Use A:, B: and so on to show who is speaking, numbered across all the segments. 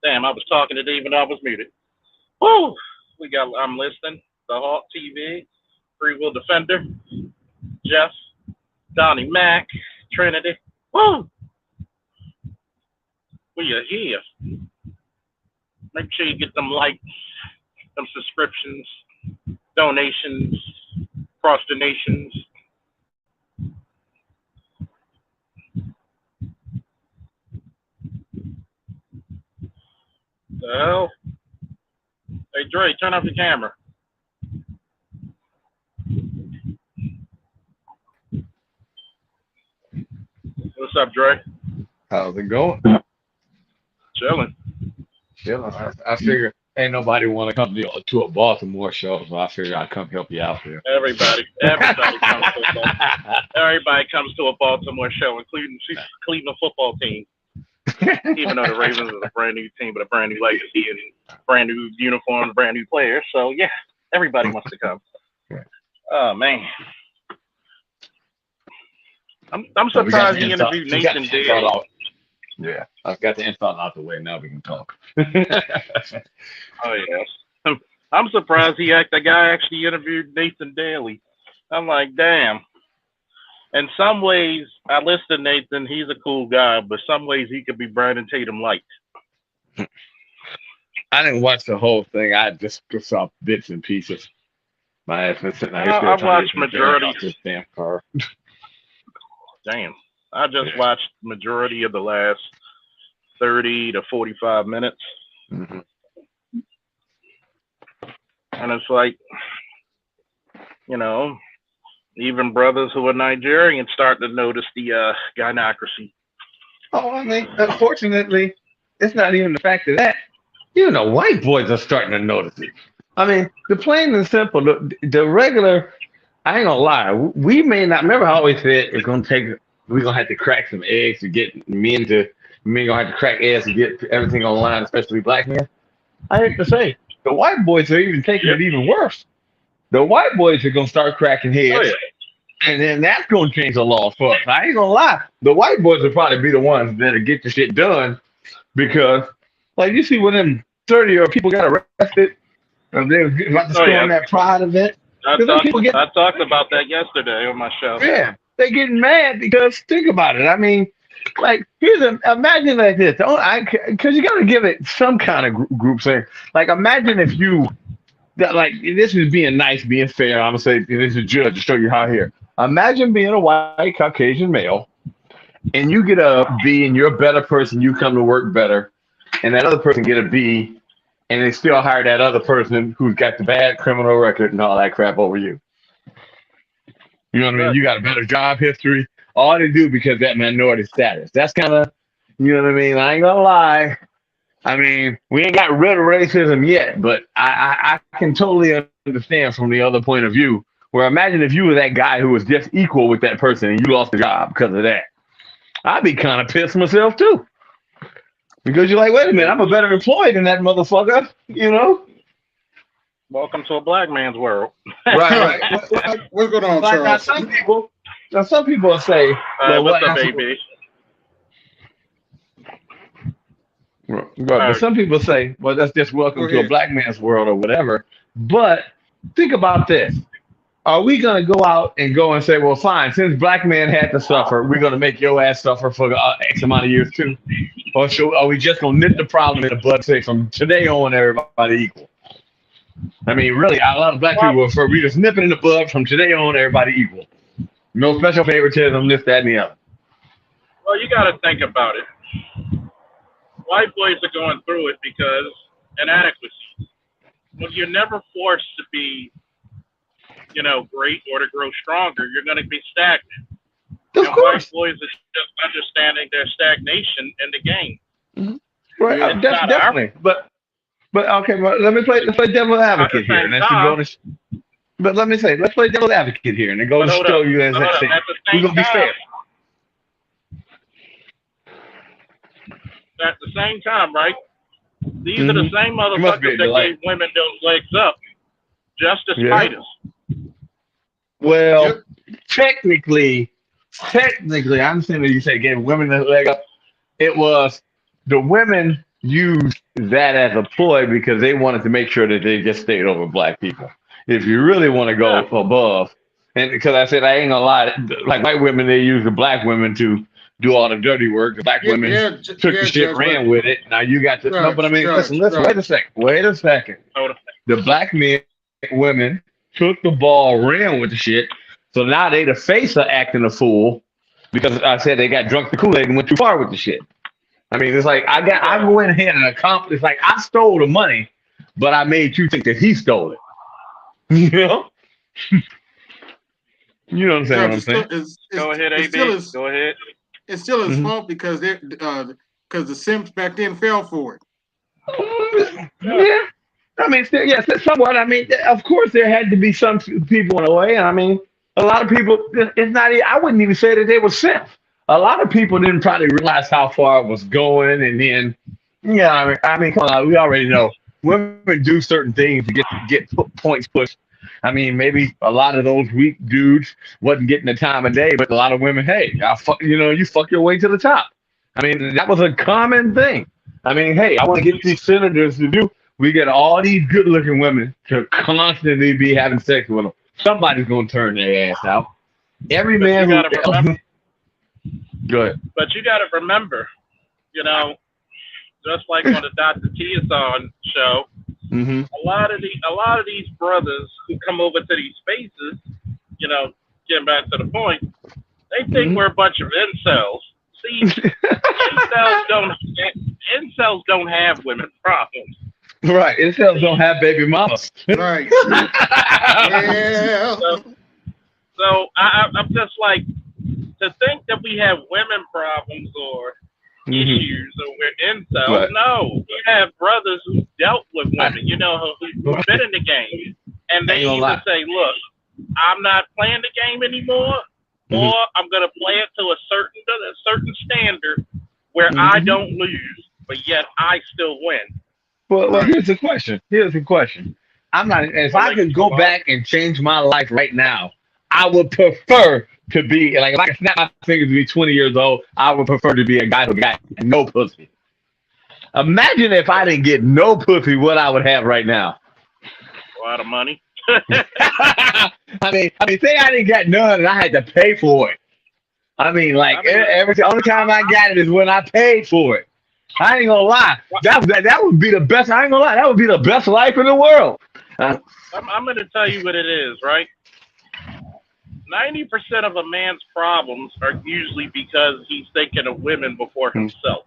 A: Damn, I was talking it even though I was muted. Woo! I'm listening. The Hawk TV, Free Will Defender, Jeff, Donnie Mac, Trinity. Woo! We are here. Make sure you get them likes, them subscriptions, donations, across the nations. The hell? Hey, Dre, turn off the camera. What's up, Dre?
B: How's it going?
A: Chilling.
B: I figure ain't nobody want to come to a Baltimore show, so I figured I'd come help you out there.
A: Everybody comes to a Baltimore show, including the Cleveland football team. Even though the Ravens is a brand new team, but a brand new legacy and brand new uniforms, brand new players. So yeah, everybody wants to come. Oh man, I'm surprised he interviewed Nathan Daly.
B: Yeah, I've got the info out the way. Now we can talk.
A: Oh yes, I'm surprised the guy actually interviewed Nathan Daly. I'm like, damn. In some ways, I listen to Nathan. He's a cool guy, but some ways he could be Brandon Tatum light.
B: I didn't watch the whole thing. I just saw bits and pieces. My ass was sitting out here.
A: I watched majority.
B: This damn car.
A: Damn. I just watched majority of the last 30 to 45 minutes.
B: Mm-hmm.
A: And it's like, you know, even brothers who are Nigerian starting to notice the gynocracy.
B: Oh, I mean, unfortunately, it's not even the fact of that. You know, white boys are starting to notice it. I mean, the plain and simple, the regular, I ain't gonna lie, we may not, remember I always said we're gonna have to crack some eggs to get men gonna have to crack eggs to get everything online, especially black men. I hate to say, the white boys are even taking it even worse. The white boys are gonna start cracking heads. Oh, yeah. And then that's gonna change the law for us. I ain't gonna lie. The white boys will probably be the ones that'll get the shit done because, like, you see when them 30-year-old people got arrested and they was about to storm that Pride event.
A: I talked about that yesterday on my show.
B: Yeah, they're getting mad because think about it. I mean, like, imagine like this. Because you got to give it some kind of group thing. Like, imagine if you. Like, this is being nice, being fair. I'm gonna say this is a judge to show you how here. Imagine being a white Caucasian male, and you get a B, and you're a better person. You come to work better, and that other person get a B, and they still hire that other person who's got the bad criminal record and all that crap over you. You know what I mean? You got a better job history. All they do because of that minority status. That's kind of, you know what I mean? I ain't gonna lie. I mean, we ain't got rid of racism yet, but I can totally understand from the other point of view. Where imagine if you were that guy who was just equal with that person and you lost the job because of that. I'd be kind of pissed myself too. Because you're like, wait a minute, I'm a better employee than that motherfucker, you know?
A: Welcome to a black man's world.
B: Right.
C: What's going on, Charles?
B: Now some people will say,
A: what's up, baby?
B: But some people say, well, that's just welcome to a black man's world or whatever. But think about this. Are we going to go out and say, well, fine, since black men had to suffer, we're going to make your ass suffer for X amount of years too? Or are we just going to nip the problem in the bud, say from today on, everybody equal? I mean, really, a lot of black people refer, we just nip it in the bud from today on, everybody equal. No special favoritism, this, that, and the other.
A: Well, you got to think about it. White boys are going through it because inadequacy. When you're never forced to be, you know, great or to grow stronger, you're going to be stagnant. And white boys are just understanding their stagnation in the game.
B: Mm-hmm. Right, definitely. But okay, well, let's play devil's advocate here. But let me say, let's play devil's advocate here, and it goes to show you that we're gonna be fair.
A: At the same time, right? These are the same motherfuckers that gave women those legs up, just to spite us.
B: Well, technically, I understand that you say gave women the leg up. It was the women used that as a ploy because they wanted to make sure that they just stayed over black people. If you really want to go above, and because I said I ain't gonna lie, like white women, they use the black women to do all the dirty work. The black women took the shit, ran with it. Now you got to no, but I mean, listen, wait a second. The black women took the ball, ran with the shit. So now they the face of acting a fool because I said they got drunk the Kool-Aid and went too far with the shit. I mean, it's like I went ahead and accomplished. Like I stole the money, but I made you think that he stole it. You know. You know what I'm saying?
A: Go ahead, AB. Go ahead.
C: It's still his fault because the simps back then fell for
B: it. Yeah. I mean, still, yes, somewhat. I mean, of course, there had to be some people in the way. I mean, a lot of people. It's not. I wouldn't even say that they were simps. A lot of people didn't probably realize how far it was going, and then, yeah. I mean, come on, we already know women do certain things to get points pushed. I mean, maybe a lot of those weak dudes wasn't getting the time of day, but a lot of women, hey, you fuck your way to the top. I mean, that was a common thing. I mean, hey, I want to get these senators to do. We get all these good-looking women to constantly be having sex with them. Somebody's gonna turn their ass out. Every man.
A: You gotta remember.
B: Go ahead.
A: But you gotta remember, just like on the Dr. T Hasan show.
B: Mm-hmm.
A: A lot of these brothers who come over to these spaces, getting back to the point, they think we're a bunch of incels. See, incels don't have women problems.
B: Right, incels don't have baby mamas.
C: Right. Yeah.
A: So I'm just like, to think that we have women problems or issues or we're incels. Right. No, we have brothers who dealt with women, who've been in the game. And they either say, look, I'm not playing the game anymore, or I'm going to play it to a certain standard where I don't lose, but yet I still win.
B: Well, here's the question. I'm not. If I could go back and change my life right now, I would prefer to be like if I could snap my fingers to be 20 years old. I would prefer to be a guy who got no pussy. Imagine if I didn't get no pussy, what I would have right now.
A: A lot of money.
B: I mean, say I didn't get none and I had to pay for it. I mean, the only time I got it is when I paid for it. I ain't gonna lie. That would be the best. I ain't gonna lie. That would be the best life in the world.
A: I'm gonna tell you what it is, right? 90% of a man's problems are usually because he's thinking of women before himself.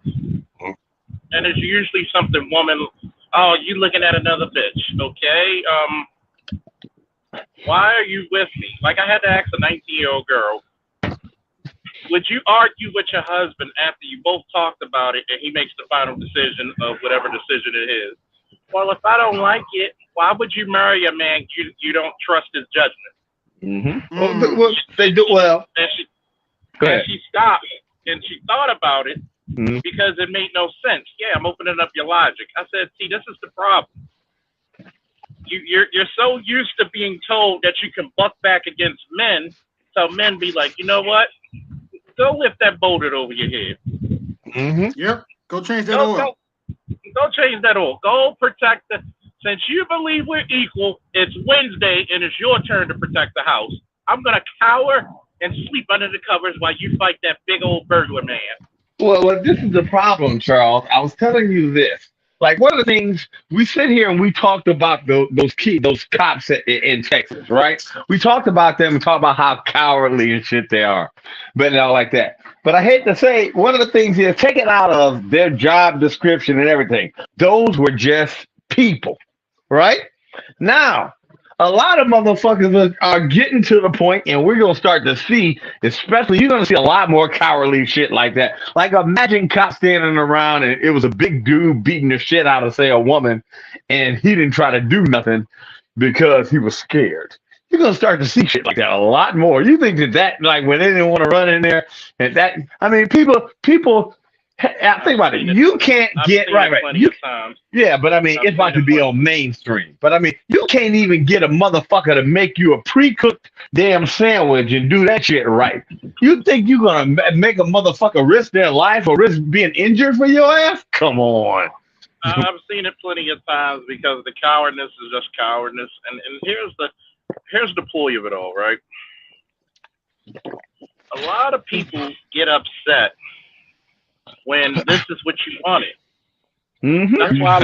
A: And it's usually something woman, oh, you looking at another bitch, okay? Why are you with me? Like I had to ask a 19-year-old girl, would you argue with your husband after you both talked about it and he makes the final decision of whatever decision it is? Well, if I don't like it, why would you marry a man you don't trust his judgment?
B: Mm-hmm. Well, they do well.
A: And she stopped and she thought about it because it made no sense. Yeah, I'm opening up your logic. I said, see, this is the problem. You're so used to being told that you can buck back against men, so men be like, you know what? Go lift that boulder over your head.
C: Yep. Go change that oil.
A: Go change that oil. Go protect the. Since you believe we're equal, it's Wednesday and it's your turn to protect the house. I'm gonna cower and sleep under the covers while you fight that big old burglar man.
B: Well, this is the problem, Charles. I was telling you this. Like one of the things we sit here and we talked about those cops in Texas, right? We talked about them and talked about how cowardly and shit they are, but all like that. But I hate to say, one of the things is take it out of their job description and everything. Those were just people, right? Now, a lot of motherfuckers are getting to the point, and we're going to start to see, especially, you're going to see a lot more cowardly shit like that. Like, imagine cops standing around, and it was a big dude beating the shit out of, say, a woman, and he didn't try to do nothing because he was scared. You're going to start to see shit like that a lot more. You think that, like, when they didn't want to run in there, and that, I mean, people, think about it. You can't get right. Yeah, but I mean, it's about to be on mainstream. But I mean, you can't even get a motherfucker to make you a pre-cooked damn sandwich and do that shit right. You think you're gonna make a motherfucker risk their life or risk being injured for your ass? Come on.
A: I've seen it plenty of times because the cowardness is just cowardness, and here's the ploy of it all, right? A lot of people get upset when this is what you wanted.
B: Mm-hmm.
A: That's why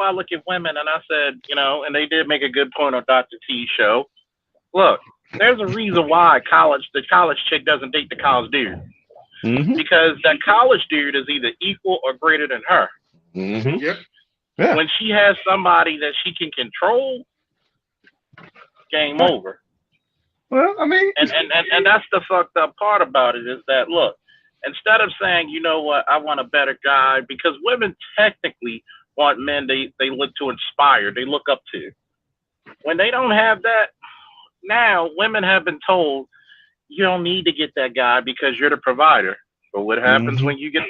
A: I look at women, and I said, and they did make a good point on Dr. T's show. Look, there's a reason why the college chick doesn't date the college dude.
B: Mm-hmm.
A: Because that college dude is either equal or greater than her.
B: Mm-hmm.
C: Yep.
B: Yeah.
A: When she has somebody that she can control, game over.
B: Well, I mean,
A: and that's the fucked up part about it is that, look, instead of saying, you know what, I want a better guy, because women technically want men they look to inspire, they look up to. When they don't have that, now women have been told you don't need to get that guy because you're the provider. But what happens when you get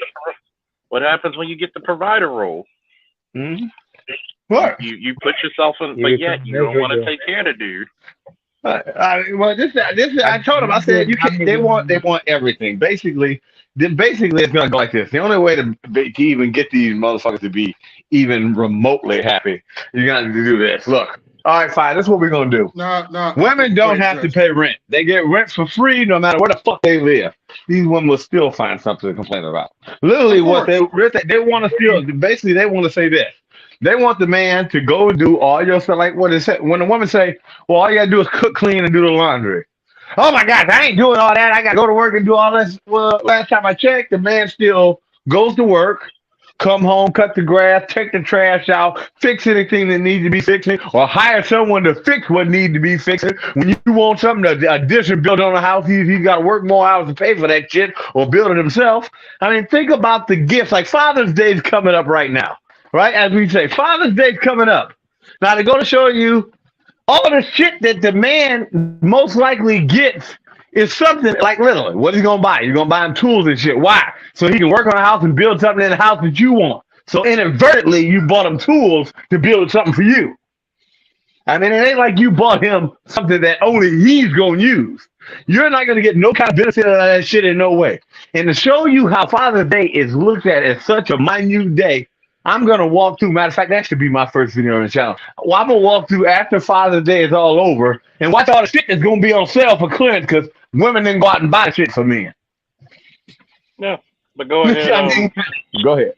A: the provider role?
B: Mm-hmm. What?
A: You put yourself in, but yet you don't want to take care of the dude.
B: Well, this is. I told them. I said you can. They want everything. Basically, it's gonna go like this. The only way to even get these motherfuckers to be even remotely happy, you got to do this. Look. All right, fine. This is what we're gonna do.
C: No.
B: Women don't have to pay rent. They get rent for free, no matter where the fuck they live. These women will still find something to complain about. Literally, what they want to still basically they want to say this. They want the man to go do all your stuff. Like what is it? When a woman say, "Well, all you gotta do is cook, clean, and do the laundry." Oh my God, I ain't doing all that. I gotta go to work and do all this. Well, last time I checked, the man still goes to work. Come home, cut the grass, take the trash out, fix anything that needs to be fixing, or hire someone to fix what needs to be fixing. When you want something, addition built on a house, he's got to work more hours to pay for that shit or build it himself. I mean, think about the gifts. Like Father's Day is coming up right now, right? As we say, Father's Day is coming up. Now, they're going to show you all the shit that the man most likely gets is something like literally, what is he gonna buy? You're gonna buy him tools and shit. Why? So he can work on a house and build something in the house that you want. So inadvertently, you bought him tools to build something for you. I mean, it ain't like you bought him something that only he's gonna use. You're not gonna get no kind of benefit out of that shit in no way. And to show you how Father's Day is looked at as such a minute day, I'm gonna walk through. Matter of fact, that should be my first video on the channel. Well, I'm gonna walk through after Father's Day is all over and watch all the shit that's gonna be on sale for clearance because women didn't go out and buy shit for men.
A: Yeah, but go ahead.
B: Go ahead.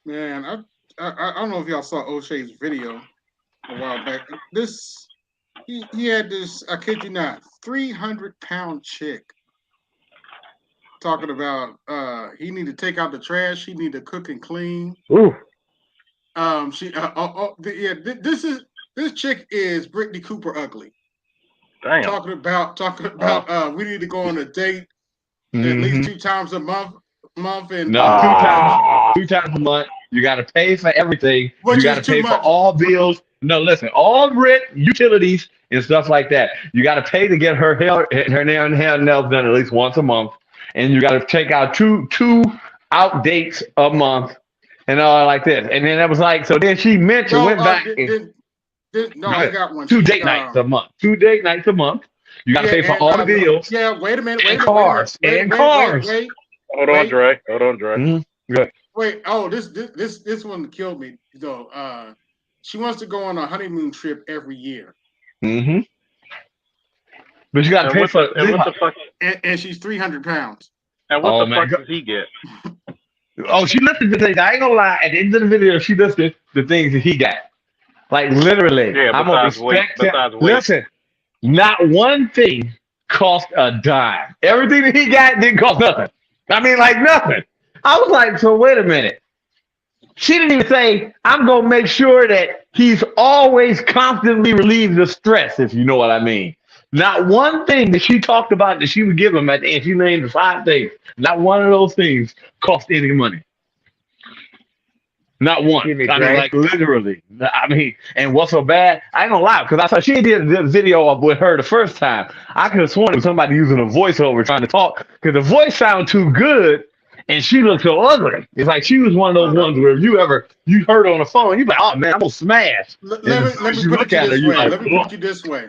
C: Man, I don't know if y'all saw O'Shea's video a while back. He had this, I kid you not, 300-pound chick talking about he need to take out the trash, he need to cook and clean.
B: Ooh.
C: This chick is Brittany Cooper ugly.
A: Damn.
C: Talking about we need to go on a date at least 2 times a month and
B: no, 2 times a month. You got to pay for everything. You got to pay for all bills. No, listen, all rent, utilities, and stuff like that. You got to pay to get her nails done at least once a month, and you got to take out two out dates a month, and all like this. And then it was like, so then she mentioned went back.
C: I got one.
B: 2 date nights a month. 2 date nights a month. You got to pay for all the bills.
C: Yeah, wait a minute.
B: And cars.
A: Hold on, Dre.
B: Mm-hmm. Good.
C: Wait. Oh, this one killed me though. She wants to go on a honeymoon trip every year.
B: Mm-hmm. But you got to pay for it.
C: And she's 300 pounds.
A: And what the fuck does he get?
B: Oh, she listed the things. I ain't gonna lie. At the end of the video, she listed the things that he got. Like literally,
A: yeah,
B: I'm gonna respect him. Listen, not one thing cost a dime. Everything that he got didn't cost nothing. I mean, like nothing. I was like, so wait a minute. She didn't even say, I'm gonna make sure that he's always constantly relieved of stress, if you know what I mean. Not one thing that she talked about that she would give him at the end. She named 5 things. Not one of those things cost any money. Not one. I mean, like literally. I mean, and what's so bad? I ain't gonna lie, because I saw she did the video with her the first time. I could have sworn it was somebody using a voiceover trying to talk, because the voice sounded too good, and she looked so ugly. It's like she was one of those ones where you heard her on the phone, you're like, oh man, I'm gonna smash.
C: Let me put you this way.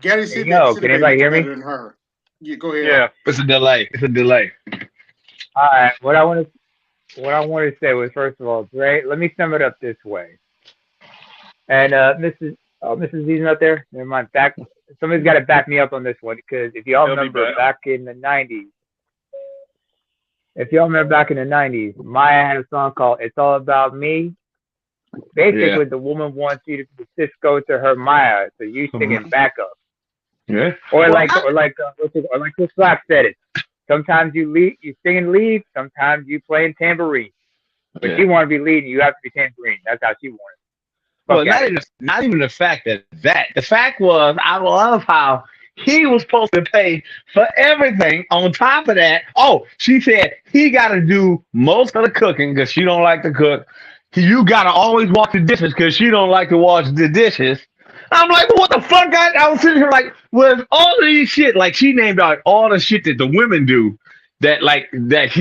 C: Gaddy, can
D: anybody hear me?
C: Than her. Yeah, go ahead.
A: Yeah,
B: It's a delay.
D: All right, what I want to what I wanted to say was, first of all, great. Let me sum it up this way. And Mrs. Z's not there. Never mind. Somebody's got to back me up on this one because if y'all
A: He'll be
D: remember
A: back.
D: back in the '90s, if y'all remember back in the '90s, Maya had a song called "It's All About Me." Basically, the woman wants you to be Cisco to her Maya, so you singing backup,
B: Yeah.
D: or like Chris Rock said it. Sometimes you singing lead. Sometimes you playing tambourine. But she want to be leading. You have to be tambourine. That's how she wanted.
B: Well, not even the fact that the fact was, I love how he was supposed to pay for everything. On top of that, she said he got to do most of the cooking because she don't like to cook. You got to always wash the dishes because she don't like to wash the dishes. I'm like, what the fuck? I was sitting here like, with all of these shit, like she named out all the shit that the women do that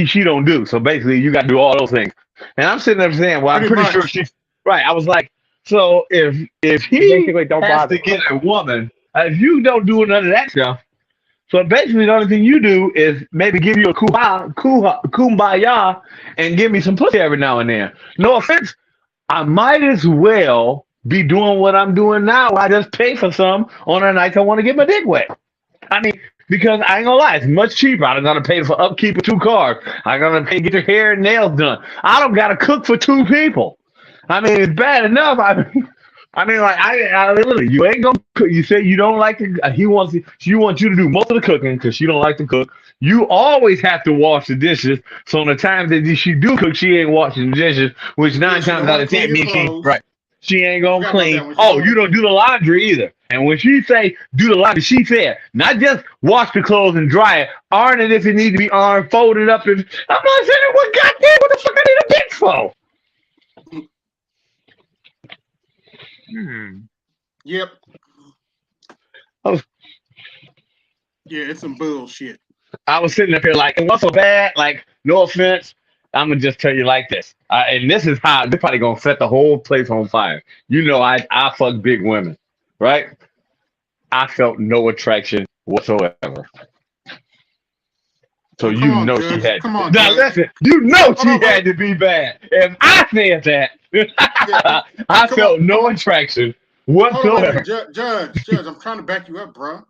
B: she don't do. So basically, you got to do all those things. And I'm sitting there saying, well, I'm pretty sure she's right. I was like, so if he
D: basically don't
B: has
D: bother.
B: to get a woman, if you don't do none of that stuff, so basically the only thing you do is maybe give you a kumbaya and give me some pussy every now and then. No offense, I might as well be doing what I'm doing now. I just pay for some on the nights I want to get my dick wet. I mean, because I ain't gonna lie, it's much cheaper. I'm gonna pay for upkeep of 2 cars. I'm gonna pay to get your hair and nails done. I don't gotta cook for 2 people. I mean, it's bad enough. I literally, you ain't gonna cook. You say you don't like to. She wants you to do most of the cooking because she don't like to cook. You always have to wash the dishes. So on the times that she do cook, she ain't washing the dishes, which 9 times out of 10 means she ain't gonna clean. Oh, you don't do the laundry either. And when she say do the laundry, she said not just wash the clothes and dry it, iron it if it need to be ironed, fold it up. And I'm not saying what the fuck I need a dick for?
C: Yep.
B: Oh.
C: Yeah, it's some bullshit.
B: I was sitting up here like, what's so bad? Like, no offense, I'm gonna just tell you like this. And this is how this probably gonna set the whole place on fire. You know, I fuck big women, right? I felt no attraction whatsoever. So
C: Come
B: you
C: on,
B: know
C: Judge.
B: she had.
C: Come on,
B: Now
C: Judge.
B: listen, you know
C: Hold
B: she
C: on,
B: had to be bad. If I said that, I
C: Come
B: felt
C: on.
B: no attraction
C: Hold on, wait a
B: whatsoever.
C: minute. Judge, I'm trying to back you up, bro.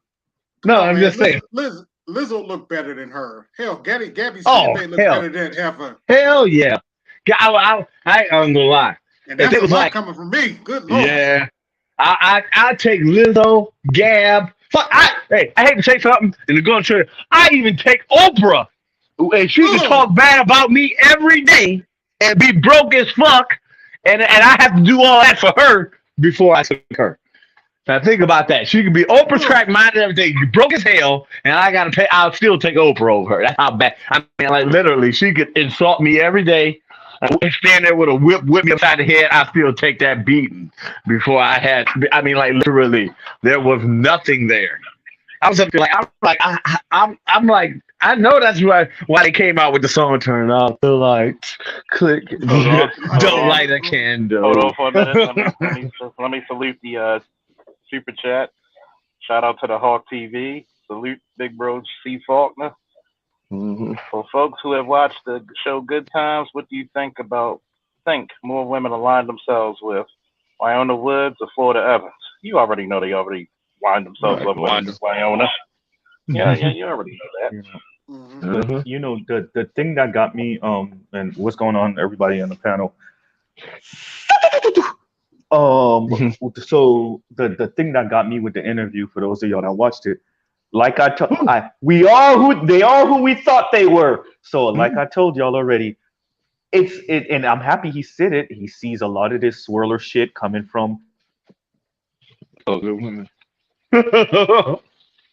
B: No,
C: on,
B: I'm
C: man.
B: just saying.
C: Lizzo look better than her. Hell, Gabby
B: Oh
C: Sidibe look
B: hell,
C: better than ever.
B: hell yeah. Yeah, I ain't gonna lie.
C: And
B: If
C: that's
B: it
C: a
B: was
C: lot
B: like,
C: coming from me. Good lord.
B: yeah, I take Lizzo, Gab. Fuck, I hate to say something, and to go on church. I even take Oprah, and she can talk bad about me every day and be broke as fuck, and I have to do all that for her before I took her. Now think about that. She could be Oprah track minded everything. You broke as hell, and I gotta pay. I'll still take Oprah over her. That's how bad. I mean, like literally, she could insult me every day. And stand there with a whip me upside the head. I still take that beating before I had. I mean, like literally, there was nothing there. I was up there I'm like, I know that's why they came out with the song "Turn Off the Lights," click,
A: Hold on.
B: don't light a candle.
A: Hold on for a minute. Let me salute the super chat. Shout out to the Hawk TV. Salute Big Bro C. Faulkner.
B: Mm-hmm.
A: For folks who have watched the show Good Times, what do you think more women align themselves with? Wyona Woods or Florida Evans? You already know they already wind themselves up with Wyona. Yeah, you already know that.
E: Yeah.
C: Mm-hmm.
E: But you know the thing that got me and what's going on, everybody on the panel. So the thing that got me with the interview, for those of y'all that watched it, like they are who we thought they were. So like I told y'all already, and I'm happy he said it. He sees a lot of this swirler shit coming from
B: Good women.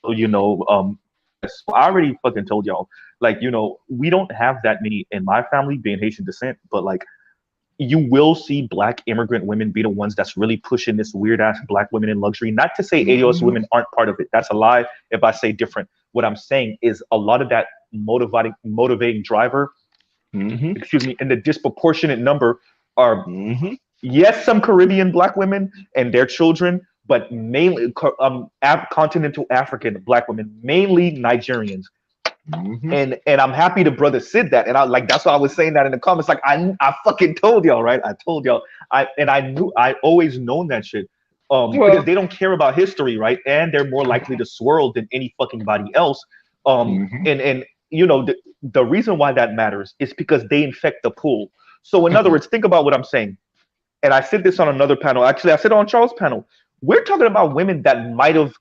E: you know, so I already fucking told y'all, like, you know, we don't have that many in my family being Haitian descent, but like you will see black immigrant women be the ones that's really pushing this weird ass black women in luxury. Not to say ADOS women aren't part of it. That's a lie if I say different. What I'm saying is a lot of that motivating driver, excuse me, and the disproportionate number are yes, some Caribbean black women and their children, but mainly continental African black women, mainly Nigerians.
B: Mhm.
E: And I'm happy the brother said that. And I like that's why I was saying that in the comments. Like I fucking told y'all, right? I told y'all. I knew I always known that shit. Because
B: Well,
E: they don't care about history, right? And they're more likely to swirl than any fucking body else.
B: mhm.
E: And you know the reason why that matters is because they infect the pool. So in other words, think about what I'm saying. And I said this on another panel. Actually, I said it on Charles' panel. We're talking about women that might have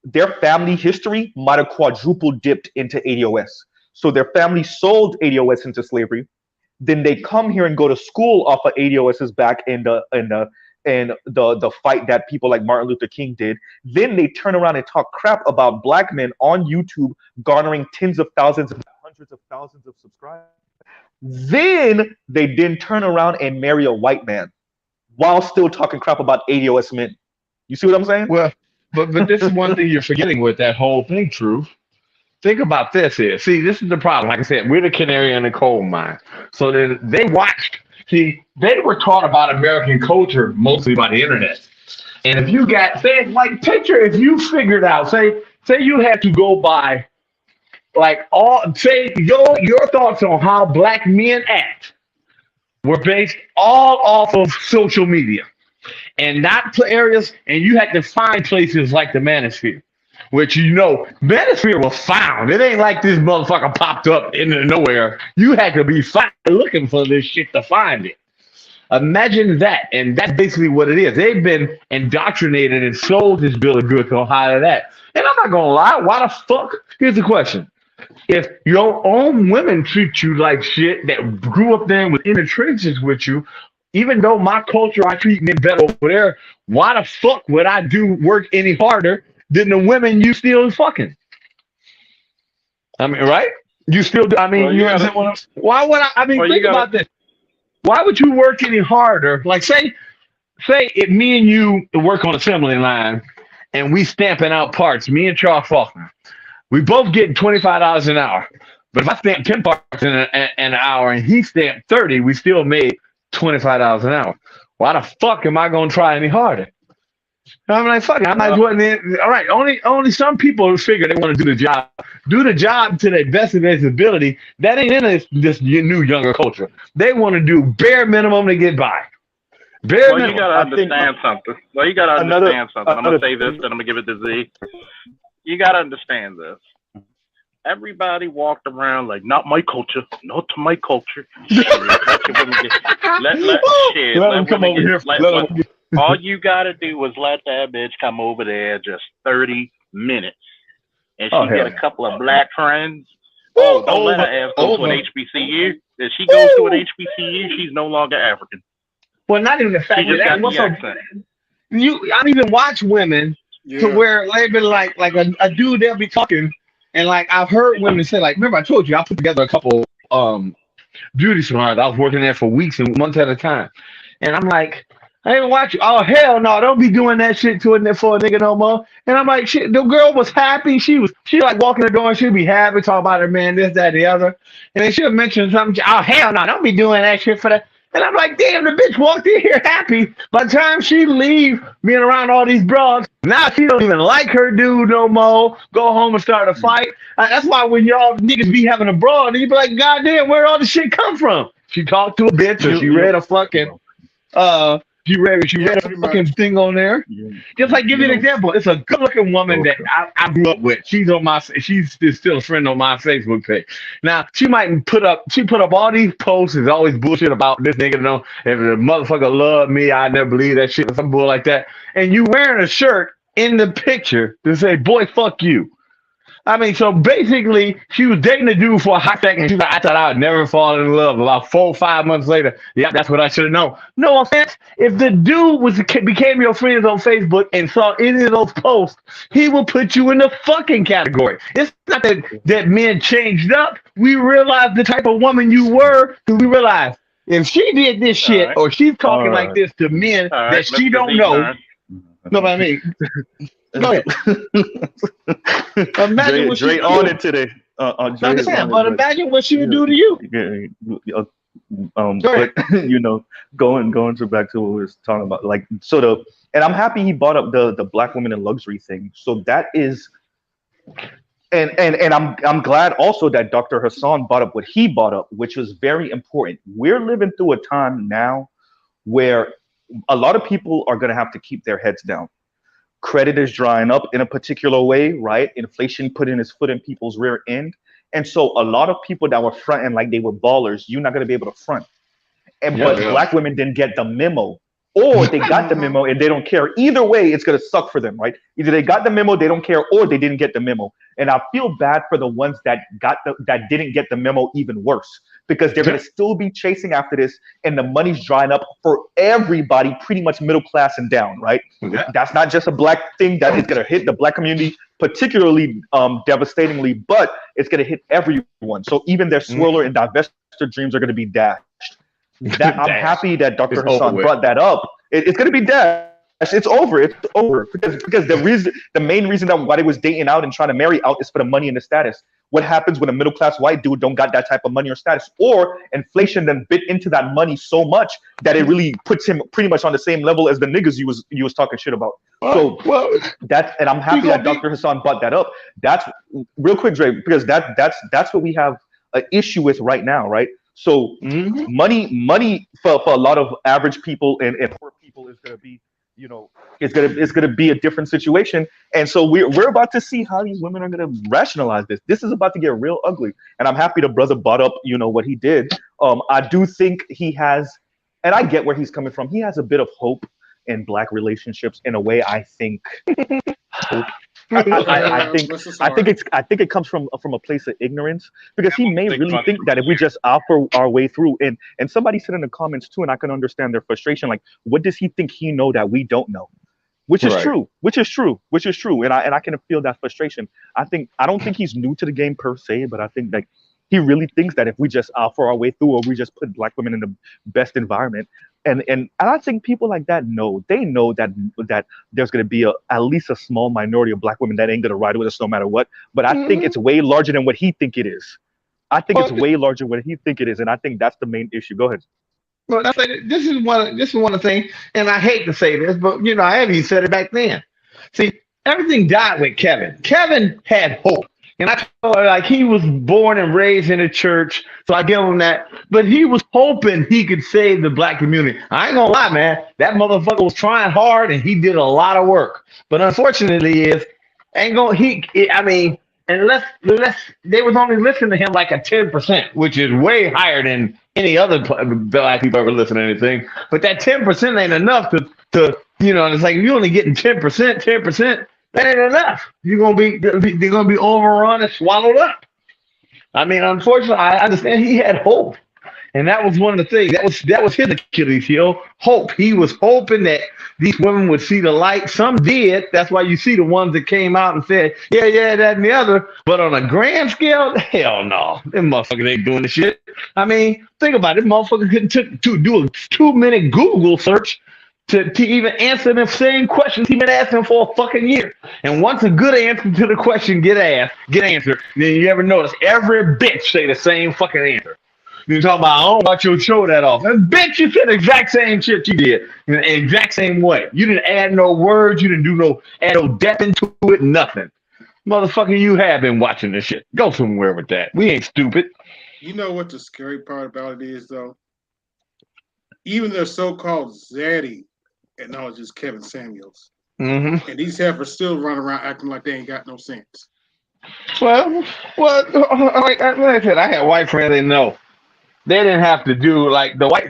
E: their family history might have quadruple dipped into ADOS. So their family sold ADOS into slavery. Then they come here and go to school off of ADOS's back in the fight that people like Martin Luther King did. Then they turn around and talk crap about black men on YouTube, garnering tens of thousands, hundreds of thousands of subscribers. Then they turn around and marry a white man while still talking crap about ADOS men. You see what I'm saying?
B: Well, but this is one thing you're forgetting with that whole thing, True. Think about this here. See, this is the problem. Like I said, we're the canary in the coal mine. So then they watched. See, they were taught about American culture mostly by the internet. And if you got, say, like, picture if you figured out, say you had to go by, like, say your thoughts on how black men act were based all off of social media and not areas, and you had to find places like the Manosphere, which Manosphere was found. It ain't like this motherfucker popped up into nowhere. You had to be looking for this shit to find it. Imagine that, and that's basically what it is. They've been indoctrinated and sold this bill of goods on how to that. And I'm not gonna lie, why the fuck? Here's the question: if your own women treat you like shit that grew up there with in the trenches with you, even though my culture I treat men better over there, why the fuck would I do work any harder than the women you still fucking? I mean, right? You still do. I mean,
A: Well,
B: you
A: you
B: understand
A: gotta.
B: what I'm? Why would I? I mean,
A: Well, you
B: think
A: gotta.
B: about this. Why would you work any harder? Like, say, if me and you work on assembly line, and we stamping out parts. Me and Charles Faulkner. We both getting $25 an hour. But if I stamp 10 parts in an hour and he stamped 30, we still made $25 an hour. Why the fuck am I gonna try any harder? I'm like, fuck it, I might as
A: Well,
B: well. All right, only some people figure they want to do the job. Do the job to the best of their ability. That ain't in this new younger culture. They want to do bare minimum to get by. Bare
A: well, you
B: minimum.
A: gotta
E: I think
A: understand something. Well, you gotta
E: another
A: understand something. I'm gonna
E: another
A: say this, then I'm gonna give it to Z. You gotta understand this. Everybody walked around like, not my culture, not to my culture. Shit, let your women get, shit,
B: Let
A: let
B: them come
A: women
B: over
A: get,
B: here.
A: let,
B: Let them.
A: all you gotta do is let that bitch come over there just 30 minutes, and
B: Oh
A: she get
B: hell
A: a
B: yeah.
A: couple of black friends. Oh, don't let her
B: Over,
A: ass go to an
B: over.
A: HBCU. If she goes to an
B: Woo!
A: HBCU, she's no longer African.
B: Well, not even the
A: She
B: fact of
A: just
B: that.
A: got
B: What's
A: the
B: so
A: accent.
B: I don't even watch women to
C: Yeah.
B: where they've been like a dude they'll be talking and like I've heard women say like remember I told you I put together a couple beauty salons. I was working there for weeks and months at a time. And I'm like, I ain't watch you. Oh hell no, don't be doing that shit to a for a nigga no more. And I'm like, shit, the girl was happy. She like walking the door and she'd be happy, talk about her man, this, that, the other. And then she'll mention something. Oh hell no, don't be doing that shit for that. And I'm like, damn, the bitch walked in here happy. By the time she leave, being around all these broads, now she don't even like her dude no more. Go home and start a fight. That's why when y'all niggas be having a broad, you be like, God damn, where all this shit come from? She talked to a bitch or she read a fucking uh she
C: Yeah,
B: read a
C: pretty
B: fucking
C: much.
B: thing on there. Just like give you an example, it's a good looking woman that I grew up with. She's still a friend on my Facebook page. Now she put up all these posts, is always bullshit about this nigga, if the motherfucker loved me, I never believe that shit or some bull like that. And you wearing a shirt in the picture to say, boy, fuck you. I mean, so basically, she was dating a dude for a hot second. She's like, I thought I would never fall in love. About 4 or 5 months later, yeah, that's what I should have known. No offense. If the dude became your friends on Facebook and saw any of those posts, he will put you in the fucking category. It's not that men changed up. We realized the type of woman you were because we realized if she did this
A: All
B: shit
A: right,
B: or she's
E: all
B: talking like
E: right.
B: this to men
A: all right.
B: that she
A: Mr.
B: don't
A: Z
B: know,
A: turn.
B: know what I mean? Go ahead. Imagine what she
E: Dre
B: would
E: on
B: do.
E: it today.
B: No,
E: Dre
B: I'm
E: is
B: saying,
E: on
B: but
E: it,
B: imagine what she would
E: but
B: do to you.
E: yeah,
B: Go ahead.
E: but going to back to what we were talking about, like and I'm happy he brought up the black women in luxury thing. So that is and I'm glad also that Dr. Hassan brought up what he brought up, which was very important. We're living through a time now where a lot of people are going to have to keep their heads down. Credit is drying up in a particular way, right? Inflation putting its foot in people's rear end. And so a lot of people that were fronting like they were ballers, you're not going to be able to front. But black women didn't get the memo, or they got the memo and they don't care. Either way, it's going to suck for them, right? Either they got the memo, they don't care, or they didn't get the memo. And I feel bad for the ones that didn't get the memo even worse, because they're going to still be chasing after this, and the money's drying up for everybody, pretty much middle class and down, right?
B: Yeah.
E: That's not just a black thing that is going to hit the black community particularly devastatingly, but it's going to hit everyone. So even their swirler and divestor dreams are going to be dashed. I'm happy that Dr. Hassan brought that up. It's going to be dashed. It's over. It's over because the main reason that why they was dating out and trying to marry out is for the money and the status. What happens when a middle class white dude don't got that type of money or status, or inflation then bit into that money so much that it really puts him pretty much on the same level as the niggas you was talking shit about. So and I'm happy that Dr. Hassan brought that up. That's real quick, Dre, because that's what we have an issue with right now, right? So money for a lot of average people and poor people is going to be, it's gonna be a different situation. And so we're about to see how these women are gonna rationalize this. This is about to get real ugly. And I'm happy the brother brought up, what he did. I do think he has, and I get where he's coming from. He has a bit of hope in black relationships in a way. I think hope. I think it comes from a place of ignorance, because he may really think that if we just offer our way through, and somebody said in the comments too, and I can understand their frustration, like, what does he think he know that we don't know? Which is true, and I can feel that frustration. I don't think he's new to the game per se, but I think like he really thinks that if we just offer our way through, or we just put black women in the best environment. And I think people like that know that there's going to be at least a small minority of black women that ain't going to ride with us no matter what. But I think it's way larger than what he think it is. It's way larger than what he think it is, and I think that's the main issue. Go ahead.
B: Well, this is one of the things, and I hate to say this, but I haven't even said it back then. See, everything died with Kevin. Kevin had hope. And I told her, like, he was born and raised in a church, so I give him that. But he was hoping he could save the black community. I ain't gonna lie, man. That motherfucker was trying hard, and he did a lot of work. But unfortunately, unless they was only listening to him like a 10%, which is way higher than any other black people ever listen to anything. But that 10% ain't enough to it's like if you're only getting 10%. That ain't enough. They're gonna be overrun and swallowed up. I mean, unfortunately, I understand he had hope, and that was one of the things. That was his Achilles heel. Hope. He was hoping that these women would see the light. Some did. That's why you see the ones that came out and said, yeah, that and the other. But on a grand scale, hell no. Them motherfuckers ain't doing the shit. I mean, think about it. This motherfucker couldn't do a 2-minute Google search to even answer the same questions he's been asking for a fucking year. And once a good answer to the question get answered, then you ever notice every bitch say the same fucking answer. You talk about, I don't want you to show that off. And bitch, you said the exact same shit you did in the exact same way. You didn't add no words. You didn't add no depth into it, nothing. Motherfucker, you have been watching this shit. Go somewhere with that. We ain't stupid.
C: You know what the scary part about it is, though? Even their so-called zaddy acknowledges Kevin Samuels.
B: Mm-hmm.
C: And these heifers still run around acting like they ain't got no sense.
B: Well, like I said, I had white friends that know. They didn't have to do like the white.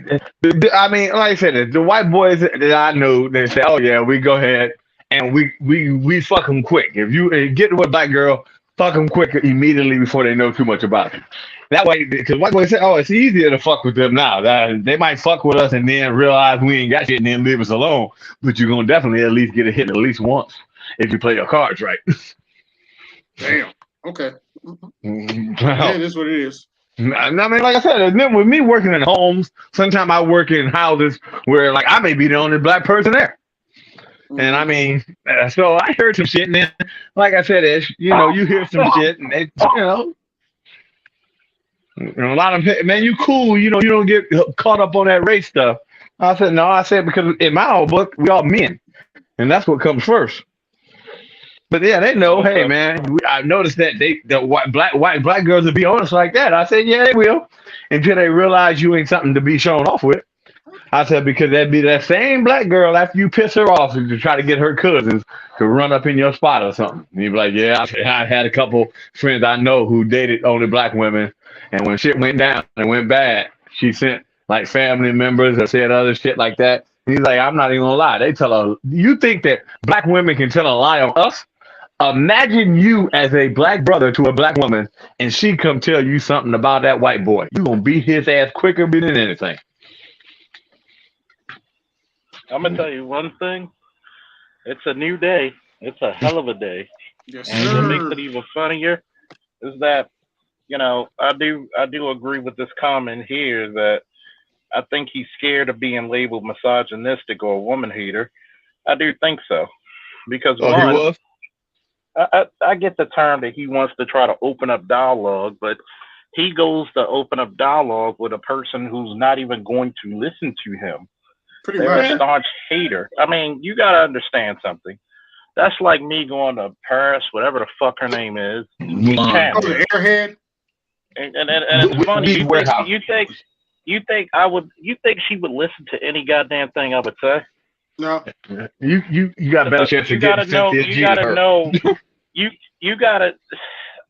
B: I mean, like I said, the white boys that I knew, they say, "Oh yeah, we go ahead and we fuck them quick. If you get with a black girl, fuck them quick immediately before they know too much about it. That way, because white boys say, oh, it's easier to fuck with them now. They might fuck with us and then realize we ain't got shit and then leave us alone. But you're gonna definitely at least get a hit at least once if you play your cards right."
C: Damn. Okay. Yeah, it is what it is.
B: I mean, like I said, and then with me working in homes, sometimes I work in houses where, like, I may be the only black person there. And I mean, so I heard some shit, and then, like I said, you hear some shit, and they, a lot of, man, you cool, you don't get caught up on that race stuff. I said, because in my old book, we all men, and that's what comes first. But yeah, they know. Hey,
A: Okay.
B: man, I noticed that the black girls will be honest like that. I said, yeah, they will, until they realize you ain't something to be shown off with. I said because that'd be that same black girl after you piss her off to try to get her cousins to run up in your spot or something. And you'd be like, yeah, I had a couple friends I know who dated only black women, and when shit went down and went bad, she sent like family members or said other shit like that. And he's like, I'm not even gonna lie. They tell her, you think that black women can tell a lie on us? Imagine you as a black brother to a black woman, and she come tell you something about that white boy. You gonna beat his ass quicker than anything.
A: I'm gonna tell you one thing. It's a new day. It's a hell of a day.
C: Yes,
A: And what makes
C: sir.
A: it even funnier is that, I do agree with this comment here that I think he's scared of being labeled misogynistic or a woman hater. I do think so. Because
B: Oh, he
A: one,
B: was.
A: I get the term that he wants to try to open up dialogue, but he goes to open up dialogue with a person who's not even going to listen to him.
C: Pretty
A: They're a
C: much.
A: staunch hater. I mean, you got to understand something. That's like me going to Paris, whatever the fuck her name is,
B: Mulan.
C: Oh,
A: Channel.
C: the airhead.
A: And it's funny.
B: Big warehouse.
A: You think she would listen to any goddamn thing I would say?
C: No.
B: You got a better chance
A: You
B: of
A: gotta
B: getting
A: know.
B: Cynthia
A: You
B: G
A: gotta
B: than her.
A: know. You gotta.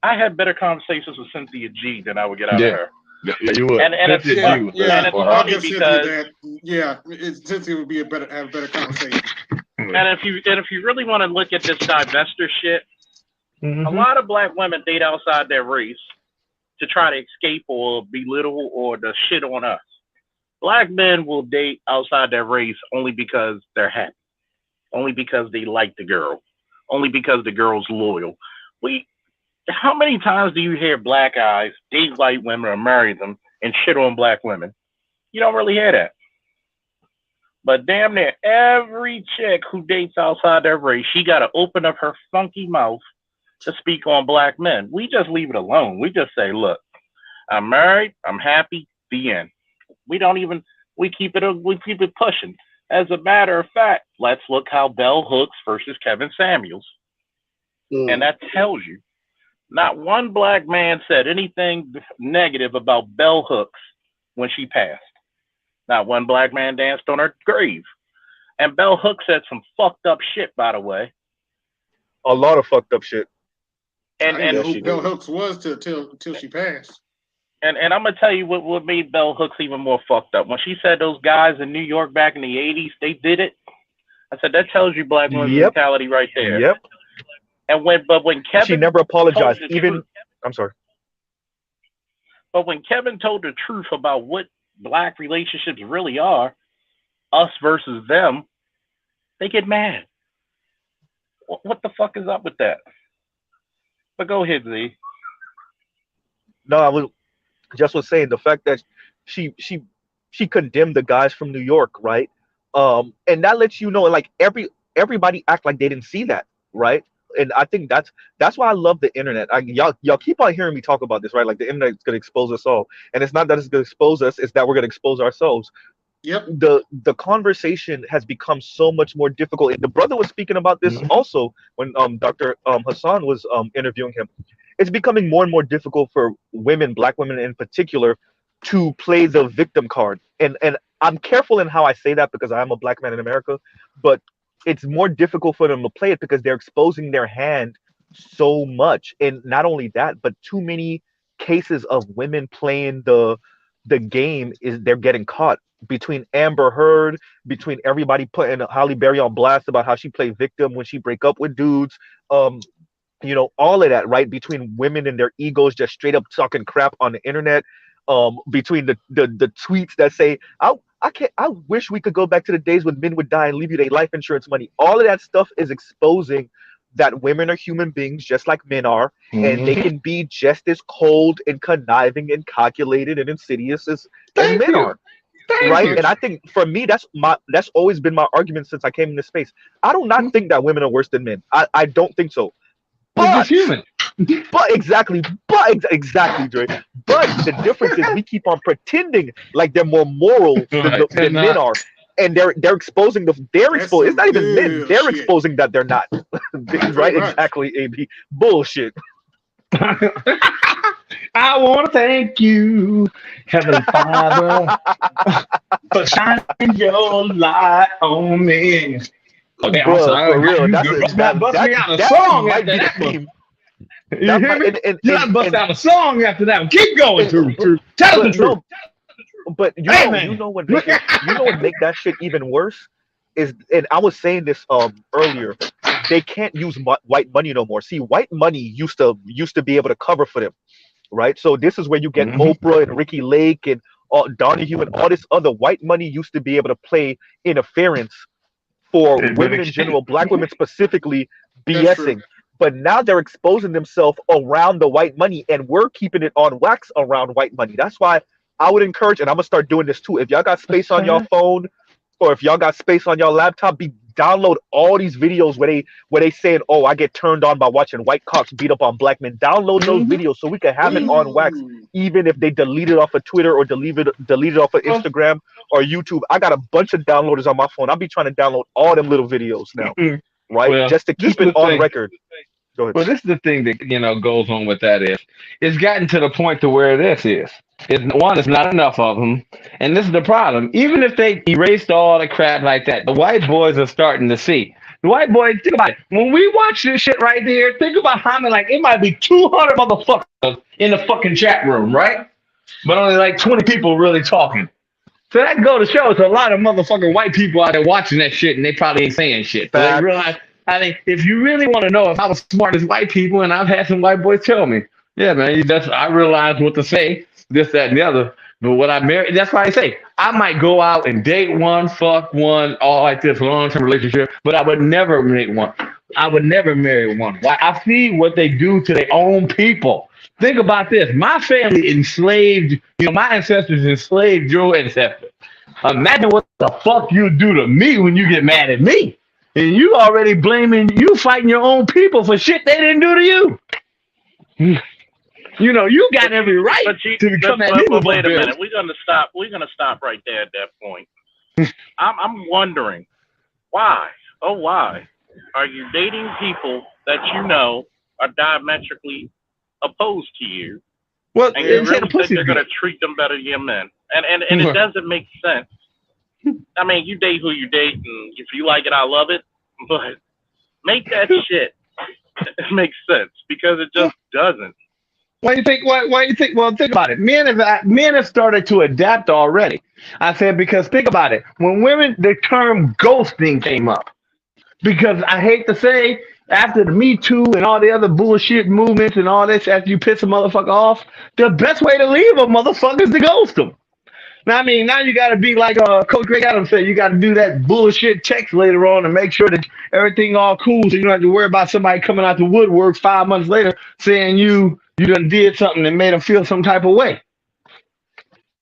A: I had better conversations with Cynthia G than I would get out of
B: Yeah.
A: her.
B: Yeah, you would.
A: And it's
B: Cynthia
C: Yeah,
B: G was
C: yeah.
B: better
A: and it's
B: for
C: I'll
B: her.
A: funny
C: give Cynthia
A: because
C: that. Yeah, Cynthia would be have a better conversation.
A: and if you really want to look at this divester shit, a
B: Mhm.
A: lot of black women date outside their race to try to escape or belittle or to shit on us. Black men will date outside their race only because they're happy, only because they like the girl, only because the girl's loyal. How many times do you hear black guys date white women or marry them and shit on black women? You don't really hear that. But damn near every chick who dates outside their race, she got to open up her funky mouth to speak on black men. We just leave it alone. We just say, look, I'm married, I'm happy, the end. We don't even, we keep it pushing. As a matter of fact, let's look how Bell Hooks versus Kevin Samuels. And that tells you, not one black man said anything negative about Bell Hooks when she passed. Not one black man danced on her grave. And Bell Hooks said some fucked up shit, by the way.
E: A lot of fucked up shit.
C: I
A: And
C: didn't know
A: and
C: who Bell Hooks was till she passed.
A: and I'm gonna tell you what made Bell Hooks even more fucked up. When she said those guys in New York back in the '80s, they did it. I said that tells you black women's
E: Yep.
A: mentality right there.
E: Yep.
A: And when Kevin
E: She never apologized.
A: told the
E: Even
A: truth,
E: I'm sorry.
A: but when Kevin told the truth about what black relationships really are, us versus them, they get mad. What the fuck is up with that? But go ahead, Z.
E: No, I was saying the fact that she condemned the guys from New York, right? And that lets you know, like everybody act like they didn't see that, right? And I think that's why I love the internet. Y'all keep on hearing me talk about this, right? Like the internet is gonna expose us all, and it's not that it's gonna expose us; it's that we're gonna expose ourselves.
C: Yep.
E: The conversation has become so much more difficult. And the brother was speaking about this also when Dr. Hasan was interviewing him. It's becoming more and more difficult for women, black women in particular, to play the victim card. And I'm careful in how I say that because I'm a black man in America, but it's more difficult for them to play it because they're exposing their hand so much. And not only that, but too many cases of women playing the game is they're getting caught. Between Amber Heard, between everybody putting Halle Berry on blast about how she played victim when she break up with dudes, all of that, right? Between women and their egos just straight up talking crap on the internet, between the tweets that say, I wish we could go back to the days when men would die and leave you their life insurance money. All of that stuff is exposing that women are human beings just like men are, and they can be just as cold and conniving and calculated and insidious as men are. Right. And I think for me, that's always been my argument since I came into space. I do not think that women are worse than men. I don't think so.
B: They're just human.
E: Exactly, Dre. But the difference is we keep on pretending like they're more moral than men are. and they're exposing they're
C: That's
E: exposing. It's not even men.
C: real
E: They're
C: shit.
E: exposing that they're not. Right?
C: Pretty much.
E: Exactly. AB bullshit.
B: I want to thank you, Heavenly Father, for shining your light on me. Okay, I'm
E: Bro,
B: sorry.
E: for real.
B: You bust me out a song
E: might
B: after
E: be the
B: that one.
E: theme.
B: You
E: That
B: hear
E: might,
B: me?
E: and,
B: You not bust
E: and,
B: out a song after that one. Keep going,
E: and-
B: True. Tell the
E: but
B: truth.
E: no, but
B: Hey, man.
E: you know what make it, you know what make that shit even worse is, and I was saying this earlier, they can't use white money no more. See, white money used to be able to cover for them, right? So this is where you get Oprah and Ricky Lake and Donahue and all this other white money used to be able to play interference for women in general, black women specifically, BSing. But now they're exposing themselves around the white money, and we're keeping it on wax around white money. That's why I would encourage, and I'm gonna start doing this too. If y'all got space on your phone, or if y'all got space on your laptop, download all these videos where they saying, "Oh, I get turned on by watching white cocks beat up on black men." Download those videos so we can have it on wax, even if they delete it off of Twitter or delete it off of Instagram or YouTube. I got a bunch of downloaders on my phone. I'll be trying to download all them little videos now, right?
B: Well,
E: just to keep it on record. Go ahead.
B: Well, this is the thing that goes on with that is it's gotten to the point to where this is. It's not enough of them, and this is the problem. Even if they erased all the crap like that, the white boys are starting to see. The white boys, think about it. When we watch this shit right there, think about how many, like, it might be 200 motherfuckers in the fucking chat room, right? But only like 20 people really talking. So that go to show it's a lot of motherfucking white people out there watching that shit, and they probably ain't saying shit. So they realize, I think, if you really want to know if I was smart as white people, and I've had some white boys tell me, yeah, man, I realize what to say, this, that, and the other. But what I marry, that's why I say I might go out and date one, fuck one, all like this, long-term relationship, but I would never make one. I would never marry one. Why? I see what they do to their own people. Think about this. My family enslaved, my ancestors enslaved your ancestors. Imagine what the fuck you do to me when you get mad at me. And you already you fighting your own people for shit they didn't do to you. You got every right to come at me.
A: But wait a minute. We're gonna stop right there at that point. I'm wondering why are you dating people that are diametrically opposed to you?
B: Well,
A: and you really think they're gonna treat them better than your men? And it doesn't make sense. I mean, you date who you date, and if you like it, I love it. But make that shit make sense, because it just doesn't.
B: Why do you think? Why do you think? Well, think about it. Men have started to adapt already. I said, because think about it. When the term ghosting came up, because I hate to say, after the Me Too and all the other bullshit movements and all this, after you piss a motherfucker off, the best way to leave a motherfucker is to ghost them. Now, I mean, now you got to be like Coach Greg Adams said, you got to do that bullshit text later on and make sure that everything all cool, so you don't have to worry about somebody coming out the woodwork 5 months later saying you done did something that made them feel some type of way.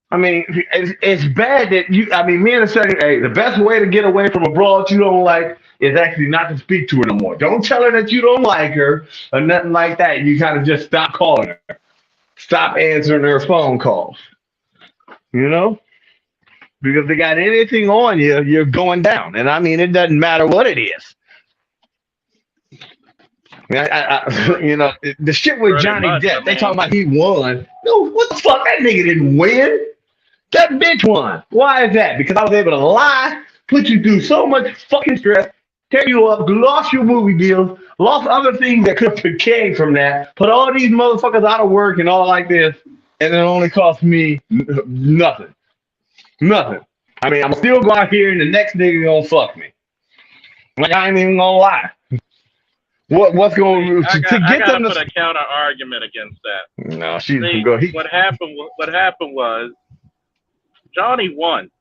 B: I mean, it's bad that men are saying, hey, the best way to get away from a broad you don't like is actually not to speak to her no more. Don't tell her that you don't like her or nothing like that. You kind of just stop calling her. Stop answering her phone calls. Because they got anything on you, you're going down. And I mean, it doesn't matter what it is. The shit with Johnny Depp, they talking about he won. No, what the fuck? That nigga didn't win. That bitch won. Why is that? Because I was able to lie, put you through so much fucking stress, tear you up, lost your movie deals, lost other things that could have came from that, put all these motherfuckers out of work and all like this, and it only cost me nothing. Nothing. I mean, I'm still go out here and the next nigga gonna fuck me. Like, I ain't even gonna lie. What's going to get them to
A: put a counter argument against that?
B: No, she's gonna go.
A: What happened was Johnny won.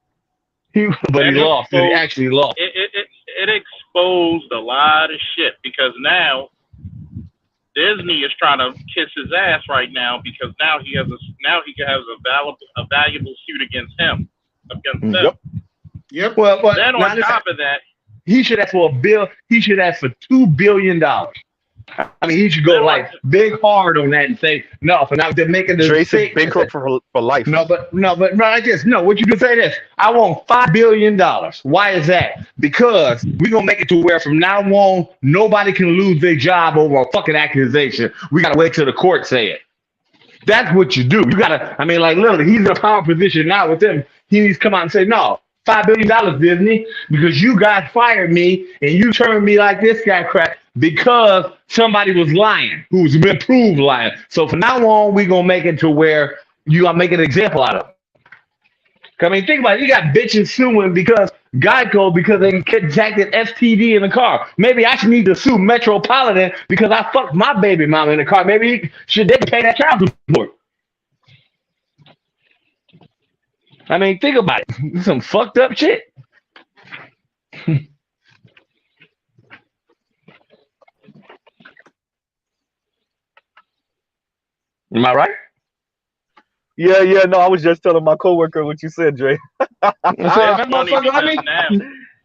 B: But he lost. He actually lost.
A: It exposed a lot of shit, because now Disney is trying to kiss his ass right now, because now he has a valuable suit against him.
C: Yep.
B: Well,
A: then on top of that,
B: he should ask for $2 billion. I mean, he should go like big hard on that and say no. For now, they're making the
E: Drake's
B: mistake.
E: bankrupt for life.
B: But like this. No, what you can say this. I want $5 billion. Why is that? Because we're gonna make it to where from now on nobody can lose their job over a fucking accusation. We gotta wait till the court say it. That's what you do. You gotta. I mean, like literally, he's in a power position now with them. He needs to come out and say no. $5 billion, Disney, because you guys fired me and you turned me like this guy crap because somebody was lying, who's been proved lying. So from now on, we're gonna make it to where you gotta make an example out of it. I mean, think about it. You got bitches suing because Geico because they contacted STD in the car. Maybe I should need to sue Metropolitan because I fucked my baby mama in the car. Maybe should they pay that child support? I mean, think about it. Some fucked up shit. Am I right?
E: Yeah. No, I was just telling my coworker what you said, Dre.
B: I mean,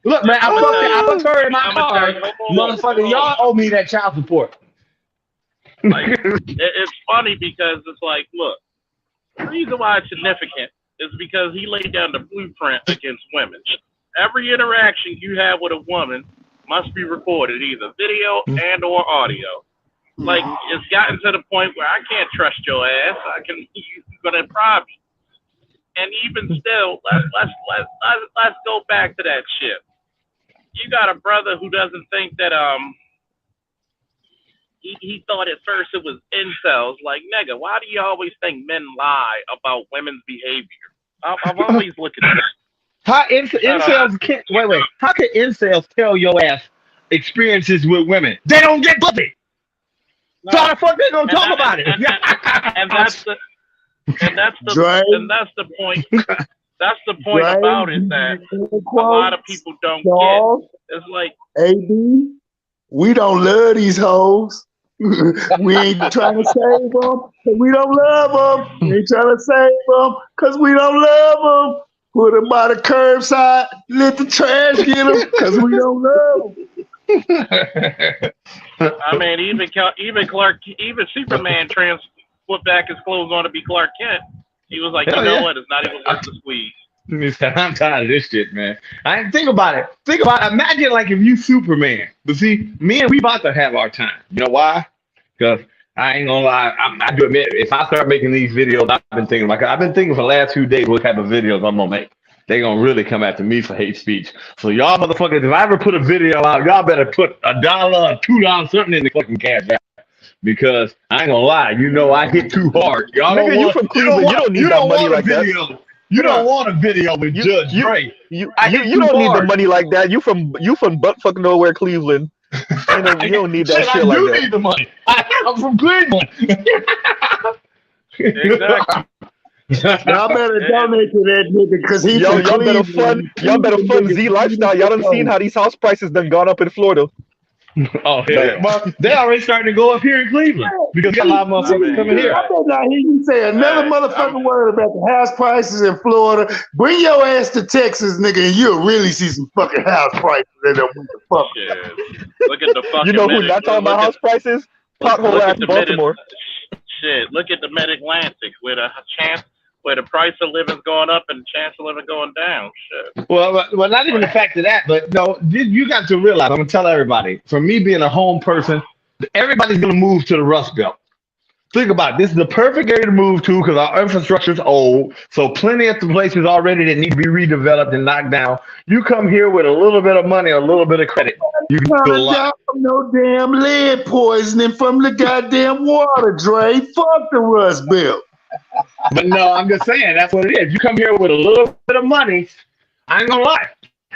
B: look, man, I fucked her in my car. Motherfucker, y'all owe me that child support.
A: Like, it's funny because it's like, look, the reason why it's significant is because he laid down the blueprint against women. Every interaction you have with a woman must be recorded, either video and or audio. Like, it's gotten to the point where I can't trust your ass. You're gonna rob me. And even still, let's go back to that shit. You got a brother who doesn't think that he thought at first it was incels. Like, nigga, why do you always think men lie about women's behavior? I'm always looking at it.
B: How incels can't wait? How can incels tell your ass experiences with women? They don't get pussy. No. So how the fuck they gonna talk about it?
A: And that's the point. That's the point about it that a lot of people don't get. It's like,
F: AB, we don't love these hoes. We ain't trying to save them because we don't love them. We ain't trying to save them because we don't love them. Put them by the curbside, let the trash get them because we don't love them.
A: I mean, even Superman put back his clothes on to be Clark Kent. He was like, you know what? It's not even worth the squeeze.
B: I'm tired of this shit, man. Think about it. Imagine like if you Superman. But see, me and we about to have our time. You know why? Because I ain't gonna lie. I do admit, if I start making these videos, I've been thinking for the last 2 days what type of videos I'm gonna make. They gonna really come after me for hate speech. So y'all motherfuckers, if I ever put a video out, y'all better put $1 or $2 something in the fucking cash app. Because I ain't gonna lie, you know I hit too hard. Y'all don't want, you from Cleveland, you don't need that money like that. You don't want a video with Judge Dre. You
E: don't need the money like that. You from buttfuck nowhere, Cleveland. You don't need that shit like that. I do need the money.
B: I'm from Cleveland.
A: Exactly.
F: Y'all better donate to that nigga because y'all
E: better fund Z lifestyle. Y'all done seen how these house prices done gone up in Florida.
B: Oh yeah. Well, they already starting to go up here in Cleveland because we got a lot of motherfuckers coming here.
F: I better not hear you say another motherfucking word about the house prices in Florida. Bring your ass to Texas, nigga, and you'll really see some fucking house prices in there. What the fuck?
A: Look at the fucking.
E: You know who's not talking about house prices? Pothole ass Baltimore.
A: Shit, look at the Mid-Atlantic where the price of living's going up and the chance of living going down. Shit.
B: Well, not even the fact of that, but no, you got to realize, I'm going to tell everybody, for me being a home person, everybody's going to move to the Rust Belt. Think about it. This is the perfect area to move to because our infrastructure is old. So plenty of places already that need to be redeveloped and knocked down. You come here with a little bit of money, a little bit of credit. You can do a lot.
F: No damn lead poisoning from the goddamn water, Dre. Fuck the Rust Belt.
B: But no, I'm just saying that's what it is. You come here with a little bit of money. I ain't gonna lie.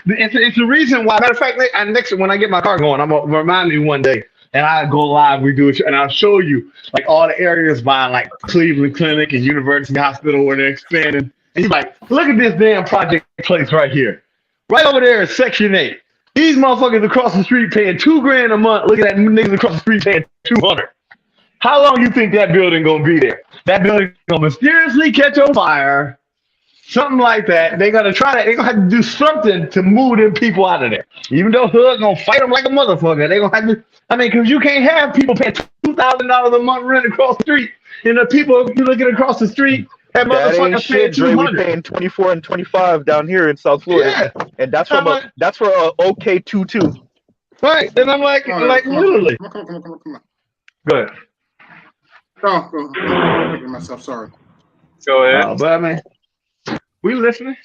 B: It's the reason why. Matter of fact, next when I get my car going, I'm gonna remind me one day, and I go live. We do it, and I'll show you like all the areas by like Cleveland Clinic and University Hospital where they're expanding. And you're like, look at this damn project place right here. Right over there is Section 8. These motherfuckers across the street paying $2,000 a month. Look at that niggas across the street paying $200. How long you think that building gonna be there? That building gonna mysteriously catch on fire, something like that. They're gonna try that. They're gonna have to do something to move them people out of there. Even though HUD gonna fight them like a motherfucker, they gonna have to. I mean, because you can't have people paying $2,000 a month rent across the street, and the people you looking across the street have
E: That ain't
B: motherfuckers paying
E: shit, Dre. We
B: $200.
E: paying 24 and 25 down here in South Florida,
B: Yeah,
E: and that's
B: I'm
E: from
B: like,
E: that's for a OK22.
B: right. And I'm like,
C: All right,
B: like
C: come on,
B: literally.
C: come on.
B: Good.
C: Oh, I'm myself. Sorry.
A: Go ahead.
B: But I mean, we listening.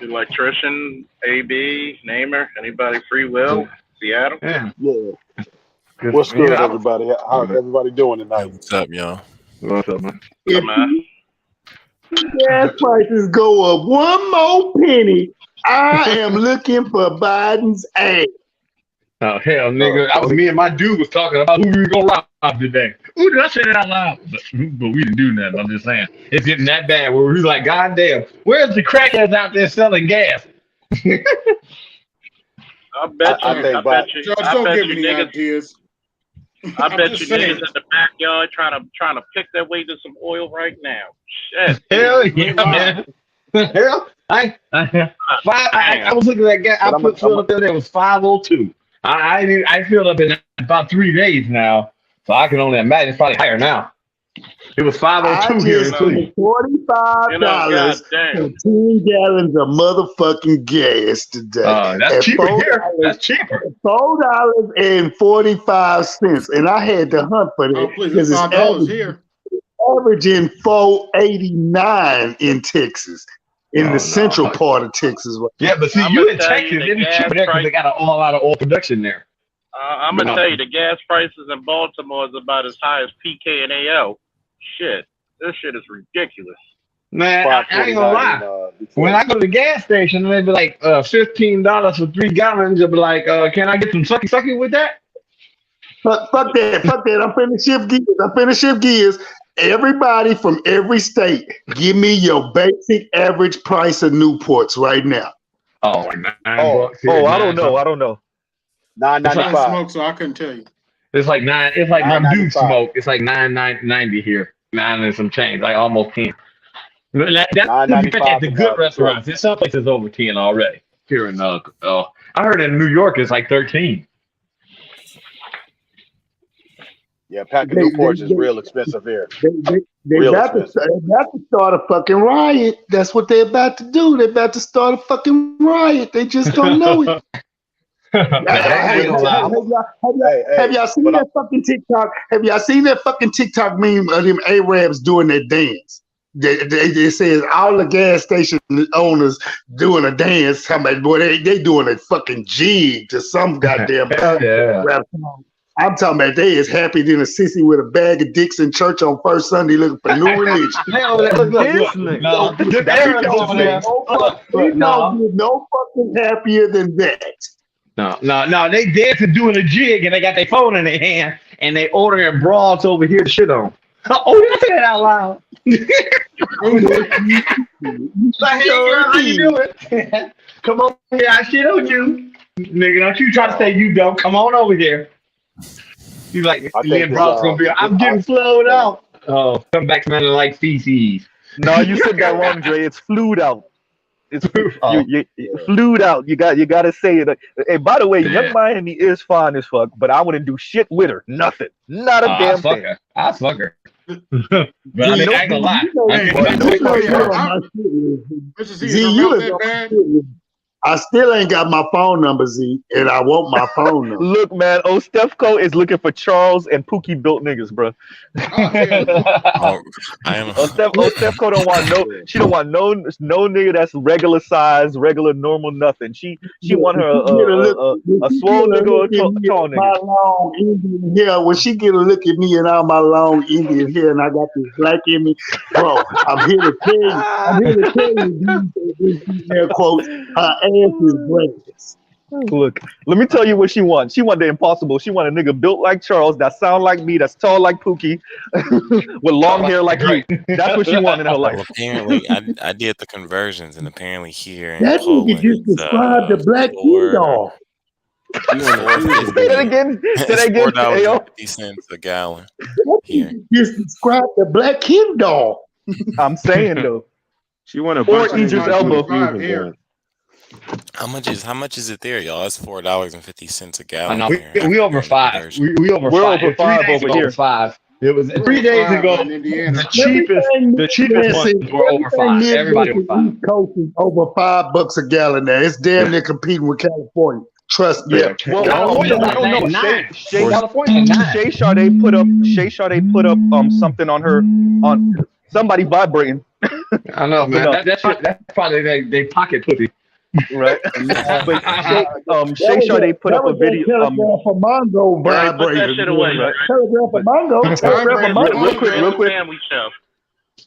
A: Electrician, AB, Namer, anybody, Free Will, Seattle.
B: Yeah.
F: Yeah.
B: Good.
F: What's good,
B: You know,
F: everybody? How's everybody doing
G: Hey,
F: tonight?
G: what's up, y'all?
B: what's up, man?
F: If
A: Come on.
F: gas prices go up one more penny, I am looking for Biden's ass.
B: Oh hell, nigga! I was me and my dude was talking about who we were gonna rob today. Ooh, did I say that out loud? But we didn't do nothing. I'm just saying it's getting that bad. Where we're like, God damn, where's the crackheads out there selling gas?
A: I bet you.
F: I think
A: I bet you.
C: George,
A: I
C: don't
A: bet
C: give
A: you
C: me any
A: niggas.
C: ideas.
A: I
C: I'm
A: bet
C: just
A: you
C: saying.
A: niggas in the backyard trying to pick their way to some oil right now. Shit.
B: Hell
C: You
B: yeah,
C: ain't lying.
B: man. Hell, I was looking at that gas. I
F: But
B: put filled up there. It was 502. I filled up in about 3 days now, so I can only imagine it's probably higher now. It was
F: I
B: 502 here in
F: just
B: Cleveland.
F: spent $45
A: You know, goddamn.
F: for 10 gallons of motherfucking gas today.
B: That's
F: At
B: cheaper
F: $4,
B: here. That's cheaper.
F: $4.45, and I had to hunt for
C: Oh,
F: that
C: please,
F: because
C: it's
F: it's
C: $5 here.
F: averaging $4.89 in Texas, in
B: Oh,
F: the central
B: no.
F: part of Texas.
B: Yeah, but see,
A: I'ma
B: you in
A: tell
B: Texas,
A: you the
B: it is
A: gas
B: cheaper there because
A: price.
B: they got a lot of oil production there.
A: I'm gonna tell you, the gas prices in Baltimore is about as high as PK and AL. Shit, this shit is ridiculous.
B: Man, I ain't gonna lie. When I go to the gas station, they be like $15 for 3 gallons. They'll be like, can I get some sucky with that?
F: Fuck that. I'm finna shift gears. Everybody from every state, give me your basic average price of Newports right now.
B: Oh, like $9
E: Oh, I don't know. I don't know.
C: I don't
F: $9.95.
C: smoke, so I couldn't tell you.
B: It's like nine. It's like my dude
F: $9.95.
B: smoke. It's like $9.90 here. 9 and some change, like almost 10. That's
F: $9.95
B: at the
F: for
B: good
F: that.
B: restaurants. There's some places over 10 already. Here in I heard in New York it's like 13.
F: Yeah, pack of Newports is real expensive here. They Real about to start a fucking riot. That's what they're about to do. They're about to start a fucking riot. They just don't know it. Have y'all seen that fucking TikTok? Have y'all seen that fucking TikTok meme of them Arabs doing that dance? They says all the gas station owners doing a dance. Boy, they doing a fucking jig to some goddamn rap song. I'm talking about they is happy than a sissy with a bag of dicks in church on first Sunday looking for new religion. No fucking happier than that.
B: No, they dancing doing a jig and they got their phone in their hand and they ordering broads over here to shit on. Oh, you say that out loud. Like, hey girl, how you doing? Come on here, I shit on you. Nigga, don't you try to say you don't. Come on over here. You like, Lynn Brock's gonna be, I'm getting flowed out. Oh, come back smelling like feces.
E: No, you said that wrong, Dre. It's flued out. It's you flued out. You got to say it. Hey, by the way, Young Miami is fine as fuck, but I wouldn't do shit with her. Nothing. Not a damn thing.
B: I fuck her. But I mean, I ain't gonna lie.
F: I still ain't got my phone number, Z, and I want my phone number.
E: Look, man, Stefco is looking for Charles and Pookie built niggas, bro. Stefco don't want she don't want no nigga that's regular size, regular normal nothing. She want her a swole nigga or a tall nigga.
F: My long Indian hair. When she get a look at me and all my long Indian hair, and I got this black in me, bro. I'm here to tell you these air quotes.
E: Look, let me tell you what she wants. She want the impossible. She want a nigga built like Charles, that sound like me, that's tall like Pookie, with long hair like you. That's what she want in her life.
G: Well, apparently, I did the conversions, and apparently here in
F: that
G: Poland,
F: nigga just described the black dog.
E: Say that again. Say that again.
G: $4.50 a gallon. Here.
F: Just describe the black Ken doll.
E: I'm saying though.
H: She want a
E: Or
H: bunch of
E: Idris Elba.
G: How much is it there, y'all? It's $4.50 a
B: I
G: gallon.
B: know
G: Here.
B: we over five. We over
E: We're
B: five.
E: over 5 over here.
B: Over 5. It was 3 days ago. The cheapest ones were over 5. Everybody over 5.
F: East Coast is over $5 a gallon now. It's damn near competing with California. Trust me.
E: Yeah. Well, I don't know. Shay Sade put up something on her on somebody vibrating.
B: I know, man. That's probably they pocket pussy.
E: Right. But Shay Sade put up a video.
F: Telegram for Mongo
A: Right, put that
F: vibrating.
A: shit away.
E: Right.
F: Telegram for Mongo.
E: Telegram for Mongo. Real quick.
A: Family show.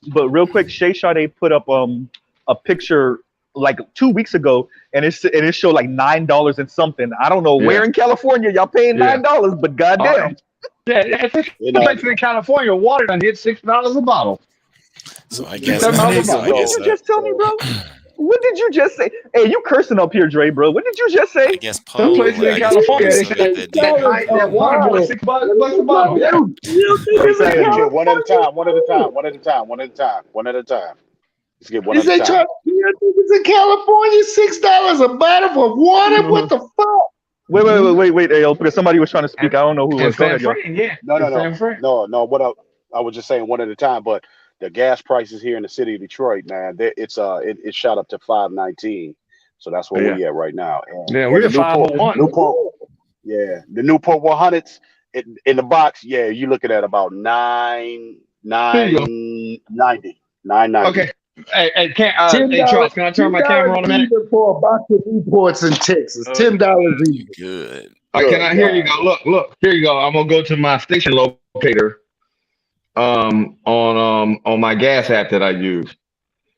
E: But real quick, Shay Sade put up a picture like 2 weeks ago, and it showed like $9 and something. I don't know where in California y'all paying $9, but goddamn.
B: Places in California, water done hit $6 a bottle.
G: So I guess.
E: Just tell me, bro. What did you just say? Hey, you cursing up here, Dre, bro. What did you just say?
G: I guess Paul.
B: Some places in California, they said that water was $6 a bottle.
I: One at a time. Let's get one
F: Is
I: at
F: they
I: a
F: trying
I: time.
F: to niggas in California $6 a bottle for water? What the fuck?
E: Wait, AL, because somebody was trying to speak. I don't know who was. Go ahead, yo.
I: No. What I was just saying one at a time, but the gas prices here in the city of Detroit, man, it shot up to $5.19. So that's where we at right now. And
B: we're at 501.
I: The Newport 100s in the box. Yeah, you're looking at about $9.90.
B: Okay. Hey, Charles, can I turn my camera on a minute?
F: For a box of Newports in Texas, $10 even.
G: Good.
B: Can I hear you go? Look. Here you go. I'm gonna go to my station locator. On my gas app that I use,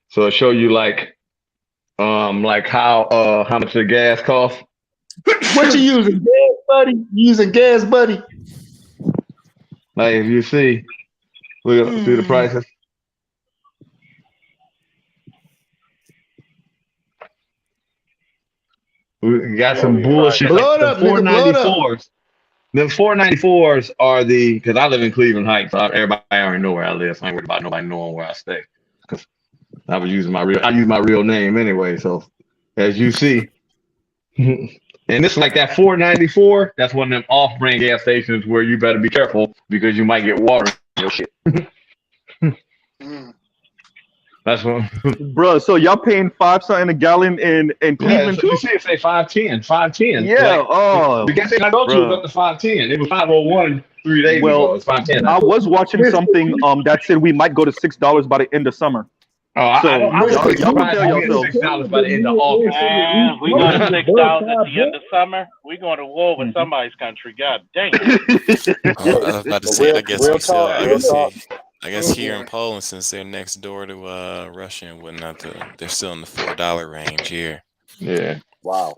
B: so it'll show you like how much the gas costs.
F: What you using, Gas Buddy? Using Gas Buddy?
B: Like if you see the prices. We got some bullshit.
F: Blow it up, nigga, blow it up.
B: The 494s are because I live in Cleveland Heights. So everybody already know where I live. So I ain't worried about nobody knowing where I stay. Because I use my real name anyway. So as you see, and it's like that 494. That's one of them off-brand gas stations where you better be careful because you might get water in your shit. That's what,
E: bro. So y'all paying $5 a gallon in Cleveland too?
B: You see it say 510.
E: Yeah.
B: The gas station I go to is up to 510. It was 501 3 days ago. It's 510.
E: I was watching something that said we might go to $6 by the end of summer.
B: Oh,
E: so
B: y'all can tell yourselves
E: $6
B: by the end of August.
A: We going to $6 at the end of summer. We going to war with somebody's country. God dang.
G: I was about to say. I guess here in Poland, since they're next door to Russia and whatnot, they're still in the $4 range here.
B: Yeah.
I: Wow.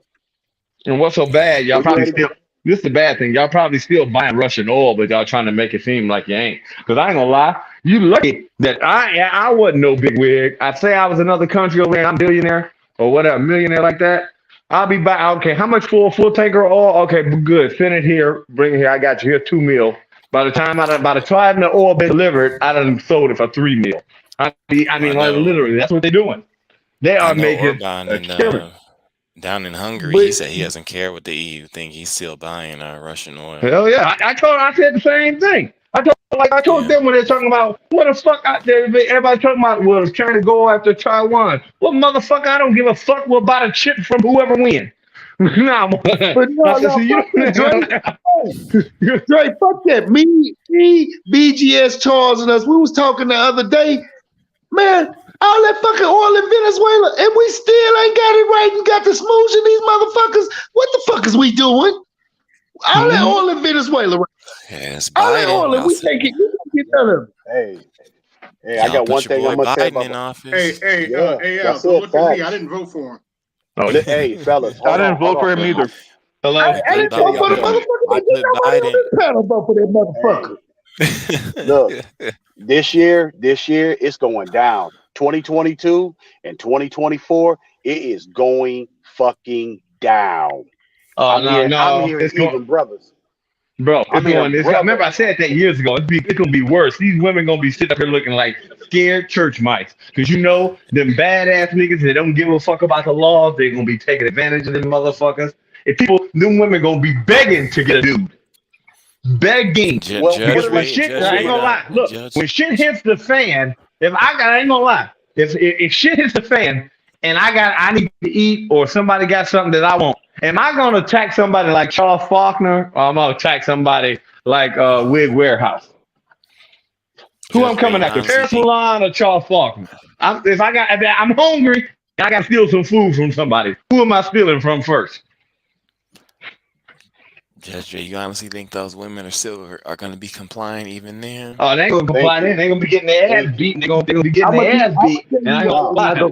B: And what's so bad? Y'all probably still. This is the bad thing. Y'all probably still buying Russian oil, but y'all trying to make it seem like you ain't. Because I ain't gonna lie, you lucky that I wasn't no big wig. I'd say I was another country over there. I'm a billionaire or whatever, millionaire like that. I'll be back. Okay, how much for a full tanker of oil? Okay, good. Send it here. Bring it here. I got you here. $2 million. By the time the oil been delivered, I done sold it for $3 million. I mean, like, literally, that's what they're doing. They are making a killing.
G: Down in Hungary, he said he doesn't care what the EU think. He's still buying Russian oil.
B: Hell yeah! I said the same thing. I told them when they're talking about what the fuck out there. Everybody talking about trying to go after Taiwan. Well, motherfucker, I don't give a fuck. We'll buy the chip from whoever wins. Nah,
F: but Dre, fuck that. Me, BGS, Charles, and us. We was talking the other day, man. All that fucking oil in Venezuela, and we still ain't got it right and got the smooch in these motherfuckers. What the fuck is we doing? All that oil in Venezuela, right?
G: Yes,
F: all that oil, and we take it. You can get none of it.
I: Hey, I got one thing I'm gonna say about.
C: Hey, don't look at me. I didn't vote for him.
I: Oh, hey, fellas,
E: I didn't vote for him either.
B: Hello,
F: I didn't vote for the motherfucker. Nobody on this panel vote for that motherfucker.
I: Look, this year, it's going down. 2022 and 2024, it is going fucking down. I'm hearing even brothers.
B: Bro,
I: I'm hearing
B: remember I said that years ago. It's gonna be worse. These women gonna be sitting up here looking like scared church mice. Cause you know them badass niggas that don't give a fuck about the laws, they gonna be taking advantage of them motherfuckers. Them women gonna be begging to get a dude. Begging.
I: Well,
B: Because when
G: Judge
B: shit,
G: Wade,
B: I ain't gonna lie. Look,
G: Judge.
B: when shit hits the fan, I ain't gonna lie. If shit hits the fan and I need to eat or somebody got something that I want, am I gonna attack somebody like Charles Faulkner or I'm gonna attack somebody like Wig Warehouse? Who I'm
G: Judge Wade,
B: coming
G: you
B: after,
G: honestly
B: Paris
G: think
B: Milan or Charles Faulkner? I'm hungry and I gotta steal some food from somebody. Who am I stealing from first?
G: Judge Wade, you honestly think those women are going to be compliant even then?
B: Oh, they ain't gonna
I: thank
B: comply.
I: you.
B: They ain't gonna be getting their ass
I: Thank
B: beat.
I: you.
B: They gonna be getting their ass beat. And I ain't gonna
F: Why
B: lie.
F: they're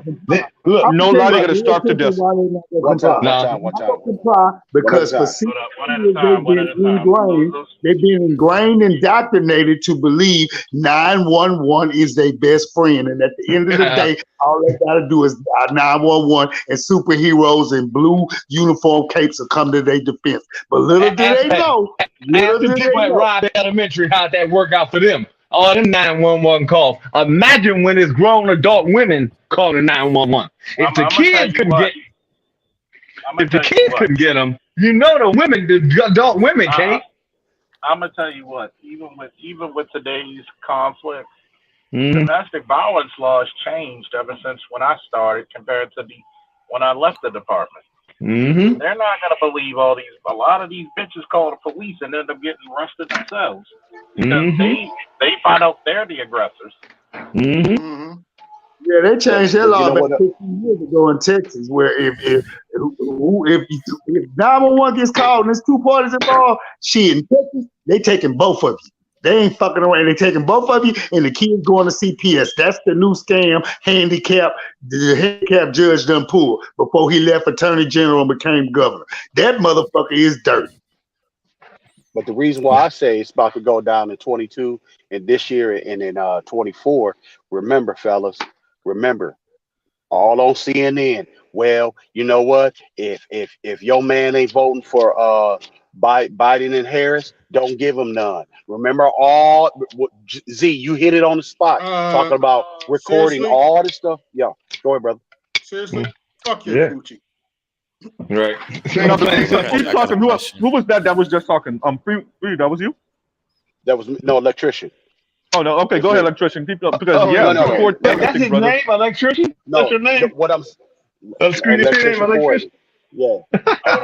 E: No lie, they're gonna starve to death.
F: not gonna
I: One
F: comply.
I: time,
B: No.
F: They're not gonna comply
I: One at a
F: because for
I: time.
F: 60
A: One at a
F: years
A: time. One at a time.
F: they've been ingrained, indoctrinated to believe 911 is their best friend, and at the end of the day, all they gotta do is dial 911, and superheroes in blue uniform capes will come to their defense. But little do they know,
B: Ask the people at Rod Elementary how that work out for them. All them 911 calls. Imagine when it's grown adult women calling 911. If the kids couldn't get them, you know the adult women can't.
A: I'm gonna tell you what. Even with today's conflict,
B: Mhm.
A: domestic violence laws changed ever since when I started compared to when I left the department.
B: Mhm.
A: They're not gonna believe a lot of these bitches call the police and end up getting arrested themselves because they find out they're the aggressors.
B: Mhm.
C: Mm-hmm.
F: Yeah, they changed their
I: But you
F: law
I: know
F: about
I: what?
F: 15 years ago in Texas, where if 911 gets called and there's two parties involved, shit, in Texas, they taking both of you. They ain't fucking around. They taking both of you, and the kids going to CPS. That's the new scam. The handicap judge done pulled before he left Attorney General and became governor. That motherfucker is dirty.
I: But the reason why I say it's about to go down in 22 and this year and in 24, remember, fellas, remember, all on CNN. Well, you know what? If your man ain't voting for Biden and Harris, don't give him none. Remember Z, you hit it on the spot. Talking about recording
C: Seriously?
I: all this stuff. Yo, go ahead, brother.
C: Seriously? Fuck your
B: Yeah.
C: coochie.
B: Right.
E: No, but
G: I got
E: keep
G: a
E: talking.
G: question.
E: Who was that was just talking? Free, that was you?
I: That was no electrician.
E: Oh no, okay,
I: It's
E: go ahead,
I: me.
E: electrician. Keep up because
B: Oh,
E: yeah,
I: No.
E: support
B: That's
E: everything,
B: his
E: brother.
B: name, electrician. That's
I: No,
B: your name.
I: what I'm
B: Screen your name,
I: electrician for
B: electrician.
I: you. Yeah.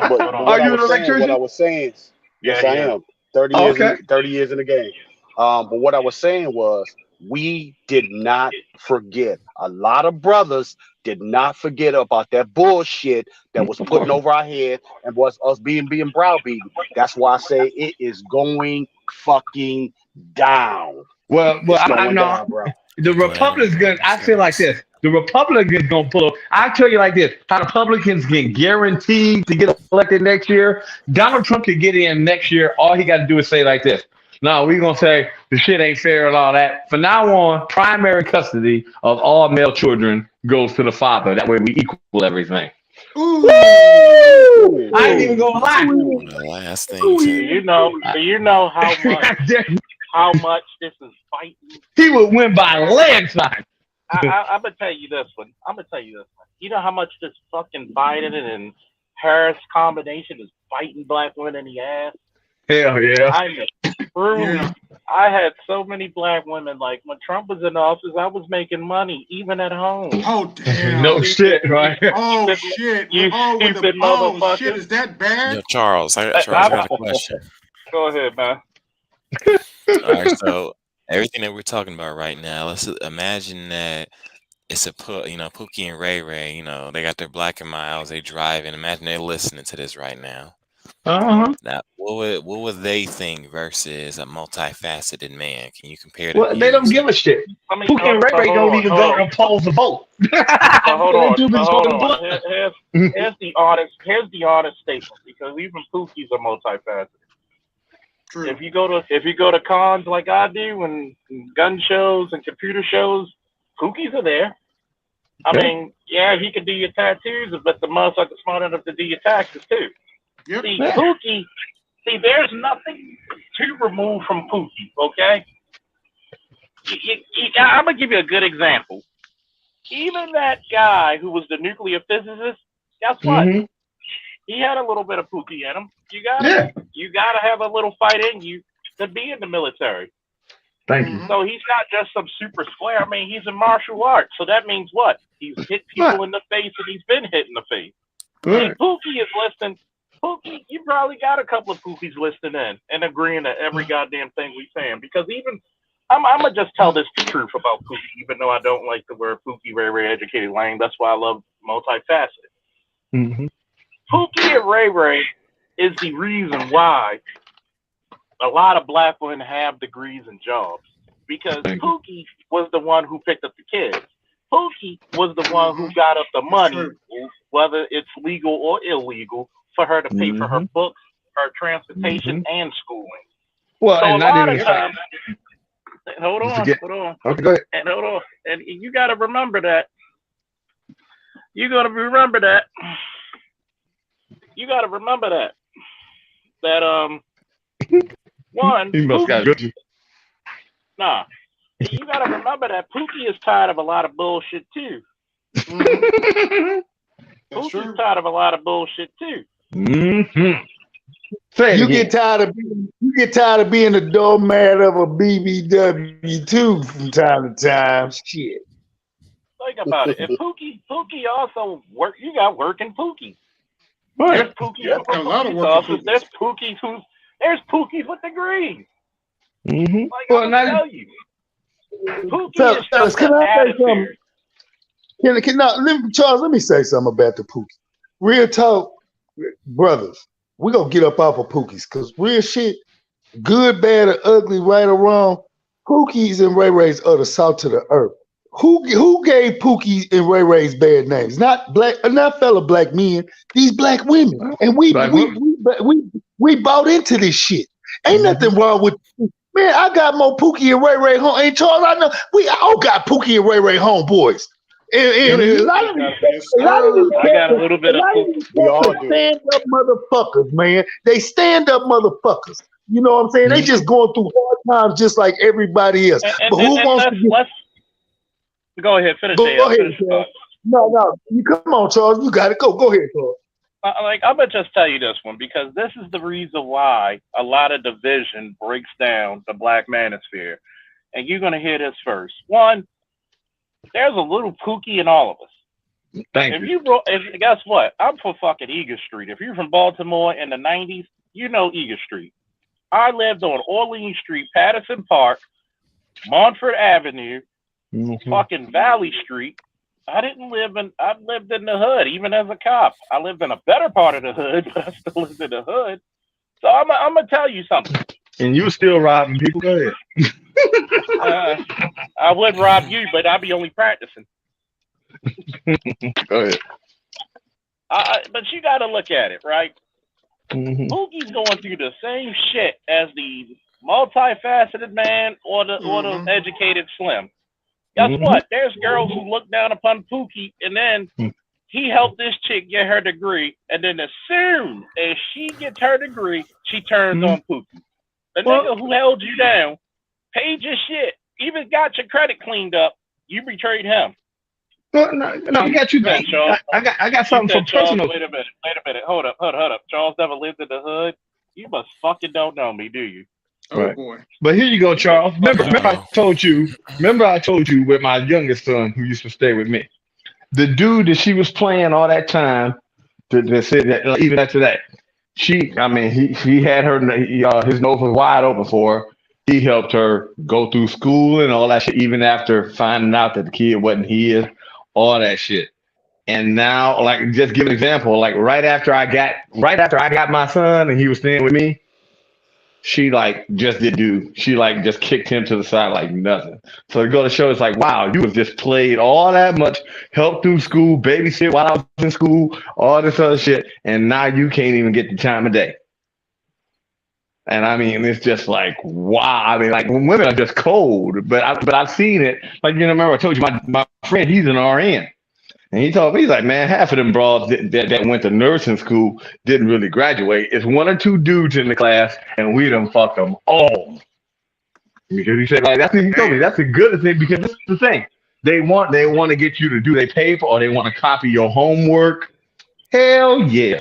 A: Hold
I: But
A: on.
I: what
B: Are
I: I
B: you an
I: was saying,
B: electrician?
I: yes,
A: Yeah,
I: I
A: yeah.
I: am. 30
B: Oh,
I: years
B: okay.
I: 30 years in the game. But what I was saying was we did not forget. A lot of brothers did not forget about that bullshit that was putting over our head and was us being browbeaten. That's why I say it is going fucking down.
B: Well,
I: It's
B: I
I: going
B: know
I: down, bro.
B: the Republicans. I feel like this. The Republicans gonna pull up. I tell you like this: how the Republicans get guaranteed to get elected next year. Donald Trump could get in next year. All he got to do is say like this: "No, we gonna say the shit ain't fair and all that." From now on, primary custody of all male children goes to the father. That way, we equal everything.
C: Ooh.
B: Woo! I ain't even gonna lie.
G: The last thing
A: Do
G: to
A: you know how much this is fighting?
B: He would win by a landslide.
A: I'm gonna tell you this one. You know how much this fucking Biden and Harris combination is fighting black women in the ass?
B: Hell yeah.
C: Yeah.
A: I had so many black women. Like when Trump was in office, I was making money even at home.
C: Oh damn.
B: No shit, right?
C: Oh shit.
A: You stupid motherfucker.
C: Shit, is that bad?
G: Yo, Charles, I got a question.
A: Go ahead, man.
G: All right, so everything that we're talking about right now, let's imagine that it's Pookie and Ray Ray, they got their Black and Miles, they driving. Imagine they're listening to this right now.
B: Uh-huh.
G: Now, what would they think versus a multifaceted man? Can you compare
B: Well, they don't give a shit. Pookie and Ray Ray don't even go to polls to vote.
A: Hold on. Here's the honest statement, because even Pookies are multifaceted.
C: True.
A: If you go to cons like I do and gun shows and computer shows, Pookies are there. I mean, yeah, he can do your tattoos, but the motherfucker's smart enough to do your taxes too.
C: Yep.
A: See, Pookie. See, there's nothing to remove from Pookie. Okay. I'm gonna give you a good example. Even that guy who was the nuclear physicist, guess what?
B: Mm-hmm.
A: He had a little bit of Pookie in him.
B: Yeah.
A: You gotta have a little fight in you to be in the military.
B: Thank you.
A: So he's not just some super square. I mean, he's in martial arts. So that means what? He's hit people in the face and he's been hit in the face.
B: Right.
A: See, Pookie is listening. Pookie, you probably got a couple of Pookies listening in and agreeing to every goddamn thing we saying. Because even I'm gonna just tell this truth about Pookie, even though I don't like the word Pookie, very educated lame. That's why I love multifaceted.
B: Mm-hmm.
A: Pookie and Ray Ray is the reason why a lot of black women have degrees and jobs, because Pookie was the one who picked up the kids. Pookie was the one who got up the money, whether it's legal or illegal, for her to pay for her books, her transportation, and schooling.
B: Well,
A: so
B: and
A: a lot
B: of
A: times, hold on.
B: Okay, go ahead.
A: And hold on. And you got to remember that. You got to remember that. You got to remember that. That one.
B: He must got good.
A: Nah. You got to remember that Pookie is tired of a lot of bullshit too. Pookie's tired of a lot of bullshit too.
B: Mm-hmm.
F: You get tired of being the doormat of a BBW too from time to time. Shit.
A: Think about it. If Pookie also work, you got working Pookie.
B: Right.
A: There's Pookies with
C: a lot of working
A: officers. There's Pookies with degrees.
B: Mm-hmm.
A: Like,
B: Well,
A: I'm
B: now,
A: tell you, Pookie
F: So,
A: is just
F: can
A: an
F: I say
A: attitude.
F: something? Charles, let me say something about the Pookie. Real talk, brothers. We're gonna get up off of Pookies because real shit, good, bad, or ugly, right or wrong, Pookies and Ray Rays are the salt of the earth. Who gave Pookie and Ray Rays bad names? Not fellow black men. These black women, and we bought into this shit. Ain't nothing wrong with. Man, I got more Pookie and Ray Ray home. Ain't Charles? I know we all got Pookie and Ray Ray homeboys. And a lot of these,
A: I got a little bit of
I: We all do.
F: stand up motherfuckers, man. They stand up motherfuckers. You know what I'm saying? They just going through hard times just like everybody else. But who wants to get?
A: Go ahead, finish.
F: Go ahead, Charles. No, you come on, Charles. You got it. Go ahead, Charles.
A: I'm gonna just tell you this one because this is the reason why a lot of division breaks down the black manosphere, and you're gonna hear this first. One, there's a little Pookie in all of us.
B: Thank you.
A: Guess what? I'm from fucking Eagle Street. If you're from Baltimore in the '90s, you know Eagle Street. I lived on Orleans Street, Patterson Park, Montford Avenue, fucking Valley Street. I lived in the hood, even as a cop. I lived in a better part of the hood, but I still lived in the hood. So I'm gonna tell you something.
B: And you still robbing people? Go ahead.
A: I would rob you, but I'd be only practicing.
B: Go ahead.
A: But you got to look at it, right?
B: Mm-hmm.
A: Pookie's going through the same shit as the multifaceted man or the educated slim. Guess what? There's girls who look down upon Pookie, and then he helped this chick get her degree, and then as soon as she gets her degree, she turns on Pookie. The nigga who held you down, paid your shit, even got your credit cleaned up, you betrayed him.
B: No, I got you back. I got something for personal.
A: Wait a minute. Hold up. Charles never lived in the hood. You must fucking don't know me, do you?
C: Oh boy.
B: But here you go, Charles. Remember I told you with my youngest son who used to stay with me. The dude that she was playing all that time, that said that even after that, he had her, his nose was wide open for her. He helped her go through school and all that shit, even after finding out that the kid wasn't his, all that shit. And now, like, just give an example, like right after I got my son and he was staying with me, she just kicked him to the side like nothing. So to go to show, it's like, wow, you have just played all that much, helped through school, babysit while I was in school, all this other shit, and now you can't even get the time of day. And I mean, it's just like, wow. I mean, like, women are just cold, but I've seen it. Like, remember I told you my friend, he's an RN. And he told me, he's like, man, half of them broads that went to nursing school didn't really graduate. It's one or two dudes in the class, and we done fucked them all. Because he said, like, that's what he told me. That's the good thing, because this is the thing. They want to get you to do their paper, or they want to copy your homework. Hell yeah.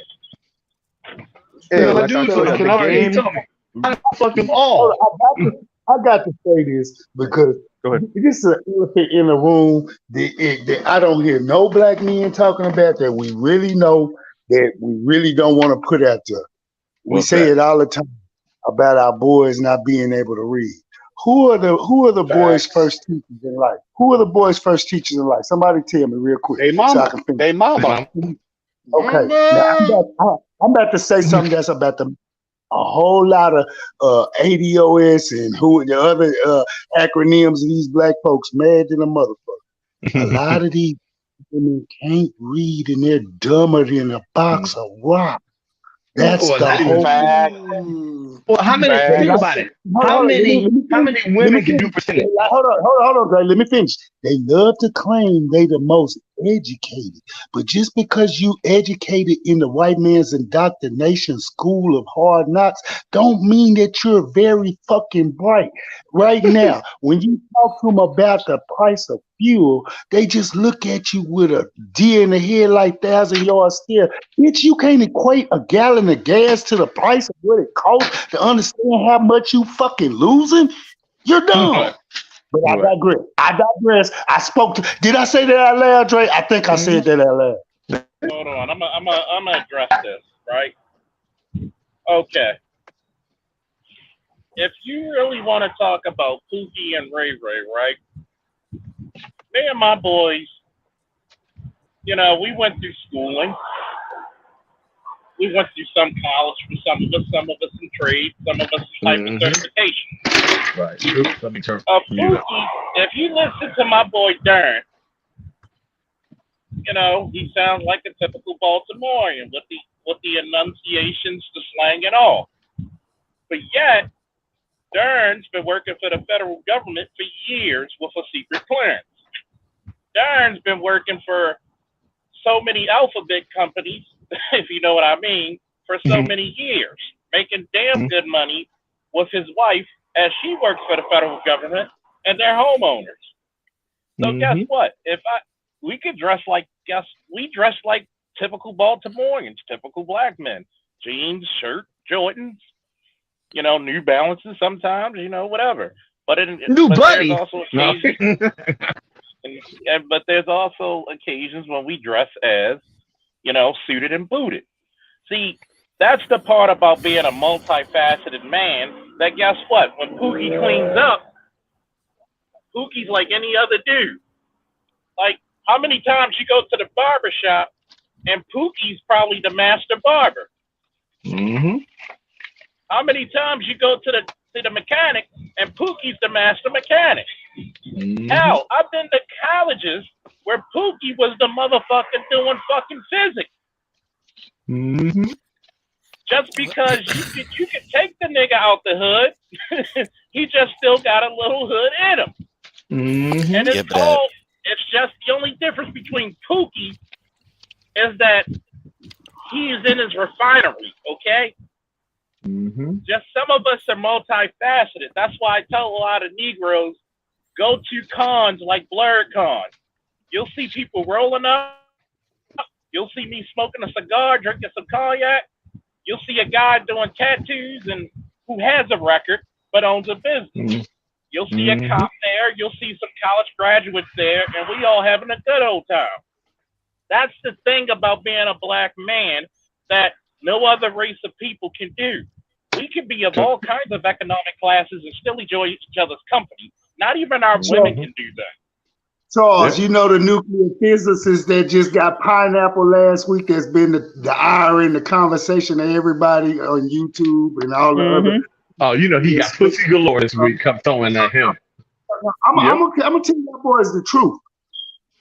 F: Yeah,
B: My
F: like I
B: dude
F: told you,
B: fucking
F: the
B: already
F: game.
B: told me. I fuck them
F: Hold
B: all.
F: on, I got to say this because
E: Go ahead.
F: this is an elephant in the room that I don't hear no black men talking about, that we really know, that we really don't want to put out there. We
B: What's
F: say
B: that?
F: it all the time about our boys not being able to read. Who are the boys'
B: Facts.
F: first teachers in life? Who are the boys' first teachers in life? Somebody tell me real quick
I: They
F: so I
I: mama.
F: can finish.
I: They mama.
F: Okay, now I'm about to say something that's about a whole lot of ADOS and who the other acronyms of these black folks mad than a motherfucker. A lot of these women can't read and they're dumber than a box of rocks. That's
B: Well,
F: the
B: not even
F: whole.
I: Fact.
B: Well, how many?
F: They
B: Think
F: like
B: about
F: to,
B: it.
F: hold
B: How
F: on, let
B: many?
F: me
B: How
F: finish.
B: many
F: Let me
B: women can do
F: finish.
B: percentage?
F: Hold on, Dre. Let me finish. They love to claim they the most educated, but just because you educated in the white man's indoctrination school of hard knocks, don't mean that you're very fucking bright. Right now, when you talk to them about the price of fuel, they just look at you with a deer in the headlight, 1,000-yard stare. Bitch, you can't equate a gallon of gas to the price of what it costs to understand how much you fucking losing. You're dumb. But I
B: Right.
F: digress. I spoke to. Did I say that out loud, Dre? I think I said that out loud.
A: Hold on. I'm gonna address this, right? Okay. If you really want to talk about Pookie and Ray Ray, right? Me and my boys, we went through schooling. We went through some college for some of us in trade, some of us in type of certification.
B: Right. Oops, let me turn.
A: Pookie, if you listen to my boy Dern, he sounds like a typical Baltimorean with the enunciations, the slang, and all. But yet, Dern's been working for the federal government for years with a secret clearance. Dern's been working for so many alphabet companies, if you know what I mean, for so many years, making damn good money with his wife as she works for the federal government and they're homeowners. So guess what? We dress like typical Baltimoreans, typical black men, jeans, shirt, Jordans, New Balances sometimes, whatever. But there's also occasions, but there's also occasions when we dress as, suited and booted. See, that's the part about being a multifaceted man. That guess what? When Pookie cleans up, Pookie's like any other dude. Like, how many times you go to the barber shop and Pookie's probably the master barber? How many times you go to the mechanic and Pookie's the master mechanic? Hell, I've been to colleges where Pookie was the motherfucker doing fucking physics. Just because you could take the nigga out the hood, he just still got a little hood in him. And it's just the only difference between Pookie is that he's in his refinery, okay? Just some of us are multifaceted. That's why I tell a lot of Negroes, go to cons like BlurredCon. You'll see people rolling up. You'll see me smoking a cigar, drinking some cognac. You'll see a guy doing tattoos and who has a record but owns a business. You'll see a cop there. You'll see some college graduates there, and we all having a good old time. That's the thing about being a black man that no other race of people can do. We can be of all kinds of economic classes and still enjoy each other's company. Not even our women can do that.
F: Charles, the nuclear physicist that just got pineapple last week that's been the hour in the conversation of everybody on YouTube and all the other.
B: Oh, he got pussy galore this week. Come throwing at him.
F: I'm gonna tell you boys the truth.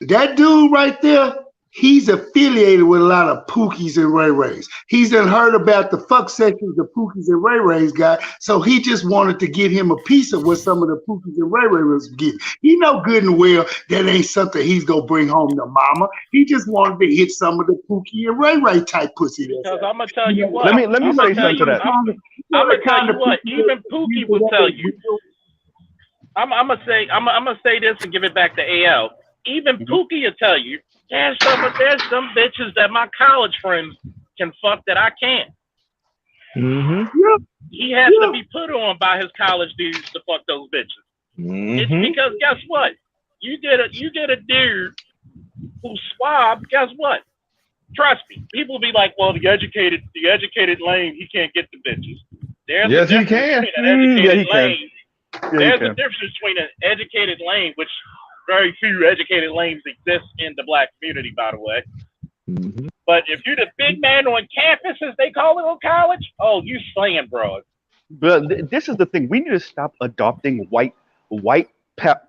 F: That dude right there, he's affiliated with a lot of Pookies and Ray Rays. He's done heard about the fuck sessions the Pookies and Ray Rays got, so he just wanted to get him a piece of what some of the Pookies and Ray Rays was getting. He know good and well that ain't something he's gonna bring home to mama. He just wanted to hit some of the Pookie and Ray Ray type pussy.
A: Because I'm gonna tell you what.
E: Let me say something to that.
A: I'm gonna tell you what. Even Pookie will tell you. I'm gonna say this and give it back to AL. Even Pookie will tell you. There's some bitches that my college friends can fuck that I can't. He has to be put on by his college dudes to fuck those bitches. It's because guess what? You get a dude who's suave. Guess what? Trust me. People be like, well, the educated lame, he can't get the bitches.
B: Yes, he can.
A: There's a difference between an educated lame, which very few educated lames exist in the black community, by the way. But if you're the big man on campus, as they call it on college, oh, you slaying, bro.
E: But this is the thing. We need to stop adopting white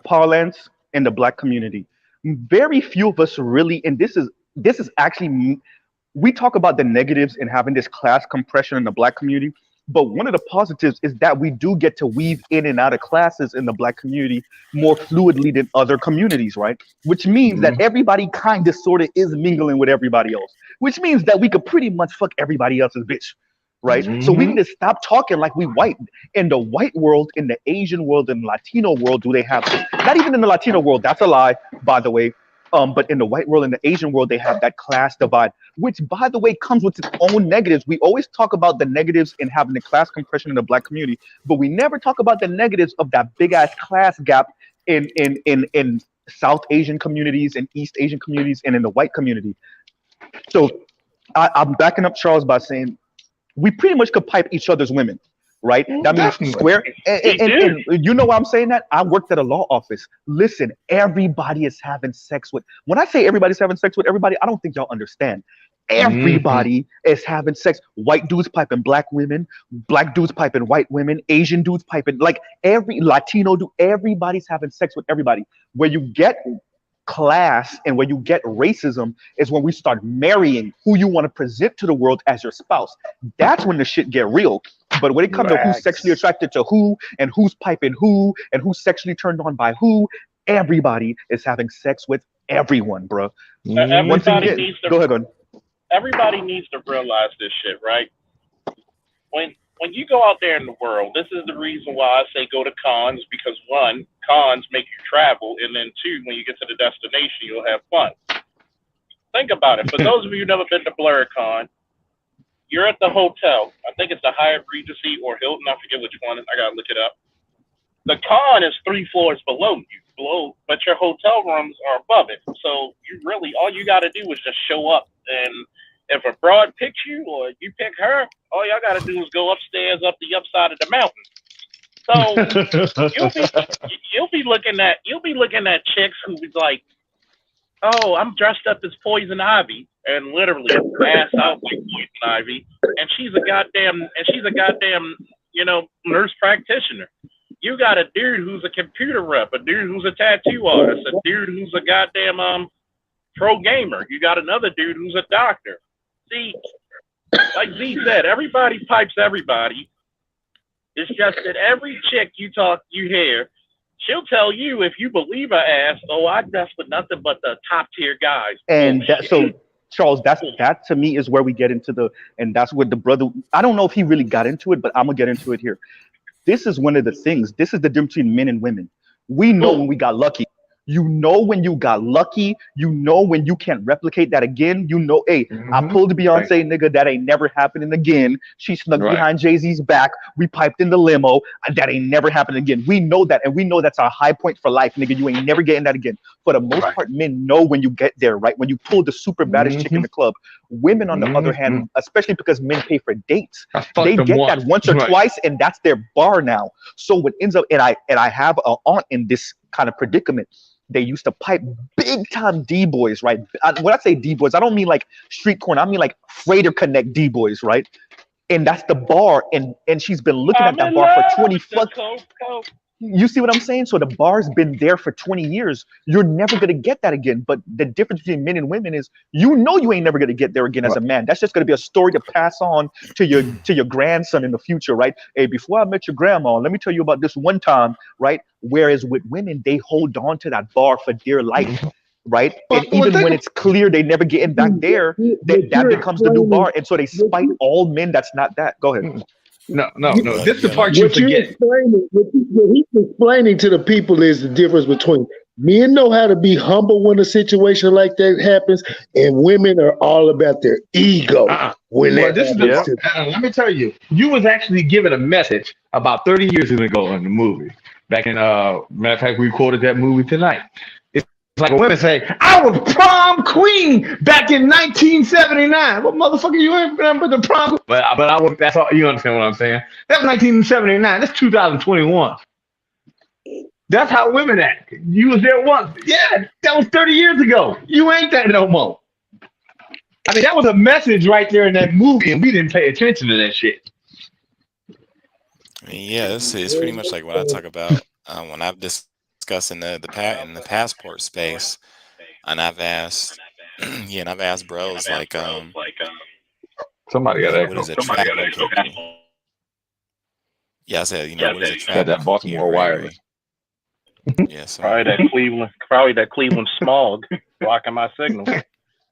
E: parlance in the black community. Very few of us really, and this is actually, we talk about the negatives in having this class compression in the black community. But one of the positives is that we do get to weave in and out of classes in the black community more fluidly than other communities, right? Which means that everybody kind of sort of is mingling with everybody else, which means that we could pretty much fuck everybody else's bitch, right? So we need to stop talking like we white. In the white world, in the Asian world, in the Latino world, do they have this? Not even in the Latino world, that's a lie, by the way. But in the white world, in the Asian world, they have that class divide, which, by the way, comes with its own negatives. We always talk about the negatives in having the class compression in the black community, but we never talk about the negatives of that big-ass class gap in South Asian communities, in East Asian communities, and in the white community. So I'm backing up Charles by saying we pretty much could pipe each other's women. Right? That means square. And you know why I'm saying that? I worked at a law office. Listen, everybody is having sex with. When I say everybody's having sex with everybody, I don't think y'all understand. Everybody is having sex. White dudes piping black women, black dudes piping white women, Asian dudes piping, like every Latino dude, everybody's having sex with everybody. Where you get class and where you get racism is when we start marrying who you want to present to the world as your spouse. That's when the shit get real. But when it comes to who's sexually attracted to who and who's piping who and who's sexually turned on by who, everybody is having sex with everyone, bro.
A: Everybody needs to,
E: go ahead.
A: Everybody needs to realize this shit, right? When you go out there in the world, this is the reason why I say go to cons, because one, cons make you travel, and then two, when you get to the destination, you'll have fun. Think about it. For those of you who've never been to BlurCon, you're at the hotel. I think it's the Hyatt Regency or Hilton. I forget which one. I gotta look it up. The con is 3 floors below you, but your hotel rooms are above it. So you really, all you gotta do is just show up. And if a broad picks you or you pick her, all y'all gotta do is go upstairs up the upside of the mountain. So you'll be looking at chicks who be like, oh, I'm dressed up as Poison Ivy, and literally ass out like Poison Ivy, and she's a goddamn, nurse practitioner. You got a dude who's a computer rep, a dude who's a tattoo artist, a dude who's a goddamn pro gamer. You got another dude who's a doctor. See, like Z said, everybody pipes everybody. It's just that every chick you hear, she'll tell you, if you believe her ass, oh, I mess with nothing but the top tier guys.
E: And so, Charles, that to me is where we get into and that's what the brother, I don't know if he really got into it, but I'm gonna get into it here. This is one of the things. This is the difference between men and women. We know when we got lucky. You know when you got lucky. You know when you can't replicate that again. You know, hey, I pulled the Beyonce nigga. That ain't never happening again. She snuck behind Jay-Z's back. We piped in the limo. That ain't never happening again. We know that, and we know that's our high point for life, nigga. You ain't never getting that again. For the most part, men know when you get there, right? When you pull the super baddest chick in the club. Women, on the other hand, especially because men pay for dates, they get that once or twice, and that's their bar now. So what ends up, and I have an aunt in this kind of predicament. They used to pipe big time D-boys, right? When I say D-boys, I don't mean like street corner. I mean like Freighter Connect D-boys, right? And that's the bar. And she's been looking at that bar for 20 fucking. You see what I'm saying? So the bar's been there for 20 years. You're never gonna get that again. But the difference between men and women is, you ain't never gonna get there again as a man. That's just gonna be a story to pass on to your grandson in the future, right? Hey, before I met your grandma, let me tell you about this one time, right? Whereas with women, they hold on to that bar for dear life, right? And even when it's clear they never getting back there, that becomes the new bar. And so they spite all men that's not that. Go ahead.
B: No.
G: But,
B: This is the
G: you know,
B: part you
F: What you're
B: forget.
F: explaining, what he's explaining to the people is the difference between men know how to be humble when a situation like that happens, and women are all about their ego when
B: Well,
F: that
B: this is
F: happens.
B: let me tell you, you was actually given a message about 30 years ago in the movie. Back in matter of fact, we quoted that movie tonight. It's like a woman say, "I was prom queen back in 1979." What motherfucker, you ain't remember the prom? But I was. That's all. You understand what I'm saying? That's 1979. That's 2021. That's how women act. You was there once. Yeah, that was 30 years ago. You ain't that no more. I mean, that was a message right there in that movie, and we didn't pay attention to that shit.
G: I mean, yeah, it's pretty much like what I talk about when I've discussed in the passport space, and I've asked, yeah, and I've asked bros like,
B: Somebody got
G: what
B: echo.
G: is a travel pookie? Yeah, I said, what is a
B: Got
G: travel
B: that
G: pookie,
B: Baltimore
G: Ray
B: wireless.
G: Ray? Yeah, so
A: Probably that Cleveland smog blocking my signal.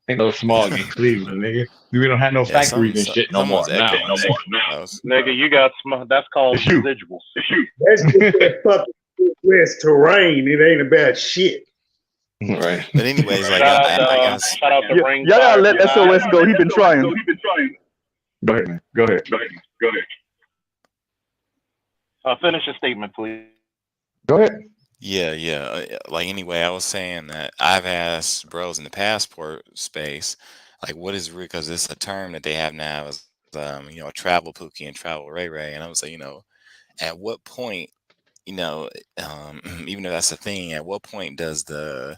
B: Ain't no smog in Cleveland, nigga. We don't have no
G: yeah,
B: factories and shit no more
G: someone's
B: now.
G: echoing. That was-
A: Nigga, you got smog. That's called
B: It's you.
A: residuals.
F: That's just that fucking Midwest terrain. It ain't about shit.
B: Right.
G: But anyways, like
A: Shout
G: I
A: out,
G: guess
A: shout out to
E: Y'all
A: Ring
E: gotta
A: Fire
E: let
A: Design.
E: SOS go. He been trying.
B: Go ahead, man. Go ahead.
A: Finish your statement, please.
B: Go ahead.
G: yeah. Like anyway, I was saying that I've asked bros in the passport space, like, what is real? Because it's a term that they have now is, travel pookie and travel Ray Ray, and I was like, at what point, even though that's a thing, at what point does the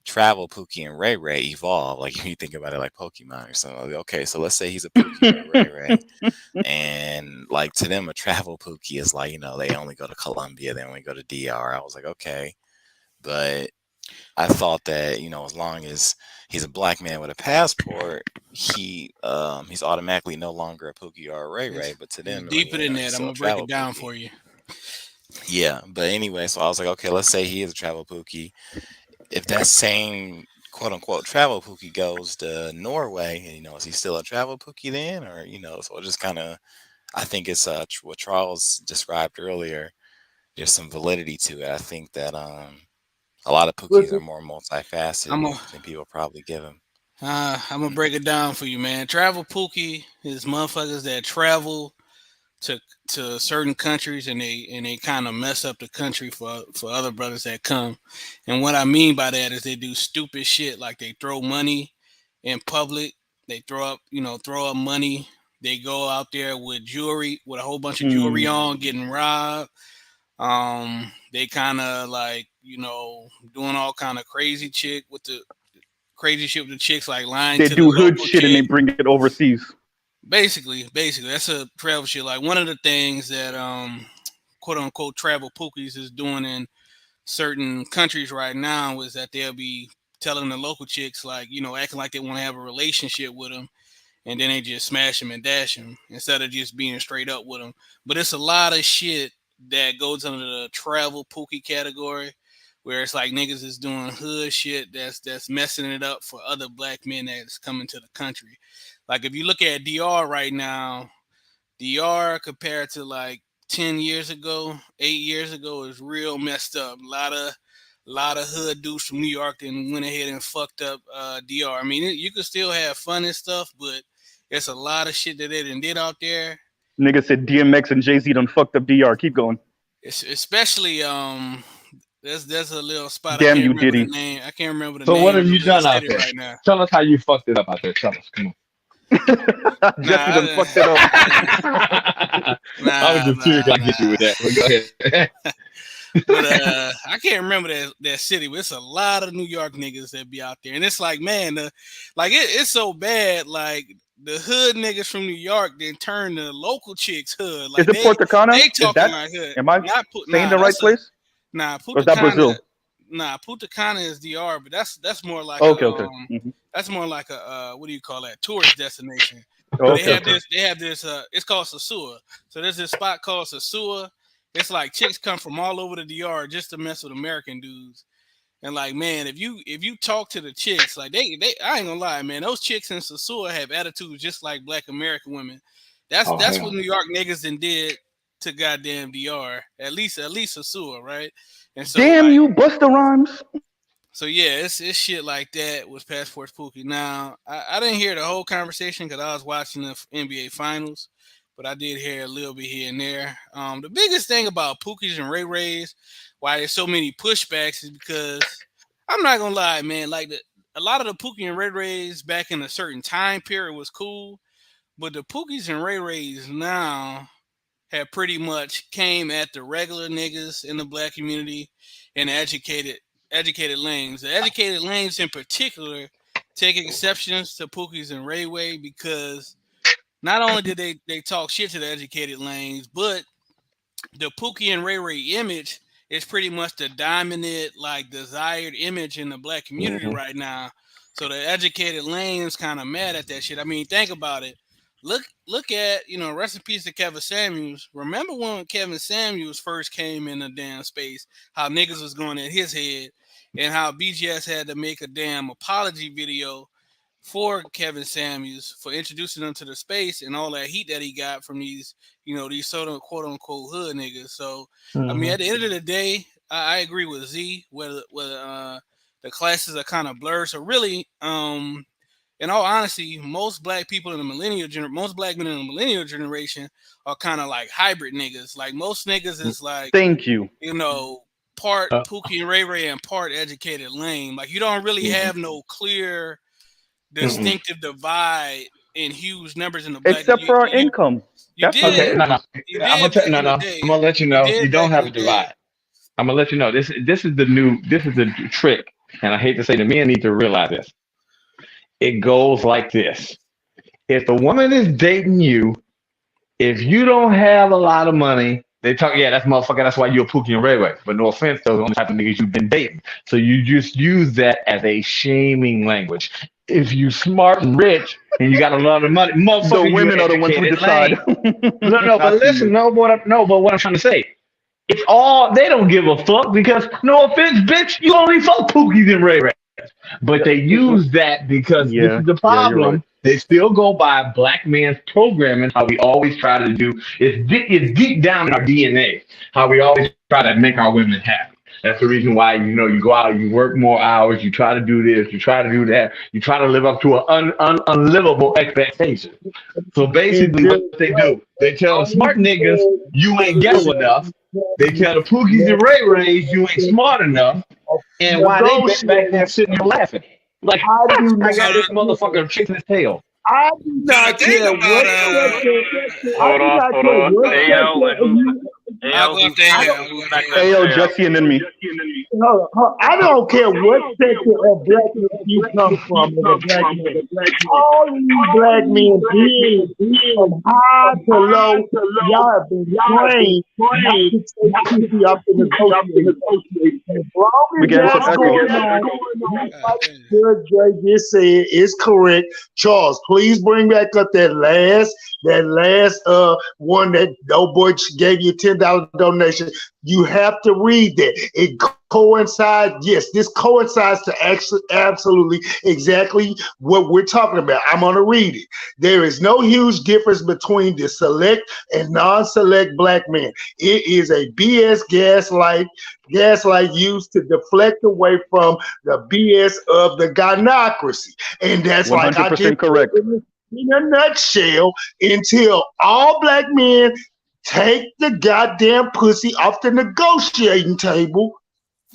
G: travel Pookie and Ray Ray evolve? Like, if you think about it like Pokemon or something. Like, okay, so let's say he's a Pookie or a Ray Ray, and like to them, a travel Pookie is like, they only go to Colombia, they only go to DR. I was like, okay, but I thought that as long as he's a black man with a passport, he's automatically no longer a Pookie or a Ray Ray. But to them,
H: deeper than that. I'm gonna break it down for you.
G: Yeah, but anyway, so I was like, okay, let's say he is a travel Pookie. If that same quote unquote travel Pookie goes to Norway, is he still a travel Pookie then, or so it just kind of, I think it's what Charles described earlier. There's some validity to it. I think that a lot of Pookies are more multifaceted than people probably give them.
H: I'm gonna break it down for you, man. Travel Pookie is motherfuckers that travel to certain countries and they kind of mess up the country for other brothers that come. And what I mean by that is they do stupid shit, like they throw money in public, they throw up money, they go out there with jewelry, with a whole bunch of jewelry on, getting robbed. They kind of like doing all kind of crazy shit with the chicks, like lying
E: They
H: to
E: do
H: the
E: hood
H: local
E: shit
H: chick.
E: and they bring it overseas.
H: Basically, that's a travel shit. Like one of the things that quote unquote travel pookies is doing in certain countries right now is that they'll be telling the local chicks, like, acting like they want to have a relationship with them, and then they just smash them and dash them instead of just being straight up with them. But it's a lot of shit that goes under the travel pookie category, where it's like niggas is doing hood shit that's messing it up for other black men that's coming to the country. Like if you look at DR right now, DR compared to like 10 years ago, 8 years ago is real messed up. A lot of hood dudes from New York and went ahead and fucked up DR. I mean, you could still have fun and stuff, but there's a lot of shit that they did out there.
E: Nigga said DMX and Jay-Z done fucked up DR. Keep going.
H: It's especially there's a little spot.
E: Damn
H: I can't
E: you,
H: remember
E: Diddy.
H: the name. I can't remember the
B: So
H: name.
B: what have you
H: of the
B: done out
H: city
B: there?
H: right now?
B: Tell us how you fucked it up out there. Tell us. Come on.
E: Jesse done fucked it up.
B: I was just curious I get you with that. But go ahead.
H: But I can't remember that city, but it's a lot of New York niggas that be out there, and it's like, man, it's so bad. Like the hood niggas from New York then turn the local chicks hood. Like
E: Is it Puerto Cana?
H: They
E: Is
H: talking
E: that,
H: like hood.
E: am I saying the right place?
H: Nah,
E: Or is that Brazil?
H: Punta Cana is DR, but that's more like
E: Okay,
H: a,
E: okay. Mhm.
H: that's more like a what do you call that? Tourist destination.
E: Okay,
H: They have
E: okay.
H: this it's called Sasua. So there's this spot called Sasua. It's like chicks come from all over the DR just to mess with American dudes. And like, man, if you talk to the chicks, like they I ain't gonna lie, man, those chicks in Sasua have attitudes just like Black American women. That's
B: Oh
H: what
B: hell.
H: New York niggas then did to goddamn DR. At least Sasua, right? And so
E: Damn
H: like,
E: you, Busta Rhymes.
H: so yeah, it's shit like that with Passport Pookie. Now I didn't hear the whole conversation because I was watching the NBA Finals, but I did hear a little bit here and there. The biggest thing about Pookies and Ray Rays, why there's so many pushbacks, is because I'm not gonna lie, man. Like a lot of the Pookie and Ray Rays back in a certain time period was cool, but the Pookies and Ray Rays now have pretty much came at the regular niggas in the Black community and educated lanes. The educated lanes in particular take exceptions to Pookies and Ray Ray because not only did they talk shit to the educated lanes, but the Pookie and Ray Ray image is pretty much the dominant, like, desired image in the Black community right now. So the educated lane's kind of mad at that shit. I mean, think about it. Look at, rest in peace to Kevin Samuels. Remember when Kevin Samuels first came in the damn space, how niggas was going at his head, and how BGS had to make a damn apology video for Kevin Samuels for introducing him to the space and all that heat that he got from these, these sort of quote unquote hood niggas. So I mean, at the end of the day, I agree with Z whether the classes are kind of blurred. So really, in all honesty, most black people in the most black men in the millennial generation are kind of like hybrid niggas. Like most niggas is like,
E: Thank you.
H: Part Pookie and Ray Ray and part educated lame. Like you don't really have no clear distinctive divide in huge numbers in the black.
E: Except for our income.
H: You
E: That's
H: did.
B: Okay, no.
H: You
B: I'm
H: did
B: gonna
H: back in the
B: no.
H: day.
B: I'm gonna let you know. You
H: did
B: don't
H: back
B: have
H: in
B: a
H: the day.
B: divide. I'm gonna let you know. This is the trick, and I hate to say the men need to realize this. It goes like this: if the woman is dating you, if you don't have a lot of money, they talk, yeah, that's motherfucker. That's why you're a Pookie and Ray Ray. But no offense, those are the only type of niggas you've been dating. So you just use that as a shaming language. If you smart and rich and you got a lot of money, motherfucker,
E: the women are the ones who decide.
B: No, but listen, but what I'm trying to say, it's all, they don't give a fuck because, no offense, bitch, you only fuck Pookies and Ray Ray. But they use that because this is the problem.
E: Yeah, right.
B: They still go by black man's programming, how we always try to do. It's deep down in our DNA, how we always try to make our women happy. That's the reason why, you go out, you work more hours, you try to do this, you try to do that, you try to live up to an unlivable expectation. So basically what they do, they tell the smart niggas, you ain't ghetto enough. They tell the Pookies and Ray Rays, you ain't smart enough. And why they back there sitting there laughing? Like,
F: How do you
B: I got this
F: not?
B: motherfucker chasing his tail.
F: I do not care what
A: Hold on.
E: Ayo, Jesse and then me.
F: I don't care what section of black men you come from as a black man. All these black men being from high to low, y'all have been trained not to take pussy up in the negotiation. As long as that's going on, like Judge Dre just said, is correct. Charles, please bring back up that last one that old boy gave you $10 donation. You have to read that. It coincides. Yes, this coincides to actually absolutely exactly what we're talking about. I'm going to read it. There is no huge difference between the select and non-select black man. It is a BS gaslight used to deflect away from the BS of the gynocracy. And that's
E: 100%
F: like I just
E: correct.
F: in a nutshell, until all black men take the goddamn pussy off the negotiating table,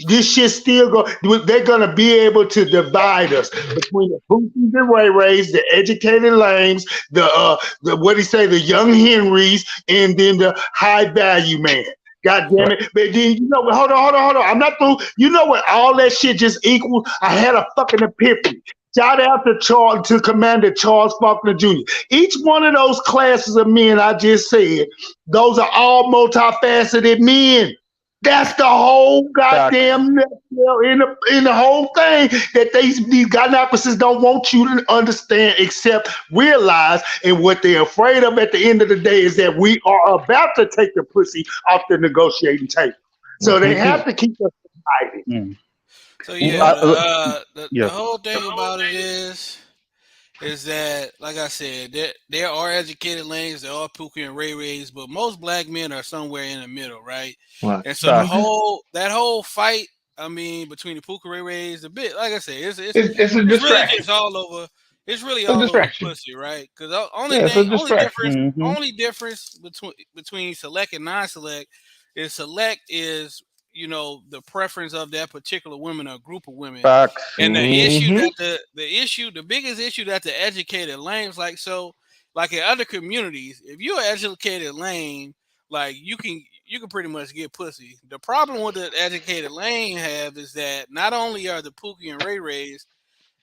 F: this shit still they're gonna be able to divide us between the Pookies and Ray Rays, the educated lames, the the young Henrys, and then the high value man. God damn it. But then hold on. I'm not through. You know what all that shit just equals? I had a fucking epiphany. Shout out to Commander Charles Faulkner Jr. Each one of those classes of men I just said, those are all multifaceted men. That's the whole goddamn nutshell in the whole thing that these goddamn opposites don't want you to understand, except realize, and what they're afraid of at the end of the day is that we are about to take the pussy off the negotiating table. So they have to keep us excited.
H: So yeah, the whole thing about it is that, like I said, there are educated lanes, there are Pookie and Ray Rays, but most black men are somewhere in the middle, right? And so that whole fight, I mean, between the Pookie and Ray Rays, a bit, like I said, it's
B: a distraction.
H: Really just all over. It's really all over pussy, right? Because only difference between select and non-select is select is, you know, the preference of that particular woman or group of women. And the issue that the biggest issue that the educated lanes, like in other communities, if you're an educated lane, like you can pretty much get pussy. The problem with the educated lane have is that not only are the Pookie and Ray Rays,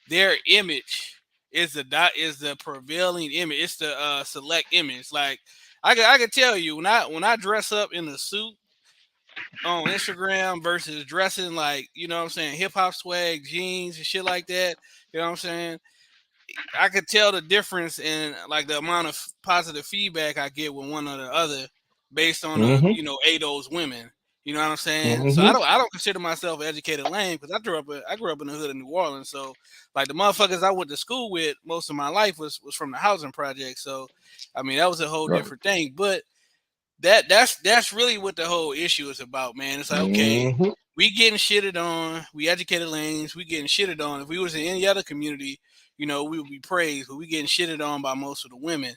H: their image is the prevailing image. It's the select image. Like I can tell you, when I dress up in a suit on Instagram versus dressing like, you know what I'm saying, hip hop swag, jeans and shit like that, you know what I'm saying? I could tell the difference in like the amount of positive feedback I get with one or the other based on you know, those women. You know what I'm saying? So I don't consider myself an educated lame because I grew up in the hood of New Orleans. So like the motherfuckers I went to school with most of my life was from the housing project. So I mean that was a whole different thing. But that's really what the whole issue is about, man. It's like, okay, we getting shitted on, we educated lanes, we getting shitted on. If we was in any other community, you know, we would be praised, but we getting shitted on by most of the women.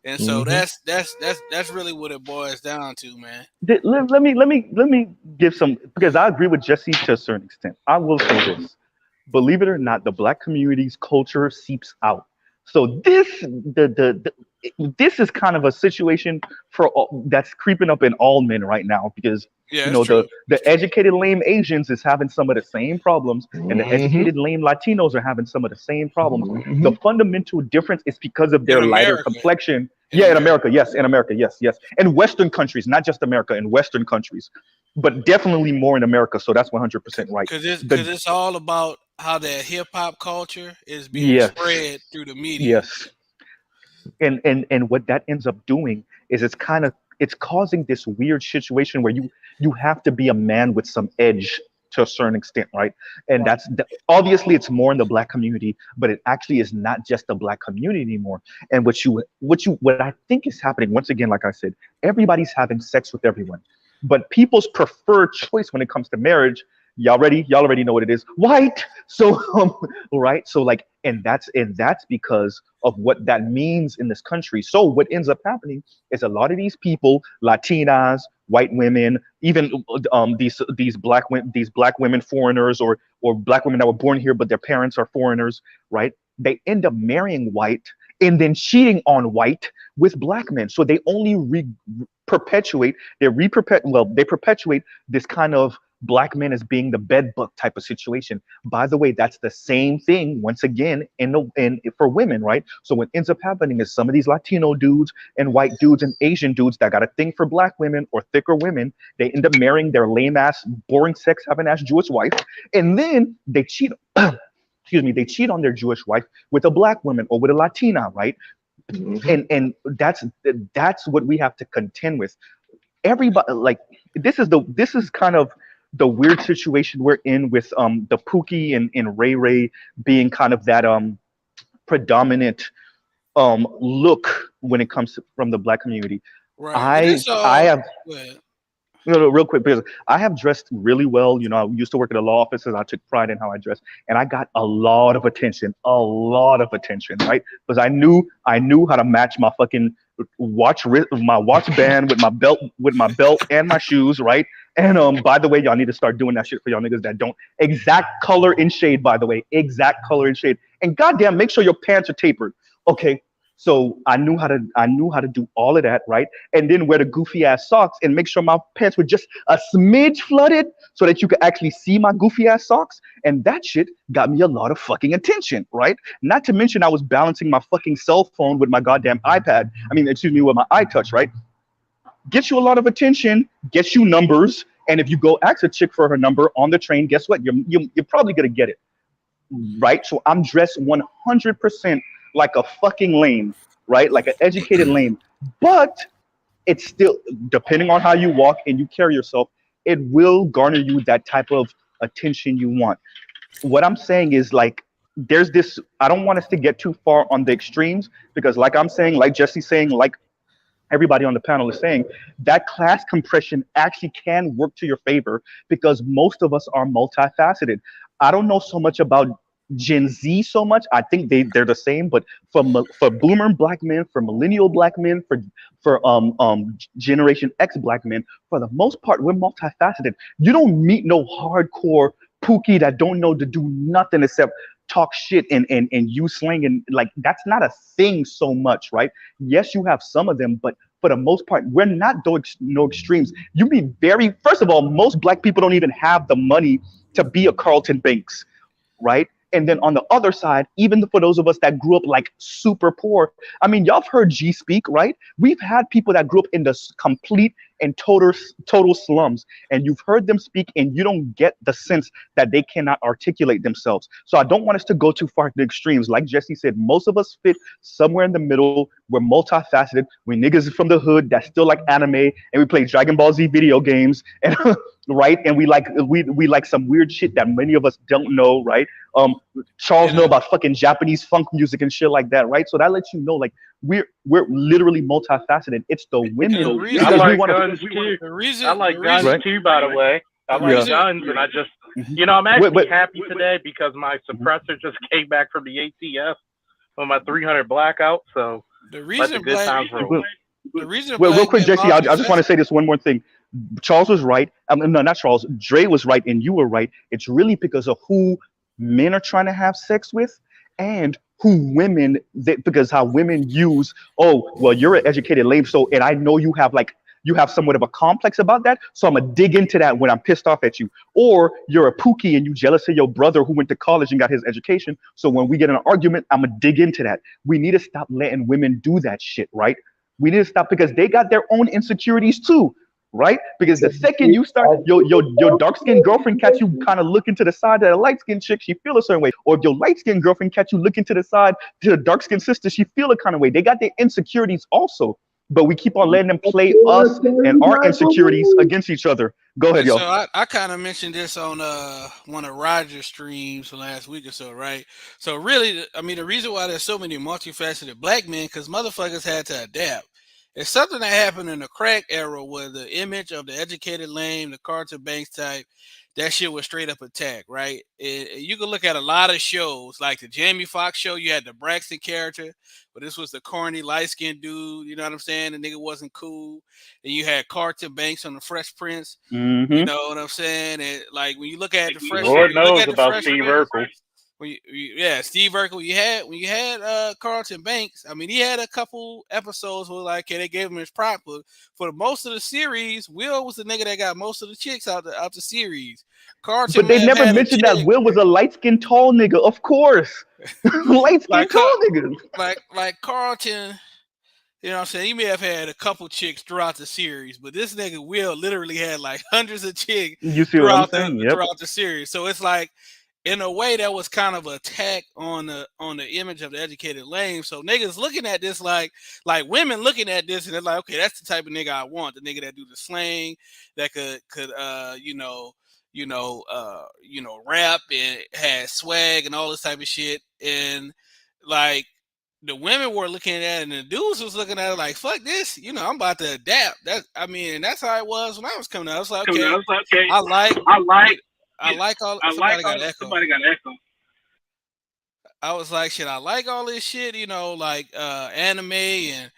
H: And so that's really what it boils down to, man.
E: Let me give some, because I agree with Jesse to a certain extent. I will say this: believe it or not, the black community's culture seeps out. So this is kind of a situation that's creeping up in all men right now, because you know the educated lame Asians is having some of the same problems, and the educated lame Latinos are having some of the same problems. The fundamental difference is because of their lighter complexion. In America, yes, and Western countries, not just America, in Western countries, but definitely more in America. So that's 100% right.
H: Because it's all about how that hip hop culture is being spread through the media.
E: Yes. And what that ends up doing is it's causing this weird situation where you have to be a man with some edge to a certain extent, right? And obviously it's more in the black community, but it actually is not just the black community anymore. And what I think is happening, once again, like I said, everybody's having sex with everyone, but people's preferred choice when it comes to marriage, y'all already know what it is, white. So right, so like, and that's because of what that means in this country. So what ends up happening is a lot of these people, Latinas, white women, even these black women foreigners, or black women that were born here but their parents are foreigners, right? They end up marrying white and then cheating on white with black men. So they only perpetuate this kind of black men as being the bedbug type of situation. By the way, that's the same thing once again for women, right? So what ends up happening is some of these Latino dudes and white dudes and Asian dudes that got a thing for black women or thicker women, they end up marrying their lame ass, boring sex having ass Jewish wife, and then they cheat they cheat on their Jewish wife with a black woman or with a Latina, right? And that's what we have to contend with. Everybody, like, this is kind of the weird situation we're in with the Pookie and Ray Ray being kind of that predominant look when it comes from the black community.
H: Right.
E: I have real quick, because I have dressed really well. You know, I used to work at a law office, and I took pride in how I dress, and I got a lot of attention, right? Because I knew how to match my fucking watch band with my belt and my shoes, right? And by the way, y'all need to start doing that shit for y'all niggas that don't. Exact color and shade, by the way, and goddamn, make sure your pants are tapered, okay? So I knew how to do all of that, right? And then wear the goofy ass socks and make sure my pants were just a smidge flooded so that you could actually see my goofy ass socks. And that shit got me a lot of fucking attention, right? Not to mention I was balancing my fucking cell phone with my goddamn with my iTouch, right? Gets you a lot of attention, gets you numbers, And if you go ask a chick for her number on the train, guess what? You're probably gonna get it, right? So I'm dressed 100% like a fucking lame, right? Like an educated lame. But it's still, depending on how you walk and you carry yourself, it will garner you that type of attention you want. What I'm saying is, like, there's this, I don't want us to get too far on the extremes, because like I'm saying, like Jesse's saying, like everybody on the panel is saying, that class compression actually can work to your favor because most of us are multifaceted. I don't know so much about Gen Z so much. I think they're the same, but for boomer black men, for millennial black men, for Generation X black men, for the most part, we're multifaceted. You don't meet no hardcore pookie that don't know to do nothing except talk shit and use slang, and like that's not a thing so much, right? Yes, you have some of them, but for the most part, we're not no extremes. You be very, first of all, most black people don't even have the money to be a Carlton Banks, right? And then on the other side, even for those of us that grew up like super poor, I mean, y'all have heard G speak, right? We've had people that grew up in the complete and total slums, and you've heard them speak, and you don't get the sense that they cannot articulate themselves. So I don't want us to go too far to the extremes. Like Jesse said, most of us fit somewhere in the middle. We're multifaceted. We niggas from the hood that still like anime, and we play Dragon Ball Z video games, and right? And we like some weird shit that many of us don't know, right? Charles know about fucking Japanese funk music and shit like that, right? So that lets you know, like, we're literally multifaceted. It's the women
A: I like guns too. I like guns too, by the way. I like guns, and I just, I'm actually happy today because my suppressor just came back from the ATF on my 300 blackout. So
H: the reason
E: real quick, Jesse, I just want to say this one more thing. Charles was right. No, not Charles. Dre was right, and you were right. It's really because of who men are trying to have sex with, and who women, because how women use, oh, well, you're an educated lame, so, and I know you have somewhat of a complex about that, so I'm gonna dig into that when I'm pissed off at you. Or you're a pookie and you jealous of your brother who went to college and got his education, so when we get in an argument, I'm gonna dig into that. We need to stop letting women do that shit, right? We need to stop, because they got their own insecurities too, right? Because the second you start, your dark-skinned girlfriend catch you kind of looking to the side at a light-skinned chick, she feel a certain way. Or if your light-skinned girlfriend catch you looking to the side to the dark-skinned sister, she feel a kind of way. They got their insecurities also, but we keep on letting them play us and our insecurities against each other. Go ahead, y'all.
H: So I kind of mentioned this on one of Roger's streams last week or so, right? So really, I mean, the reason why there's so many multifaceted black men, because motherfuckers had to adapt. It's something that happened in the crack era where the image of the educated lame, the Carter Banks type, that shit was straight up attack, right? You can look at a lot of shows, like the Jamie Foxx show. You had the Braxton character, but this was the corny, light-skinned dude. You know what I'm saying? The nigga wasn't cool. And you had Carter Banks on the Fresh Prince.
E: Mm-hmm.
H: You know what I'm saying? And like when you look at the Fresh,
A: Lord knows about Steve Urkel.
H: Steve Urkel. When you had Carlton Banks, I mean, he had a couple episodes where like, they gave him his prop, but for most of the series, Will was the nigga that got most of the chicks out the series. Carlton,
E: but they never mentioned that Will was a light-skinned tall nigga, of course. Light-skinned tall nigga.
H: Like Carlton, you know what I'm saying? He may have had a couple chicks throughout the series, but this nigga Will literally had like hundreds of chicks throughout the series. So it's like, in a way, that was kind of an attack on the image of the educated lame. So niggas looking at this like women looking at this, and they're like, okay, that's the type of nigga I want. The nigga that do the slang, that could rap and had swag and all this type of shit. And like the women were looking at it, and the dudes was looking at it like, fuck this, I'm about to adapt. That's how it was when I was coming out. I was like, okay, I like all. Somebody got an echo. I was like, shit, I like all this shit, like anime and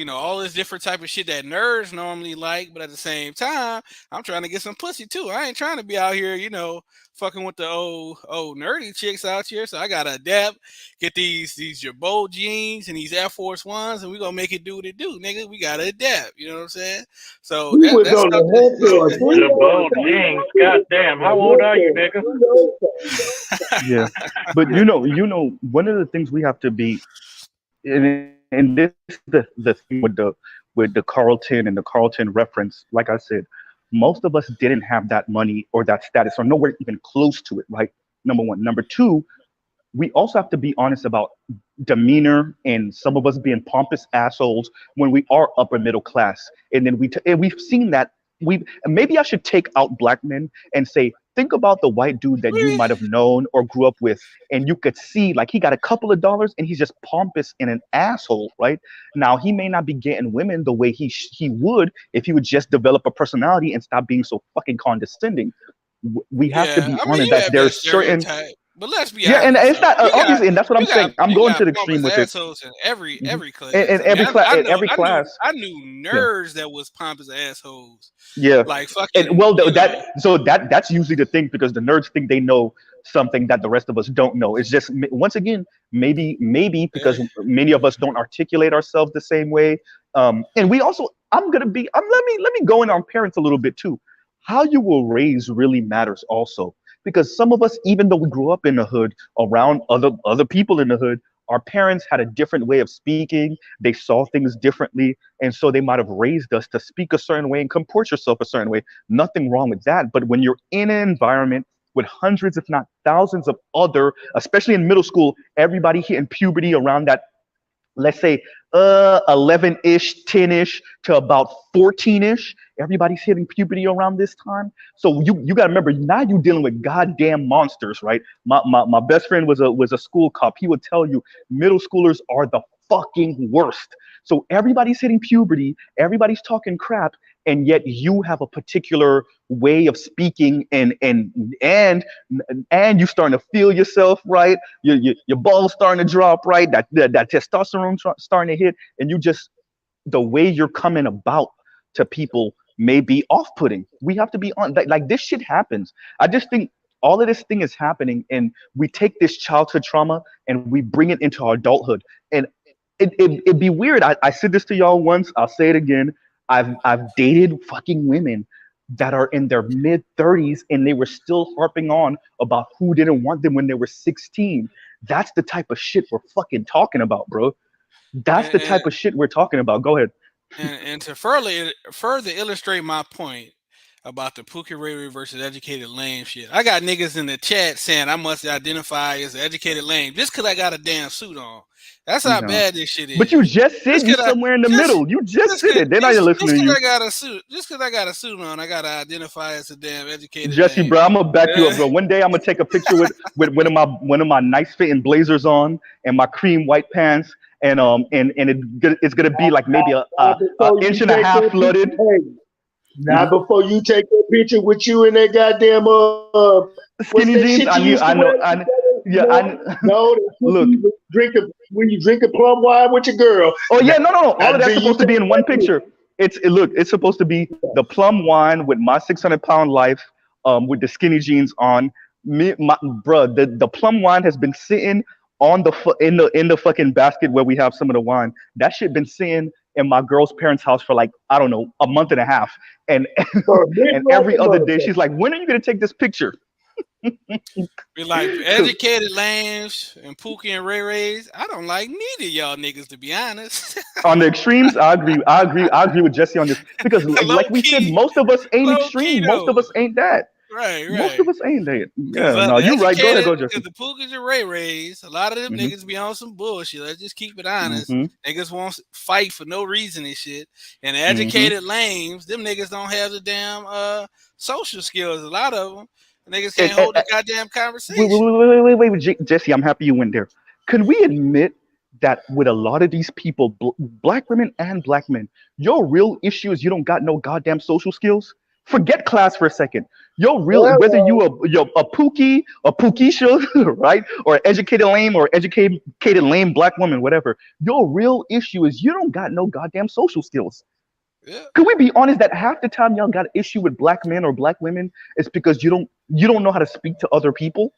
H: all this different type of shit that nerds normally like, but at the same time, I'm trying to get some pussy too. I ain't trying to be out here, fucking with the old nerdy chicks out here. So I gotta adapt, get these Jabot jeans and these Air Force Ones, and we gonna make it do what it do, nigga. We gotta adapt. You know what I'm saying? So that's
A: Jabot jeans. Goddamn, how old are you, nigga?
E: Yeah, but one of the things we have to be, and this is the thing with the Carlton and the Carlton reference. Like I said, Most of us didn't have that money or that status or nowhere even close to it, right? Number one. Number two, we also have to be honest about demeanor and some of us being pompous assholes when we are upper middle class. And then and we've seen that. Maybe I should take out black men and say, think about the white dude that you might have known or grew up with, and you could see like he got a couple of dollars and he's just pompous and an asshole, right? Now he may not be getting women the way he would if he would just develop a personality and stop being so fucking condescending. We have to be honest that there's certain.
H: But let's be
E: honest. And it's not obviously,
H: got,
E: and that's what I'm saying. I'm going to the extreme with it.
H: In every class.
E: In every class.
H: I knew nerds that was pompous assholes.
E: Yeah.
H: Like fucking.
E: And that's usually the thing, because the nerds think they know something that the rest of us don't know. It's just, once again, maybe because many of us don't articulate ourselves the same way. And we also, let me go in on parents a little bit too. How you were raised really matters also. Because some of us, even though we grew up in the hood around other people in the hood, our parents had a different way of speaking. They saw things differently. And so they might have raised us to speak a certain way and comport yourself a certain way. Nothing wrong with that. But when you're in an environment with hundreds, if not thousands of other, especially in middle school, everybody hitting puberty around that, let's say 11-ish, 10-ish to about 14-ish. Everybody's hitting puberty around this time. So you got to remember, now you're dealing with goddamn monsters, right? My best friend was a school cop. He would tell you middle schoolers are the fucking worst. So everybody's hitting puberty, everybody's talking crap, and yet you have a particular way of speaking, and you starting to feel yourself, right? Your balls starting to drop, right? That testosterone starting to hit, and the way you're coming about to people may be off-putting. We have to be on, like this shit happens. I just think all of this thing is happening, and we take this childhood trauma and we bring it into our adulthood. And it'd be weird. I said this to y'all once, I'll say it again. I've dated fucking women that are in their mid-30s and they were still harping on about who didn't want them when they were 16. That's the type of shit we're fucking talking about, bro. That's the type of shit we're talking about. Go ahead.
H: And to further illustrate my point about the Pookie Ray Ray versus educated lame shit, I got niggas in the chat saying I must identify as an educated lame just because I got a damn suit on. That's how bad this shit is.
E: But you just said you're somewhere in the middle. You just said it. Then I listen to you.
H: Just because I got a suit on, I gotta identify as a damn educated.
E: Jesse,
H: lame.
E: Bro, I'm gonna back you up, bro. One day I'm gonna take a picture with one of my nice fitting blazers on and my cream white pants, and it's gonna be like maybe a inch and a half flooded.
F: Not before you take a picture with you in that goddamn
E: skinny jeans. I know. Look,
F: when you drink a plum wine with your girl.
E: Oh yeah, no. All of that's supposed to be in one picture. It's supposed to be the plum wine with my 600-pound life, with the skinny jeans on. The plum wine has been sitting on in the fucking basket where we have some of the wine. That shit been sitting in my girl's parents' house for like, I don't know, a month and a half. And every other day she's like, when are you gonna take this picture?
H: Be like educated lames and Pookie and Ray Rays. I don't like neither y'all niggas, to be honest.
E: On the extremes, I agree with Jesse on this, because like we said, most of us ain't extreme. Most of us ain't that.
H: Right.
E: Most of us ain't that. Yeah, no, you're right. Go Jesse.
H: The Pookies and Ray Rays, a lot of them niggas be on some bullshit. Let's just keep it honest. Niggas want to fight for no reason and shit. And the educated lames, them niggas don't have the damn social skills. A lot of them. Niggas can't hold the goddamn conversation.
E: Wait, Jesse, I'm happy you went there. Can we admit that with a lot of these people, black women and black men, your real issue is you don't got no goddamn social skills? Forget class for a second. Whether you're a Pookie, a Pookisha, right? Or educated lame or educated lame black woman, whatever. Your real issue is you don't got no goddamn social skills. Yeah. Can we be honest that half the time y'all got an issue with black men or black women, it's because you don't know how to speak to other people?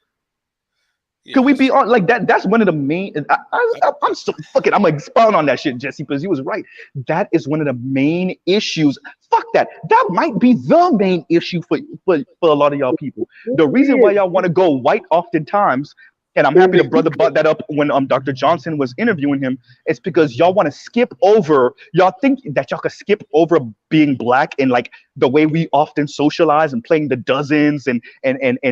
E: Yeah. Can we be on like that? That's one of the main. I'm so fucking. I'm gonna expound on that shit, Jesse, because he was right. That is one of the main issues. Fuck that. That might be the main issue for a lot of y'all people. The reason why y'all want to go white oftentimes and I'm happy the brother brought that up when Dr. Johnson was interviewing him. It's because y'all want to skip over. Y'all think that y'all could skip over being black and like the way we often socialize and playing the dozens and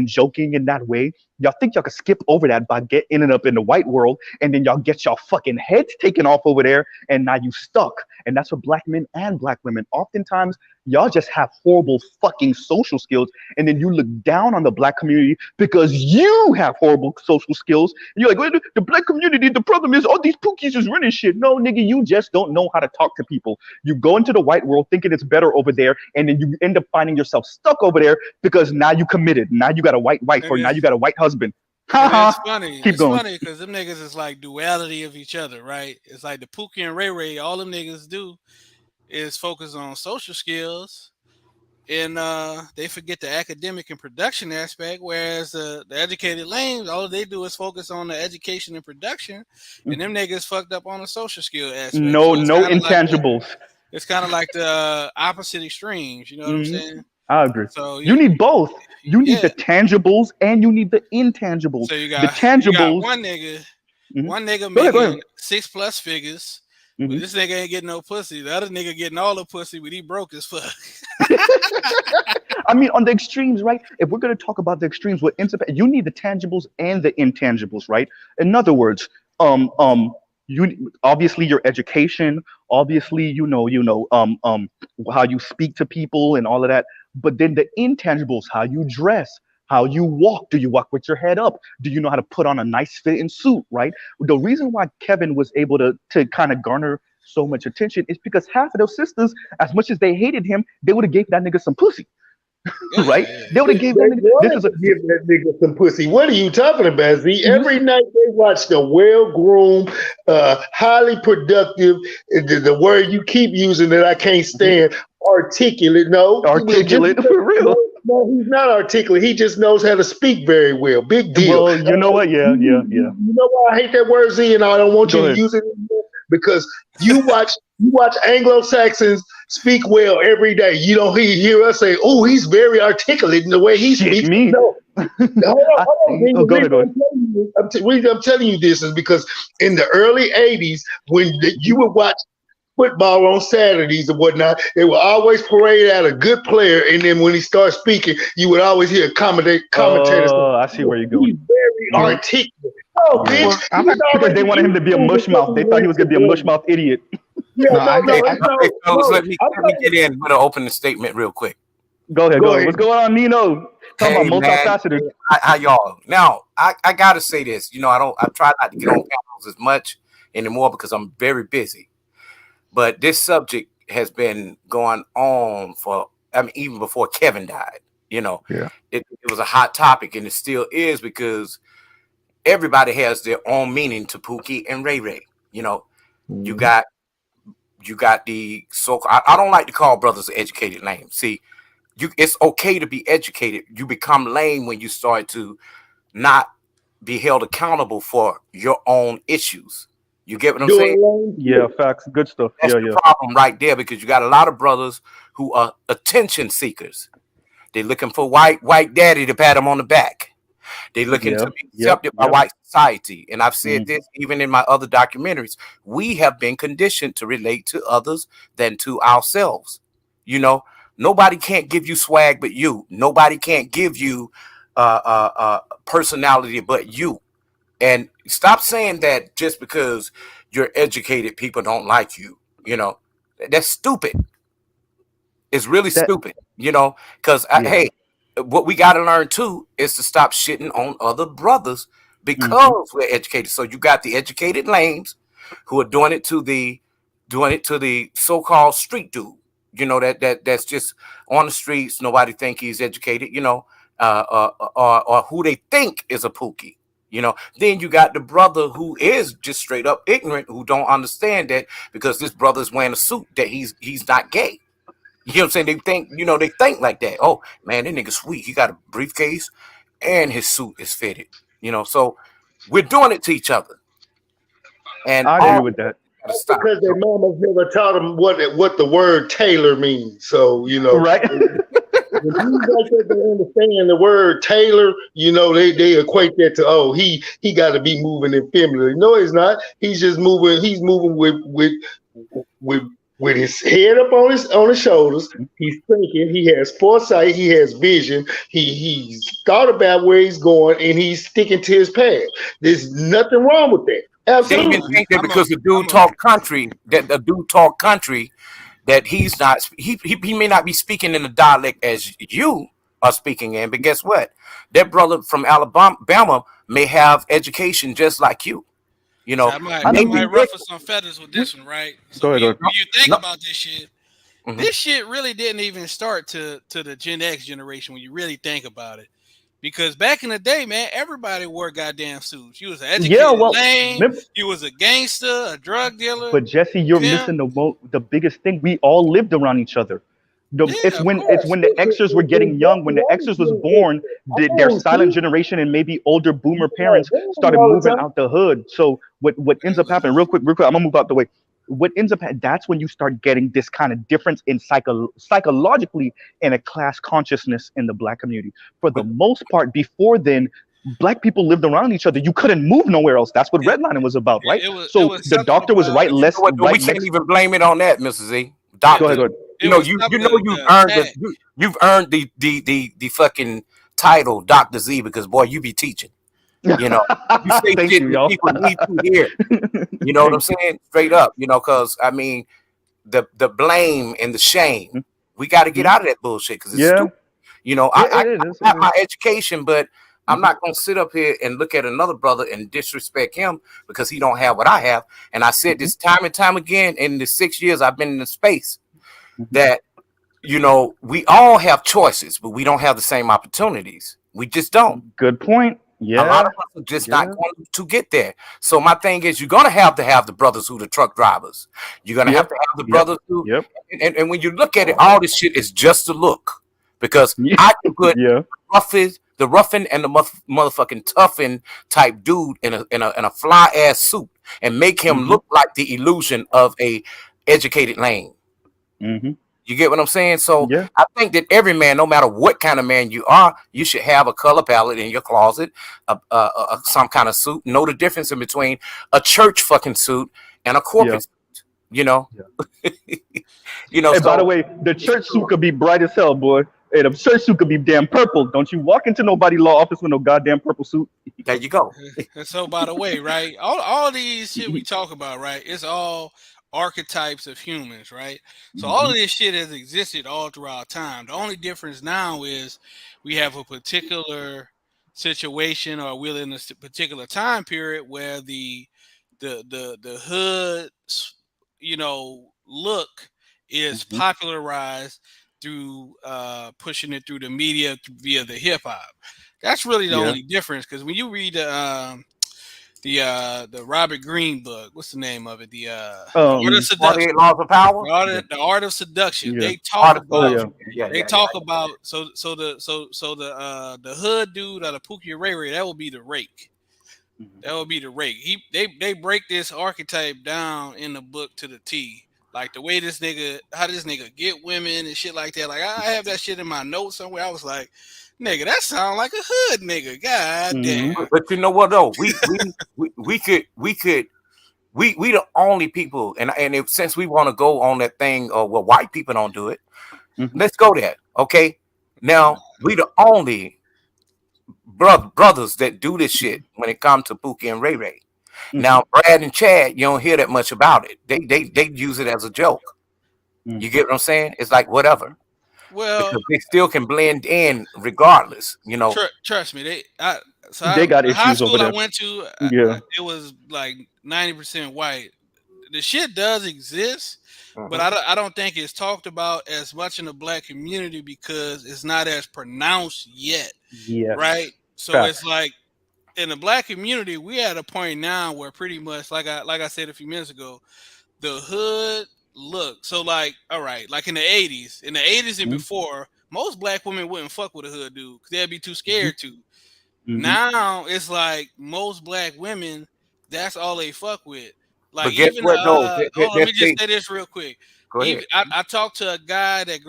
E: joking in that way. Y'all think y'all could skip over that by ending up in the white world, and then y'all get y'all fucking heads taken off over there, and now you stuck. And that's what black men and black women oftentimes. Y'all just have horrible fucking social skills, and then you look down on the black community because you have horrible social skills. And you're like, well, the black community, the problem is all these pookies is running shit. No, nigga, you just don't know how to talk to people. You go into the white world thinking it's better over there, and then you end up finding yourself stuck over there because now you committed. Now you got a white wife, or now you got a white husband.
H: It's funny.
E: Keep going.
H: Funny because them niggas is like duality of each other, right? It's like the Pookie and Ray Ray. All them niggas do is focus on social skills, and they forget the academic and production aspect. Whereas the educated lanes, all they do is focus on the education and production, and them niggas fucked up on the social skill aspect.
E: No intangibles.
H: It's kind of like the opposite extremes. You know what I'm saying?
E: I agree.
H: So
E: you need both. You need the tangibles and you need the intangibles.
H: So you got
E: the tangibles.
H: You got one nigga making 6+ figures. But this nigga ain't getting no pussy. The other nigga getting all the pussy, but he broke as fuck.
E: I mean, on the extremes, right? If we're gonna talk about the extremes, you need the tangibles and the intangibles, right? In other words, you obviously your education, obviously how you speak to people and all of that. But then the intangibles, how you dress, how you walk. Do you walk with your head up? Do you know how to put on a nice fitting suit, right? The reason why Kevin was able to kind of garner so much attention is because half of those sisters, as much as they hated him, they would have gave that nigga some pussy. Right? They would have gave that
F: nigga some pussy. What are you talking about, Z? Every night they watch the well-groomed, highly productive, the word you keep using that I can't stand, articulate. No.
E: Articulate, for real.
F: No, he's not articulate. He just knows how to speak very well. Big deal.
E: Well, you know what? Yeah.
F: You know why I hate that word, Z, and I don't want you to use it anymore? Because you watch Anglo-Saxons speak well every day. You don't hear us say, "Oh, he's very articulate in the way he speaks." No, hold on.
E: Go ahead.
F: I'm telling you this is because in the early '80s, when you would watch football on Saturdays and whatnot, they would always parade out a good player, and then when he starts speaking, you would always hear commentators.
E: I see where you're going.
F: He's very articulate. Oh, bitch!
E: Because they wanted him to be a mushmouth. They thought he was gonna be a mushmouth idiot.
J: Let me get in with an opening statement real quick.
E: Go ahead. What's going on, Nino? Talk about multifaceted.
J: How y'all? Now, I gotta say this. I try not to get on panels as much anymore because I'm very busy. But this subject has been going on even before Kevin died. It was a hot topic, and it still is because everybody has their own meaning to Pookie and Ray Ray. You got the so-called, I don't like to call brothers educated lame. See, it's okay to be educated. You become lame when you start to not be held accountable for your own issues. You get what I'm saying?
E: Yeah, facts. Good stuff.
J: That's the problem right there, because you got a lot of brothers who are attention seekers. They're looking for white daddy to pat them on the back. They're looking to be accepted by white society. And I've said this even in my other documentaries. We have been conditioned to relate to others than to ourselves. Nobody can't give you swag but you. Nobody can't give you personality but you. And stop saying that just because you're educated, people don't like you. That's stupid. It's really stupid, because hey, what we got to learn too is to stop shitting on other brothers because we're educated. So you got the educated lames who are doing it to the so-called street dude. That's just on the streets. Nobody think he's educated. Or who they think is a Pookie. Then you got the brother who is just straight up ignorant, who don't understand that because this brother's wearing a suit that he's not gay. You know what I'm saying? They think like that. Oh man, that nigga sweet. He got a briefcase and his suit is fitted. So we're doing it to each other. And
E: I agree with that.
F: Because their mamas never taught them what the word tailor means. So
E: right.
F: When dudes like that don't understand the word Taylor, they equate that to he got to be moving effeminately. No, he's not. He's just moving. He's moving with his head up on his shoulders. He's thinking. He has foresight. He has vision. He's thought about where he's going, and he's sticking to his path. There's nothing wrong with that.
J: They
F: Absolutely.
J: even think that because the dude talk country, that he's not. He may not be speaking in the dialect as you are speaking in, but guess what? That brother from Alabama may have education just like you.
H: So I might ruffle some feathers with this one, right? So when you think about this shit, this shit really didn't even start to the Gen X generation when you really think about it. Because back in the day, man, everybody wore goddamn suits. You was an educated lame, you was a gangster, a drug dealer.
E: But Jesse, you're missing the biggest thing. We all lived around each other. It's when the Xers were getting young, when the Xers was born, their silent generation and maybe older boomer parents started moving out the hood. So what ends up happening, real quick, I'm gonna move out the way. What ends up that's when you start getting this kind of difference in psychologically in a class consciousness in the Black community. For the most part, before then, Black people lived around each other. You couldn't move nowhere else. That's what redlining was about, right? So the doctor was right. We
J: can't even blame it on that, Mrs. Z. Doctor,
E: go ahead.
J: You've earned the fucking title Dr. Z because boy, you be teaching. You say shit that people need to hear. You know what I'm saying? Straight up. Because I mean, the blame and the shame, we got to get out of that bullshit because it's stupid. I have my education, but I'm not gonna sit up here and look at another brother and disrespect him because he don't have what I have. And I said this time and time again in the 6 years I've been in the space that we all have choices, but we don't have the same opportunities. We just don't.
E: Good point. Yeah,
J: a lot of us are just not going to get there. So my thing is, you're gonna have to have the brothers who the truck drivers. You're gonna have to have the brothers who. And when you look at it, all this shit is just a look because I can put the roughin and the motherfucking toughin type dude in a fly ass suit and make him look like the illusion of a educated lane. You get what I'm saying? So I think that every man, no matter what kind of man you are, you should have a color palette in your closet, some kind of suit. Know the difference in between a church fucking suit and a corporate suit.
E: And by the way, the church suit could be bright as hell, boy. And a church suit could be damn purple. Don't you walk into nobody's law office with no goddamn purple suit.
J: There you go.
H: And so, by the way, right, all these shit we talk about, right, it's all archetypes of humans, right? So all of this shit has existed all throughout time. The only difference now is we have a particular situation or we're in a particular time period where the hood, look is popularized through pushing it through the media via the hip hop. That's really the only difference, because when you read the Robert Greene book, what's the name of it? The Art of Seduction.
J: Laws of Power.
H: The Art of Seduction. They talk about. So the hood dude or the Pookie Ray Ray, that will be the rake. That would be the rake. They break this archetype down in the book to the T. Like the way how this nigga get women and shit like that. Like I have that shit in my notes somewhere. I was like, nigga, that sound like a hood nigga. God damn.
J: But you know what though? We the only people, and since we want to go on that thing, white people don't do it, let's go there. Okay. Now we the only brothers that do this shit when it comes to Pookie and Ray Ray. Now Brad and Chad, you don't hear that much about it. They use it as a joke. You get what I'm saying? It's like whatever.
H: Well,
J: because they still can blend in regardless.
H: Trust me, they
E: got issues
H: high school
E: over there.
H: I went to. It was like 90% white. The shit does exist, but I don't think it's talked about as much in the Black community because it's not as pronounced yet. Right. So it's like in the Black community, we at a point now where pretty much, like I said a few minutes ago, the hood look. So like, all right, like in the 80s and before, most Black women wouldn't fuck with a hood dude because they'd be too scared to. Now it's like most Black women, that's all they fuck with. Like,
J: but guess
H: even
J: what, though?
H: let me just say this real quick.
J: Go ahead.
H: I talked to a guy that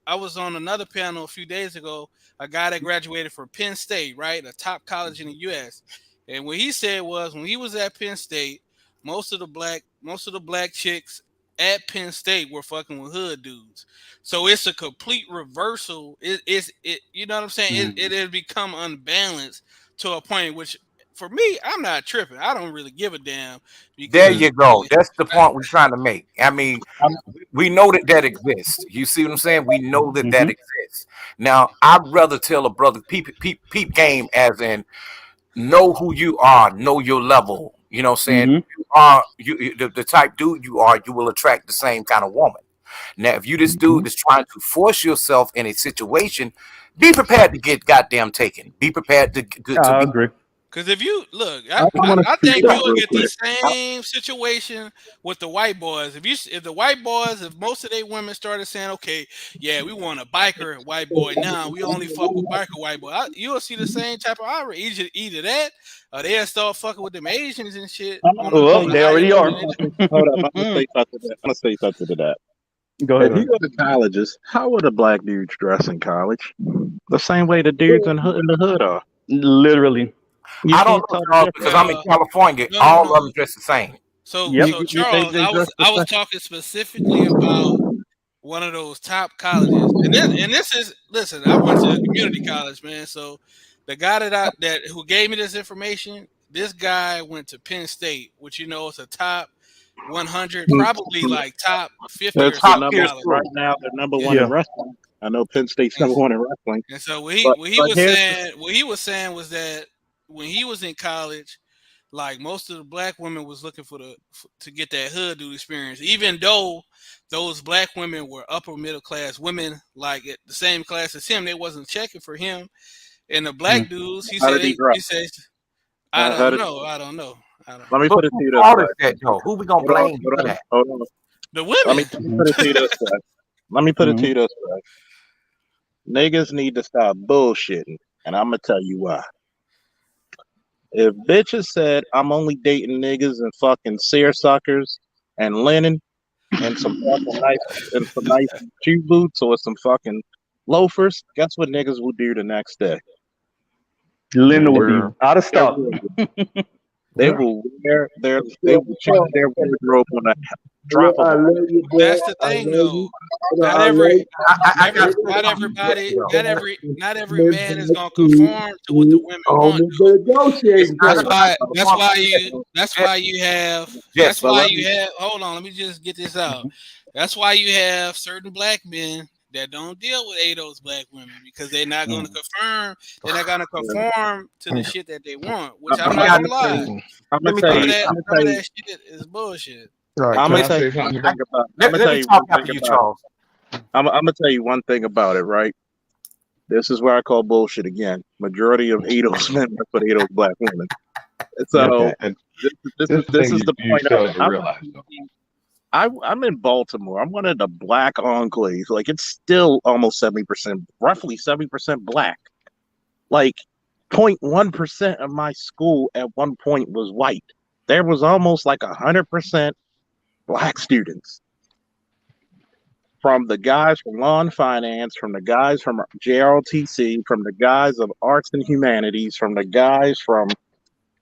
H: I was on another panel a few days ago. A guy that graduated from Penn State, right, a top college in the U.S. And what he said was when he was at Penn State, most of the black chicks at Penn State were fucking with hood dudes. So it's a complete reversal. It you know what I'm saying? It has become unbalanced to a point which, for me, I'm not tripping. I don't really give a damn.
J: There you go. That's the point we're trying to make. I mean, we know that exists. You see what I'm saying? We know that exists. Now, I'd rather tell a brother peep game, as in know who you are, know your level. You know what I'm saying? You are the type dude you are, you will attract the same kind of woman. Now, if you this dude is trying to force yourself in a situation, be prepared to get goddamn taken. Be prepared to
E: I agree.
H: Because if you look, I think you'll get the same situation with the white boys. If the white boys, if most of their women started saying, okay, yeah, we want a biker white boy now, we only fuck with biker white boy, you'll see the same type of outrage. Either that, or they'll start fucking with them Asians and shit.
E: Well, they already are.
K: Hold up, I'm gonna say something to that.
E: Go ahead.
K: If you go to colleges, how would the black dudes dress in college? The same way the dudes in the hood are.
E: Literally.
J: I don't know, Charles, because I'm in California. All of them dress the same.
H: So Charles, I was talking specifically about one of those top colleges, and this is, listen, I went to a community college, man. So the guy who gave me this information, this guy went to Penn State, which is a top 100, probably like top 50 or something.
K: Right now, they're number one in wrestling. I know Penn State's number one in wrestling.
H: And so what he was saying was that when he was in college, like most of the black women was looking to get that hood dude experience, even though those black women were upper middle class women, like at the same class as him, they wasn't checking for him. And the black dudes, he says, I don't know.
K: Let me put it to you this way.
J: Who we gonna blame for that?
K: Hold on.
H: The women.
K: Let me put it to you this way. Niggas need to stop bullshitting, and I'm gonna tell you why. If bitches said I'm only dating niggas and fucking seersuckers and linen and some nice shoe boots or some fucking loafers, guess what niggas will do the next day?
E: Linen will be out of stock.
K: They will change their wardrobe on a drop.
H: That's the thing, though. Not every man is gonna conform to what the women want. That's why you have. Hold on, let me just get this out. That's why you have certain black men that don't deal with those black women, because they're not going to confirm. They're not going to conform to the shit that they want. Which I'm not gonna lie.
K: I'm gonna tell you,
H: that shit is bullshit.
K: Right, I'm gonna tell you one thing about. I'm gonna tell you one thing about it. Right. This is where I call bullshit again. Majority of ADOS men are for ADOS black women. So this is the point. I'm in Baltimore. I'm one of the black enclaves. Like, it's still almost 70%, roughly 70% black. Like 0.1% of my school at one point was white. There was almost like 100% black students. From the guys from law and finance, from the guys from JROTC, from the guys of arts and humanities, from the guys from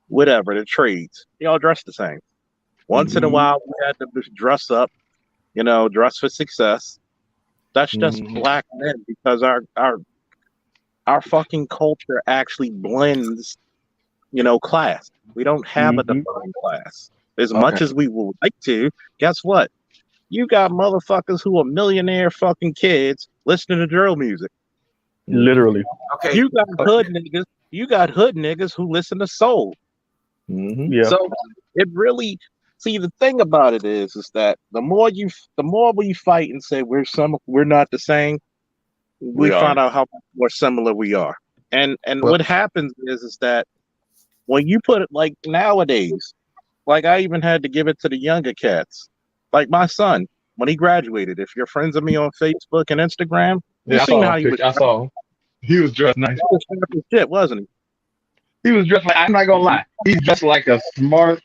K: whatever, the trades. They all dress the same. Once in a while, we had to dress up, dress for success. That's just black men, because our fucking culture actually blends, class. We don't have a defined class. As much as we would like to, guess what? You got motherfuckers who are millionaire fucking kids listening to drill music.
E: Literally.
K: Okay. You got hood niggas. You got hood niggas who listen to soul.
E: Yeah.
K: So it really. See, the thing about it is that the more we fight and say we're not the same, we find out how much more similar we are. And what happens is that when you put it, like nowadays, like I even had to give it to the younger cats, like my son when he graduated. If you're friends of me on Facebook and Instagram,
B: I saw him. He was dressed nice.
K: Shit, wasn't he?
B: He was dressed like, I'm not gonna lie, he's dressed like a smart.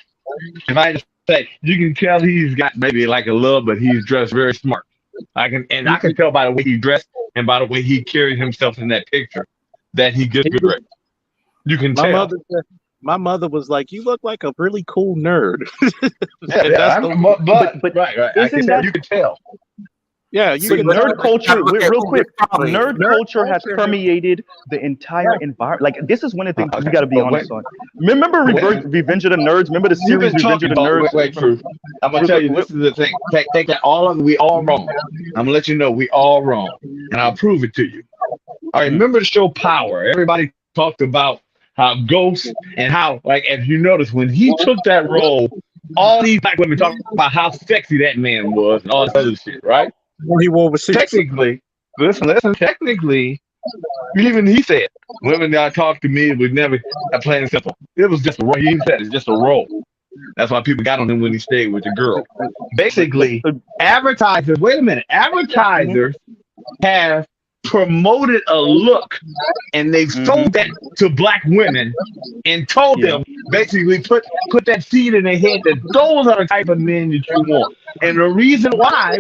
B: If I just say you can tell he's got maybe like a little, but he's dressed very smart. I can tell by the way he dressed and by the way he carried himself in that picture that he gets good grades. You can tell.
K: My mother was like, "You look like a really cool nerd."
B: But right. I can tell, you can tell.
K: Yeah,
E: nerd culture. Real quick, nerd culture has permeated the entire environment. Like this is one of the things we got to be honest on. Remember Revenge of the Nerds? Remember the series Revenge of the Nerds?
B: Wait, Truth. I'm gonna tell you. This is the thing. Take that we all wrong. I'm gonna let you know we all wrong, and I'll prove it to you. All right. Remember the show Power? Everybody talked about how Ghost and how, like, if you notice, when he took that role, all these black women talking about how sexy that man was and all this other shit, right?
K: He wore was
B: technically, listen. Technically, even he said, "Women that talk to me would never." Plain and simple. It was just a role. He said it's just a role. That's why people got on him when he stayed with the girl. Basically, advertisers. Wait a minute. Advertisers have promoted a look, and they've sold that to black women and told them basically put that seed in their head that those are the type of men that you want. And the reason why,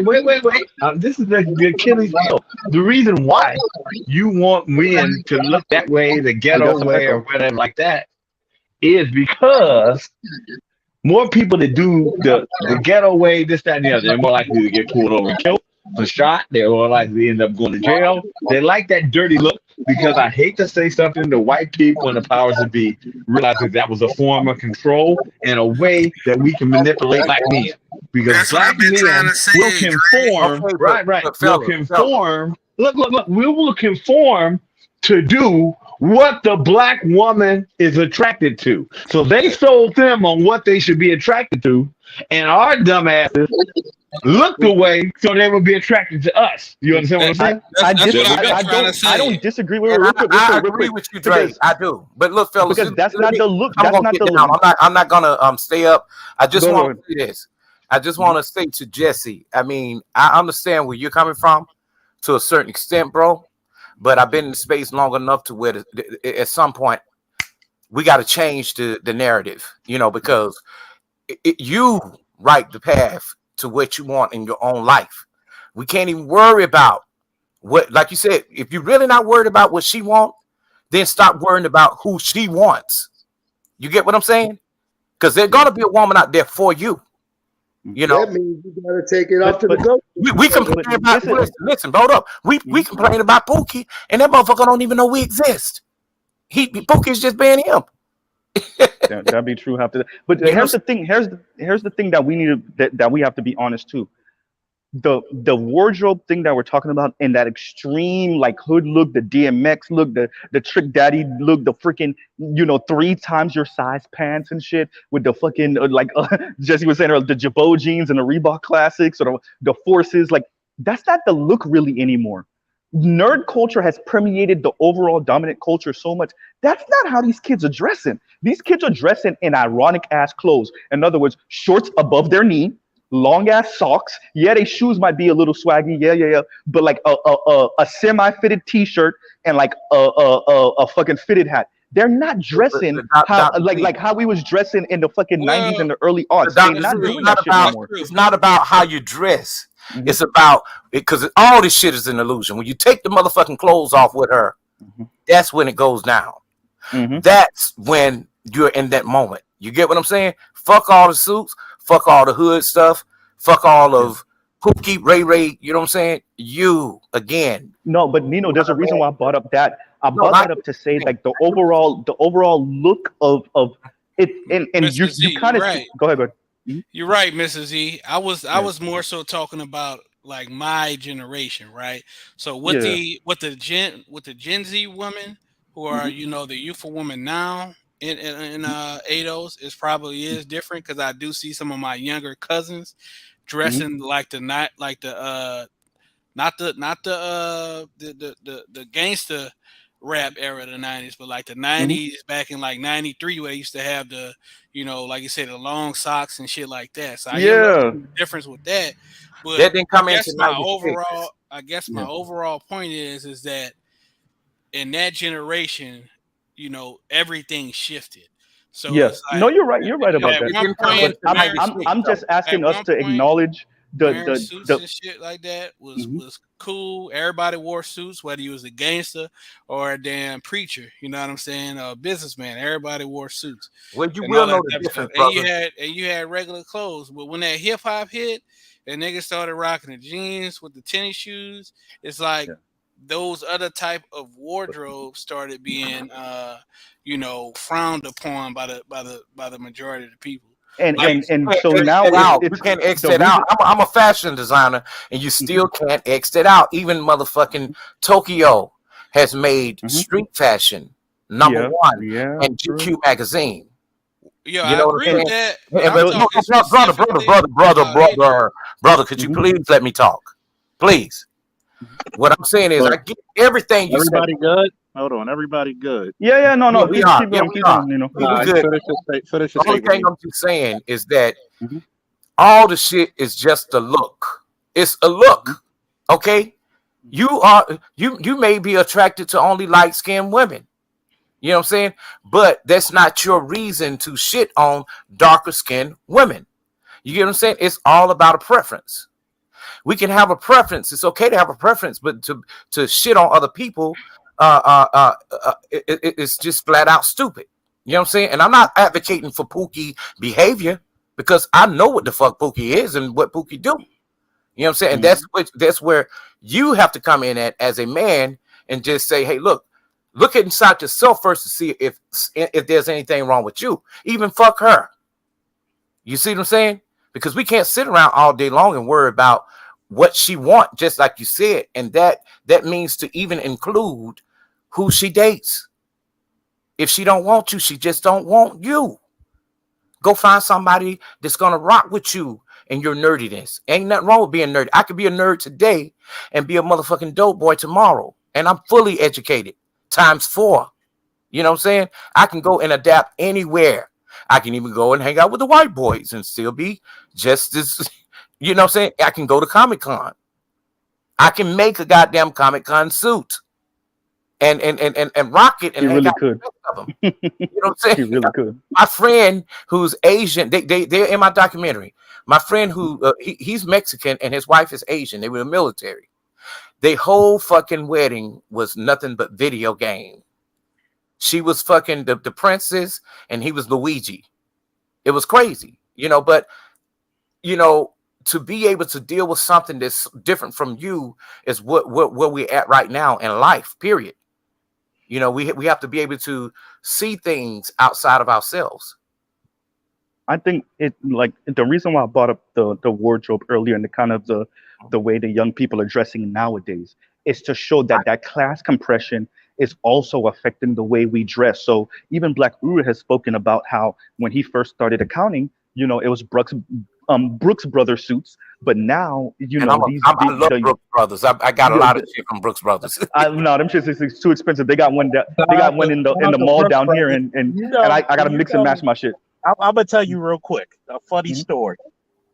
B: this is the Achilles heel. The reason why you want men to look that way, the ghetto way, or whatever like that, is because more people that do the ghetto way, this, that, and the other, they're more likely to get pulled over and killed. For shot, they're more likely to end up going to jail. They like that dirty look because I hate to say something, the white people and the powers that be realize that was a form of control and a way that we can manipulate black men. Because black men will conform, will conform. Look, we will conform to do what the black woman is attracted to. So they sold them on what they should be attracted to, and our dumbasses looked away so they would be attracted to us. You understand what I'm saying?
E: I don't disagree with
J: I agree with you, Dre. I do. But look, fellas,
E: because that's not the look. That's not the
J: look. I'm not gonna stay up. I just want to say this. I just want to say to Jesse, I mean, I understand where you're coming from to a certain extent, bro. But I've been in space long enough to where at some point we got to change the narrative, because you write the path to what you want in your own life. We can't even worry about what, like you said, if you're really not worried about what she wants, then stop worrying about who she wants. You get what I'm saying? Because there's gonna be a woman out there for you.
F: That means you gotta take it off to the go.
J: We complain about listen, hold up. We complain about Pookie, and that motherfucker don't even know we exist. Pookie's just being him.
E: That'd be true. But here's the thing. Here's the thing that we need that we have to be honest too. The wardrobe thing that we're talking about, and that extreme like hood look, the DMX look, the Trick Daddy look, the freaking 3 times your size pants and shit with the fucking Jesse was saying earlier, the Jabot jeans and the Reebok classics or the Forces, like that's not the look really anymore. Nerd culture has permeated the overall dominant culture so much. That's not how these kids are dressing. These kids are dressing in ironic ass clothes. In other words, shorts above their knee, long ass socks. Yeah, their shoes might be a little swaggy. Yeah. But like a semi-fitted t-shirt and like a fucking fitted hat. They're not dressing like how we was dressing in the fucking 90s and the early aughts. They're not doing that shit anymore.
J: It's not about how you dress. Mm-hmm. It's about because all this shit is an illusion. When you take the motherfucking clothes off with her, that's when it goes down. Mm-hmm. That's when you're in that moment. You get what I'm saying? Fuck all the suits. Fuck all the hood stuff. Fuck all of Pookie, Ray. You know what I'm saying? You again.
E: No, but Nino, there's a reason why I brought up that. I brought that up to say like the overall look of it, and you kind of
H: right.
E: Go ahead.
H: You're right, Mrs. E. I was more so talking about like my generation, right? So with the Gen Z women who are the youthful women now in ADOS, it probably is different because I do see some of my younger cousins dressing like not the gangster rap era of the 90s, but like the 90s back in like 93 where they used to have the like you said, the long socks and shit like that. So I hear the difference with that. But
J: that didn't come
H: into my overall point is that in that generation, everything shifted. So
E: Yeah.
H: it's
E: No,
H: like
E: you're right. You're right
H: at
E: about that.
H: one point,
E: I'm just asking
H: at
E: us
H: one
E: to
H: point,
E: acknowledge
H: wearing suits
E: the
H: and shit like that was
E: Mhm.
H: was cool. Everybody wore suits, whether you was a gangster or a damn preacher. You know what I'm saying? A businessman. Everybody wore suits
J: Well, you
H: and
J: will
H: all that
J: know the
H: type of stuff.
J: difference, brother.
H: And you had regular clothes. But when that hip hop hit and niggas started rocking the jeans with the tennis shoes, it's like
E: Yeah.
H: those other type of wardrobes started being frowned upon by the majority of the people.
E: and
H: Like
E: and
J: Can't
E: so
J: X
E: now
J: that out. You
E: it's
J: can't X
E: the
J: that out.
E: reason.
J: I'm a fashion designer, and you still can't X that out. Even motherfucking Tokyo has made
E: Mhm.
J: street fashion
E: Yeah.
J: #1
E: Yeah.
J: and
E: True.
J: GQ magazine.
H: Yo,
J: You
H: I
J: know what
H: agree
J: I'm
H: with
J: saying?
H: that, but I'm
J: But
E: Those,
J: no,
H: talking
J: no,
H: specifically about
J: brother, could you
E: Mhm.
J: please let me talk? Please. What I'm saying is,
K: So
J: I get everything you said.
K: everybody good? Hold on, everybody good.
E: Yeah. No.
J: Yeah, we
E: Keep
J: are.
E: keep
J: Yeah,
E: going.
J: we
E: Keep
J: are.
E: going. You know.
J: We
K: All right,
J: good.
K: finish your
J: The only
K: statement.
J: thing I'm just saying is that
E: Mhm.
J: all the shit is just a look. It's a look. Okay? You may be attracted to only light-skinned women. You know what I'm saying? But that's not your reason to shit on darker skinned women. You get what I'm saying? It's all about a preference. We can have a preference. It's okay to have a preference, but to shit on other people, it's just flat out stupid. You know what I'm saying? And I'm not advocating for Pookie behavior because I know what the fuck Pookie is and what Pookie do. You know what I'm saying? And that's where you have to come in at as a man and just say, hey, look inside yourself first to see if there's anything wrong with you. Even fuck her. You see what I'm saying? Because we can't sit around all day long and worry about what she want, just like you said. And that means to even include who she dates. If she don't want you, she just don't want you. Go find somebody that's gonna rock with you and your nerdiness. Ain't nothing wrong with being nerd. I could be a nerd today and be a motherfucking dope boy tomorrow. And I'm fully educated ×4. You know what I'm saying? I can go and adapt anywhere. I can even go and hang out with the white boys and still be just as, you know what I'm saying? I can go to Comic-Con. I can make a goddamn Comic-Con suit and rock it and
E: He
J: hang
E: really
J: out
E: could.
J: with the rest of them. You know what I'm saying?
E: He really could.
J: My friend who's Asian, they're in my documentary. My friend who he's Mexican and his wife is Asian. They were in the military. Their whole fucking wedding was nothing but video game. She was fucking the princess and he was Luigi. It was crazy, but to be able to deal with something that's different from you is what where we're at right now in life, period. We have to be able to see things outside of ourselves.
E: I think like the reason why I brought up the wardrobe earlier and the kind of the way the young people are dressing nowadays is to show that class compression is also affecting the way we dress. So even Black Uru has spoken about how when he first started accounting, it was Brooks Brothers suits, but now
J: And I love Brooks Brothers. I got a lot of shit from Brooks Brothers.
E: No, them shits is too expensive. They got one in the mall
K: Brooks
E: down here,
K: Brothers.
E: and I gotta mix and match my shit.
K: I'm gonna tell you real quick a funny story.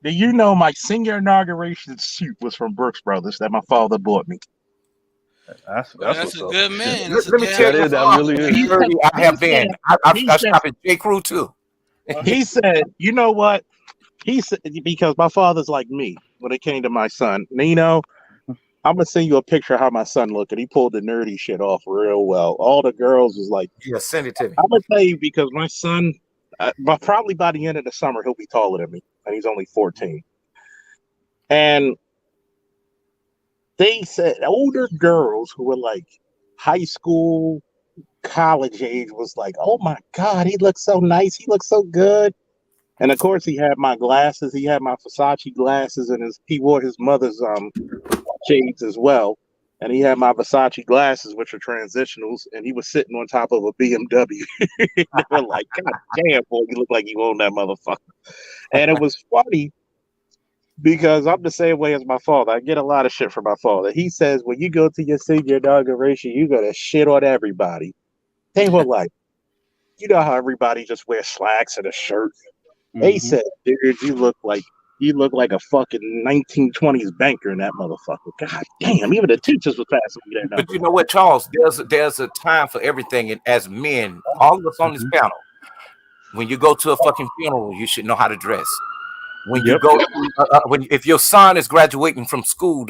K: Do you know my senior inauguration suit was from Brooks Brothers that my father bought me?
H: That's a good man.
J: Let me tell you,
E: that really is.
J: I have been. I shop at J. Crew too.
K: He said, "You know what?" He said, because my father's like me when it came to my son. Nino, I'm gonna send you a picture of how my son looked, and he pulled the nerdy shit off real well. All the girls was like,
J: "Yeah, send it to me."
K: I'm gonna tell you because my son, probably by the end of the summer, he'll be taller than me, and he's only 14. And they said older girls who were like high school, college age was like, "Oh my God, he looks so nice. He looks so good." And of course, he had my glasses. He had my Versace glasses, and he wore his mother's shades as well. And he had my Versace glasses, which are transitionals. And he was sitting on top of a BMW. They were like, "God damn, boy, you look like you own that motherfucker." And it was funny because I'm the same way as my father. I get a lot of shit from my father. He says, when you go to your senior inauguration, you're gonna shit on everybody. They were like, you know how everybody just wears slacks and a shirt. They said, "Dude, you look like a fucking 1920s banker in that motherfucker." God damn, even the teachers were passing me that number.
J: But you know what, Charles? There's a time for everything, and as men, all of us on this panel, When you go to a fucking funeral, you should know how to dress. When you
E: Yep.
J: go, if your son is graduating from school,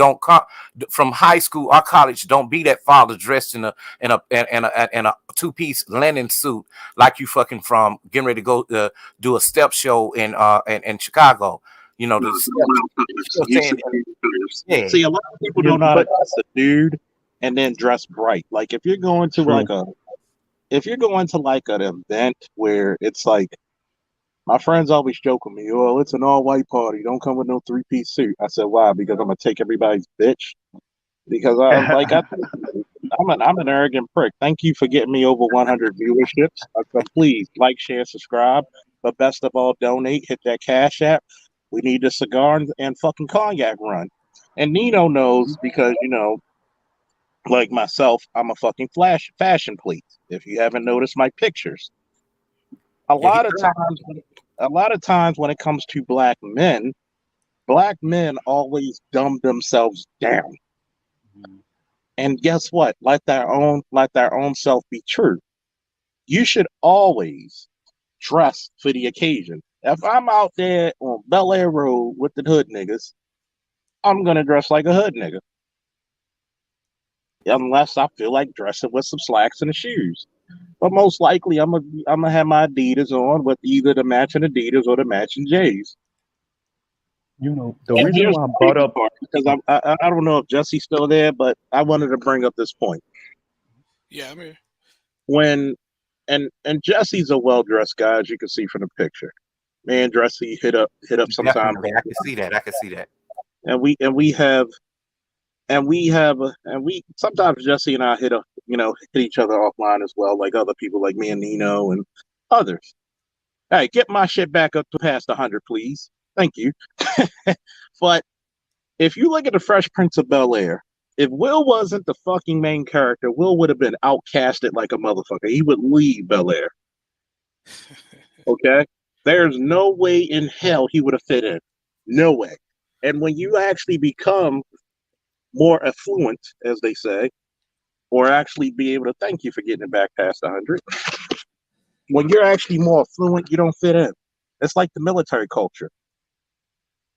J: from high school or college, don't be that father dressed in a two-piece linen suit like you fucking from getting ready to go do a step show in Chicago. You know, the steps.
K: You should
J: Yeah.
K: see, a lot of people don't know how to dress a dude and then dress bright. Like if you're going to
E: True.
K: like an event where it's like, my friends always joke with me, oh, it's an all-white party. Don't come with no three-piece suit. I said, why? Because I'm gonna take everybody's bitch. Because I'm an arrogant prick. Thank you for getting me over 100 viewerships. But please like, share, subscribe. But best of all, donate. Hit that Cash App. We need a cigar and fucking cognac run. And Nino knows because, you know, like myself, I'm a fucking fashion please. If you haven't noticed my pictures. A lot of times when it comes to black men always dumb themselves down. And guess what? Let their own self be true. You should always dress for the occasion. If I'm out there on Bel Air Road with the hood niggas, I'm gonna dress like a hood nigga. Unless I feel like dressing with some slacks and the shoes. But most likely, I'm gonna have my Adidas on with either the matching Adidas or the matching J's.
E: You know, the reason why I brought up,
K: because I don't know if Jesse's still there, but I wanted to bring up this point.
H: Yeah, I'm here.
K: And Jesse's a well-dressed guy, as you can see from the picture. Man, Jesse hit up sometime.
J: Definitely, I can see that.
K: And we sometimes Jesse and I hit each other offline as well, like other people like me and Nino and others. Hey, get my shit back up to past 100, please. Thank you. But if you look at the Fresh Prince of Bel-Air, if Will wasn't the fucking main character, Will would have been outcasted like a motherfucker. He would leave Bel-Air. Okay? There's no way in hell he would have fit in. No way. And when you actually become more affluent, as they say, or actually be able to thank you for getting it back past 100. When you're actually more affluent, you don't fit in. It's like the military culture.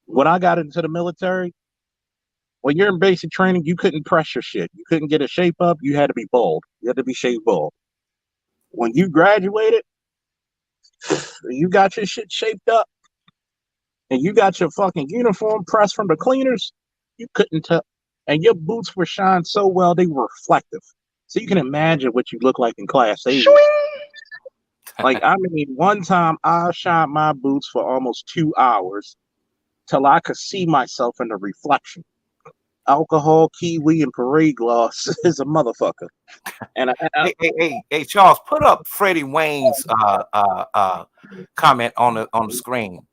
K: When I got into the military, when you're in basic training, you couldn't press your shit. You couldn't get a shape up. You had to be bald. You had to be shaved bald. When you graduated, you got your shit shaped up, and you got your fucking uniform pressed from the cleaners, you couldn't tell. And your boots were shined so well, they were reflective. So you can imagine what you look like in class 8. Like, I mean, one time I shined my boots for almost 2 hours till I could see myself in the reflection. Alcohol, kiwi, and parade gloss is a motherfucker. And
J: Hey, Charles, put up Freddie Wayne's comment on the screen.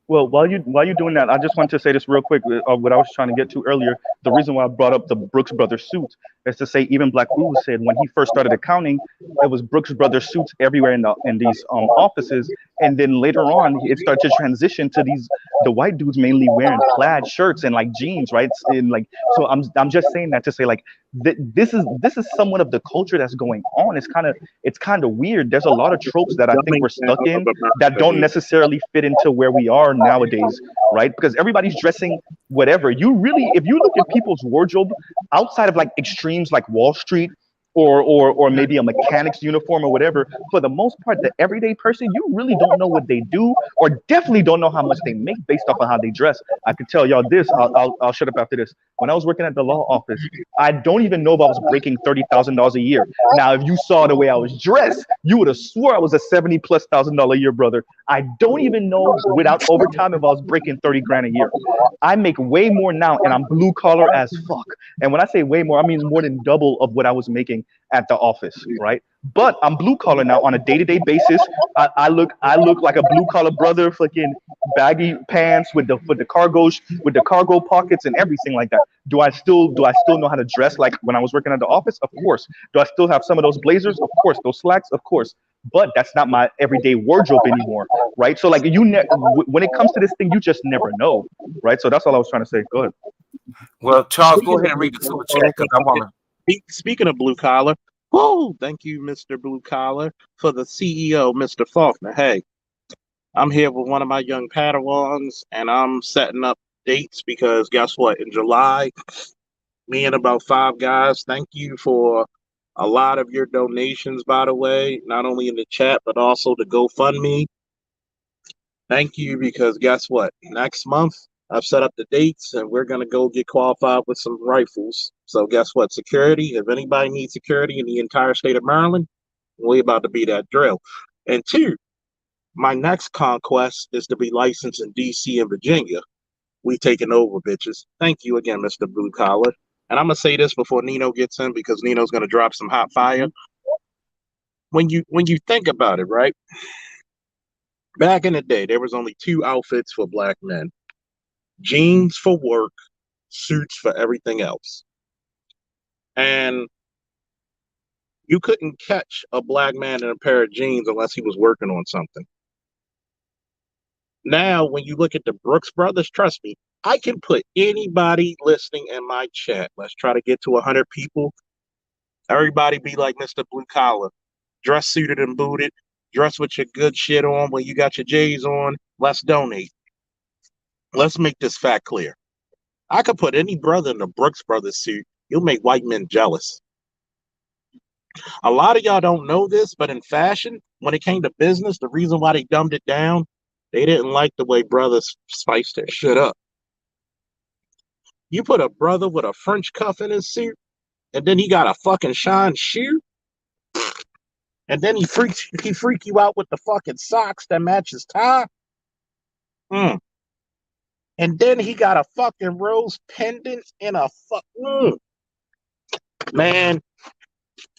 E: Well, while you're doing that, I just want to say this real quick. What I was trying to get to earlier, the reason why I brought up the Brooks Brothers suits is to say even Black Woo said when he first started accounting, it was Brooks Brothers suits everywhere in these offices, and then later on it started to transition to the white dudes mainly wearing plaid shirts and like jeans, right? And like, so I'm just saying that to say like this is somewhat of the culture that's going on. It's kind of weird. There's a lot of tropes that I think we're stuck in that don't necessarily fit into where we are nowadays, right? Because everybody's dressing whatever. If you look at people's wardrobe outside of like extremes like Wall Street or maybe a mechanic's uniform or whatever, for the most part, the everyday person, you really don't know what they do or definitely don't know how much they make based off of how they dress. I could tell y'all this, I'll shut up after this. When I was working at the law office, I don't even know if I was breaking $30,000 a year. Now, if you saw the way I was dressed, you would have swore I was a $70,000+ a year brother. I don't even know without overtime if I was breaking 30 grand a year. I make way more now and I'm blue collar as fuck. And when I say way more, I mean more than double of what I was making at the office, right? But I'm blue collar now on a day-to-day basis. I look like a blue collar brother, fucking baggy pants with the cargo pockets and everything like that. Do I still know how to dress like when I was working at the office? Of course. Do I still have some of those blazers? Of course. Those slacks? Of course. But that's not my everyday wardrobe anymore, right? So like when it comes to this thing, you just never know, right? So that's all I was trying to say. Go ahead.
J: Well, Charles, go ahead and read the super chat because I want to.
K: Speaking of blue collar, Whoa! Thank you, Mr. Blue Collar, for the CEO, Mr. Faulkner. Hey, I'm here with one of my young Padawans, and I'm setting up dates because guess what? In July, me and about 5 guys. Thank you for a lot of your donations, by the way, not only in the chat but also the GoFundMe. Thank you because guess what? Next month I've set up the dates and we're gonna go get qualified with some rifles. So guess what? Security. If anybody needs security in the entire state of Maryland, we about to be that drill. And two, my next conquest is to be licensed in DC and Virginia. We taking over, bitches. Thank you again, Mr. Blue Collar. And I'm gonna say this before Nino gets in because Nino's gonna drop some hot fire. When you think about it, right? Back in the day, there was only 2 outfits for black men: jeans for work, suits for everything else. And you couldn't catch a black man in a pair of jeans unless he was working on something. Now, when you look at the Brooks Brothers, trust me, I can put anybody listening in my chat. Let's try to get to 100 people. Everybody be like Mr. Blue Collar. Dress suited and booted. Dress with your good shit on when you got your J's on. Let's donate. Let's make this fact clear. I could put any brother in the Brooks Brothers suit. You'll make white men jealous. A lot of y'all don't know this, but in fashion, when it came to business, the reason why they dumbed it down, they didn't like the way brothers spiced their shit up. You put a brother with a French cuff in his suit, and then he got a fucking shine shoe, and then he freak you out with the fucking socks that match his tie. And then he got a fucking rose pendant and a man,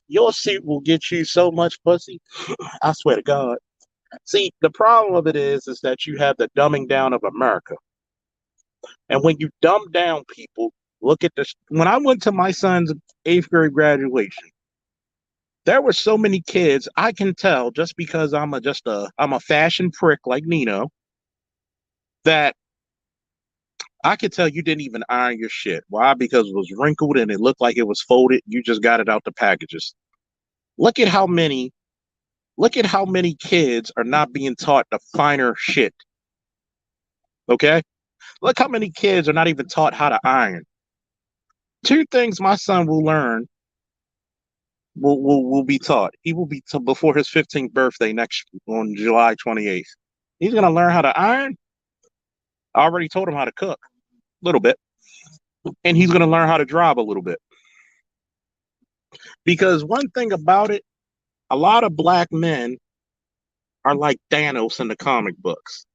K: your suit will get you so much pussy. I swear to God. See, the problem of it is that you have the dumbing down of America. And when you dumb down people, look at this. When I went to my son's 8th grade graduation, there were so many kids. I can tell just because I'm a fashion prick like Nino, that I could tell you didn't even iron your shit. Why? Because it was wrinkled and it looked like it was folded. You just got it out the packages. Look at how many kids are not being taught the finer shit. Okay? Look how many kids are not even taught how to iron. 2 things my son will learn will be taught. He will be before his 15th birthday on July 28th. He's going to learn how to iron. I already told him how to cook a little bit. And he's going to learn how to drive a little bit. Because one thing about it, a lot of black men are like Thanos in the comic books.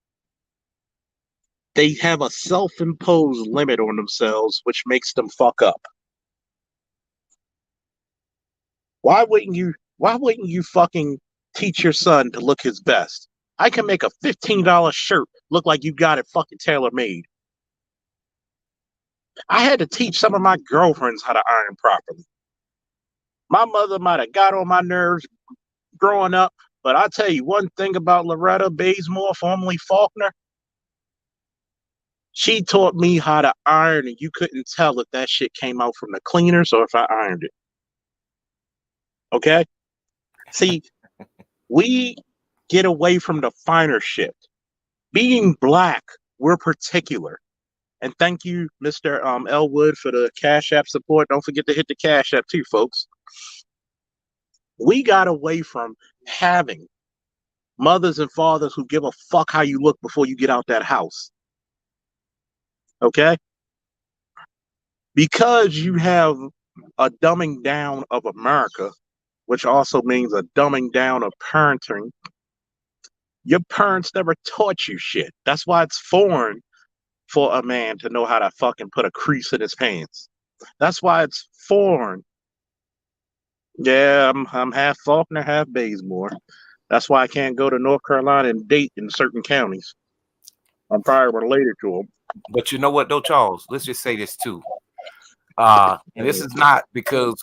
K: They have a self-imposed limit on themselves, which makes them fuck up. Why wouldn't you fucking teach your son to look his best? I can make a $15 shirt look like you got it fucking tailor-made. I had to teach some of my girlfriends how to iron properly. My mother might have got on my nerves growing up, but I'll tell you one thing about Loretta Bazemore, formerly Faulkner. She taught me how to iron, and you couldn't tell if that shit came out from the cleaners or if I ironed it. Okay? See, we get away from the finer shit. Being black, we're particular. And thank you, Mr. Elwood, for the Cash App support. Don't forget to hit the Cash App too, folks. We got away from having mothers and fathers who give a fuck how you look before you get out that house. Okay? Because you have a dumbing down of America, which also means a dumbing down of parenting. Your parents never taught you shit. That's why it's foreign for a man to know how to fucking put a crease in his pants. That's why it's foreign. Yeah, I'm half Faulkner, half Bazemore. That's why I can't go to North Carolina and date in certain counties. I'm probably related to them.
J: But you know what, though, Charles? Let's just say this too. And this is not because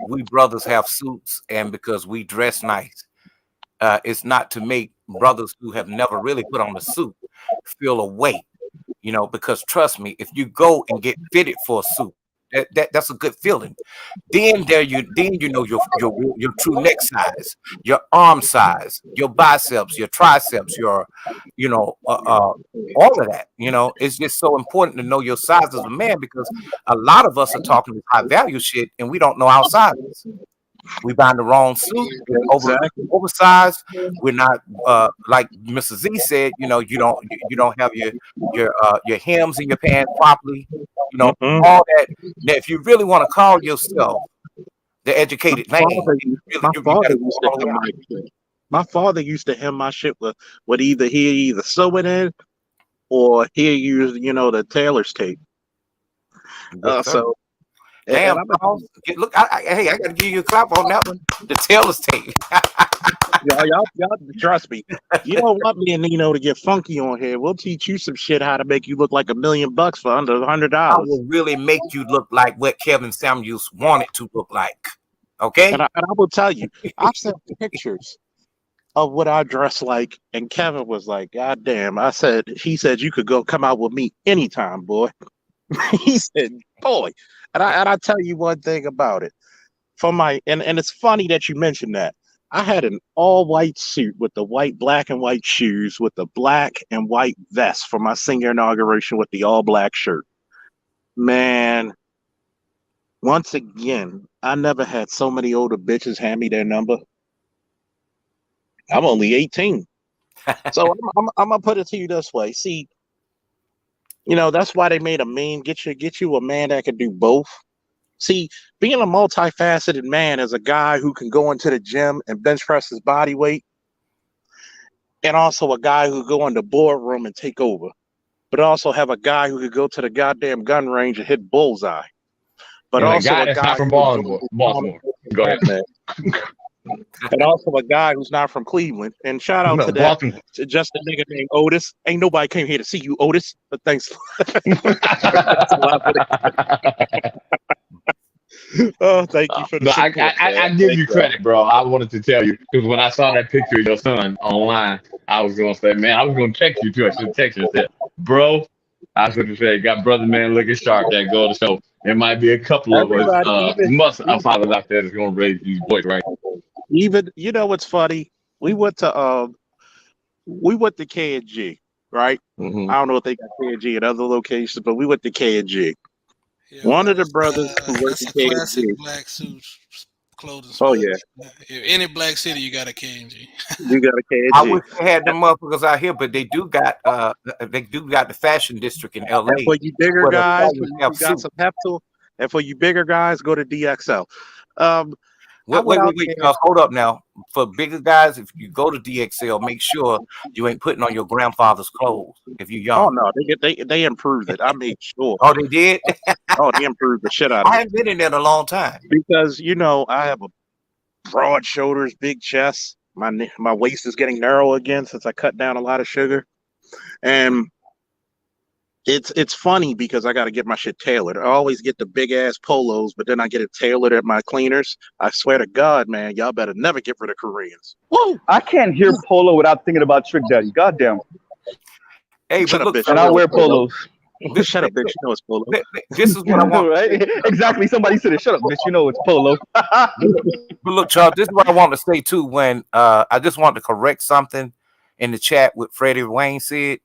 J: we brothers have suits and because we dress nice. It's not to make brothers who have never really put on a suit feel a weight, because trust me, if you go and get fitted for a suit, That's a good feeling. Then you know your true neck size, your arm size, your biceps, your triceps, your all of that. It's just so important to know your size as a man, because a lot of us are talking this high value shit and we don't know our sizes. We buying the wrong suit. It's oversized. We're not like Mr. Z said. You don't have your hems in your pants properly. All that. Now, if you really want to call yourself the educated man,
K: my father used to hem my shit with either sew it in or he used the tailor's tape. So.
J: Damn, look! Hey, I gotta give you a clap on that one. The tailor's tape.
K: y'all trust me. You don't want me and Nino to get funky on here. We'll teach you some shit how to make you look like $1 million for under $100.
J: I will really make you look like what Kevin Samuels wanted to look like. Okay.
K: And I will tell you, I've sent pictures of what I dress like, and Kevin was like, "God damn!" He said you could come out with me anytime, boy. He said, "Boy." And I tell you one thing about it. And it's funny that you mentioned that. I had an all-white suit with the black and white shoes with the black and white vest for my senior inauguration with the all-black shirt. Man, once again, I never had so many older bitches hand me their number. I'm only 18. So I'm gonna put it to you this way. See, that's why they made a meme. Get you a man that can do both. See, being a multifaceted man is a guy who can go into the gym and bench press his body weight, and also a guy who go in the boardroom and take over. But also have a guy who could go to the goddamn gun range and hit bullseye. But
B: and
K: also
B: a guy that's not from Baltimore. Go ahead, man.
K: And also a guy who's not from Cleveland. And shout out to just a nigga named Otis. Ain't nobody came here to see you, Otis. But thanks. Oh, thank you for the support.
B: I give you credit, bro. I wanted to tell you because when I saw that picture of your son online, I was gonna say, man, I was gonna text you too. I should text you and say, bro, I was gonna say, got brother man looking sharp. That go to show. There might be a couple of us fathers out there that's gonna raise these boys, right?
K: Even what's funny? We went to K&G, right? Mm-hmm. I don't know if they got K&G at other locations, but we went to K&G. Yeah, one of the brothers who worked at K&G.
H: Classic black suits clothing.
K: Oh yeah.
H: If any black city, you got a K&G.
K: You got a K&G.
J: I wish they had them motherfuckers out here, but they do got the fashion district in LA.
K: And for you bigger guys, you got some heptal. And for you bigger guys, go to DXL.
J: Wait, hold up now. For bigger guys, if you go to DXL, make sure you ain't putting on your grandfather's clothes if you're young.
K: Oh no, they improved it. I made sure.
J: Oh, they did?
K: Oh, they improved the shit out of it.
J: I haven't been in there in a long time.
K: Because I have a broad shoulders, big chest. My waist is getting narrow again since I cut down a lot of sugar. And it's funny because I got to get my shit tailored. I always get the big ass polos, but then I get it tailored at my cleaners. I swear to God, man, y'all better never get rid of Koreans.
L: Woo! I can't hear polo without thinking about Trick Daddy. Goddamn.
J: Hey, but look,
L: and I wear polos.
K: Shut up, bitch. You know it's polo.
J: This is what I want.
L: Right? Exactly. Somebody said it. Shut up, bitch. You know it's polo.
J: But look, Charles, this is what I want to say too. When I just want to correct something in the chat with Freddie Wayne said.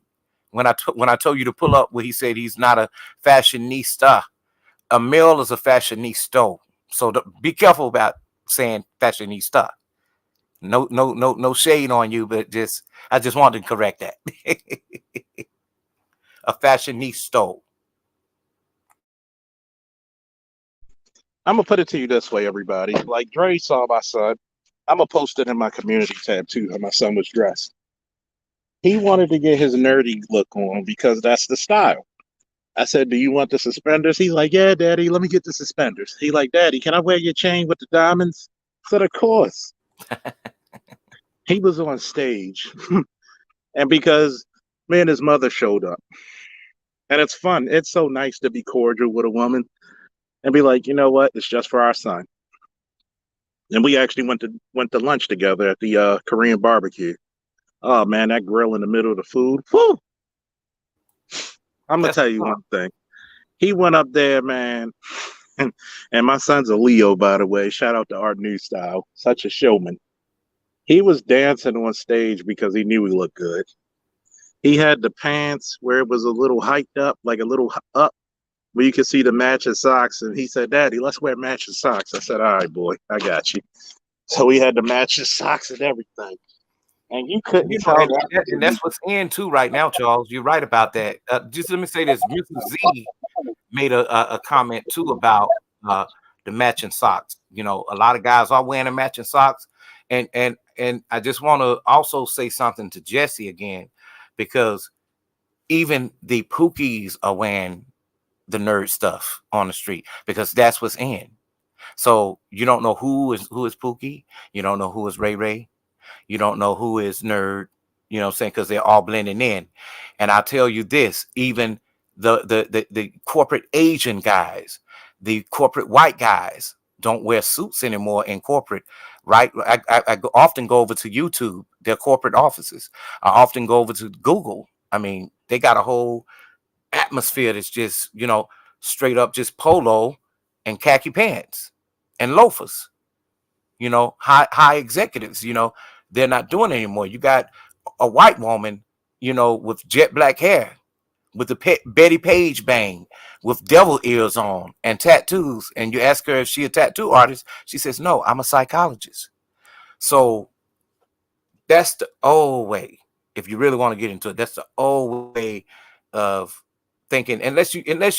J: When I told you to pull up where he said he's not a fashionista, a male is a fashionista. So be careful about saying fashionista. No shade on you, but I just wanted to correct that. A fashionista.
K: I'm gonna put it to you this way, everybody. Like Dre saw my son. I'm gonna post it in my community tab too. How my son was dressed. He wanted to get his nerdy look on because that's the style. I said, "Do you want the suspenders?" He's like, "Yeah, Daddy, let me get the suspenders." He like, "Daddy, can I wear your chain with the diamonds?" I said, "Of course." He was on stage, and because me and his mother showed up, and it's fun. It's so nice to be cordial with a woman and be like, you know what? It's just for our son. And we actually went to lunch together at the Korean barbecue. Oh man, that grill in the middle of the food. Whew. I'm gonna tell you one thing. He went up there, man. And my son's a Leo, by the way. Shout out to Art New Style. Such a showman. He was dancing on stage because he knew he looked good. He had the pants where it was a little hiked up, like a little up, where you could see the matching socks. And he said, "Daddy, let's wear matching socks." I said, "All right, boy, I got you." So we had the matching socks and everything. And you couldn't
J: You know,
K: tell
J: and that's what's in too right now, Charles. You're right about that. Just let me say this: Mrs. Z made a comment too about the matching socks. You know, a lot of guys are wearing the matching socks, and I just want to also say something to Jesse again, because even the Pookies are wearing the nerd stuff on the street because that's what's in. So you don't know who is Pookie, you don't know who is Ray Ray, you don't know who is nerd, you know what I'm saying, because they're all blending in. And I'll tell you this, even the corporate Asian guys, the corporate white guys don't wear suits anymore in corporate, right? I often go over to YouTube, their corporate offices. I often go over to Google. I mean, they got a whole atmosphere that's just, you know, straight up just polo and khaki pants and loafers. You know, high executives, you know, they're not doing it anymore. You got a white woman, you know, with jet black hair, with the Betty Page bang, with devil ears on and tattoos. And you ask her if she a tattoo artist, she says, "No, I'm a psychologist." So that's the old way. If you really want to get into it, that's the old way of thinking. Unless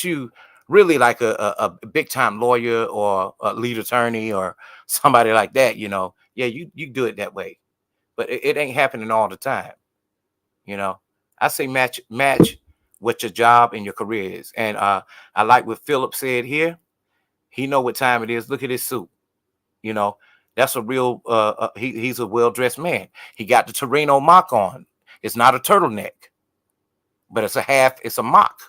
J: you really like a big time lawyer or a lead attorney or somebody like that, you know, yeah, you do it that way. But it ain't happening all the time. You know, I say match what your job and your career is. And I like what Philip said here. He know what time it is. Look at his suit. You know, that's a real he's a well-dressed man. He got the Torino mock on. It's not a turtleneck, but it's a mock.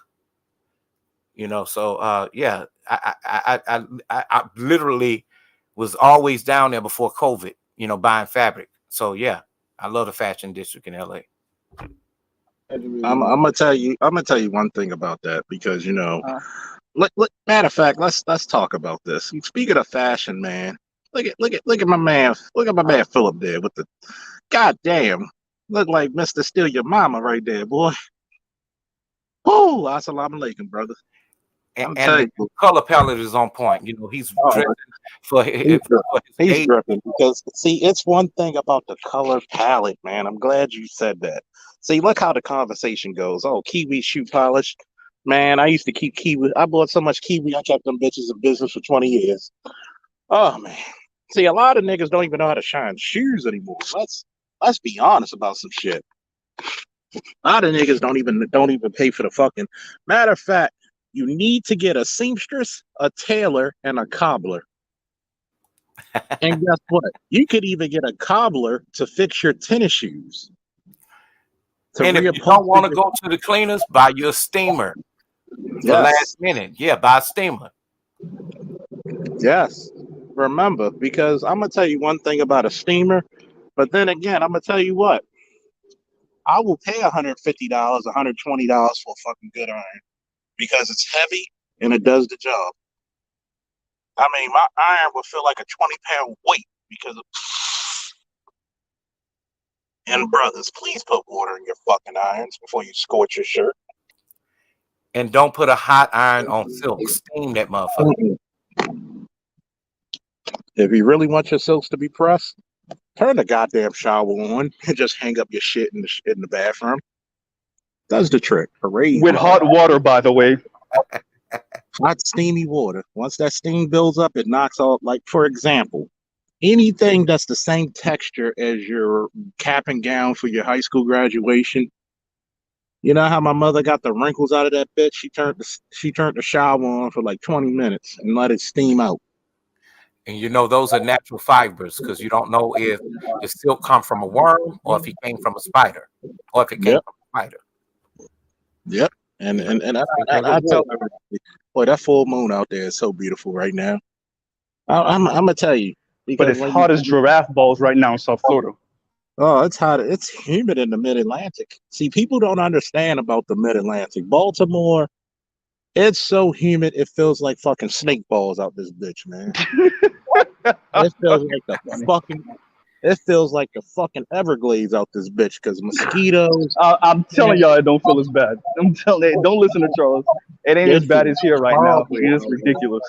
J: You know, so yeah, I literally was always down there before COVID, you know, buying fabric. So yeah, I love the fashion district in LA.
K: I'm gonna tell you one thing about that, because you know, matter of fact, let's talk about this. Speaking of fashion, man, look at my man Philip there with the goddamn look like Mr. Steal Your Mama right there, boy. Oh, assalamu alaikum, brother.
J: And the color palette is on point. You know, he's dripping for his
K: he's dripping because see, it's one thing about the color palette, man. I'm glad you said that. See, look how the conversation goes. Oh, kiwi shoe polish. Man, I used to keep kiwi. I bought so much kiwi, I kept them bitches in business for 20 years. Oh man. See, a lot of niggas don't even know how to shine shoes anymore. Let's be honest about some shit. A lot of niggas don't even pay for the fucking. Matter of fact, you need to get a seamstress, a tailor, and a cobbler. And guess what? You could even get a cobbler to fix your tennis shoes.
J: And if you don't want to go to the cleaners, buy your steamer. The last minute. Yeah, buy a steamer.
K: Yes. Remember, because I'm going to tell you one thing about a steamer, but then again, I'm going to tell you what. I will pay $150, $120 for a fucking good iron because it's heavy and it does the job. I mean, my iron will feel like a 20-pound weight because of. And brothers, please put water in your fucking irons before you scorch your shirt.
J: And don't put a hot iron on silk. Steam that motherfucker.
K: If you really want your silks to be pressed, turn the goddamn shower on and just hang up your shit in the bathroom. That's the trick. Hooray.
L: With hot water, by the way.
K: Hot steamy water. Once that steam builds up, it knocks off. Like, for example, anything that's the same texture as your cap and gown for your high school graduation. You know how my mother got the wrinkles out of that bitch? She turned the shower on for like 20 minutes and let it steam out.
J: And you know those are natural fibers because you don't know if the silk come from a worm or if it came from a spider or if it came from a spider.
K: Yep. And I tell everybody, boy, that full moon out there is so beautiful right now. I'm gonna tell you.
L: But it's hot as giraffe balls right now in South Florida.
K: Oh, it's hot. It's humid in the Mid-Atlantic. See, people don't understand about the Mid-Atlantic. Baltimore It's so humid, it feels like fucking snake balls out this bitch, man. It feels like it feels like the fucking Everglades out this bitch because mosquitoes.
L: I'm telling y'all, it don't feel as bad. I'm telling you, don't listen to Charles. It ain't as bad as here right now. It's ridiculous.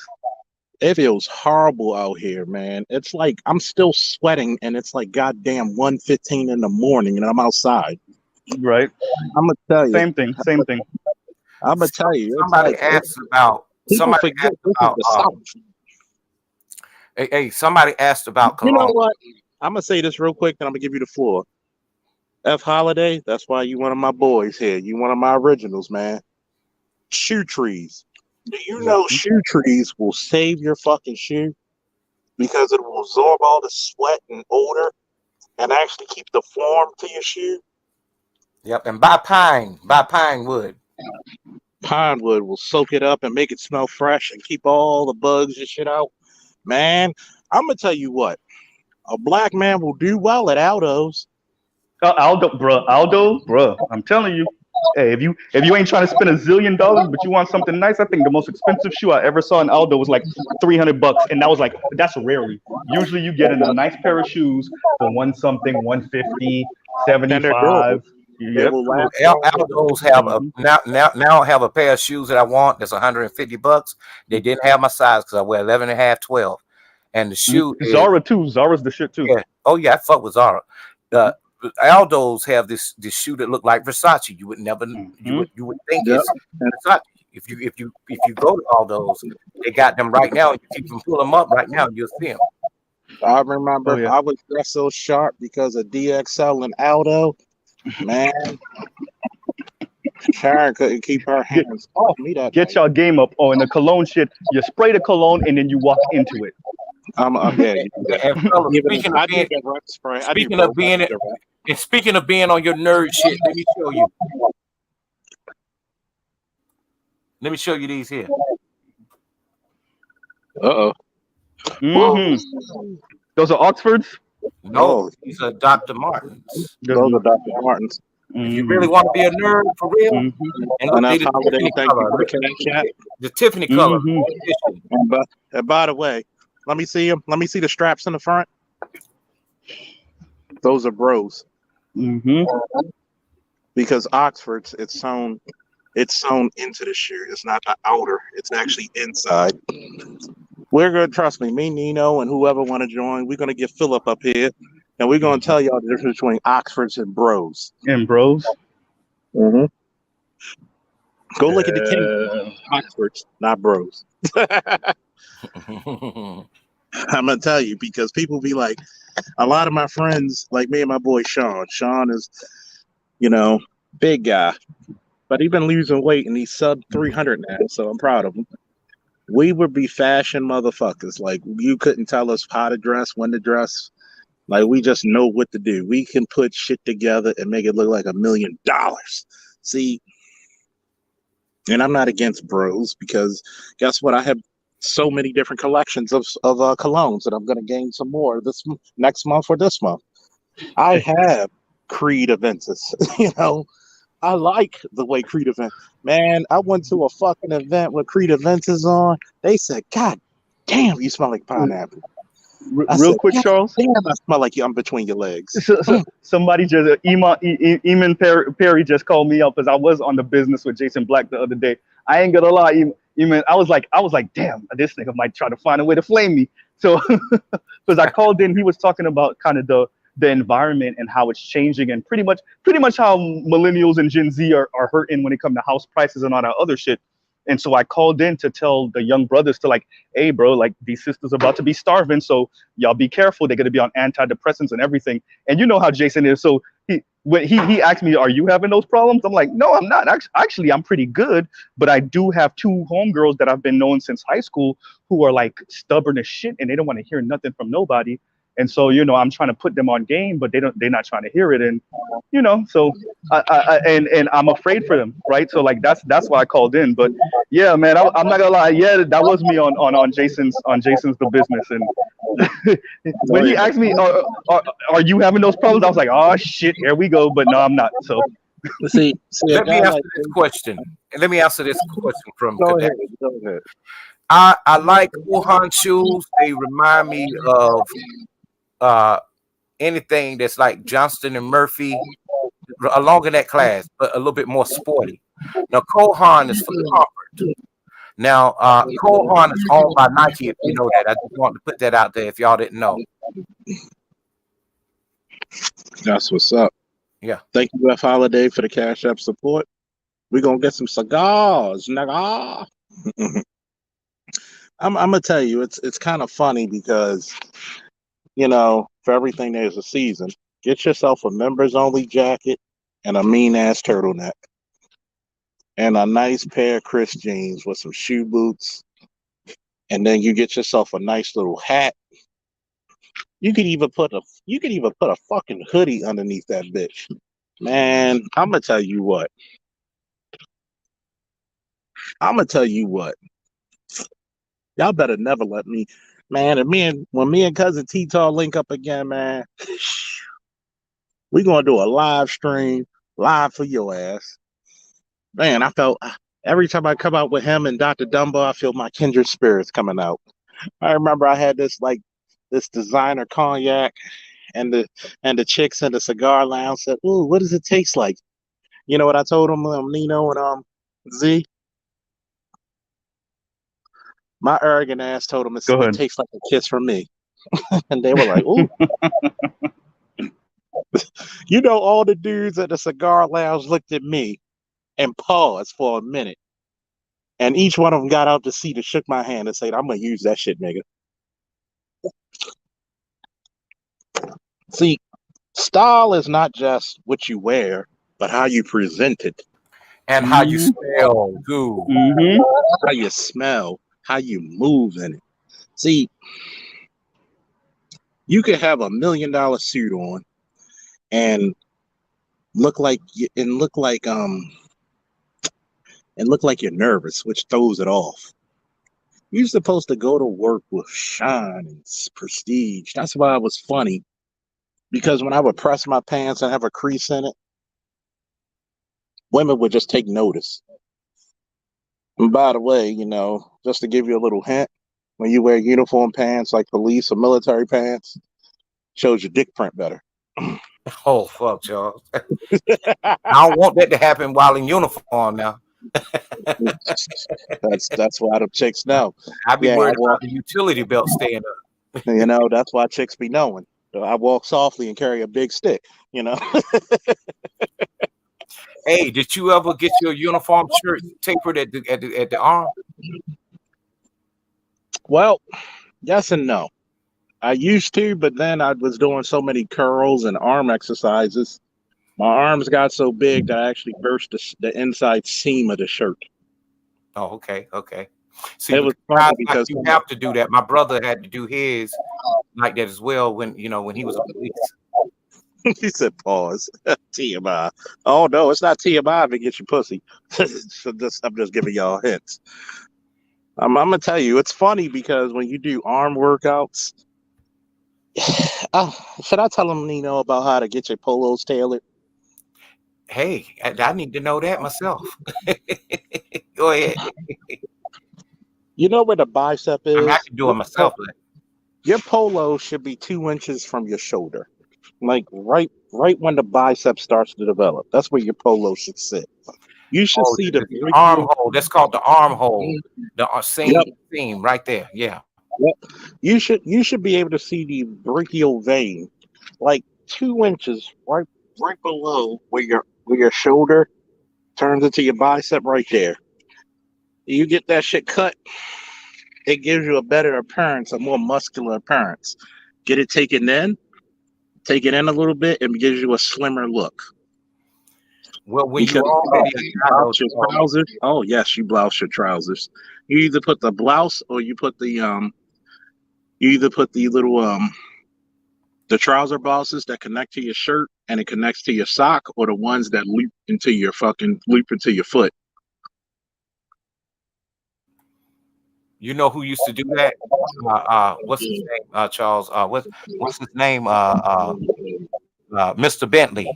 K: It feels horrible out here, man. It's like I'm still sweating, and it's like goddamn 1:15 in the morning, and I'm outside.
L: Right.
K: I'm gonna tell you.
L: Same thing.
K: I'm gonna tell you.
J: Somebody asked about. Somebody asked about.
K: You know what? I'm gonna say this real quick, then I'm gonna give you the floor. F. Holiday, that's why you one of my boys here. You one of my originals, man. Shoe trees. Do you know shoe trees will save your fucking shoe because it will absorb all the sweat and odor and actually keep the form to your shoe?
J: Yep, and buy pine wood.
K: Pine wood will soak it up and make it smell fresh and keep all the bugs and shit out. Man, I'm gonna tell you what. A black man will do well at Aldo's.
L: Aldo, bro. I'm telling you. Hey, if you ain't trying to spend $1 zillion, but you want something nice, I think the most expensive shoe I ever saw in Aldo was like $300, and that's rarely. Usually, you get in a nice pair of shoes for $150, $150, $75. Yep.
J: Aldo's have now I have a pair of shoes that I want that's $150. They didn't have my size because I wear 11 and a half, 12. And the shoe
L: Zara too. Zara's the shit too.
J: Yeah. Oh yeah, I fuck with Zara. Aldo's have this shoe that look like Versace. You would never you would think it's Versace. If you go to Aldo's, they got them right now. If you can pull them up right now, you'll see them.
K: I remember I was dressed so sharp because of DXL and Aldo. Man, Sharon couldn't keep her hands off me.
L: Get your game up. Oh, and the cologne shit. You spray the cologne and then you walk into it.
J: Speaking of being on your nerd shit, let me show you. Let me show you these here.
L: Those are Oxfords?
J: No, these are Dr. Martens.
K: Those are Dr. Martens.
J: If you really want to be a nerd for real, and look, the Tiffany color.
K: And by the way, let me see them. Let me see the straps in the front. Those are bros. Because Oxford's, it's sewn into the shoe. It's not the outer. It's actually inside. We're gonna trust me, Nino, and whoever want to join. We're gonna get Philip up here, and we're gonna tell y'all the difference between Oxfords and bros.
L: Go
K: look at the king. Oxfords, not bros. I'm gonna tell you because people be like, a lot of my friends, like me and my boy Sean. Sean is, big guy, but he's been losing weight and he's sub 300 now. So I'm proud of him. We would be fashion motherfuckers. Like you couldn't tell us how to dress, when to dress. Like we just know what to do. We can put shit together and make it look like $1 million. See, and I'm not against bros because guess what? I have so many different collections of colognes that I'm going to gain some more next month or this month. I have Creed Aventus, I like the way Creed event. Man, I went to a fucking event with Creed Aventus on. They said, God damn, you smell like pineapple.
L: Real quick, Charles.
K: Damn, I smell like I'm between your legs.
L: Somebody just, Eamon Perry just called me up because I was on the business with Jason Black the other day. I ain't gonna lie, Eamon, I was like, damn, this nigga might try to find a way to flame me. So, because I called in, he was talking about kind of the environment and how it's changing and pretty much how millennials and Gen Z are hurting when it comes to house prices and all that other shit. And so I called in to tell the young brothers to like, hey bro, like these sisters are about to be starving, so y'all be careful. They're gonna be on antidepressants and everything. And you know how Jason is. So when he asked me, are you having those problems? I'm like, no, I'm not. Actually, I'm pretty good. But I do have 2 homegirls that I've been knowing since high school who are like stubborn as shit and they don't want to hear nothing from nobody. And so, I'm trying to put them on game, but they're not trying to hear it. And, so and I'm afraid for them. Right. So like, that's why I called in. But yeah, man, I'm not gonna lie. Yeah, that was me on Jason's The Business. And when he asked me, are you having those problems? I was like, oh shit, here we go. But no, I'm not. So
K: See, a
J: Let me
K: guy
J: answer
K: like
J: this question. Let me answer this question from
K: go
J: Cadet.
K: ahead, go ahead.
J: I like Wuhan shoes. They remind me of anything that's like Johnston and Murphy, along in that class, but a little bit more sporty. Now, Kohan is for comfort. Now, Kohan is owned by Nike, if you know that. I just wanted to put that out there if y'all didn't know.
K: That's what's up.
J: Yeah.
K: Thank you, F Holiday, for the Cash App support. We're gonna get some cigars, nigga. I'm gonna tell you, it's kind of funny because, you know, for everything there's a season. Get yourself a members only jacket and a mean ass turtleneck. And a nice pair of Chris jeans with some shoe boots. And then you get yourself a nice little hat. You could even put a fucking hoodie underneath that bitch. Man, I'm gonna tell you what. Y'all better never let me, man. And when me and cousin T-Tar link up again, man, we gonna do a live stream, live for your ass. Man, I felt every time I come out with him and Dr. Dumbo, I feel my kindred spirits coming out. I remember I had this designer cognac, and the chicks in the cigar lounge said, "Ooh, what does it taste like?" You know what I told them, Nino and Z? My arrogant ass told them it tastes like a kiss from me. And they were like, "Ooh." You know, all the dudes at the cigar lounge looked at me and paused for a minute. And each one of them got out the seat and shook my hand and said, "I'm going to use that shit, nigga." See, style is not just what you wear, but how you present it.
J: And how you smell, too.
K: How you smell, how you move in it. See, you could have $1 million suit on and look like you're nervous, which throws it off. You're supposed to go to work with shine and prestige. That's why it was funny, because when I would press my pants and have a crease in it, women would just take notice. And by the way, you know, just to give you a little hint, when you wear uniform pants like police or military pants, shows your dick print better.
J: Oh, fuck, y'all. I don't want that to happen while in uniform now.
K: That's why the chicks know.
J: I be worried about the utility belt staying up.
K: You know, that's why chicks be knowing. So I walk softly and carry a big stick, you know.
J: Hey, did you ever get your uniform shirt tapered at the arm?
K: Well, yes and no. I used to, but then I was doing so many curls and arm exercises. My arms got so big that I actually burst the inside seam of the shirt.
J: Oh, okay. See,
K: it was funny because
J: you have to do that. My brother had to do his like that as well when he was a police.
K: He said, "Pause." TMI. Oh no, it's not TMI if it gets you pussy. So I'm just giving y'all hints. I'm gonna tell you, it's funny because when you do arm workouts, should I tell them, Nino, about how to get your polos tailored?
J: Hey, I need to know that myself. Go ahead.
K: You know where the bicep is?
J: I can do it myself.
K: Your polo should be 2 inches from your shoulder, like right when the bicep starts to develop. That's where your polo should sit. You should see the
J: armhole. That's called the armhole. The seam right there. Yeah.
K: Yep. You should be able to see the brachial vein, like 2 inches right below where your shoulder turns into your bicep, right there. You get that shit cut, it gives you a better appearance, a more muscular appearance. Get it taken in, take it in a little bit, and it gives you a slimmer look.
J: Well, when you already
K: blouse your trousers, oh yes, you blouse your trousers. You either put the blouse or you put the little the trouser bosses that connect to your shirt and it connects to your sock, or the ones that loop into your foot.
J: You know who used to do that? What's his name? Charles. What's his name? Mr. Bentley.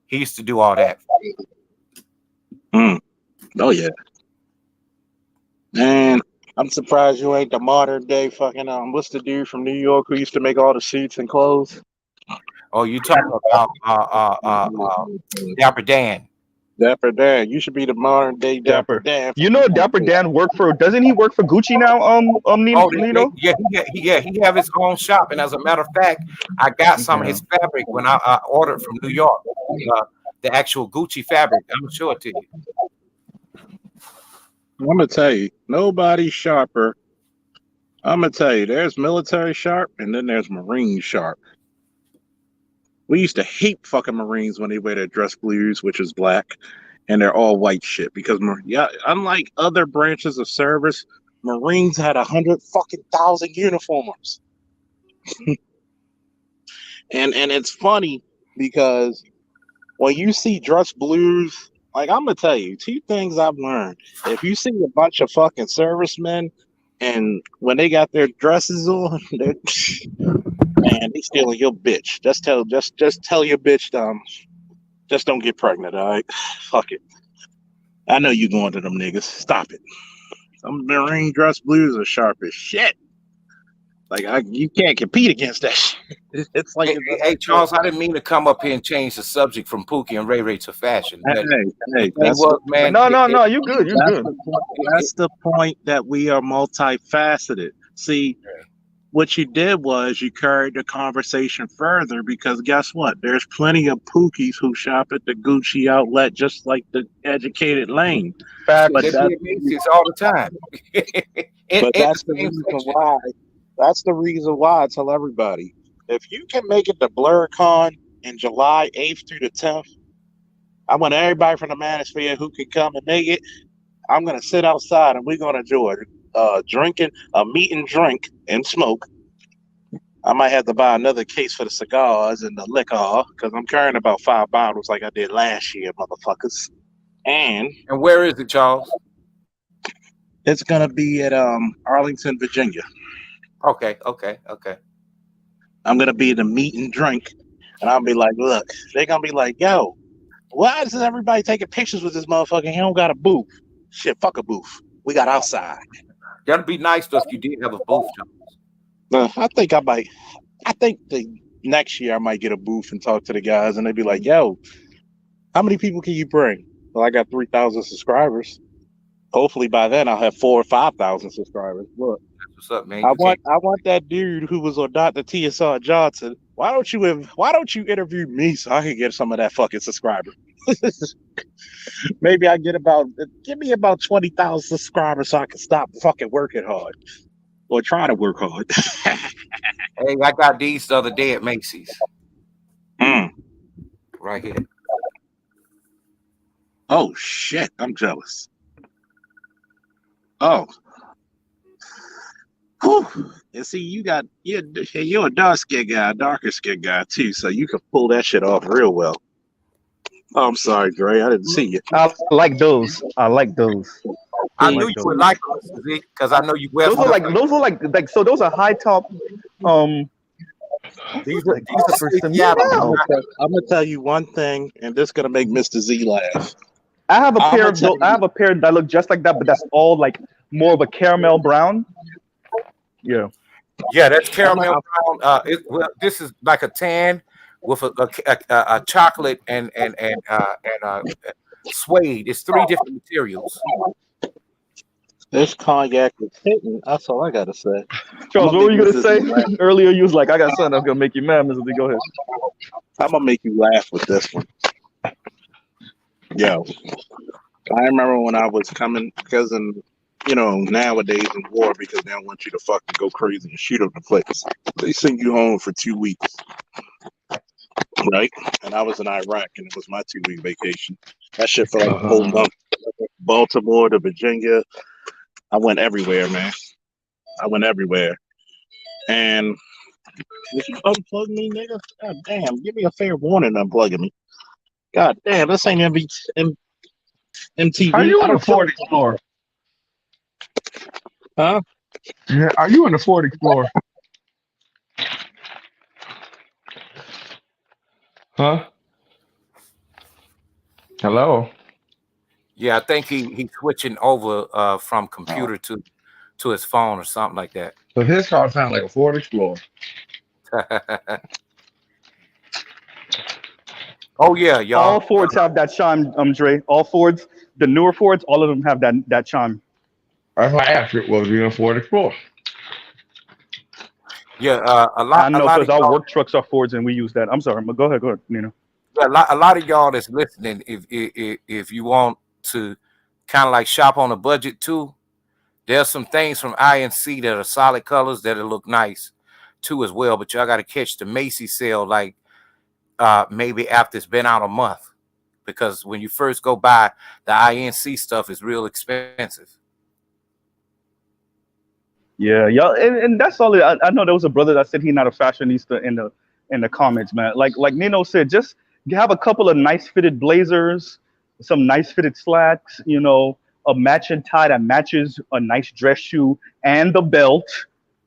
J: He used to do all that.
K: Oh yeah. Man, I'm surprised you ain't the modern day fucking what's the dude from New York who used to make all the suits and clothes?
J: Oh, you talking about Dapper Dan?
K: Dapper Dan. You should be the modern day Dapper Dan.
E: You know, Dapper Dan doesn't he work for Gucci now? Nino?
J: He have his own shop, and as a matter of fact, I got some of his fabric when I ordered from New York. The actual Gucci fabric. I'm gonna show it to you.
K: I'm gonna tell you, nobody's sharper. I'm gonna tell you, there's military sharp, and then there's Marine sharp. We used to hate fucking Marines when they wear their dress blues, which is black, and they're all white shit. Because unlike other branches of service, Marines had 100,000 uniforms. and it's funny because when you see dress blues, like I'm gonna tell you, two things I've learned. If you see a bunch of fucking servicemen and when they got their dresses on, man, they stealing your bitch. Just tell your bitch, just don't get pregnant, all right? Fuck it. I know you going to them niggas. Stop it. Some Marine dress blues are sharp as shit. Like you can't compete against that shit. It's like
J: hey Charles, I didn't mean to come up here and change the subject from Pookie and Ray Ray to fashion.
K: Hey,
J: man.
E: No, you good. You good.
K: That's the point that we are multifaceted. See, what you did was you carried the conversation further because guess what? There's plenty of Pookies who shop at the Gucci outlet just like the educated lane.
J: But that's all the time.
K: But that's the reason why. That's the reason why I tell everybody, if you can make it to BlurCon in July 8th through the 10th, I want everybody from the Manosphere who can come and make it. I'm going to sit outside and we're going to enjoy drinking, a meat and drink and smoke. I might have to buy another case for the cigars and the liquor because I'm carrying about 5 bottles like I did last year, motherfuckers. And
J: where is it, Charles?
K: It's going to be at Arlington, Virginia.
J: Okay.
K: I'm going to be the meat and drink. And I'll be like, look, they're going to be like, yo, why is everybody taking pictures with this motherfucker? He don't got a booth. Shit, fuck a booth. We got outside.
J: That'd be nice if you did have a booth, Charles.
K: I think I might. I think the next year I might get a booth and talk to the guys, and they'd be like, yo, how many people can you bring? Well, I got 3,000 subscribers. Hopefully by then I'll have 4,000 or 5,000 subscribers. Look.
J: What's up, man?
K: I want that dude who was on Dr. TSR Johnson. Why don't you interview me so I can get some of that fucking subscriber? Maybe give me about 20,000 subscribers so I can stop fucking working hard or try to work hard.
J: Hey, I got these the other day at Macy's. Right here.
K: Oh shit, I'm jealous. Oh. Whew. And see, you're a darker skinned guy too, so you can pull that shit off real well. Oh, I'm sorry, Dre, I didn't see you.
E: I like those.
J: I knew you would like those because I know you wear.
E: Those are like so. Those are high top.
J: These are for some.
K: I'm gonna tell you one thing, and this is gonna make Mr. Z laugh.
E: I have a pair that look just like that, but that's all like more of a caramel brown. Yeah,
J: that's caramel brown. This is like a tan with a chocolate and suede. It's 3 different materials.
K: This cognac is hitting. That's all I gotta say.
E: Charles, what were you gonna say earlier? You was like, I got something that's gonna make you mad, Mr. D. Go ahead.
K: I'm gonna make you laugh with this one. Yo, I remember when I was coming because nowadays in war, because they don't want you to fucking go crazy and shoot up the place, they send you home for 2 weeks, right? And I was in Iraq, and it was my 2-week vacation. That shit for like a whole month. Baltimore to Virginia. I went everywhere, man. And if you unplug me, nigga, god damn, give me a fair warning unplugging me. God damn, this ain't MTV.
B: Are you on the Ford Explorer?
K: Huh?
B: Yeah, are you in the Ford Explorer? Huh? Hello.
J: Yeah, I think he's switching over from
B: Oh.
J: computer to his phone or something like that.
B: So his car sounds like a Ford Explorer.
J: Oh yeah, y'all.
L: All Fords have that chime, Dre. All Fords, the newer Fords, all of them have that chime.
B: That's why I asked you, was it a Ford Explorer?
J: Yeah,
L: I know
J: lot
L: because
J: of
L: our
J: y'all,
L: work trucks are Fords and we use that. I'm sorry, but go ahead, Nino.
J: a lot of y'all that's listening, if you want to kind of like shop on a budget too, there's some things from INC that are solid colors that'll look nice too as well. But y'all got to catch the Macy's sale like maybe after it's been out a month, because when you first go buy the INC stuff is real expensive.
L: Yeah, y'all, and that's all. I know there was a brother that said he's not a fashionista in the comments, man. Like Nino said, just have a couple of nice fitted blazers, some nice fitted slacks, a matching tie that matches a nice dress shoe and the belt,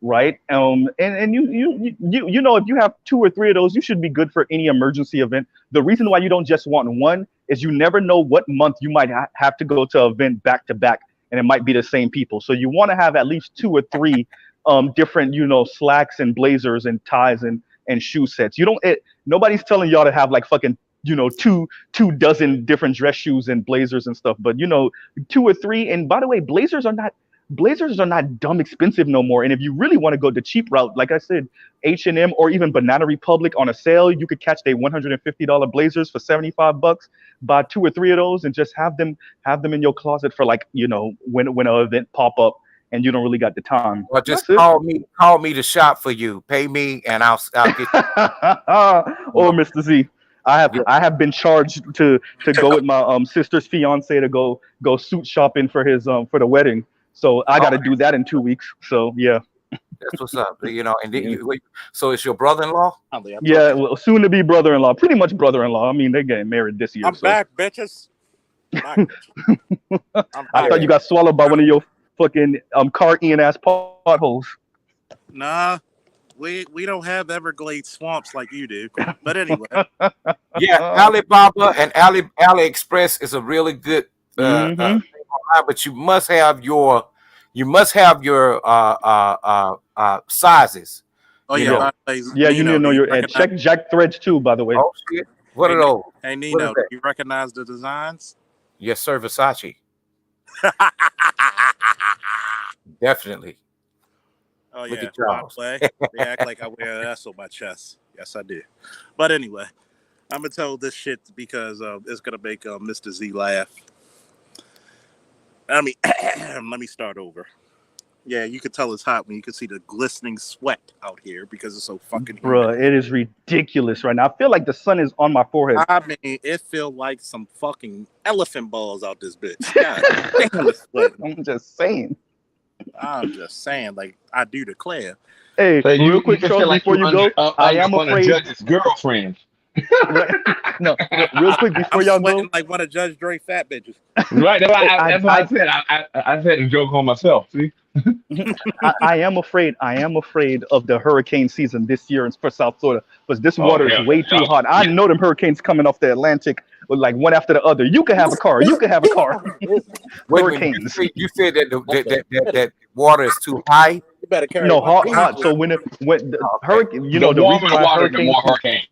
L: right? And if you have two or three of those, you should be good for any emergency event. The reason why you don't just want one is you never know what month you might have to go to an event back to back, and it might be the same people. So you want to have at least two or three different, slacks and blazers and ties and shoe sets. Nobody's telling y'all to have like fucking, two dozen different dress shoes and blazers and stuff, but two or three. And by the way, blazers are not dumb expensive no more. And if you really want to go the cheap route, like I said, H&M or even Banana Republic on a sale, you could catch their $150 blazers for $75. Buy two or three of those and just have them in your closet for like, when an event pop up and you don't really got the time.
J: Or just call me to shop for you. Pay me and I'll get you.
L: Or Mr. Z. I have been charged to go with my sister's fiance to go suit shopping for his for the wedding. So I got to do that in 2 weeks. So yeah.
J: That's what's up. And then so it's your brother-in-law?
L: Yeah, well, soon to be brother-in-law. Pretty much brother-in-law. I mean, they're getting married this year.
M: I'm back, bitches.
L: I thought you got swallowed by one of your fucking car-eating ass potholes.
M: Nah, we don't have Everglades swamps like you do. But anyway.
J: Yeah, Alibaba and AliExpress is a really good but you must have your sizes.
M: Oh yeah,
L: yeah. You need to know your edge. Check Jack Threads too, by the way.
J: Oh shit! What are those?
M: Hey Nino, do you recognize the designs?
J: Yes, sir, Versace. Definitely.
M: Oh
J: Look
M: yeah,
J: at y'all.
M: they act like I wear S on my chest. Yes, I do. But anyway, I'm gonna tell this shit because it's gonna make Mr. Z laugh. I mean, let me start over. Yeah, you could tell it's hot when you can see the glistening sweat out here because it's so fucking humid.
L: Bruh, it is ridiculous right now. I feel like the sun is on my forehead.
M: I mean, it feels like some fucking elephant balls out this bitch. God,
L: I'm just saying.
M: I'm just saying, like, I do declare.
L: Hey, real quick, Charles, before you go, I am afraid.
B: Judge's girlfriend.
L: Right? No, real quick before y'all go,
M: like one of Judge Dre fat bitches.
B: Right, that's what I said. I said to joke on myself. See,
L: I am afraid of the hurricane season this year for South Florida because this water is way too hot. I know them hurricanes coming off the Atlantic with like one after the other. You can have a car. Hurricanes.
J: You said that water is too high.
M: You better carry.
L: No, hot. So when the hurricane, the reason why hurricanes,
B: the more hurricanes.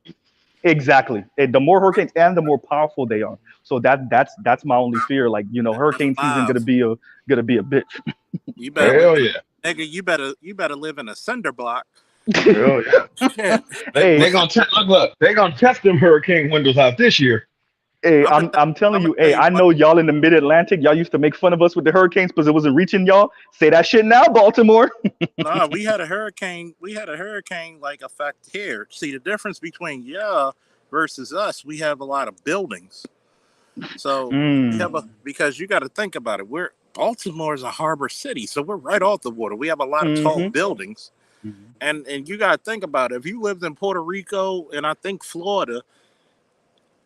L: Exactly. The more hurricanes and the more powerful they are. So that's my only fear. Like, hurricane season gonna be a bitch.
M: You better,
B: hell yeah,
M: nigga. You better live in a cinder block.
B: Hell yeah. They're gonna test them hurricane windows out this year.
L: Hey, I'm telling you, hey, I know y'all in the mid-Atlantic, y'all used to make fun of us with the hurricanes because it wasn't reaching y'all. Say that shit now, Baltimore.
M: No, we had a hurricane like effect here. See the difference between versus us, we have a lot of buildings. So because you got to think about it. Baltimore is a harbor city, so we're right off the water. We have a lot of tall buildings. And you got to think about it. If you lived in Puerto Rico and I think Florida,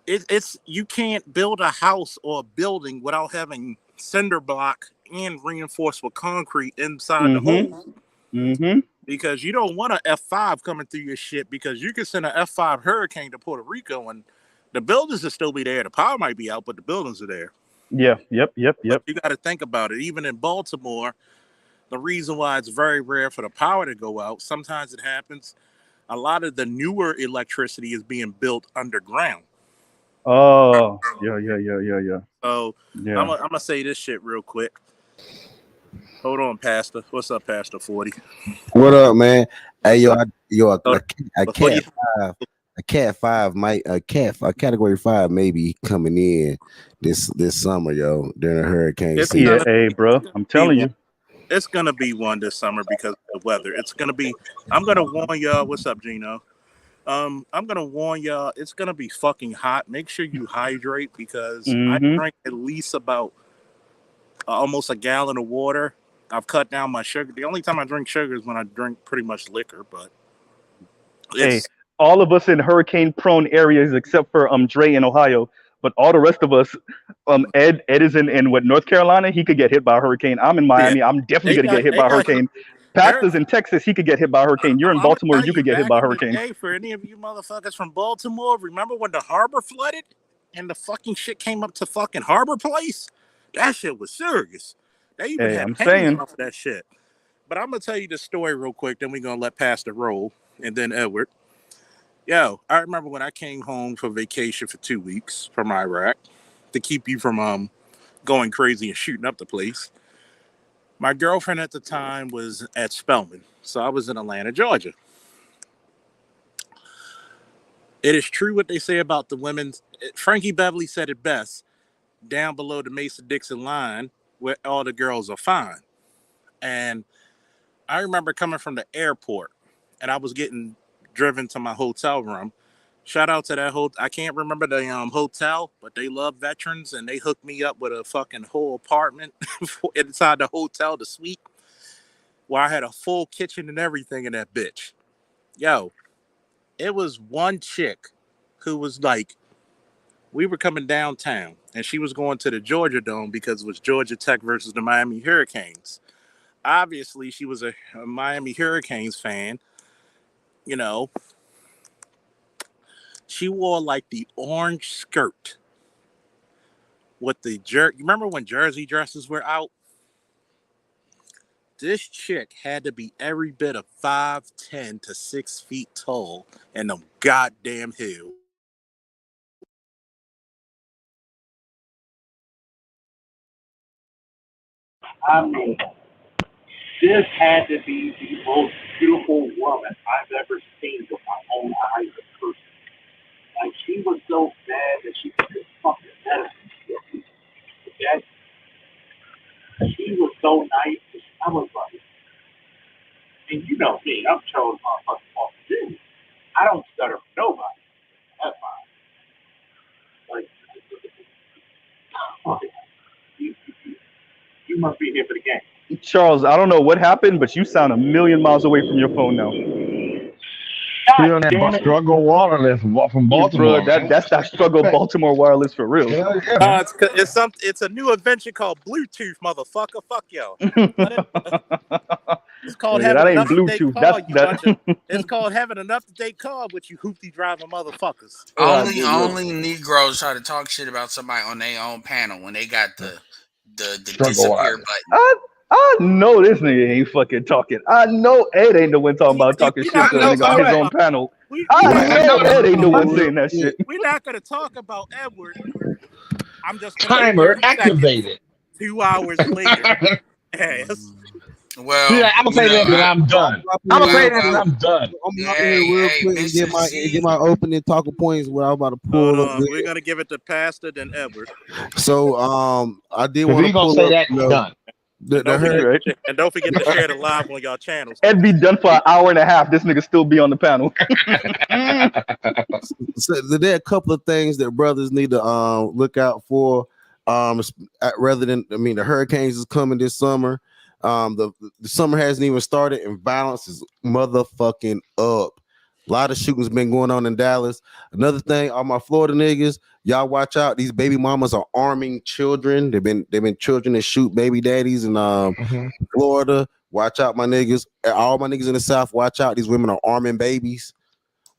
M: it's you can't build a house or a building without having cinder block and reinforced with concrete inside the hole. Because you don't want an F5 coming through your shit because you can send an F5 hurricane to Puerto Rico and The buildings will still be there. The power might be out, but the buildings are there.
L: Yeah. Yep.
M: But you got to think about it. Even in Baltimore, the reason why it's very rare for the power to go out, sometimes it happens. A lot of the newer electricity is being built underground.
L: Oh, yeah.
M: So
L: Yeah.
M: I'm gonna say this shit real quick. Hold on, Pastor. What's up, Pastor 40?
N: What up, man? Hey, yo, a cat 5 might a category 5 maybe coming in this summer, yo, during the hurricane season.
L: Hey, bro, I'm telling you.
M: It's gonna be one this summer because of the weather. It's gonna be. I'm gonna warn y'all. What's up, Gino? I'm gonna warn y'all. It's gonna be fucking hot. Make sure you hydrate because I drink at least about almost a gallon of water. I've cut down my sugar. The only time I drink sugar is when I drink pretty much liquor. But
L: hey, all of us in hurricane-prone areas except for Dre in Ohio. But all the rest of us, Ed is in what, North Carolina? He could get hit by a hurricane. I'm in Miami. I'm definitely going to get hit by a hurricane. Pastor's in Texas. He could get hit by a hurricane. You're in Baltimore. You could get hit by a hurricane.
M: Hey, for any of you motherfuckers from Baltimore, remember when the harbor flooded and the fucking shit came up to fucking Harbor Place? That shit was serious. They even had paintings off of that shit. But I'm going to tell you the story real quick. Then we're going to let Pastor roll. And then Edward. Yo, I remember when I came home for vacation for 2 weeks from Iraq to keep you from going crazy and shooting up the place. My girlfriend at the time was at Spelman, so I was in Atlanta, Georgia. It is true what they say about the women. Frankie Beverly said it best. Down below the Mason-Dixon line, where all the girls are fine. And I remember coming from the airport, and I was getting driven to my hotel room. Shout out to that hotel. I can't remember the hotel, but they love veterans, and they hooked me up with a fucking whole apartment inside the hotel, the suite, where I had a full kitchen and everything in that bitch. Yo, it was one chick who was like, we were coming downtown, and she was going to the Georgia Dome because it was Georgia Tech versus the Miami Hurricanes. Obviously, she was a Miami Hurricanes fan. You know, she wore like the orange skirt with the You remember when jersey dresses were out? This chick had to be every bit of 5'10" to 6 feet tall in them goddamn heels.
O: I mean, this had to be the most beautiful woman I've ever seen with my own eyes in person. Like, she was so bad that she could just fucking medicine. Okay? She was so nice. I was like, and you know me, I'm Charles motherfucking off the dude. I don't stutter for nobody. That's fine. Like, you must be here for the game.
L: Charles, I don't know what happened, but you sound a million miles away from your phone now.
B: You know that struggle wireless from Baltimore.
L: Bro, that's that struggle Baltimore wireless for real.
M: It's a new invention called Bluetooth, motherfucker. Fuck y'all. It's called having an up-to-date call. It's called having an up-to-date call with you hoopty driving motherfuckers.
P: Only Negroes try to talk shit about somebody on their own panel when they got the disappear button.
L: I know this nigga ain't fucking talking. I know Ed ain't the one talking about talking shit to a nigga on his own panel. I know Ed ain't the one saying that shit.
M: We're not going to talk about Edward. I'm just
B: timer activated.
M: 2 hours later. Yes.
P: Well,
B: yeah, I'm gonna say that, and I'm done. I'm gonna say that, and I'm done.
N: I'm out here real quick and get my opening talking points where I'm about to pull up.
M: We're gonna give it to Pastor then Edward.
N: So I did want to pull
B: say
N: up,
B: that, done.
M: And don't forget to share the live on y'all channels.
L: Ed be done for an hour and a half. This nigga still be on the panel.
N: So there are a couple of things that brothers need to look out for. Rather than, the hurricanes is coming this summer. The summer hasn't even started, and violence is motherfucking up. A lot of shootings been going on in Dallas. Another thing, all my Florida niggas, y'all watch out. These baby mamas are arming children. They've been children that shoot baby daddies in Florida. Watch out, my niggas. All my niggas in the South, watch out. These women are arming babies.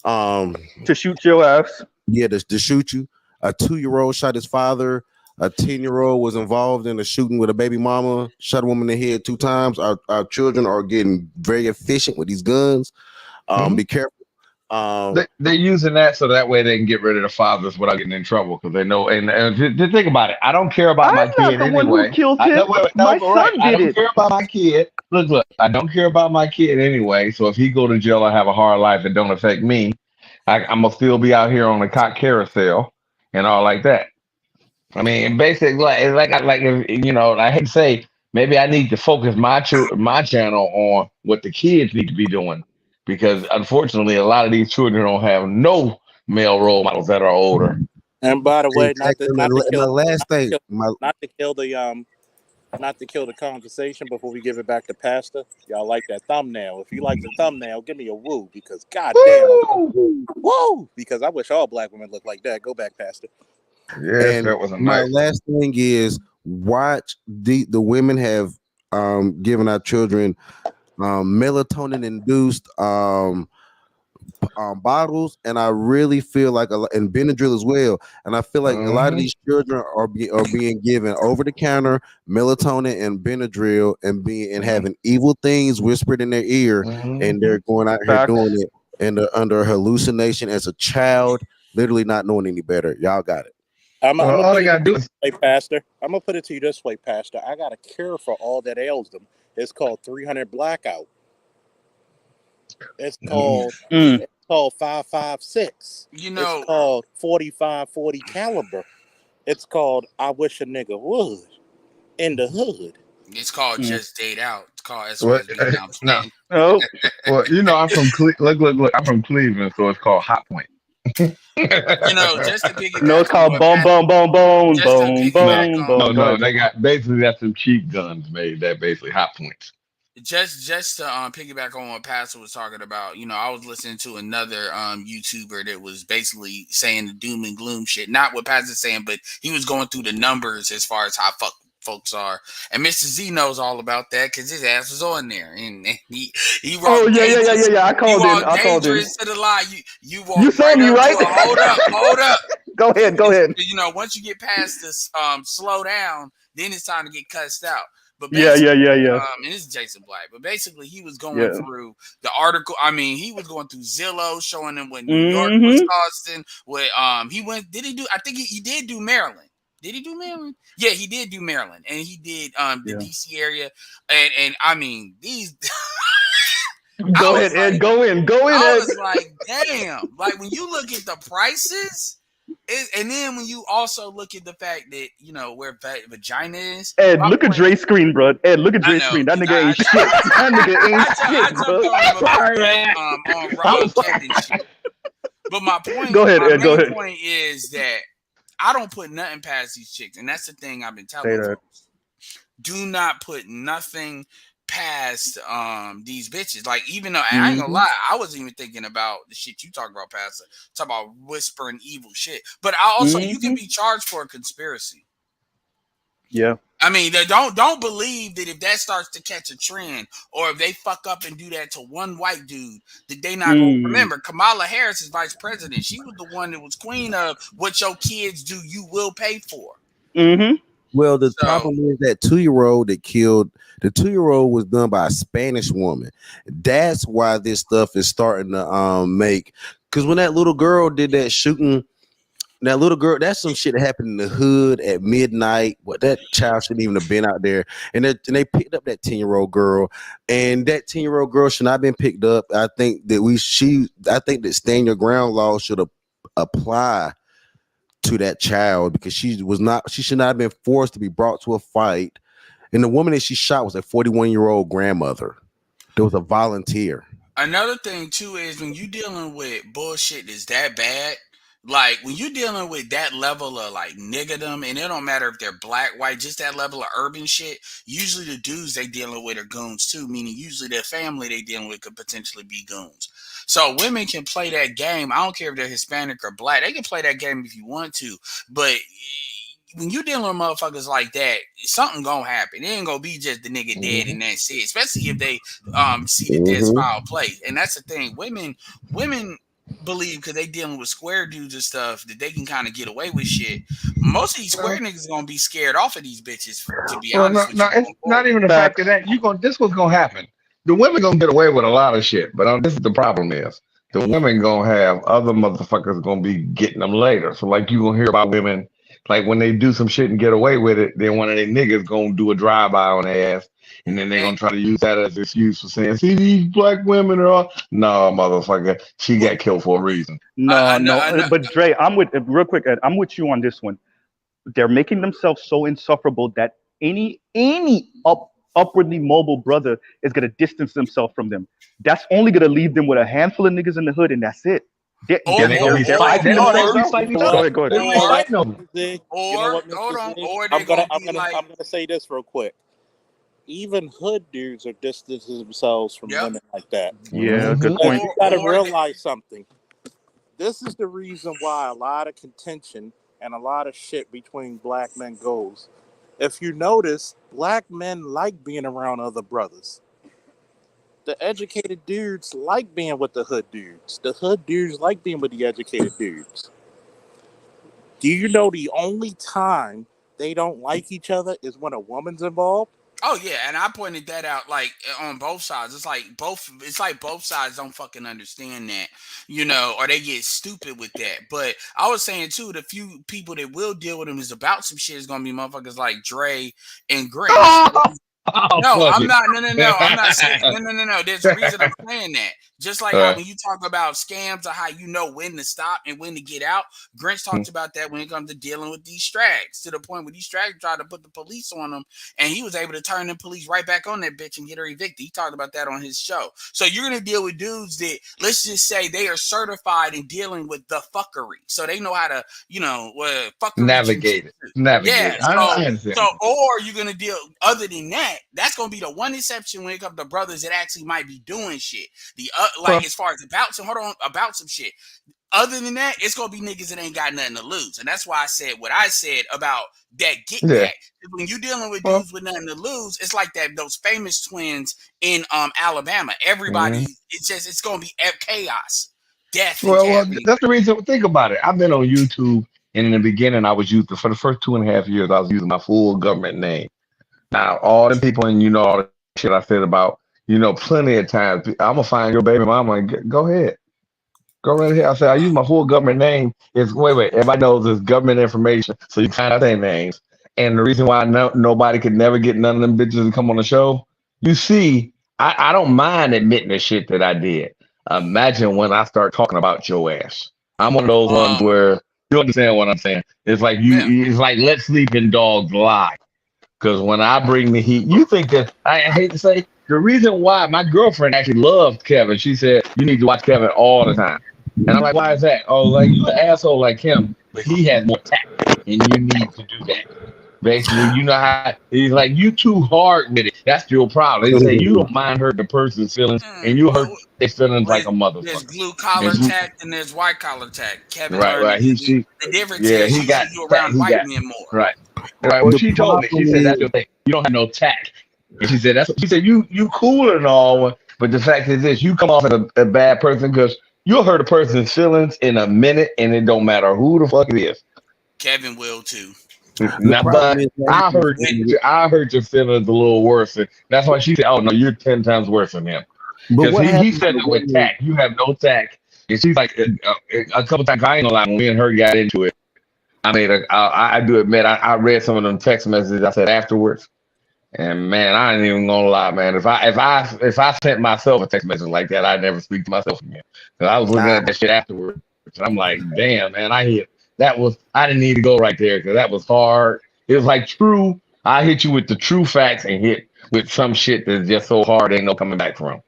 L: To shoot your ass.
N: Yeah, to shoot you. A 2-year-old shot his father. A 10-year-old was involved in a shooting with a baby mama. Shot a woman in the head 2 times. Our children are getting very efficient with these guns. Be careful.
B: They're using that so that way they can get rid of the fathers without getting in trouble because they know. And to think about it, I don't care about my
L: I'm not
B: kid
L: the one who
B: anyway.
L: killed him. My son
B: I
L: did
B: don't
L: it.
B: care about my kid. Look, I don't care about my kid anyway. So if he go to jail or have a hard life, it don't affect me. I'm gonna still be out here on the cock carousel and all like that. I mean, basically, I hate to say, maybe I need to focus my channel on what the kids need to be doing, because unfortunately, a lot of these children don't have no male role models that are older.
M: And by the way,
N: Exactly. My last thing,
M: not to kill the conversation before we give it back to Pastor. Y'all like that thumbnail? If you like the thumbnail, give me a woo, because goddamn, woo, because I wish all black women looked like that. Go back, Pastor.
B: Yes,
N: And
B: that was a
N: my
B: nice.
N: last thing is watch the women have given our children melatonin induced bottles, and I really feel like and Benadryl as well. And I feel like a lot of these children are being given over the counter melatonin and Benadryl and having evil things whispered in their ear, and they're going out here doing it and they're under hallucination as a child, literally not knowing any better. Y'all got it.
M: I'm gonna
B: all
M: put
B: they
M: it
B: gotta do is.
M: Pastor. I'm gonna put it to you this way, Pastor. I got a cure for all that ails them. It's called 300 blackout. It's called 556.
P: You know,
M: it's called 4540 caliber. It's called I wish a nigga would in the hood.
P: it's called Just Date Out. It's called
B: What?
P: SYSB. Now I'm
B: No.
P: saying.
L: Oh,
B: Well, I'm from look. I'm from Cleveland, so it's called Hot Point.
P: Just to piggyback
L: no, it's
P: on
L: called
P: what
L: boom, boom, boom, boom,
P: just to
L: boom,
P: piggyback
L: boom,
P: on
L: boom. Go ahead.
B: They got basically that's some cheap guns made. That basically Hot Points.
P: just to piggyback on what Pastor was talking about, I was listening to another YouTuber that was basically saying the doom and gloom shit. Not what Pastor's saying, but he was going through the numbers as far as how folks are. And Mr. Z knows all about that because his ass was on there, and he walked.
L: Oh yeah. I called in.
P: Dangerous to the lie. You walk.
L: You saw
P: right
L: me,
P: up
L: right?
P: to a, hold up.
L: Go ahead.
P: Once you get past this slow down, then it's time to get cussed out. But
L: Yeah.
P: and this is Jason Black. But basically, he was going through the article. I mean, he was going through Zillow, showing them what New York was costing. What he went? Did he do? I think he did do Maryland. Did he do Maryland? Yeah, he did do Maryland, and he did the DC area. And I mean these.
L: Go ahead, Ed. Go in.
P: I was like, damn! Like when you look at the prices. And then when you also look at the fact that where vagina is,
L: Ed, look at Dre's screen, bro. Ed, look at Dre's screen. That nigga ain't shit. That nigga ain't shit, bro.
P: But my point,
L: go ahead, Ed. Go ahead.
P: My point is that I don't put nothing past these chicks, and that's the thing I've been telling folks. Do not put nothing past these bitches. Like, even though I ain't gonna lie, I wasn't even thinking about the shit you talk about, Pastor. Talk about whispering evil shit. But I also you can be charged for a conspiracy.
L: Yeah.
P: I mean, they don't believe that if that starts to catch a trend, or if they fuck up and do that to one white dude, that they not gonna remember. Kamala Harris is vice president. She was the one that was queen of what your kids do, you will pay for.
N: Well, the problem is that 2-year-old that killed the 2-year-old was done by a Spanish woman. That's why this stuff is starting to make. Because when that little girl did that shooting, that little girl, that's some shit that happened in the hood at midnight. What that child shouldn't even have been out there. And they picked up that 10-year-old girl, and that 10-year-old girl should not have been picked up. I think that stand your ground law should apply to that child, because she should not have been forced to be brought to a fight. And the woman that she shot was a 41-year-old grandmother. There was a volunteer.
P: Another thing too is when you dealing with bullshit that's that bad, like when you're dealing with that level of like niggerdom, and it don't matter if they're black, white, just that level of urban shit, usually the dudes they dealing with are goons too, meaning usually their family they dealing with could potentially be goons. So women can play that game. I don't care if they're Hispanic or black. They can play that game if you want to. But when you're dealing with motherfuckers like that, something gonna happen. It ain't gonna be just the nigga dead and that's it. Especially if they see that there's foul play. And that's the thing. Women believe because they dealing with square dudes and stuff that they can kind of get away with shit. Most of these square niggas gonna be scared off of these bitches. To be
B: Well,
P: honest with
B: no,
P: you,
B: it's not even the fact of that. This was gonna happen. The women gonna get away with a lot of shit, but this is the problem is the women gonna have other motherfuckers gonna be getting them later. So like you gonna hear about women like when they do some shit and get away with it, then one of their niggas gonna do a drive by on their ass, and then they gonna try to use that as excuse for saying, "See, these black women are all." No, motherfucker, she got killed for a reason.
E: No, but Dre, I'm with real quick, Ed, I'm with you on this one. They're making themselves so insufferable that any upwardly mobile brother is gonna distance themselves from them. That's only gonna leave them with a handful of niggas in the hood, and that's it. They're fighting. Go ahead.
M: You know what,
P: hold
M: Mr.
P: on,
M: Z?
P: or they're gonna be like,
M: I'm gonna say this real quick. Even hood dudes are distancing themselves from women like that.
E: Yeah, good point.
M: You gotta realize something. This is the reason why a lot of contention and a lot of shit between black men goes. If you notice, black men like being around other brothers. The educated dudes like being with the hood dudes. The hood dudes like being with the educated dudes. Do you know the only time they don't like each other is when a woman's involved?
P: oh yeah, and I pointed that out like on both sides. It's like both sides don't fucking understand that, or they get stupid with that. But I was saying too, the few people that will deal with them is about some shit is gonna be motherfuckers like Dre and Grinch. No, I'm not. No. I'm not saying. No. There's a reason I'm saying that. Just like how when you talk about scams or how you know when to stop and when to get out, Grinch talks about that when it comes to dealing with these strags. To the point where these strags tried to put the police on them, and he was able to turn the police right back on that bitch and get her evicted. He talked about that on his show. So you're gonna deal with dudes that, let's just say, they are certified in dealing with the fuckery, so they know how to, fuckery
B: Navigate it.
P: Yeah.
B: I understand.
P: So, or you're gonna deal. Other than that, that's gonna be the one exception when it comes to brothers that actually might be doing shit. As far as about some shit. Other than that, it's gonna be niggas that ain't got nothing to lose, and that's why I said what I said about that get back. When you're dealing with dudes with nothing to lose, it's like those famous twins in Alabama. Everybody, it's gonna be chaos, death.
B: Well, that's the reason. Think about it. I've been on YouTube, and in the beginning, I was using for the first 2.5 years. I was using my full government name. Now, all the people, and all the shit I said about, plenty of times, I'm gonna find your baby mama and go ahead. Go right ahead. I said, I use my full government name. Wait. Everybody knows it's government information, so you find out their names. And the reason why nobody could never get none of them bitches to come on the show, you see, I don't mind admitting the shit that I did. Imagine when I start talking about your ass. I'm one of those ones where you understand what I'm saying. It's like it's like let sleeping dogs lie. Because when I bring the heat, you think that I hate to say the reason why my girlfriend actually loved Kevin. She said you need to watch Kevin all the time. And I'm like, why is that? Oh, like you an asshole like him, but he has more tact, and you need to do that. Basically, you know how he's like, you too hard with it. That's your problem. They say you don't mind hurt the person's feelings, and you hurt their feelings like a motherfucker.
P: There's blue collar tact and there's white collar tact. Kevin
B: right.
P: the difference is
B: he got
P: you around white men more.
B: Right. Well, she told me. She said that's your thing. You don't have no tact. And she said she said you cool and all, but the fact is this: you come off as a bad person because you'll hurt a person's feelings in a minute, and it don't matter who the fuck it is.
P: Kevin will too.
B: Now, but I heard your feelings a little worse. And that's why she said, "Oh no, you're 10 times worse than him." Because he said it with tact. You have no tact. And she's like, a couple times. I ain't gonna lie. When me and her got into it, I do admit I read some of them text messages I said afterwards, and man, I ain't even gonna lie, man. If I sent myself a text message like that, I'd never speak to myself again. Because I was looking at that shit afterwards, and I'm like, damn, man, I didn't need to go right there because that was hard. It was like true. I hit you with the true facts and hit with some shit that's just so hard ain't no coming back from.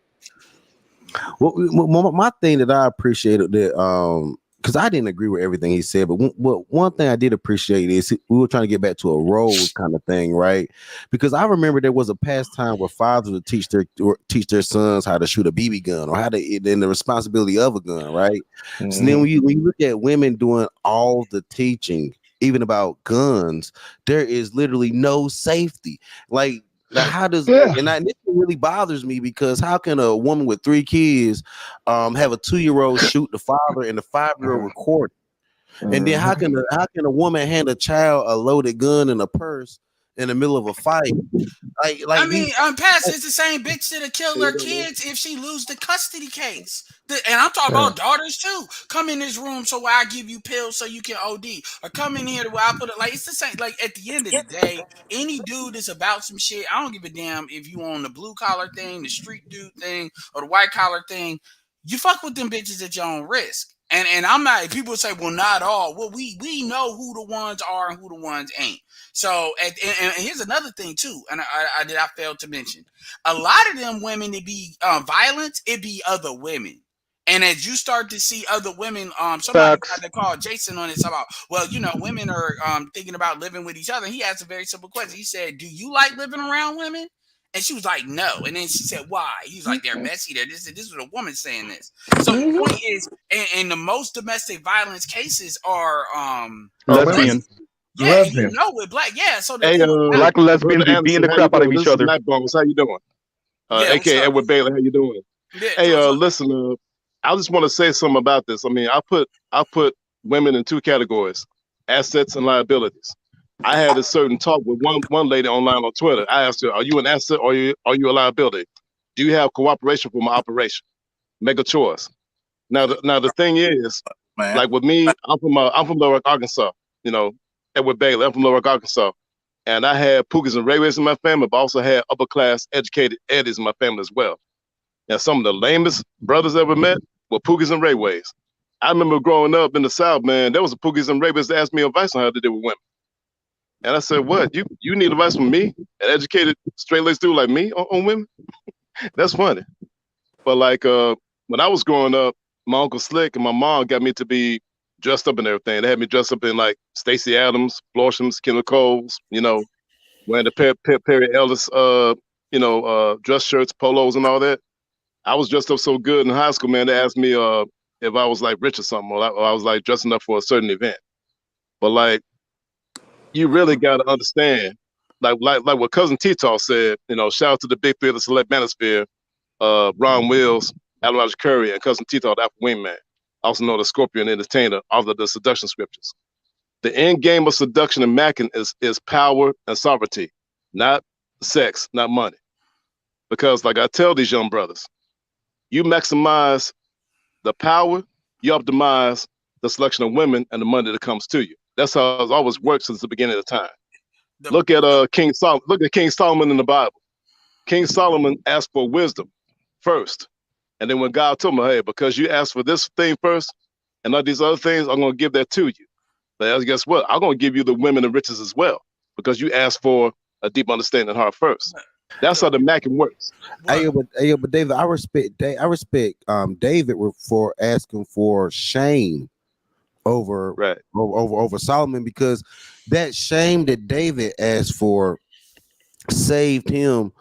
N: Well, my thing that I appreciated that because I didn't agree with everything he said, but one thing I did appreciate is we were trying to get back to a role kind of thing, right? Because I remember there was a past time where fathers would teach their sons how to shoot a BB gun or then the responsibility of a gun, right? Mm-hmm. So then when you look at women doing all the teaching, even about guns, there is literally no safety. Like Like, how does
B: Yeah.
N: and this really bothers me because how can a woman with 3 kids have a 2-year-old shoot the father and the 5-year-old record it? And then how can a woman hand a child a loaded gun and a purse in the middle of a fight?
P: I mean, Pass, it's the same bitch that'll kill her kids if she lose the custody case. And I'm talking about daughters too. Come in this room so I give you pills so you can OD, or come in here to where I put it. Like, it's the same. Like, at the end of the day, any dude that's about some shit, I don't give a damn if you on the blue collar thing, the street dude thing, or the white collar thing. You fuck with them bitches at your own risk. And I'm not. People say, well, not all. Well, we know who the ones are and who the ones ain't. So, and here's another thing too, and I failed to mention. A lot of them women that be violent, it be other women. And as you start to see other women, somebody tried to call Jason on this about, well, women are thinking about living with each other. He asked a very simple question. He said, "Do you like living around women?" And she was like, "No." And then she said, "Why?" He was like, "They're messy. This was a woman saying this." So the point is, and the most domestic violence cases are
E: lesbian.
P: Yeah, with black. Yeah, so
K: Hey,
E: black lesbians be beating the crap out of each other.
K: Night Bones, how you doing? AKA Edward Bailey, how you doing?
P: Yeah,
K: hey, listen, I just want to say something about this. I mean, I put women in 2 categories: assets and liabilities. I had a certain talk with one lady online on Twitter. I asked her, "Are you an asset or are you a liability? Do you have cooperation for my operation? Make a choice." Now the thing is, like with me, I'm from Little Rock, Arkansas. Edward Bailey. I'm from Little Rock, Arkansas, and I had Pookies and Ray Rays in my family, but also had upper class educated Eddies in my family as well. And some of the lamest brothers I ever met were Pookies and Ray Ways. I remember growing up in the South, man, there was a Pookies and Ray Ways that asked me advice on how to deal with women. And I said, "What? You need advice from me, an educated straight-laced dude like me on women?" That's funny. But like when I was growing up, my Uncle Slick and my mom got me to be dressed up and everything. They had me dressed up in like Stacey Adams, Blossoms, Kendall Coles, wearing the Perry Ellis, dress shirts, polos, and all that. I was dressed up so good in high school, man. They asked me if I was like rich or something, or I was like dressing up for a certain event. But like, you really got to understand, like what Cousin T-Talk said. Shout out to the big theater select manosphere, Ron Wills, Alan Roger Curry, and Cousin T-Talk, the Afro Wingman, also known as Scorpion Entertainer, author of the Seduction Scriptures. The end game of seduction and macking is power and sovereignty, not sex, not money. Because like I tell these young brothers, you maximize the power, you optimize the selection of women and the money that comes to you. That's how it's always worked since the beginning of time. Look at King Solomon. Look at King Solomon in the Bible. King Solomon asked for wisdom first. And then when God told him, "Hey, because you asked for this thing first and all these other things, I'm going to give that to you. But guess what? I'm going to give you the women and riches as well, because you asked for a deep understanding of heart first." That's how the macking works.
N: But David, I respect David for asking for shame over Solomon, because that shame that David asked for saved him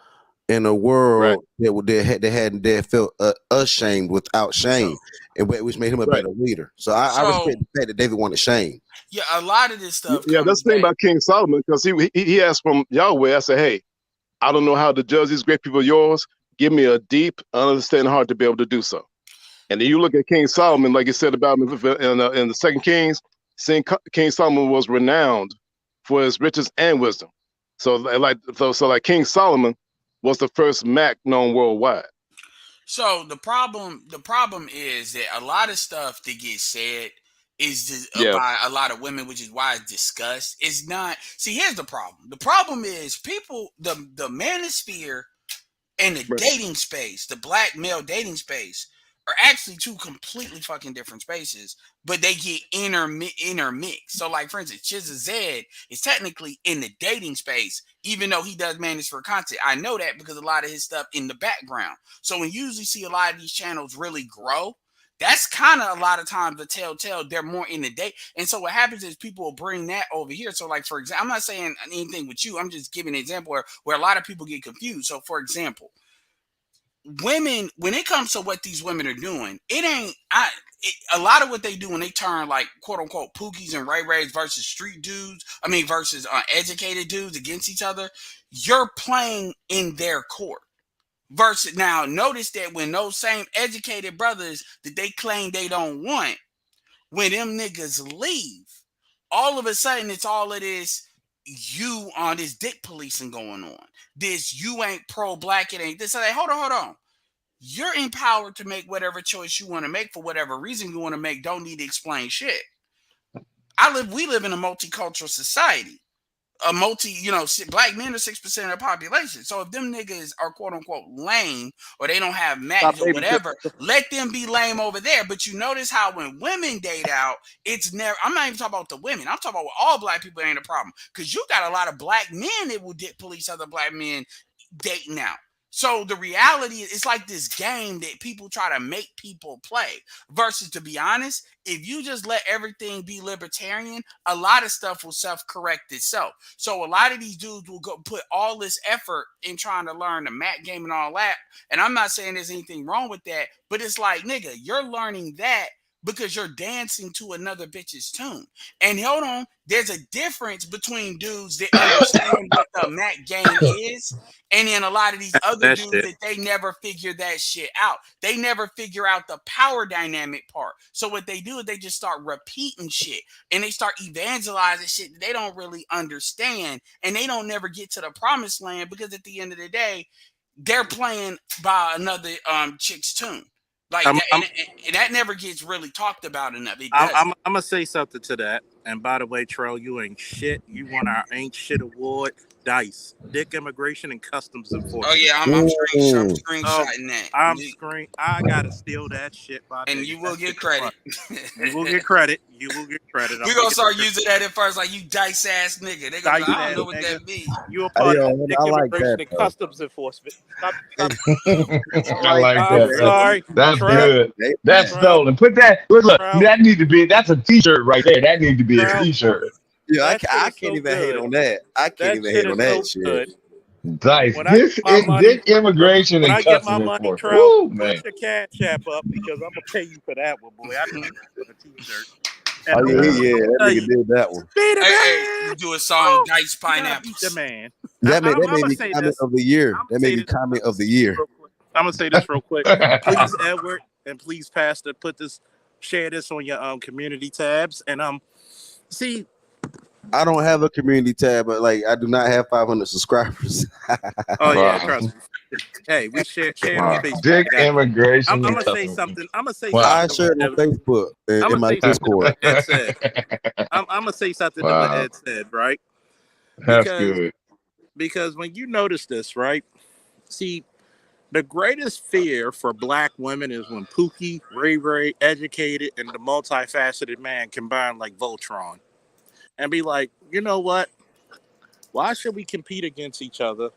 N: in a world that felt ashamed without shame, and which made him a better leader. So I respect the fact that David wanted shame.
P: Yeah, a lot of this stuff.
K: Yeah, that's the thing about King Solomon, because he asked from Yahweh. I said, "Hey, I don't know how to judge these great people of yours. Give me a deep, understanding heart to be able to do so." And then you look at King Solomon, like you said about him in the Second Kings. King Solomon was renowned for his riches and wisdom. So like King Solomon was the first Mac known worldwide.
P: So the problem is that a lot of stuff that gets said is by a lot of women, which is why it's discussed. It's not. See, here's the problem. The problem is people, the manosphere and the dating space, the black male dating space, are actually 2 completely fucking different spaces, but they get intermixed. So, like, for instance, Chizza Zed is technically in the dating space, even though he does manosphere content. I know that because a lot of his stuff in the background. So when you usually see a lot of these channels really grow, that's kind of a lot of times the telltale they're more in the date. And so what happens is people will bring that over here. So, like, for example, I'm not saying anything with you. I'm just giving an example where a lot of people get confused. So, for example, women, when it comes to what these women are doing, it ain't a lot of what they do when they turn like quote unquote Pookies and Ray Rays versus street dudes, versus educated dudes against each other, you're playing in their court. Versus now, notice that when those same educated brothers that they claim they don't want, when them niggas leave, all of a sudden it's all it is. You on this dick policing going on. This you ain't pro-black, it ain't this. So hold on. You're empowered to make whatever choice you want to make for whatever reason you want to make. Don't need to explain shit. We live in a multicultural society. Black men are 6% of the population. So if them niggas are quote unquote lame or they don't have matches or whatever, let them be lame over there. But you notice how when women date out, it's never, I'm not even talking about the women. I'm talking about all black people ain't a problem. Because you got a lot of black men that will police other black men dating out. So the reality is it's like this game that people try to make people play versus, to be honest, if you just let everything be libertarian, a lot of stuff will self-correct itself. So a lot of these dudes will go put all this effort in trying to learn the mat game and all that. And I'm not saying there's anything wrong with that, but it's like, nigga, you're learning that because you're dancing to another bitch's tune. And hold on, there's a difference between dudes that understand what the mat game is, and then a lot of these other dudes that they never figure that shit out. They never figure out the power dynamic part. So what they do is they just start repeating shit, and they start evangelizing shit that they don't really understand, and they don't never get to the promised land because at the end of the day, they're playing by another chick's tune. Like that never gets really talked about enough.
M: I'm gonna say something to that. And by the way, Trell, you ain't shit. You won our ain't shit award. DICE, Dick Immigration and Customs Enforcement.
P: Oh yeah, I'm screenshotting that.
M: I gotta steal that shit,
P: and you will get credit.
M: You will get credit.
P: We're gonna start using that at first, like you dice ass nigga. They gonna I don't know what that means.
M: You a part of Dick Immigration and Customs Enforcement.
B: I like that. Sorry, that's good. That's stolen. Put that. Look, that need to be. That's a T-shirt right there. That need to be a T-shirt.
N: Yeah, I can't even hate on that. I can't even hate on that shit.
B: Dice. This immigration and customs enforcement.
M: Put your cash app up because I'm gonna pay you for that one, boy. I need you for the T-shirt.
N: Oh yeah, that nigga did that one.
P: Hey, you do a song, Dice Pineapples.
M: The man.
N: That may be comment of the year. That may be comment of the year.
M: I'm gonna say this real quick. Please, Edward, and please, Pastor, share this on your community tabs. And see,
N: I don't have a community tab, but like I do not have 500 subscribers.
M: Oh yeah, trust me. Hey, we share on Facebook.
B: Dick immigration.
M: I'm gonna say something.
N: I share it on Facebook and in my Discord.
M: I'm gonna say something to what Ed said, right?
B: That's good.
M: Because when you notice this, right? See, the greatest fear for black women is when Pookie, Ray Ray, Educated, and the Multifaceted Man combine like Voltron. And be like, you know what? Why should we compete against each other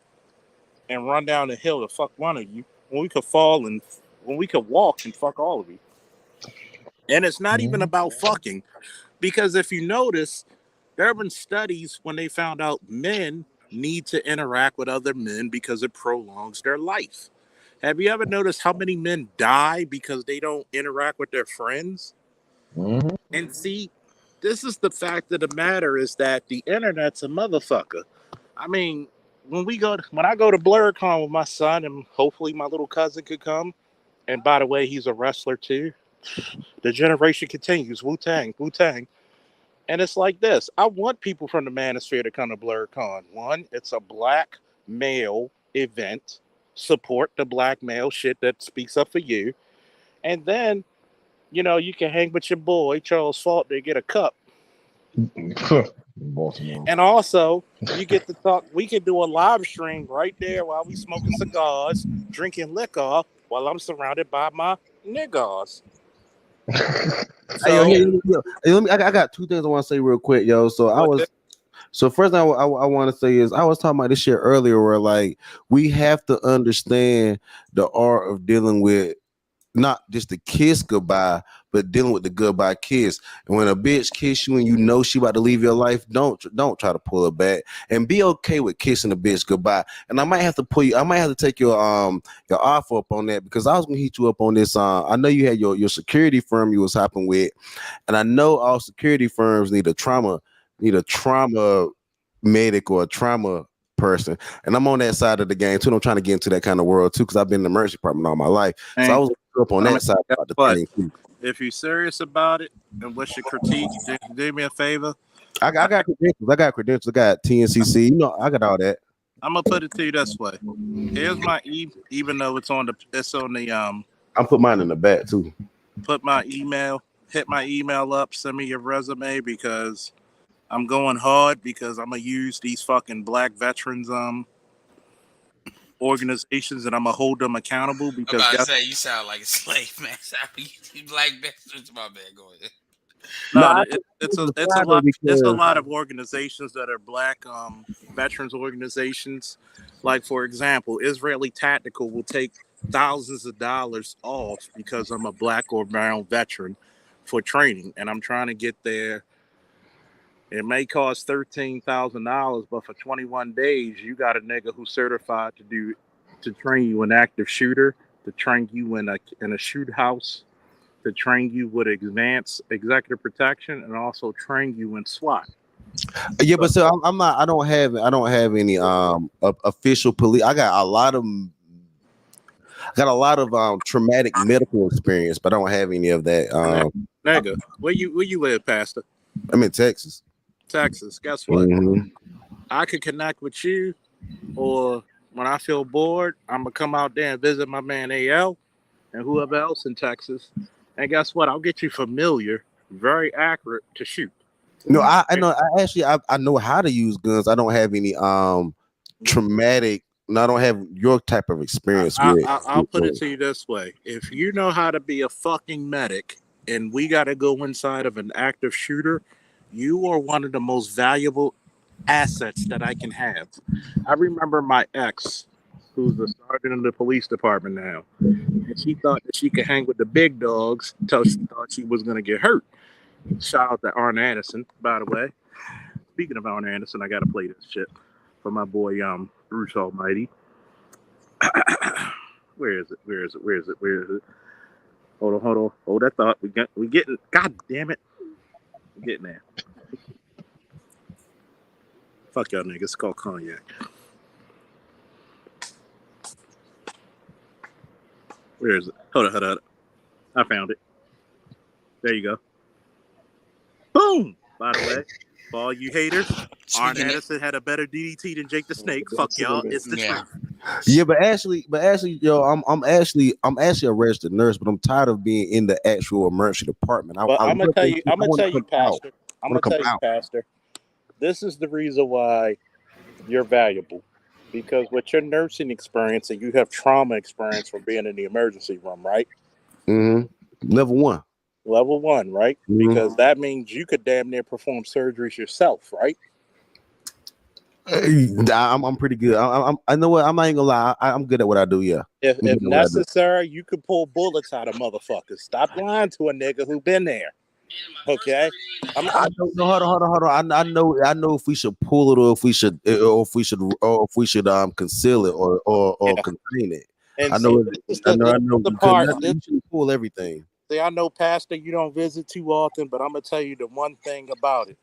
M: and run down the hill to fuck one of you when we could walk and fuck all of you? And it's not even about fucking, because if you notice, there have been studies when they found out men need to interact with other men because it prolongs their life. Have you ever noticed how many men die because they don't interact with their friends?
B: Mm-hmm.
M: And see, this is the fact of the matter is that the internet's a motherfucker. I mean, when I go to BlurCon with my son, and hopefully my little cousin could come, and by the way, he's a wrestler too. The generation continues. Wu-Tang. And it's like this. I want people from the manosphere to come to BlurCon. One, it's a black male event. Support the black male shit that speaks up for you. And then, you can hang with your boy, Charles Fault, to get a cup.
B: Baltimore.
M: And also, you get to talk. We can do a live stream right there while we smoking cigars, drinking liquor, while I'm surrounded by my niggas.
N: I got two things I want to say real quick, yo. So first thing I want to say is I was talking about this shit earlier where like we have to understand the art of dealing with not just the kiss goodbye, but dealing with the goodbye kiss. And when a bitch kiss you and you know she about to leave your life, don't try to pull her back, and be okay with kissing a bitch goodbye. And I might have to take your offer up on that, because I was gonna hit you up on this. I know you had your security firm you was hopping with, and I know all security firms need a trauma medic or a trauma person, and I'm on that side of the game too. I'm trying to get into that kind of world too, because I've been in the emergency department all my life. So I was up on that side about the thing too.
M: If you're serious about it and what's your critique, do me a favor.
N: I got credentials. I got TNCC. You know, I got all that.
M: I'm gonna put it to you this way. Here's my even though it's on the
N: I'm put mine in the back too.
M: Put my email, hit my email up, send me your resume, because I'm going hard, because I'm gonna use these fucking black veterans organizations, and I'm gonna hold them accountable. Because
P: I'm about to say, you sound like a slave, man. You black bastards, my bad. Go ahead.
M: No, it's a lot of organizations that are black veterans organizations. Like, for example, Israeli Tactical will take thousands of dollars off because I'm a black or brown veteran for training, and I'm trying to get there. It may cost $13,000, but for 21 days, you got a nigga who's certified to train you in active shooter, to train you in a shoot house, to train you with advanced executive protection, and also train you in SWAT.
N: Yeah, but so I'm not. I don't have any official police. I got a lot of traumatic medical experience, but I don't have any of that.
M: Nigga, where you live, Pastor?
N: I'm in Texas.
M: Texas. Guess what?
N: Mm-hmm.
M: I could connect with you, or when I feel bored, I'm gonna come out there and visit my man AL and whoever else in Texas. And guess what? I'll get you familiar, very accurate to shoot.
N: No, I know. I know how to use guns. I don't have any traumatic. No, I don't have your type of experience with.
M: I'll put it to you this way: if you know how to be a fucking medic, and we got to go inside of an active shooter, you are one of the most valuable assets that I can have. I remember my ex, who's a sergeant in the police department now, and she thought that she could hang with the big dogs until she thought she was going to get hurt. Shout out to Arn Anderson, by the way. Speaking of Arn Anderson, I got to play this shit for my boy Bruce Almighty. Where is it? Hold on. Hold that thought. We getting. God damn it. We're getting there. Fuck y'all niggas. It's called Cognac. Where is it? Hold on. I found it. There you go. Boom! By the way, for all you haters, Arn Anderson had a better DDT than Jake the Snake. Fuck y'all. It's the truth.
N: Yeah, but actually, yo, I'm actually a registered nurse, but I'm tired of being in the actual emergency department. I'm gonna tell you,
M: Pastor. This is the reason why you're valuable, because with your nursing experience and you have trauma experience from being in the emergency room, right?
N: Mm-hmm. Level 1,
M: right? Mm-hmm. Because that means you could damn near perform surgeries yourself, right?
N: I'm pretty good. I know what. I'm not even gonna lie. I'm good at what I do. Yeah.
M: If necessary, you could pull bullets out of motherfuckers. Stop lying to a nigga who been there. Okay.
N: I don't know. Hold on. I know if we should pull it, or if we should conceal it or contain it. And I know.
M: The part.
N: You should pull everything.
M: See, I know, Pastor, you don't visit too often, but I'm gonna tell you the one thing about it.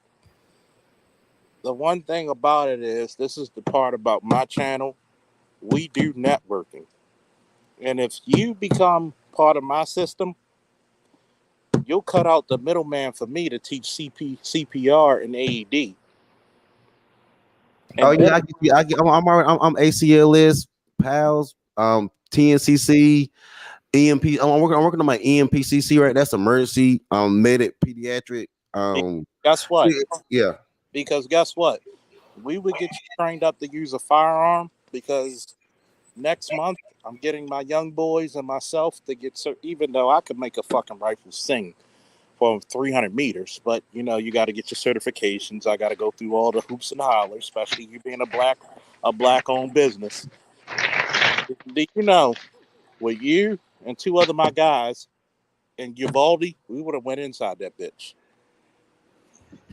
M: The one thing about it is, this is the part about my channel. We do networking. And if you become part of my system, you'll cut out the middleman for me to teach CPR and AED. And
N: I'm ACLS, PALS, TNCC, EMP. I'm working on my EMPCC, right? That's emergency, medic, pediatric.
M: Guess what?
N: Yeah.
M: Because guess what? We would get you trained up to use a firearm, because next month I'm getting my young boys and myself to get, even though I could make a fucking rifle sing for 300 meters, but you got to get your certifications. I got to go through all the hoops and hollers, especially you being a black owned business. Do you know, with you and two other my guys, and Uvalde, we would have went inside that bitch.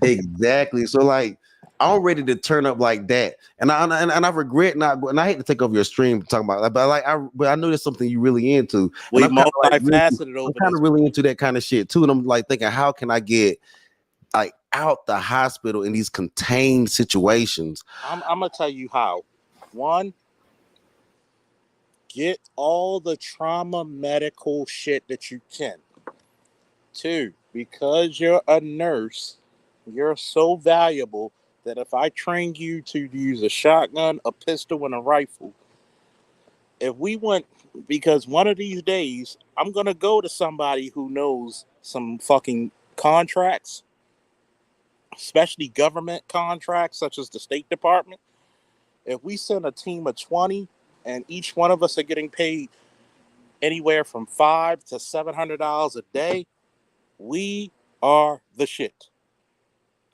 N: Exactly. So like, I'm ready to turn up like that, and I regret not. And I hate to take over your stream to talk about that, but I know there's something you really into.
M: We
N: and I'm
M: multifaceted over
N: kind
M: this.
N: of really into that kind of shit too. And I'm like thinking, how can I get like out the hospital in these contained situations?
M: I'm gonna tell you how. One, get all the trauma medical shit that you can. Two, because you're a nurse, you're so valuable that if I train you to use a shotgun, a pistol, and a rifle, if we went, because one of these days, I'm going to go to somebody who knows some fucking contracts, especially government contracts, such as the State Department. If we send a team of 20 and each one of us are getting paid anywhere from $500 to $700 a day, we are the shit.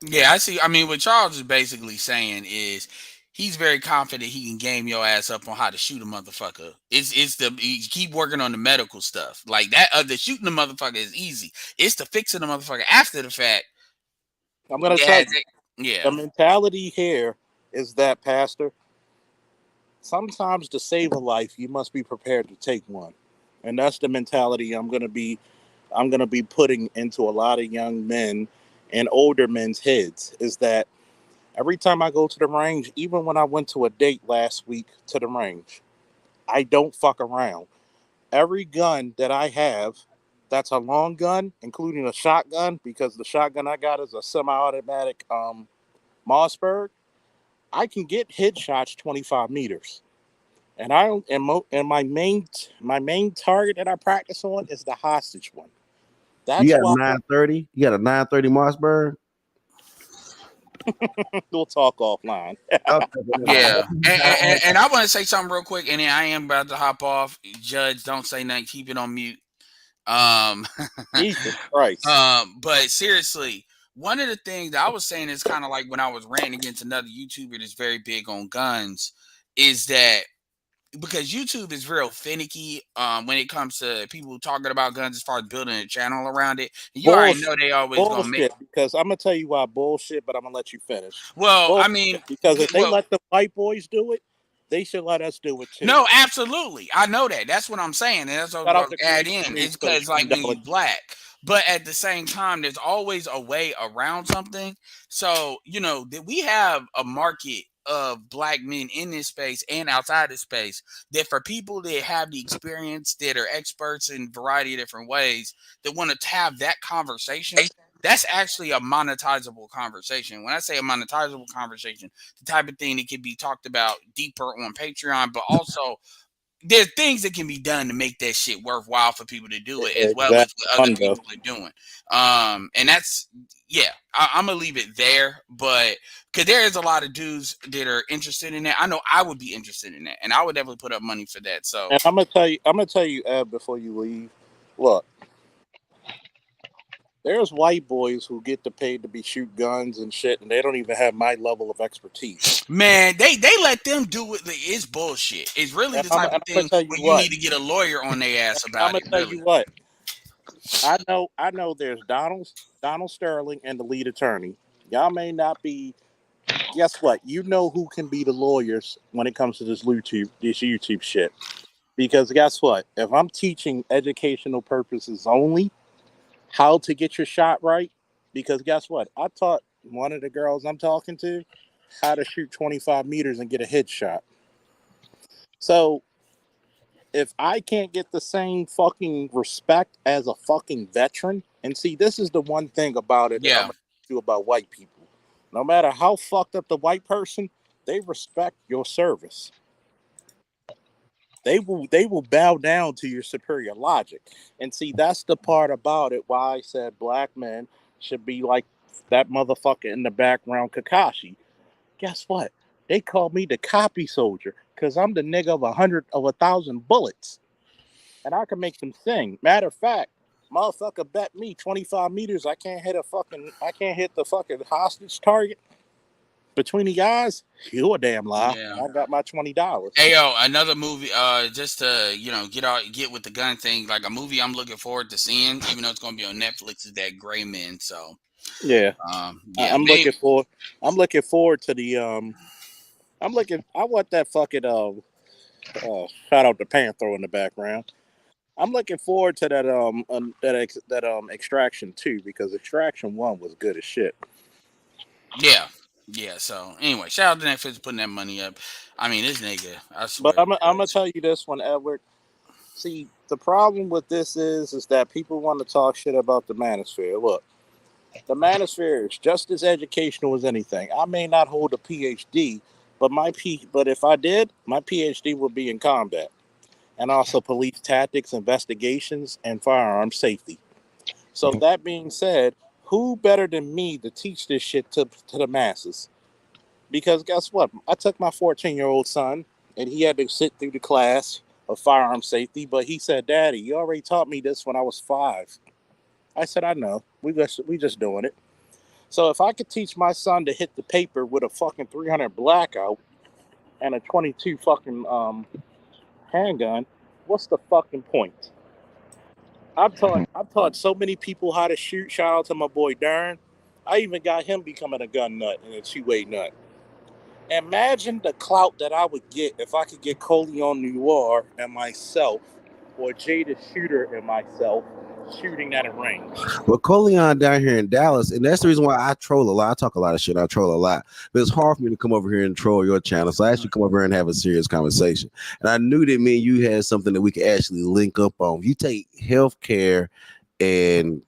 P: Yeah, I see. I mean, what Charles is basically saying is he's very confident he can game your ass up on how to shoot a motherfucker. It's the you keep working on the medical stuff like that. The shooting the motherfucker is easy. It's the fixing the motherfucker after the fact.
M: I'm gonna tell you,
P: yeah.
M: the mentality here is that, Pastor, sometimes to save a life, you must be prepared to take one, and that's the mentality I'm gonna be putting into a lot of young men and older men's heads. Is that every time I go to the range, even when I went to a date last week to the range, I don't fuck around. Every gun that I have, that's a long gun, including a shotgun, because the shotgun I got is a semi-automatic Mossberg. I can get headshots 25 meters, and my main target that I practice on is the hostage one. That's
N: You got
M: why
N: 930. You got a 930 Mossberg.
M: we'll talk offline.
P: Yeah, and I want to say something real quick, and then I am about to hop off. Judge, don't say nothing. Keep it on mute.
M: Jesus Christ.
P: But seriously, one of the things that I was saying is kind of like when I was ranting against another YouTuber that's very big on guns, is that because YouTube is real finicky when it comes to people talking about guns as far as building a channel around it. And you already know they always gonna make.
M: Because I'm gonna tell you why bullshit, but I'm gonna let you finish.
P: Well,
M: bullshit,
P: I mean,
M: because if they let the white boys do it, they should let us do it too.
P: No, absolutely. I know that. That's what I'm saying. And that's what I'm going to add in. It's because like when you black. But at the same time, there's always a way around something. So, we have a market of black men in this space and outside this space that for people that have the experience, that are experts in a variety of different ways, that want to have that conversation, that's actually a monetizable conversation. When I say a monetizable conversation, the type of thing that can be talked about deeper on Patreon, but also there's things that can be done to make that shit worthwhile for people to do it, as well as what other people are doing. And that's, I'm gonna leave it there, but because there is a lot of dudes that are interested in that. I know I would be interested in that, and I would definitely put up money for that. So,
M: and I'm gonna tell you, Ed, before you leave, look. There's white boys who get paid to be shoot guns and shit, and they don't even have my level of expertise.
P: Man, they let them do it. It's bullshit. It's really the type of thing where you need to get a lawyer on their ass about it.
M: I'm gonna tell you what. I know. There's Donald Sterling and the lead attorney. Y'all may not be. Guess what? You know who can be the lawyers when it comes to this YouTube shit. Because guess what? If I'm teaching educational purposes only, how to get your shot right, because guess what? I taught one of the girls I'm talking to how to shoot 25 meters and get a headshot. So if I can't get the same fucking respect as a fucking veteran, and see, this is the one thing about it that I'm gonna do about white people. No matter how fucked up the white person, they respect your service. They will bow down to your superior logic. And see, that's the part about it why I said black men should be like that motherfucker in the background, Kakashi. Guess what? They call me the copy soldier because I'm the nigga of 1,000 bullets. And I can make them sing. Matter of fact, motherfucker bet me 25 meters I can't hit the fucking hostage target. Between the eyes, you a damn lie.
P: Yeah.
M: I got my $20.
P: Hey yo, another movie. Just to get with the gun thing. Like a movie I'm looking forward to seeing, even though it's gonna be on Netflix, is that Gray Men. So,
M: Yeah,
P: yeah,
M: I'm
P: big.
M: looking forward to the I want that fucking shout out to Panther in the background. I'm looking forward to that Extraction 2 because Extraction 1 was good as shit.
P: Yeah, yeah. So anyway, shout out to Netflix for putting that money up. I mean, this nigga, I
M: But
P: swear.
M: I'm gonna tell you this one, Edward. See, the problem with this is that people want to talk shit about the manosphere. Look, the manosphere is just as educational as anything. I may not hold a PhD, but if I did, my PhD would be in combat and also police tactics, investigations, and firearm safety. So that being said, who better than me to teach this shit to the masses? Because guess what? I took my 14-year-old son, and he had to sit through the class of firearm safety, but he said, "Daddy, you already taught me this when I was 5." I said, "I know. We just doing it." So if I could teach my son to hit the paper with a fucking 300 blackout and a 22 fucking handgun, what's the fucking point? I've taught so many people how to shoot. Shout out to my boy Darren. I even got him becoming a gun nut and a two-way nut. Imagine the clout that I would get if I could get Coleon Noir and myself, or Jay the Shooter and myself, shooting at a range.
N: Well, Coleon down here in Dallas, and that's the reason why I troll a lot. I talk a lot of shit. I troll a lot, but it's hard for me to come over here and troll your channel. So I actually come over here and have a serious conversation. And I knew that me and you had something that we could actually link up on. You take healthcare and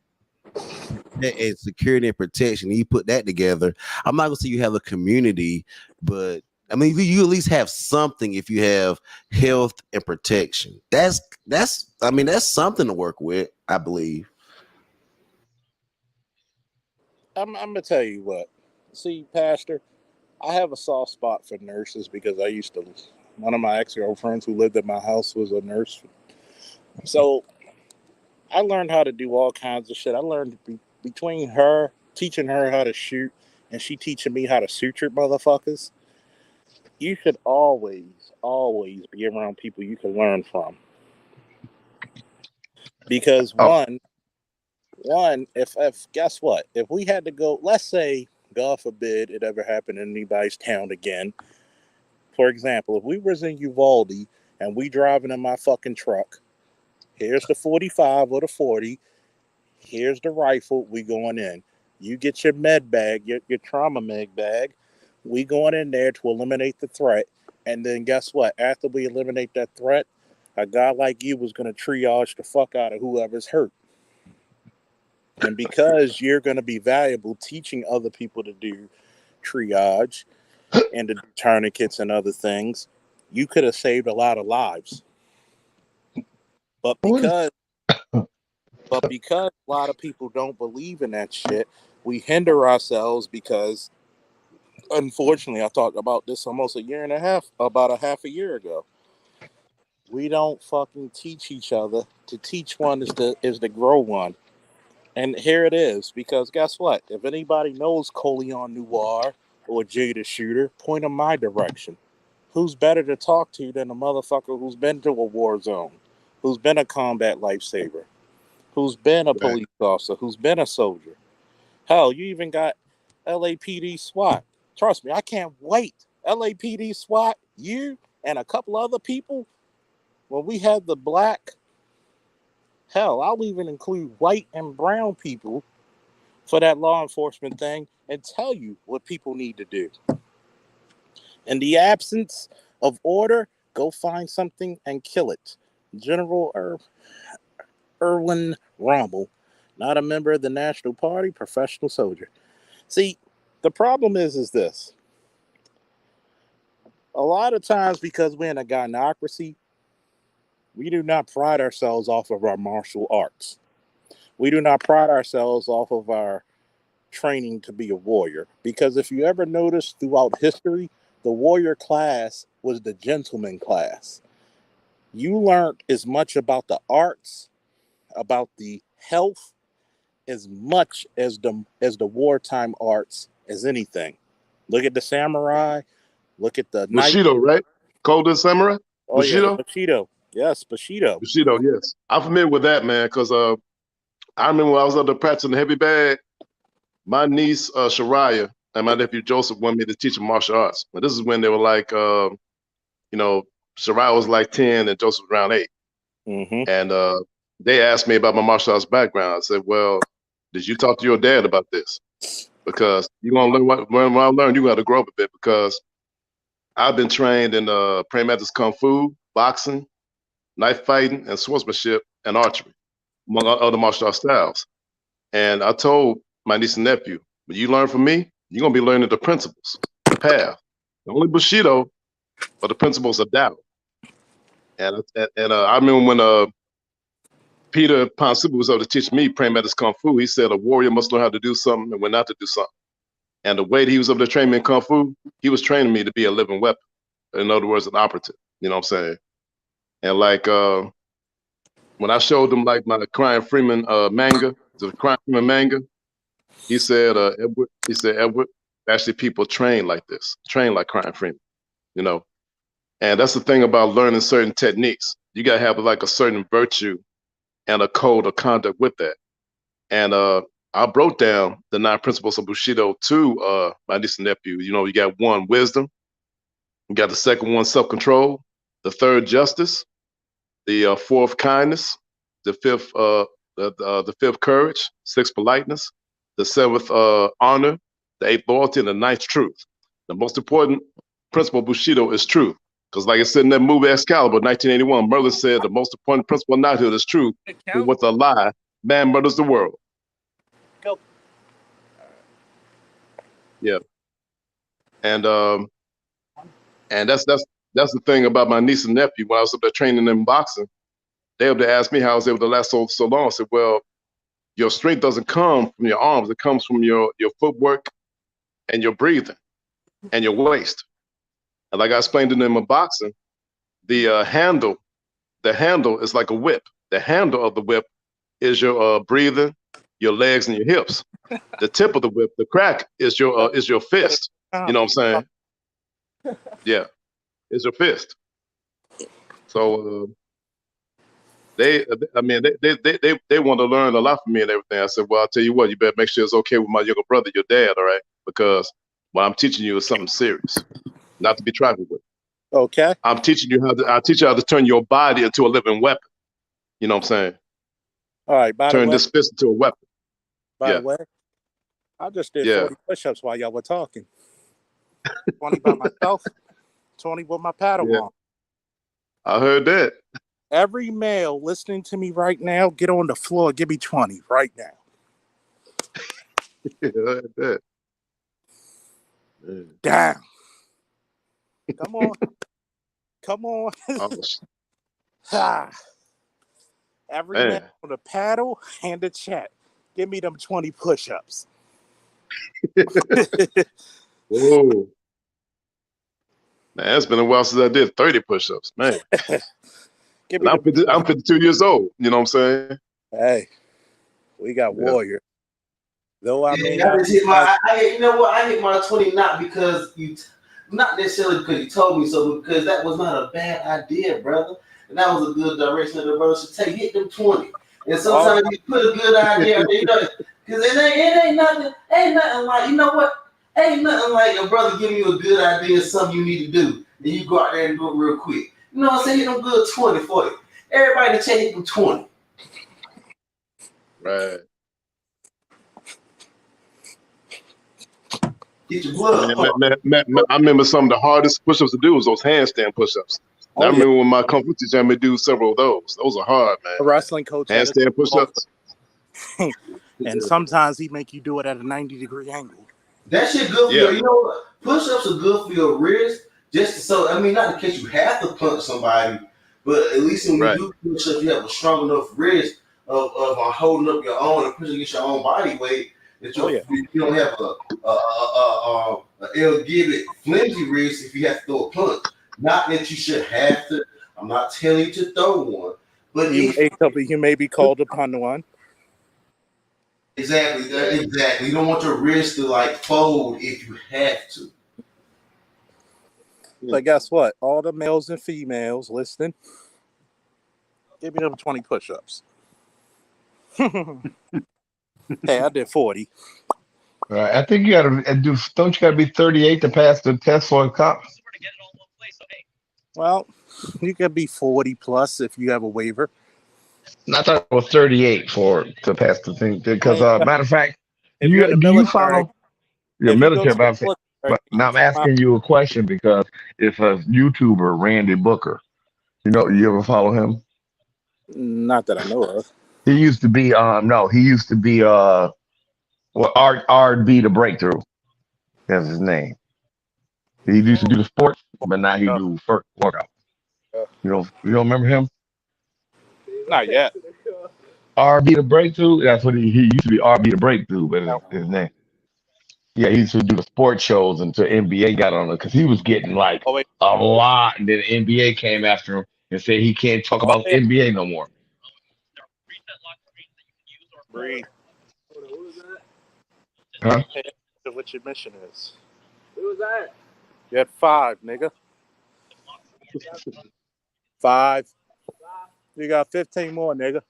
N: security and protection, you put that together. I'm not gonna say you have a community, but I mean you at least have something if you have health and protection. That's that's something to work with, I believe.
M: I'm gonna tell you what. See, Pastor, I have a soft spot for nurses because I used to. One of my ex-girlfriends who lived at my house was a nurse, so I learned how to do all kinds of shit. I learned between her teaching her how to shoot and she teaching me how to suture motherfuckers. You should always be around people you can learn from because
B: Oh,
M: if guess what, if we had to go, let's say, God forbid it ever happened in anybody's town again. For example, if we was in Uvalde and we driving in my fucking truck, here's the 45 or the 40, here's the rifle, we going in. You get your med bag, your trauma med bag. We going in there to eliminate the threat. And then guess what? After we eliminate that threat, a guy like you was going to triage the fuck out of whoever's hurt. And because you're going to be valuable teaching other people to do triage and to do tourniquets and other things, you could have saved a lot of lives. But because a lot of people don't believe in that shit, we hinder ourselves because, unfortunately, I talked about this almost about a half a year ago. We don't fucking teach each other. To teach one is to grow one. And here it is, because guess what? If anybody knows Coleon Noir or Jay the Shooter, point them my direction. Who's better to talk to than a motherfucker who's been to a war zone, who's been a combat lifesaver, who's been a
K: Right.
M: police officer, who's been a soldier? Hell, you even got LAPD SWAT. Trust me, I can't wait. LAPD SWAT, you and a couple other people, when we have the black, hell, I'll even include white and brown people for that law enforcement thing and tell you what people need to do. In the absence of order, go find something and kill it. General Erwin Rommel, not a member of the National Party, professional soldier. See, the problem is this. A lot of times, because we're in a gynocracy, we do not pride ourselves off of our martial arts. We do not pride ourselves off of our training to be a warrior. Because if you ever notice throughout history, the warrior class was the gentleman class. You learned as much about the arts, about the health, as much as the wartime arts as anything. Look at the samurai. Look at the knight.
Q: Bushido, right? Golden Samurai?
M: Oh, yeah, the
Q: Bushido?
M: Bushido. Yes, Bushido.
Q: Bushido, yes. I'm familiar with that, man, because I remember when I was up there practicing the heavy bag, my niece, Shariah, and my nephew Joseph wanted me to teach them martial arts. But this is when they were like, you know, Shariah was like 10 and Joseph was around 8.
M: Mm-hmm.
Q: And they asked me about my martial arts background. I said, well, did you talk to your dad about this? Because you're going to learn when I learn, you got to grow up a bit, because I've been trained in praying Kung Fu, boxing, knife fighting, and swordsmanship, and archery, among other martial arts styles. And I told my niece and nephew, when you learn from me, you're going to be learning the principles, the path. Not only Bushido, but the principles of Tao. And I remember when Peter Ponsubu was able to teach me praying Kung Fu, he said a warrior must learn how to do something and when not to do something. And the way that he was able to train me in Kung Fu, he was training me to be a living weapon. In other words, an operative. You know what I'm saying? And like when I showed him like my Crying Freeman manga, the Crying Freeman manga, he said, Edward, actually people train like this, train like Crying Freeman, you know. And that's the thing about learning certain techniques. You gotta have like a certain virtue and a code of conduct with that. And I broke down the 9 principles of Bushido to my niece and nephew. You know, you got 1, wisdom. You got the second one, self-control. The 3rd, justice. The 4th, kindness. The 5th, the 5th, courage. 6th, politeness. The 7th, honor. The 8th, loyalty. And the 9th, truth. The most important principle of Bushido is truth. Because like I said in that movie Excalibur, 1981, Merlin said the most important principle of knighthood is truth. But with a lie, man murders the world.
M: Go.
Q: Yeah. And that's the thing about my niece and nephew. When I was up there training them in boxing, they were to ask me how I was able to last so long. I said, well, your strength doesn't come from your arms, it comes from your footwork and your breathing and your waist. And like I explained to them in boxing, the handle is like a whip. The handle of the whip is your breathing, your legs, and your hips. The tip of the whip, the crack, is your fist. You know what I'm saying? Yeah, it's your fist. So they want to learn a lot from me and everything. I said, well, I'll tell you what, you better make sure it's okay with my younger brother, your dad, all right? Because what I'm teaching you is something serious, not to be trifled with.
M: Okay.
Q: I'll teach you how to turn your body into a living weapon. You know what I'm saying?
M: All right.
Q: Turn this fist into a weapon.
M: By the way, I just did 40 push-ups while y'all were talking. 20 by myself, 20 with my paddle on.
Q: I heard that.
M: Every male listening to me right now, get on the floor. Give me 20 right now.
Q: Yeah, I heard that.
M: Damn. Come on. Come on. Every man on the paddle and the chat. Give me them 20 push-ups.
Q: Whoa. Man, it's been a while since I did 30 push-ups, man. I'm 52 years old. You know what I'm saying?
M: Hey, we got warrior. Though I mean,
N: I hit my 20 not because not necessarily because you told me so, but because that was not a bad idea, brother. And that was a good direction that the brother should take. Hit them 20. And sometimes you put a good idea, you know, because it ain't nothing like, you know what? Ain't nothing like your brother giving you a good idea, something you need to do. And you go out there and do it real quick. You know what I'm saying? Hit them good 20 for you. Everybody in the chat hit them 20.
Q: Right.
N: Get your blood.
Q: Man, I remember some of the hardest push-ups to do was those handstand push-ups. I remember when my Kung Fu teacher had me do several of those. Those are hard, man.
M: A wrestling coach
Q: handstand push-ups.
M: And sometimes he make you do it at a 90-degree angle.
N: That shit good for you. You know what? Push-ups are good for your wrist. Not in case you have to punch somebody, but at least when you do push-ups, you have a strong enough wrist of holding up your own and pushing against your own body weight. That you don't have a ill-given flimsy wrist if you have to throw a punch. Not that you should have to. I'm not telling you to throw one, but
M: you may be called upon one.
N: Exactly. Exactly. You don't want your wrist to like fold if you have to.
M: But guess what? All the males and females listening, give me them 20 push-ups. Hey, I did 40.
B: I think you gotta do. Don't you gotta be 38 to pass the test for a cop?
M: Well, you could be 40 plus if you have a waiver.
B: I thought it was 38 to pass the thing. Because matter of fact,
M: If you're in the
B: do you
M: military,
B: follow your
M: if you go
B: military?
M: to the
B: But
M: military,
B: now I'm asking you a question because it's a YouTuber, Randy Booker. You ever follow him?
M: not that I know of.
B: He used to be he used to be RB the Breakthrough. That's his name. He used to do the sports, but now he do workout. You don't remember him?
M: Not yet.
B: RB the Breakthrough. That's what he used to be. RB the Breakthrough, but his name. Yeah, he used to do the sports shows until NBA got on it because he was getting like a lot, and then the NBA came after him and said he can't talk about NBA no more.
M: Breathe.
B: Huh?
M: What your mission is? Who was that? You had 5, nigga. 5. You got 15 more, nigga.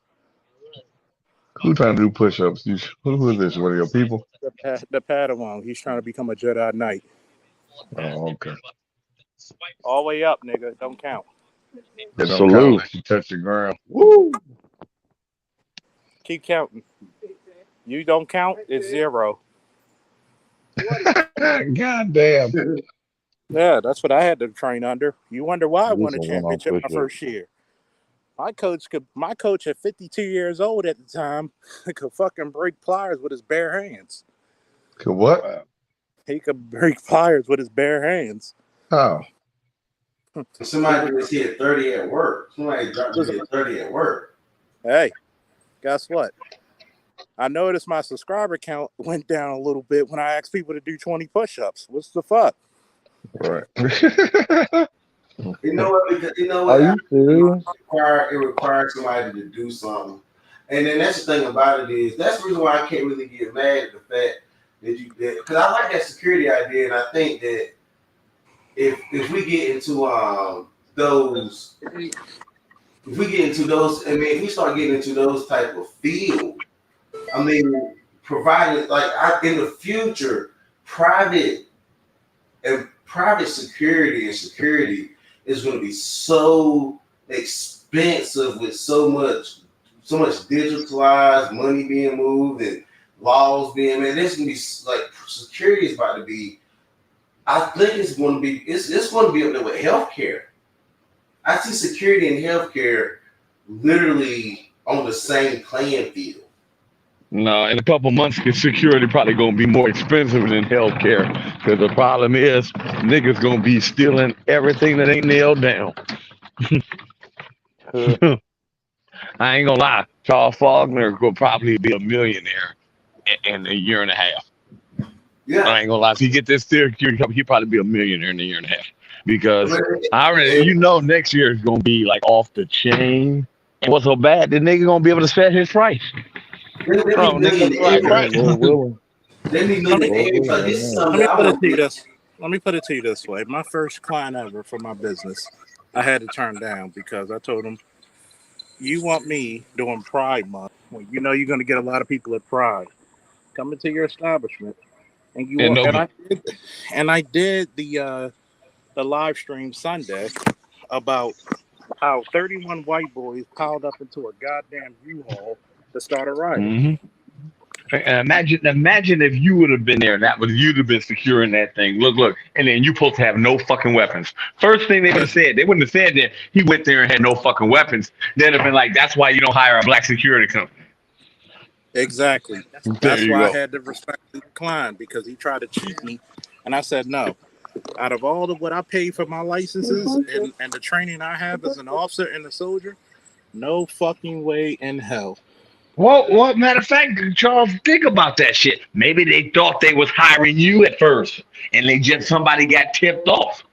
B: Who trying to do push-ups? Who is this? One of your people?
M: The Padawan. He's trying to become a Jedi Knight.
B: Oh, okay.
M: All the way up, nigga. Don't count.
B: They don't count unless you touch the ground.
M: Woo! Keep counting. You don't count, it's 0.
B: God damn.
M: Yeah, that's what I had to train under. You wonder why I won a championship my first year. My coach at 52 years old at the time could fucking break pliers with his bare hands.
B: Could what?
M: He could break pliers with his bare hands.
B: Oh.
N: Somebody just hit 30 at work. Somebody dropped me at 30 at work.
M: Hey, guess what? I noticed my subscriber count went down a little bit when I asked people to do 20 push-ups. What's the fuck?
B: Right.
N: You know what?
D: Are you serious?
N: It requires somebody to do something. And then that's the thing about it is that's the reason why I can't really get mad at the fact that because I like that security idea, and I think that if we get into those, I mean, if we start getting into those type of field, I mean, provided in the future, private security is going to be so expensive with so much digitalized money being moved and laws being made. There's going to be like security is about to be. I think it's going to be up there with healthcare. I see security and healthcare literally on the same playing field.
B: No, in a couple months, security probably gonna be more expensive than healthcare. Because the problem is, niggas gonna be stealing everything that ain't nailed down. I ain't gonna lie, Charles Faulkner will probably be a millionaire in a year and a half.
N: Yeah,
B: I ain't gonna lie. If he get this security company, he'll probably be a millionaire in a year and a half. Because I already, next year is gonna be like off the chain. And what's so bad? The nigga gonna be able to set his price.
N: Let me put
M: it to you this way. My first client ever for my business, I had to turn down because I told him, you want me doing Pride Month when you know you're going to get a lot of people at Pride coming to your establishment, and I did the live stream Sunday about how 31 white boys piled up into a goddamn U-Haul to start a riot.
B: Mm-hmm. And imagine if you would have been there and you'd have been securing that thing. Look, and then you supposed to have no fucking weapons. First thing they would have said, they wouldn't have said that he went there and had no fucking weapons. They'd have been like, that's why you don't hire a black security company.
M: Exactly. That's why I had to respectfully decline because he tried to cheat me, and I said no. Out of all of what I paid for my licenses and the training I have as an officer and a soldier, no fucking way in hell.
B: Well, matter of fact, Charles, think about that shit. Maybe they thought they was hiring you at first, and somebody got tipped off.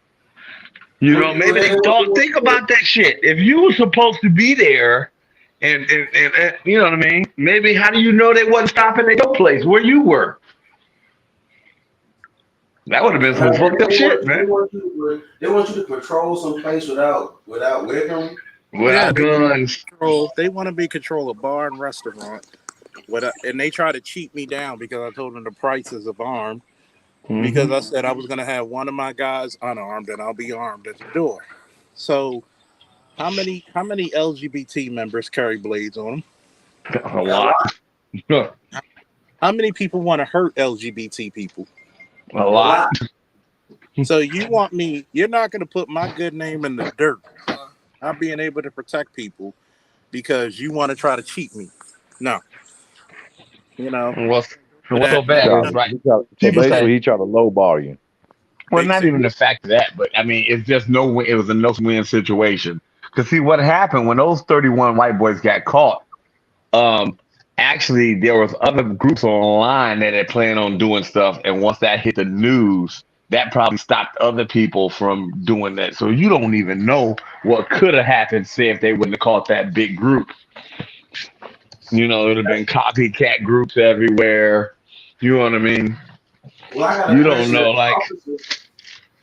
B: Maybe they thought. Think about that shit. If you were supposed to be there, And you know what I mean? Maybe how do you know they wasn't stopping at your place where you were? That would have been some fucked up shit, man.
N: They want you to patrol some place without weapons.
B: Without
M: They
B: guns.
M: control. They want to be control a bar and restaurant. And they try to cheat me down because I told them the prices of armed. Because I said I was going to have one of my guys unarmed and I'll be armed at the door. So how many LGBT members carry blades on them?
B: A lot.
M: How many people want to hurt LGBT people?
B: A lot.
M: So you want me? You're not going to put my good name in the dirt. Not being able to protect people because you want to try to cheat me. No. You know.
B: What's so bad? Right.
R: So
B: People
R: basically,
B: say,
R: he tried to lowball you.
B: well, not even the fact of that, but I mean, it's just no win. It was a no-win situation. Because see, what happened when those 31 white boys got caught? Actually, there was other groups online that had planned on doing stuff, and once that hit the news, that probably stopped other people from doing that. So you don't even know what could have happened, say, if they wouldn't have caught that big group. You know, it would have been copycat groups everywhere. You know what I mean?
N: Well, I got a
B: You don't
N: question.
B: know, like,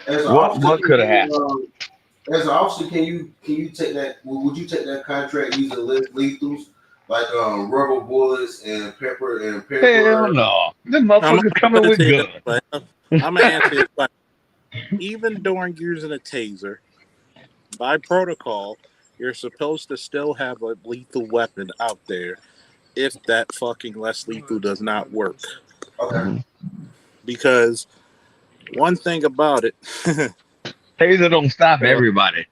N: As an
B: what
N: officer,
B: could have happened.
N: As an officer, can you take that? Would you take that contract using lethals like rubber bullets and pepper?
B: Hell no. Them motherfuckers coming with guns.
M: I'm gonna answer this question. Even during using a taser, by protocol, you're supposed to still have a lethal weapon out there if that fucking less lethal does not work.
N: Okay.
M: Because one thing about it,
B: taser don't stop everybody.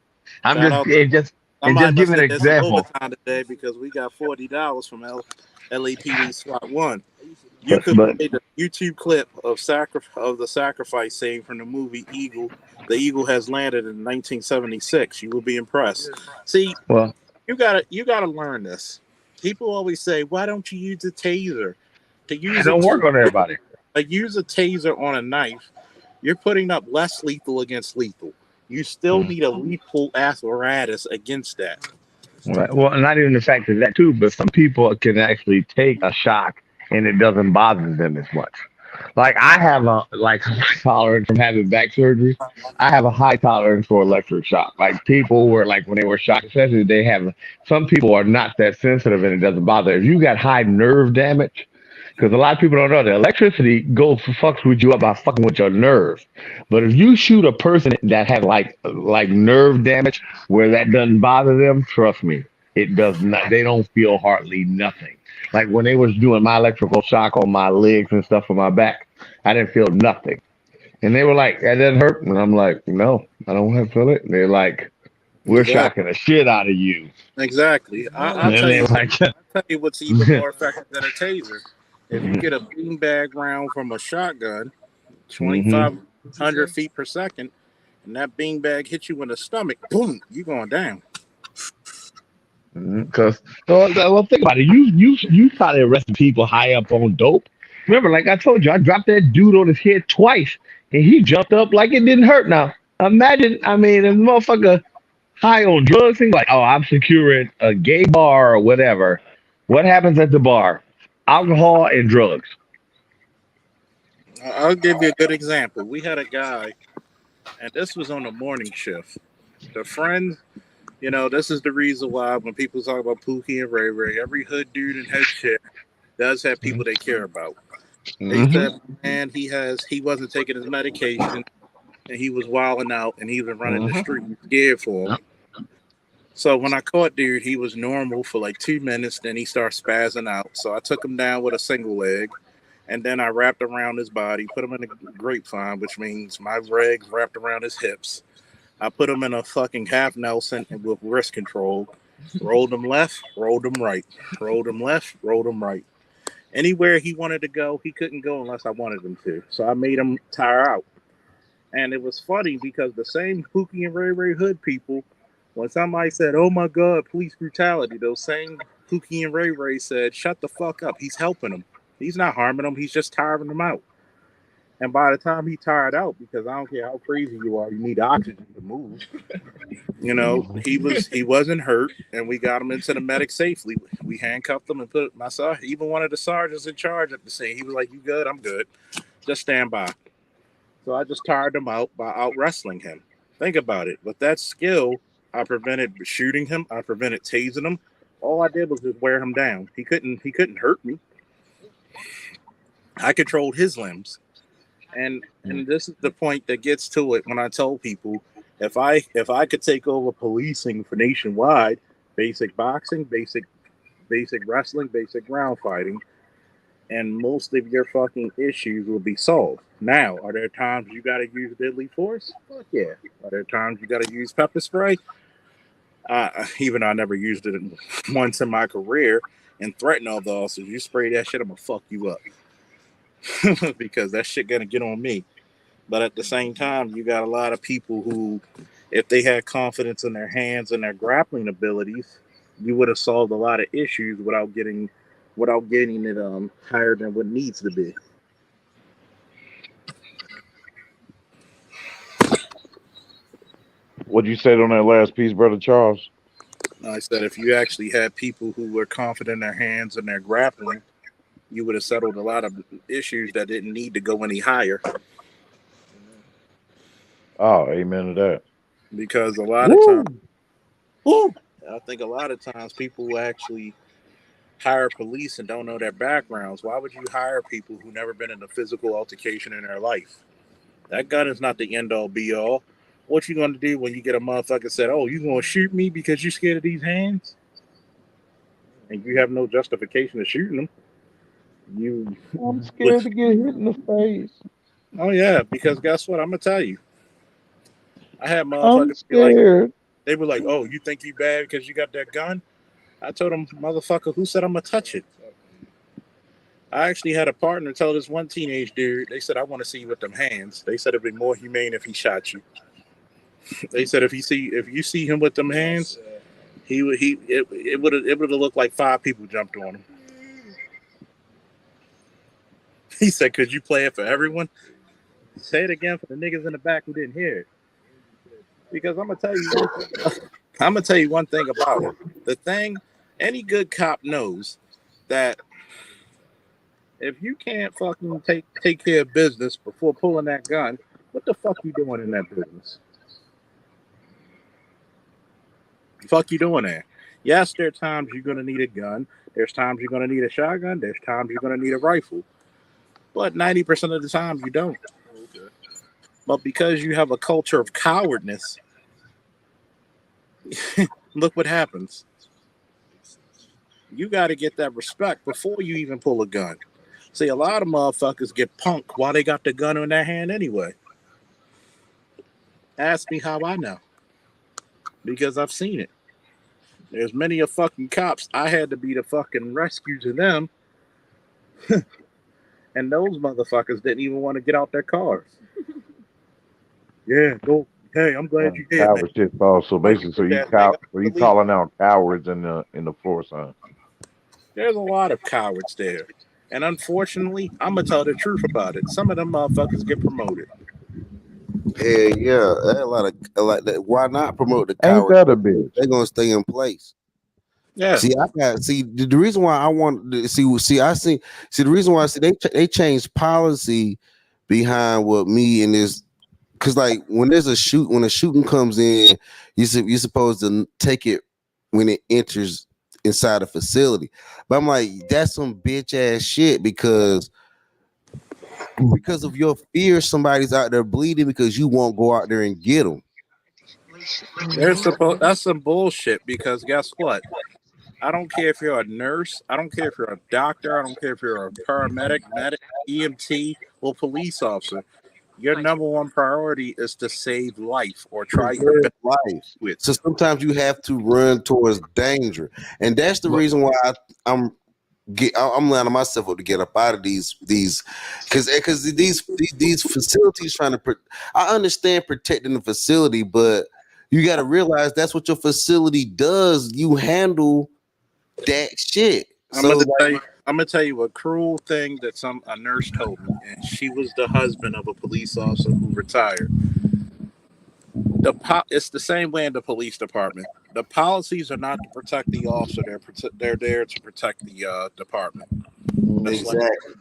B: I'm just giving an example.
M: Overtime today because we got $40 from LAPD SWAT 1. You could play the YouTube clip of the sacrifice scene from the movie Eagle. The Eagle has landed in 1976. You will be impressed. See,
B: well,
M: you gotta learn this. People always say, "Why don't you use a taser?" To use
B: it don't work on everybody.
M: Use a taser on a knife. You're putting up less lethal against lethal. You still need a lethal apparatus against that.
B: Right. Well, not even the fact of that too, but some people can actually take a shock and it doesn't bother them as much. Like I have a tolerance from having back surgery. I have a high tolerance for electric shock. Like people were like when they were shocked, especially they have some people are not that sensitive and it doesn't bother. If you got high nerve damage, because a lot of people don't know that electricity goes fucks with you up by fucking with your nerves. But if you shoot a person that has like nerve damage where that doesn't bother them, trust me, it does not. They don't feel hardly nothing. Like when they was doing my electrical shock on my legs and stuff on my back, I didn't feel nothing. And they were like, "That doesn't hurt," and I'm like, "No, I don't have to feel it." And they're like, "We're shocking the shit out of you."
M: Exactly. I'll
B: And
M: tell
B: they
M: you.
B: like,
M: I'll tell you what's even more effective than a taser. If you get a beanbag round from a shotgun, 2,500 feet per second, and that beanbag hits you in the stomach, boom, you going down.
B: Because well, think about it. You try to arrest people high up on dope. Remember, like I told you, I dropped that dude on his head twice, and he jumped up like it didn't hurt. Now imagine, I mean, a motherfucker high on drugs, he's like, "Oh, I'm securing a gay bar or whatever." What happens at the bar? Alcohol and drugs.
M: I'll give you a good example. We had a guy, and this was on the morning shift. The friend, this is the reason why when people talk about Pookie and Ray Ray, every hood dude and head shit does have people they care about. They said, man, he wasn't taking his medication, and he was wilding out, and he was running the street scared for him. So when I caught dude, he was normal for like 2 minutes, then he started spazzing out. So I took him down with a single leg, and then I wrapped around his body, put him in a grapevine, which means my legs wrapped around his hips. I put him in a fucking half Nelson with wrist control, rolled him left, rolled him right, rolled him left, rolled him right. Anywhere he wanted to go, he couldn't go unless I wanted him to. So I made him tire out. And it was funny because the same Pookie and Ray Ray Hood people, when somebody said, "Oh my God, police brutality," those same Pookie and Ray Ray said, "Shut the fuck up. He's helping him. He's not harming him. He's just tiring him out." And by the time he tired out, because I don't care how crazy you are, you need oxygen to move. He wasn't hurt, and we got him into the medic safely. We handcuffed him and put myself. Even one of the sergeants in charge at the scene, he was like, "You good? I'm good. Just stand by." So I just tired him out by out wrestling him. Think about it. With that skill, I prevented shooting him. I prevented tasing him. All I did was just wear him down. He couldn't hurt me. I controlled his limbs. And this is the point that gets to it when I tell people if I could take over policing for nationwide, basic boxing, basic wrestling, basic ground fighting, and most of your fucking issues will be solved. Now, are there times you got to use deadly force? Fuck yeah. Are there times you got to use pepper spray? Even though I never used it once in my career and threaten all the officers, you spray that shit, I'm gonna fuck you up. Because that shit gonna get on me. But at the same time, you got a lot of people who, if they had confidence in their hands and their grappling abilities, you would have solved a lot of issues without getting it higher than what needs to be.
B: What'd you say on that last piece, Brother Charles?
M: I said if you actually had people who were confident in their hands and their grappling, you would have settled a lot of issues that didn't need to go any higher.
B: Oh, amen to that.
M: Because a lot of times, I think a lot of times people will actually hire police and don't know their backgrounds. Why would you hire people who never been in a physical altercation in their life? That gun is not the end all be all. What you gonna do when you get a motherfucker said, "Oh, you gonna shoot me because you scared of these hands?" And you have no justification of shooting them.
B: I'm scared to get hit in the face.
M: Oh yeah, because guess what? I'm gonna tell you. I had
B: I'm
M: motherfuckers be
B: scared.
M: like, they were like, "Oh, you think you bad because you got that gun?" I told them, "Motherfucker, who said I'm gonna touch it?" I actually had a partner tell this one teenage dude. They said, "I want to see you with them hands." They said it'd be more humane if he shot you. They said if you see him with them hands, it would have looked like 5 people jumped on him. He said, "Could you play it for everyone?" Say it again for the niggas in the back who didn't hear it. Because I'm gonna tell you one thing about it. The thing, any good cop knows that if you can't fucking take care of business before pulling that gun, what the fuck you doing in that business? Fuck you doing there? Yes, there are times you're gonna need a gun. There's times you're gonna need a shotgun. There's times you're gonna need a rifle. But 90% of the time you don't. But because you have a culture of cowardness, look what happens. You got to get that respect before you even pull a gun. See, a lot of motherfuckers get punked while they got the gun in their hand anyway. Ask me how I know. Because I've seen it. There's many of fucking cops. I had to be the fucking rescue to them. And those motherfuckers didn't even want to get out their cars. Yeah, go. Hey, I'm glad you did, man.
B: Coward shit falls. So basically, so you calling out cowards in the force, huh?
M: There's a lot of cowards there. And unfortunately, I'm going to tell the truth about it. Some of them motherfuckers get promoted.
N: Yeah. A lot that. Why not promote the
B: Ain't
N: cowards?
B: that a bitch?
N: They're gonna stay in place.
M: Yeah.
N: See, the reason why I want to see the reason why they changed policy behind what me and this, because like when a shooting comes in, you're supposed to take it when it enters inside a facility. But I'm like, that's some bitch ass shit because of your fear, somebody's out there bleeding because you won't go out there and get them.
M: That's some bullshit because guess what? I don't care if you're a nurse. I don't care if you're a doctor. I don't care if you're a paramedic, medic, EMT, or police officer. Your number one priority is to save life or try your best
N: life. So sometimes you have to run towards danger, and that's the reason why I'm lining myself up to get up out of these because these facilities trying to. I understand protecting the facility, but you got to realize that's what your facility does. You handle that shit.
M: I'm gonna I'm gonna tell you a cruel thing that a nurse told me, and she was the husband of a police officer who retired. It's the same way in the police department. The policies are not to protect the officer; they're there to protect the department.
F: Exactly.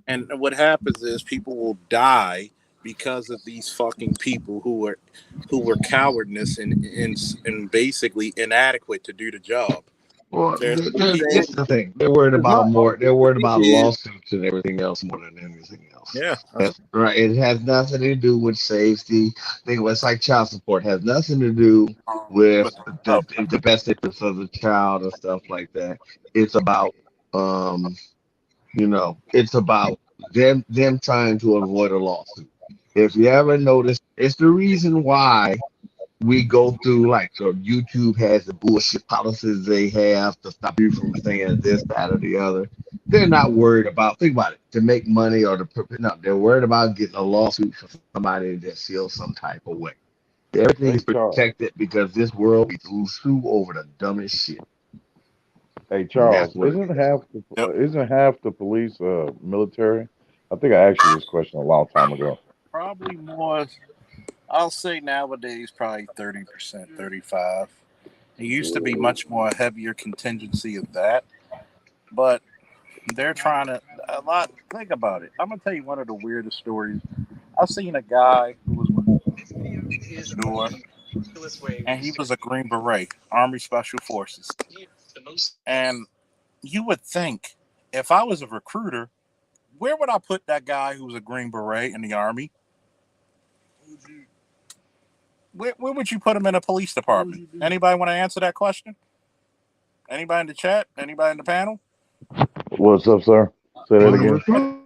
M: And what happens is people will die because of these fucking people who were cowardness and basically inadequate to do the job.
B: Well,
M: There's
B: this
M: people.
B: is the thing. They're worried
F: Because
B: about
F: my
B: more. They're worried
F: thing
B: about
F: is,
B: lawsuits and everything else more than anything else.
M: Yeah,
B: That's right. It has nothing to do with safety. Think of it's like child support. It has nothing to do with
M: but oh,
B: the best interest of the child and stuff like that. It's about um, it's about them trying to avoid a lawsuit. If you ever notice, it's the reason why we go through like so YouTube has the bullshit policies they have to stop you from saying this, that, or the other. They're not worried about think about it to make money or no, they're worried about getting a lawsuit for somebody that feels some type of way. Everything
R: Hey
B: is
R: Charles.
B: protected because this world we sue over the dumbest shit.
R: Hey
B: And that's
R: Charles.
B: what it is.
M: yep.
R: Isn't half the police military? I think I asked you this question a long time ago.
M: Probably more. I'll say nowadays probably 30%, 35. It used to be much more heavier contingency of that, but they're trying to a lot. Think about it. I'm gonna tell you one of the weirdest stories. I've seen a guy who was at the door, and he was a Green Beret, Army Special Forces. And you would think, if I was a recruiter, where would I put that guy who was a Green Beret in the Army? Where would you put him in a police department? Anybody want to answer that question? Anybody in the chat? Anybody in the panel?
R: What's up, sir? Say that again.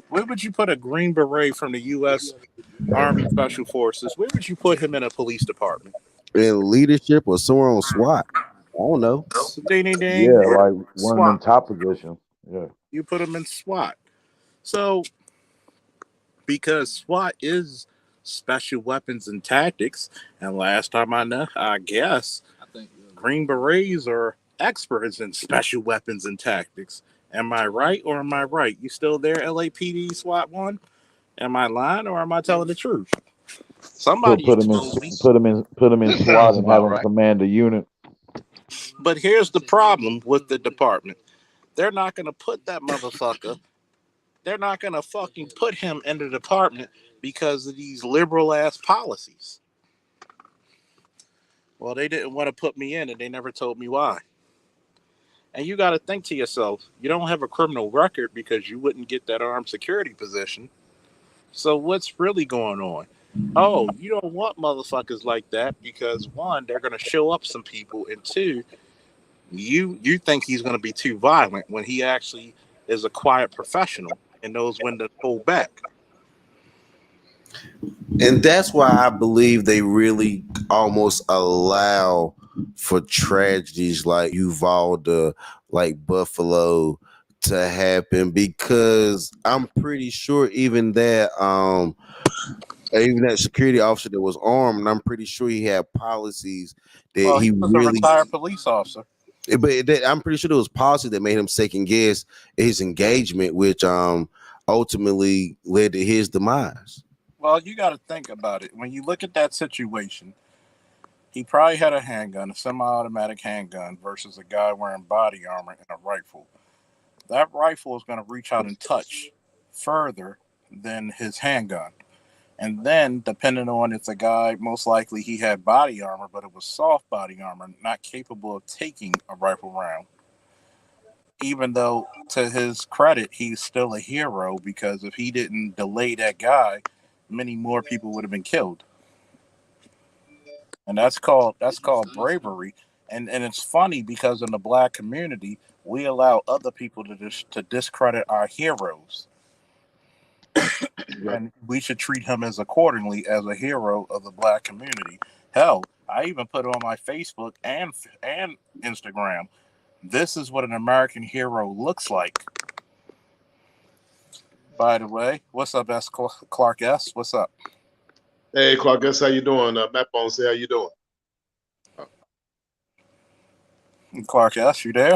M: Where would you put a Green Beret from the U.S. Army Special Forces? Where would you put him in a police department?
N: In leadership or somewhere on SWAT. I don't know.
M: Ding, ding, ding.
R: Yeah, like one of them
M: SWAT.
R: top positions. Yeah.
M: You put him in SWAT. So, because SWAT is special weapons and tactics, and last time I guess Green Berets are experts in special weapons and tactics. Am I right or am I right? You still there, LAPD SWAT 1? Am I lying or am I telling the truth? Somebody expose me.
R: Put them in
B: That
R: SWAT
B: sounds
R: and have
B: about
R: them
B: right.
R: command a unit.
M: But here's the problem with the department. They're not going to put that motherfucker. They're not going to fucking put him in the department because of these liberal ass policies. Well, they didn't want to put me in and they never told me why. And you got to think to yourself, you don't have a criminal record because you wouldn't get that armed security position. So what's really going on? Oh, you don't want motherfuckers like that because one, they're going to show up some people, and two, you think he's going to be too violent when he actually is a quiet professional and knows when to hold back.
N: And that's why I believe they really almost allow for tragedies like Uvalde, like Buffalo to happen, because I'm pretty sure even that security officer that was armed, I'm pretty sure he had policies that
M: Well,
N: he
M: he was a
N: really
M: retired police officer.
N: but I'm pretty sure there was policy that made him second guess his engagement, which ultimately led to his demise.
M: Well, you got to think about it. When you look at that situation, he probably had a handgun, a semi-automatic handgun, versus a guy wearing body armor and a rifle. That rifle is going to reach out and touch further than his handgun. And then, depending on if the guy, most likely he had body armor, but it was soft body armor, not capable of taking a rifle round. Even though, to his credit, he's still a hero because if he didn't delay that guy, many more people would have been killed. And that's called bravery. And it's funny because in the black community, we allow other people to discredit our heroes. And we should treat him as accordingly as a hero of the black community. Hell, I even put on my Facebook and Instagram. This is what an American hero looks like. By the way, what's up, S. Clark S? What's up?
Q: Hey, Clark, guess how you doing? Matt Bone say how you doing?
M: Clark S, you there?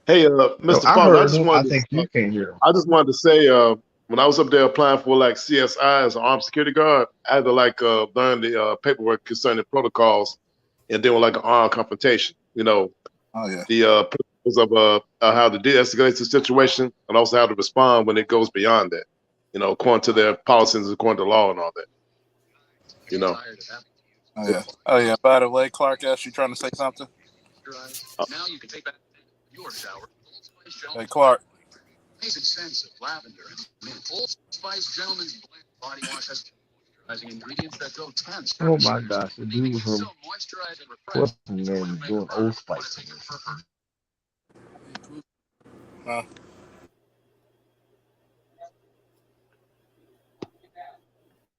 Q: Hey,
B: No,
Q: Mr.
B: I
Q: Fox,
B: heard him. I think you can't hear him.
Q: I just wanted to say, when I was up there applying for like CSI as an armed security guard, I had to like learn the paperwork concerning protocols and then with like an armed confrontation. You know,
M: Oh yeah.
Q: the principles of how to de-escalate the situation and also how to respond when it goes beyond that. You know, according to their policies, according to law and all that. You know.
M: Oh yeah. Oh yeah. By the way, Clark asked you trying to say something.
Q: Now you can take back your shower.
M: Hey Clark.
Q: Amazing sense of lavender. I mean, Old Spice Gentleman's body wash has moisturizing ingredients that go 10
B: Oh my gosh, the dude from what's the name doing Old Spice.
M: Huh?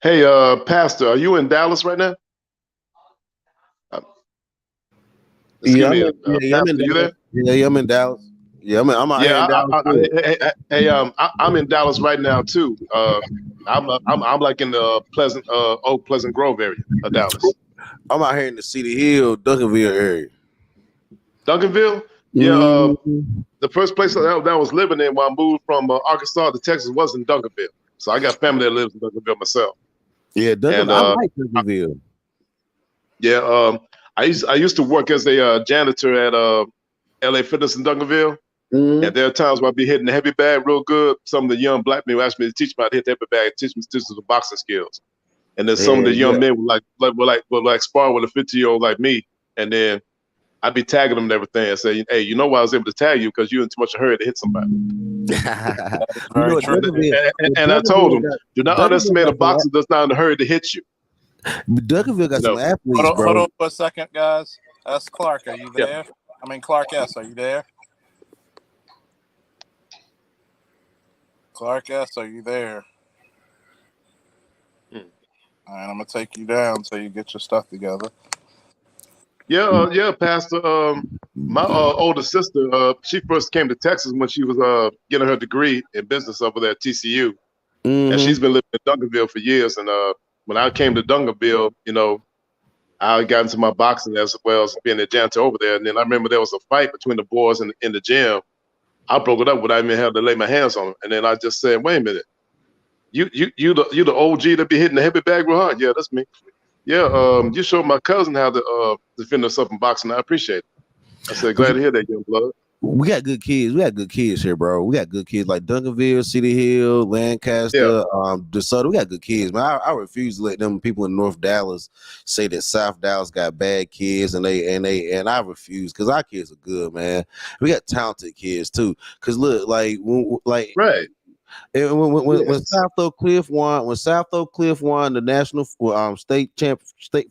Q: Hey, Pastor, are you in Dallas right now? Excuse me,
N: I'm in
Q: Pastor, you there?
N: Dallas. Yeah, I'm in Dallas. Yeah, I'm out here in Dallas too.
Q: I'm in Dallas right now too. I'm like in the Pleasant Grove area of Dallas.
N: I'm out here in the City Hill, Duncanville area.
Q: Duncanville? Yeah. The first place that I was living in when I moved from Arkansas to Texas was in Duncanville. So I got family that lives in Duncanville myself.
N: Yeah, Duncanville. I like Duncanville.
Q: Yeah. I used to work as a janitor at LA Fitness in Duncanville.
N: Mm-hmm.
Q: And there are times where I'd be hitting the heavy bag real good. Some of the young black men asked me to teach me how to hit the heavy bag, teach me the boxing skills. And then some of the young men would like spar with a 50-year-old like me. And then I'd be tagging them and everything and say, hey, you know why I was able to tag you? Because you're in too much of a hurry to hit somebody. And I told them, do not underestimate a boxer that's not in a hurry to hit you.
N: Duncanville got some athletes, bro.
M: Hold on for a second, guys. That's Clark. Are you there? Yeah. I mean, Clark S. Are you there? Clark S. Are you there? All right, I'm gonna take you down until you get your stuff together.
Q: Yeah, Pastor. My older sister, she first came to Texas when she was getting her degree in business over there at TCU, and she's been living in Duncanville for years. And when I came to Duncanville, you know, I got into my boxing as well as being a janitor over there. And then I remember there was a fight between the boys in the gym. I broke it up without even having to lay my hands on them. And then I just said, wait a minute, you the OG that be hitting the heavy bag real hard? Yeah, that's me. Yeah, you showed my cousin how to defend herself in boxing. I appreciate it. I said, glad to hear that, young blood.
N: We got good kids. We got good kids here, bro. We got good kids like Duncanville, City Hill, Lancaster, DeSoto. We got good kids, man. I refuse to let them people in North Dallas say that South Dallas got bad kids, and I refuse because our kids are good, man. We got talented kids too. Cause look,
Q: right.
N: And when South Oak Cliff won the national state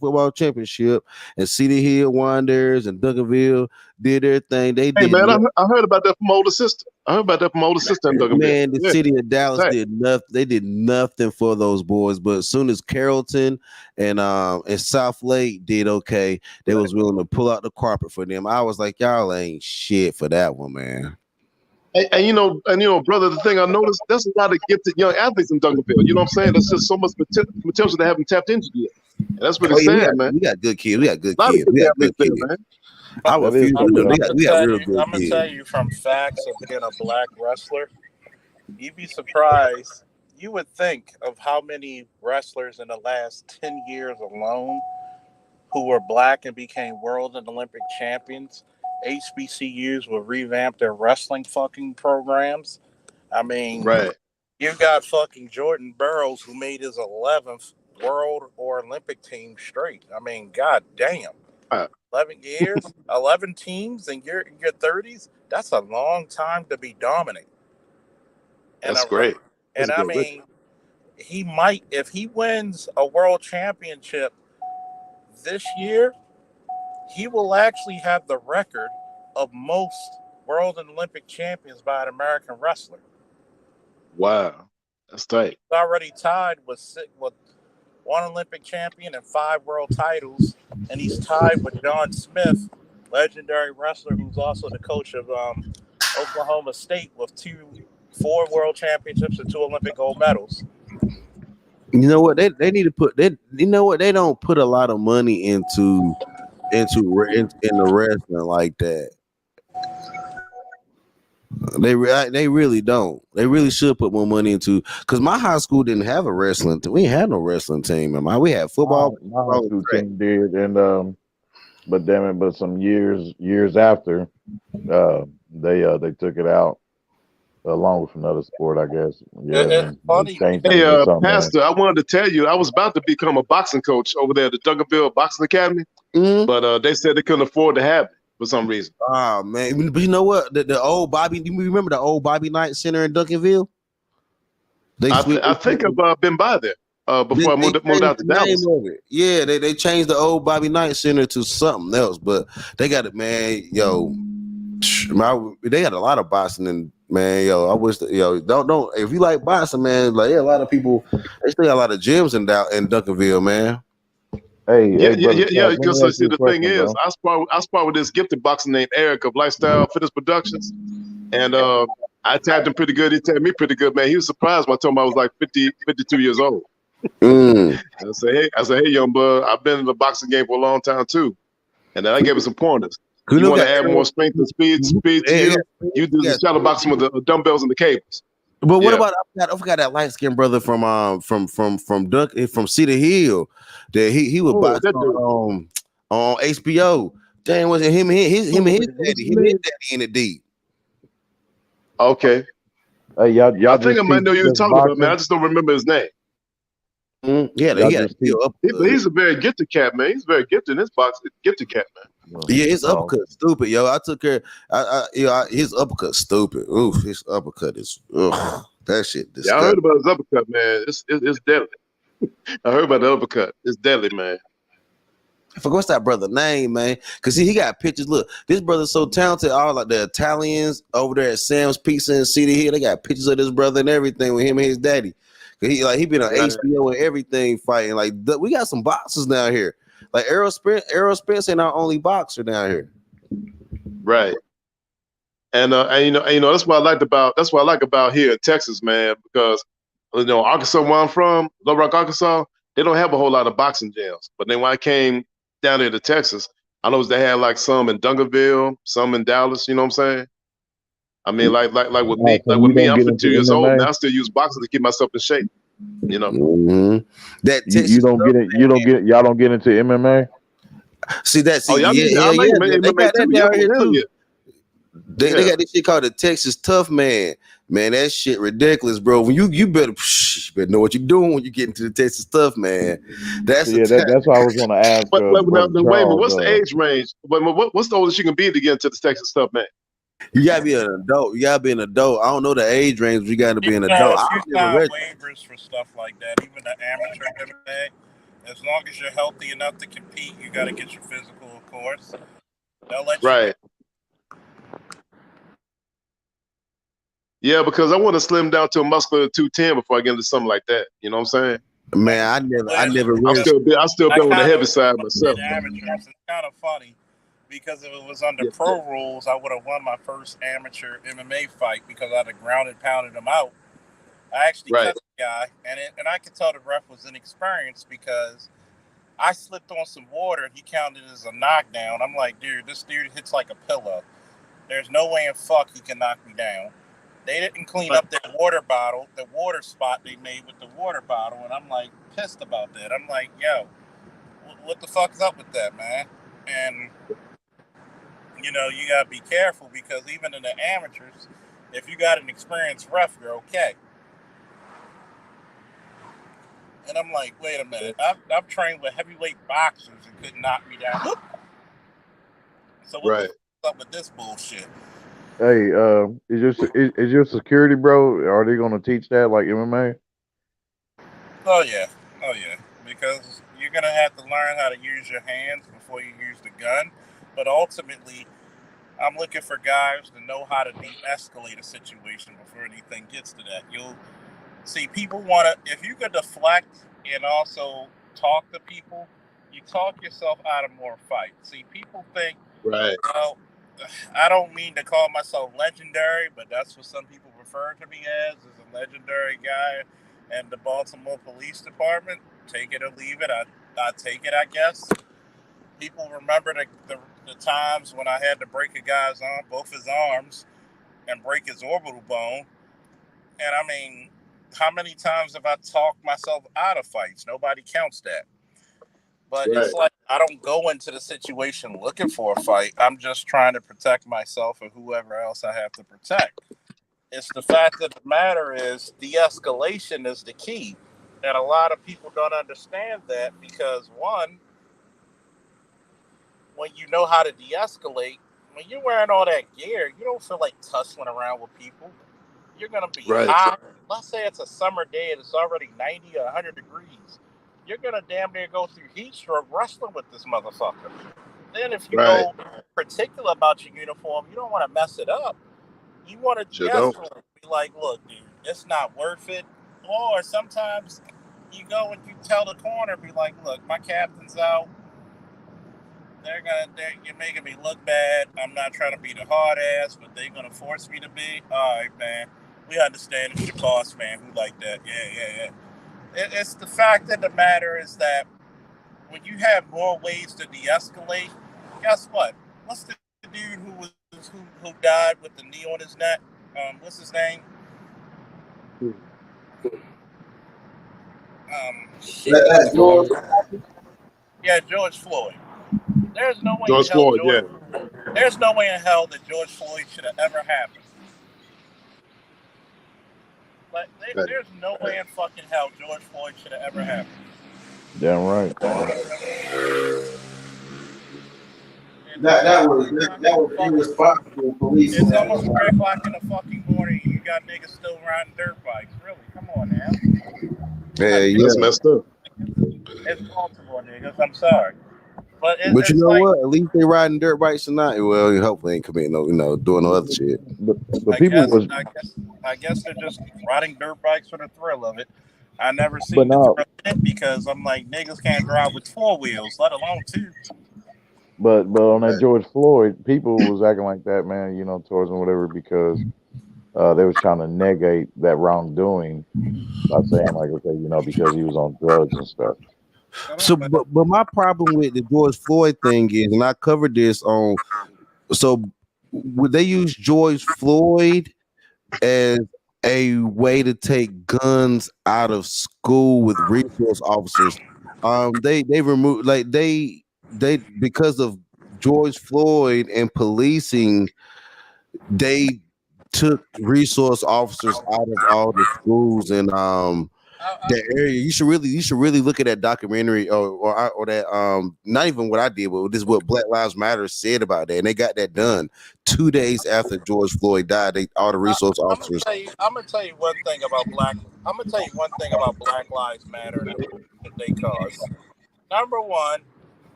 N: football championship, and City Hill won theirs, and Duncanville did their thing.
Q: Hey man, I heard about that from my older sister. In Duncanville.
N: Man, the city of Dallas did nothing. They did nothing for those boys. But as soon as Carrollton and South Lake did okay, they was willing to pull out the carpet for them. I was like, y'all ain't shit for that one, man.
Q: And you know, brother, the thing I noticed, there's a lot of gifted young athletes in Duncanville. You know what I'm saying? There's just so much potential they haven't tapped into yet. And that's really sad, man.
N: We got good kids. We got good kids. Man. I refuse to do that. We got real good kids.
M: I'm gonna tell you from facts of being a black wrestler, you'd be surprised. You would think of how many wrestlers in the last 10 years alone who were black and became world and Olympic champions. HBCUs will revamp their wrestling fucking programs. I mean, you got fucking Jordan Burroughs who made his 11th world or Olympic team straight. I mean, god damn. 11 years, 11 teams in your 30s, that's a long time to be dominant.
Q: That's great.
M: And I mean, he might, if he wins a world championship this year, he will actually have the record of most world and Olympic champions by an American wrestler.
Q: Wow, that's tight.
M: He's already tied with 1 Olympic champion and 5 world titles, and he's tied with John Smith, legendary wrestler who's also the coach of Oklahoma State, with 4 world championships and 2 Olympic gold medals.
N: You know what? They need to put. They don't put a lot of money into the wrestling like that. They really don't. They really should put more money into, because my high school didn't have a wrestling team. We ain't had no wrestling team. Man. We had football.
R: My high school team did, and but damn it, but some years after, they took it out along with another sport, I guess. Yeah,
M: It's
R: they
M: funny.
R: changed it
Q: Hey,
R: into something else.
Q: Pastor, I wanted to tell you, I was about to become a boxing coach over there at the Duncanville Boxing Academy, but they said they couldn't afford to have it for some reason.
N: Oh man, but you know what? The old Bobby. You remember the old Bobby Knight Center in Duncanville?
Q: I think I've been by there before I moved out to Dallas.
N: Yeah, they changed the old Bobby Knight Center to something else, but they got it, man. Yo, they got a lot of boxing, and man, yo, I wish don't if you like boxing, man, like a lot of people, they still got a lot of gyms in Duncanville, man.
R: Hey,
Q: yeah. Because see, the thing is, I spar with this gifted boxer named Eric of Lifestyle Fitness Productions, and I tagged him pretty good. He tagged me pretty good, man. He was surprised when I told him I was like 52 years old. I said, hey, young bud, I've been in the boxing game for a long time too, and then I gave him some pointers. You want to add more strength and speed to you? You do the shadow boxing with the dumbbells and the cables.
N: But what about I forgot that light skinned brother from Cedar Hill that he was boxing on HBO. Damn, was it him and his daddy? Him and his daddy in the deep.
Q: Okay.
R: Hey, y'all
Q: I think I might know who you're talking about, man. I just don't remember his name. He's a very gifted cat, man. He's very gifted in his boxing. Gifted cat, man.
N: Yeah, his uppercut stupid, yo. I took care. His uppercut stupid. Oof, his uppercut is that shit. Disgusting.
Q: Yeah, I heard about his uppercut, man. It's deadly. I heard about the uppercut. It's deadly, man.
N: I forgot what's that brother name, man. Cause see, he got pictures. Look, this brother's so talented. All like the Italians over there at Sam's Pizza in Cedar Hill, they got pictures of this brother and everything with him and his daddy. Cause he been on HBO and everything fighting. Like we got some boxers down here. Like Errol Spence ain't our only boxer down here.
Q: Right. And you know that's what I like about here in Texas, man, because Arkansas, where I'm from, Little Rock, Arkansas, they don't have a whole lot of boxing gyms. But then when I came down here to Texas, I noticed they had like some in Duncanville, some in Dallas. You know what I'm saying? I mean, like with me, I'm 52 years old, and I still use boxing to keep myself in shape. You know,
N: that
R: y'all don't get into MMA.
N: See that?
Q: They got
N: that down here too. They got this shit called the Texas Tough Man. Man, that shit ridiculous, bro. When you better know what you're doing when you get into the Texas Tough Man. That's
R: what I was going to ask.
Q: But wait a minute, what's the age range? What's the oldest you can be to get into the Texas Tough Man?
N: You gotta be an adult. I don't know the age range. You gotta be an adult.
M: You sign waivers for stuff like that. Even the amateur MMA, as long as you're healthy enough to compete, you gotta get your physical, of course. They'll let you.
Q: Right. Yeah, because I want to slim down to a muscular 210 before I get into something like that. You know what I'm saying?
N: Man, I never.
Q: I still been on the heavy side myself.
M: Amateurs, it's kind of funny. Because if it was under pro rules, I would have won my first amateur MMA fight because I'd have ground and pounded him out. I actually cut the guy, and I could tell the ref was inexperienced because I slipped on some water and he counted it as a knockdown. I'm like, dude, this dude hits like a pillow. There's no way in fuck he can knock me down. They didn't clean up their water bottle, the water spot they made with the water bottle, and I'm like pissed about that. I'm like, yo, what the fuck is up with that, man? And you gotta be careful because even in the amateurs, if you got an experienced ref, you're okay. And I'm like, wait a minute, I've trained with heavyweight boxers and couldn't knock me down. So what's up with this bullshit?
R: Hey, is your security, bro? Are they gonna teach that like MMA?
M: Oh yeah, because you're gonna have to learn how to use your hands before you use the gun. But ultimately, I'm looking for guys to know how to de-escalate a situation before anything gets to that. You'll see people if you could deflect and also talk to people, you talk yourself out of more fights. See, people think, well, I don't mean to call myself legendary, but that's what some people refer to me as a legendary guy in the Baltimore Police Department. Take it or leave it. I take it, I guess. People remember the times when I had to break a guy's arm, both his arms, and break his orbital bone. And I mean, how many times have I talked myself out of fights? Nobody counts that. But
Q: Right.
M: it's like I don't go into the situation looking for a fight. I'm just trying to protect myself and whoever else I have to protect. It's the fact of the matter is de-escalation is the key. And a lot of people don't understand that because, one, when you know how to de-escalate, when you're wearing all that gear, you don't feel like tussling around with people. You're going to be
Q: Right.
M: hot. Let's say it's a summer day and it's already 90 or 100 degrees. You're going to damn near go through heat stroke wrestling with this motherfucker. Then if you
Q: Right.
M: go particular about your uniform, you don't want to mess it up. You want to
Q: Sure don't.
M: de-escalate. Be like, look, dude, it's not worth it. Or sometimes you go and you tell the corner, be like, look, my captain's out. You're making me look bad. I'm not trying to be the hard ass, but they're gonna force me to be. All right, man. We understand it's your boss, man. Who like that? Yeah. It's the fact of the matter is that when you have more ways to de-escalate, guess what? What's the dude who died with the knee on his neck? What's his name?
F: George.
M: Yeah, George Floyd. There's no way
Q: George
M: in hell
Q: Floyd, yeah.
M: There's no way in hell that George Floyd should have ever happened. But there's no way in fucking hell George Floyd should have ever happened.
R: Damn right.
F: That was irresponsible police.
M: It's almost 3 o'clock in the fucking morning and you got niggas still riding dirt bikes. Really? Come on now.
N: Yeah.
Q: That's messed up.
M: It's Baltimore niggas. I'm sorry. But
N: you
M: it's
N: know
M: like,
N: what? At least they riding dirt bikes tonight. Well, you hopefully ain't committing doing no other shit.
R: But
M: I guess they're just riding dirt bikes for the thrill of it. I never seen the thrill of it because I'm like, niggas can't drive with 4 wheels, let alone 2.
R: But on that George Floyd, people was acting like that, man, towards him, whatever, because they was trying to negate that wrongdoing by saying like, okay, because he was on drugs and stuff.
N: So, but my problem with the George Floyd thing is, and I covered this on. So, would they use George Floyd as a way to take guns out of school with resource officers? They removed they because of George Floyd and policing, they took resource officers out of all the schools and that area. You should really look at that documentary or that not even what I did, but this is what Black Lives Matter said about that, and they got that done 2 days after George Floyd died. All the resource officers.
M: I'm gonna tell you one thing about Black Lives Matter and the that they cause. Number one,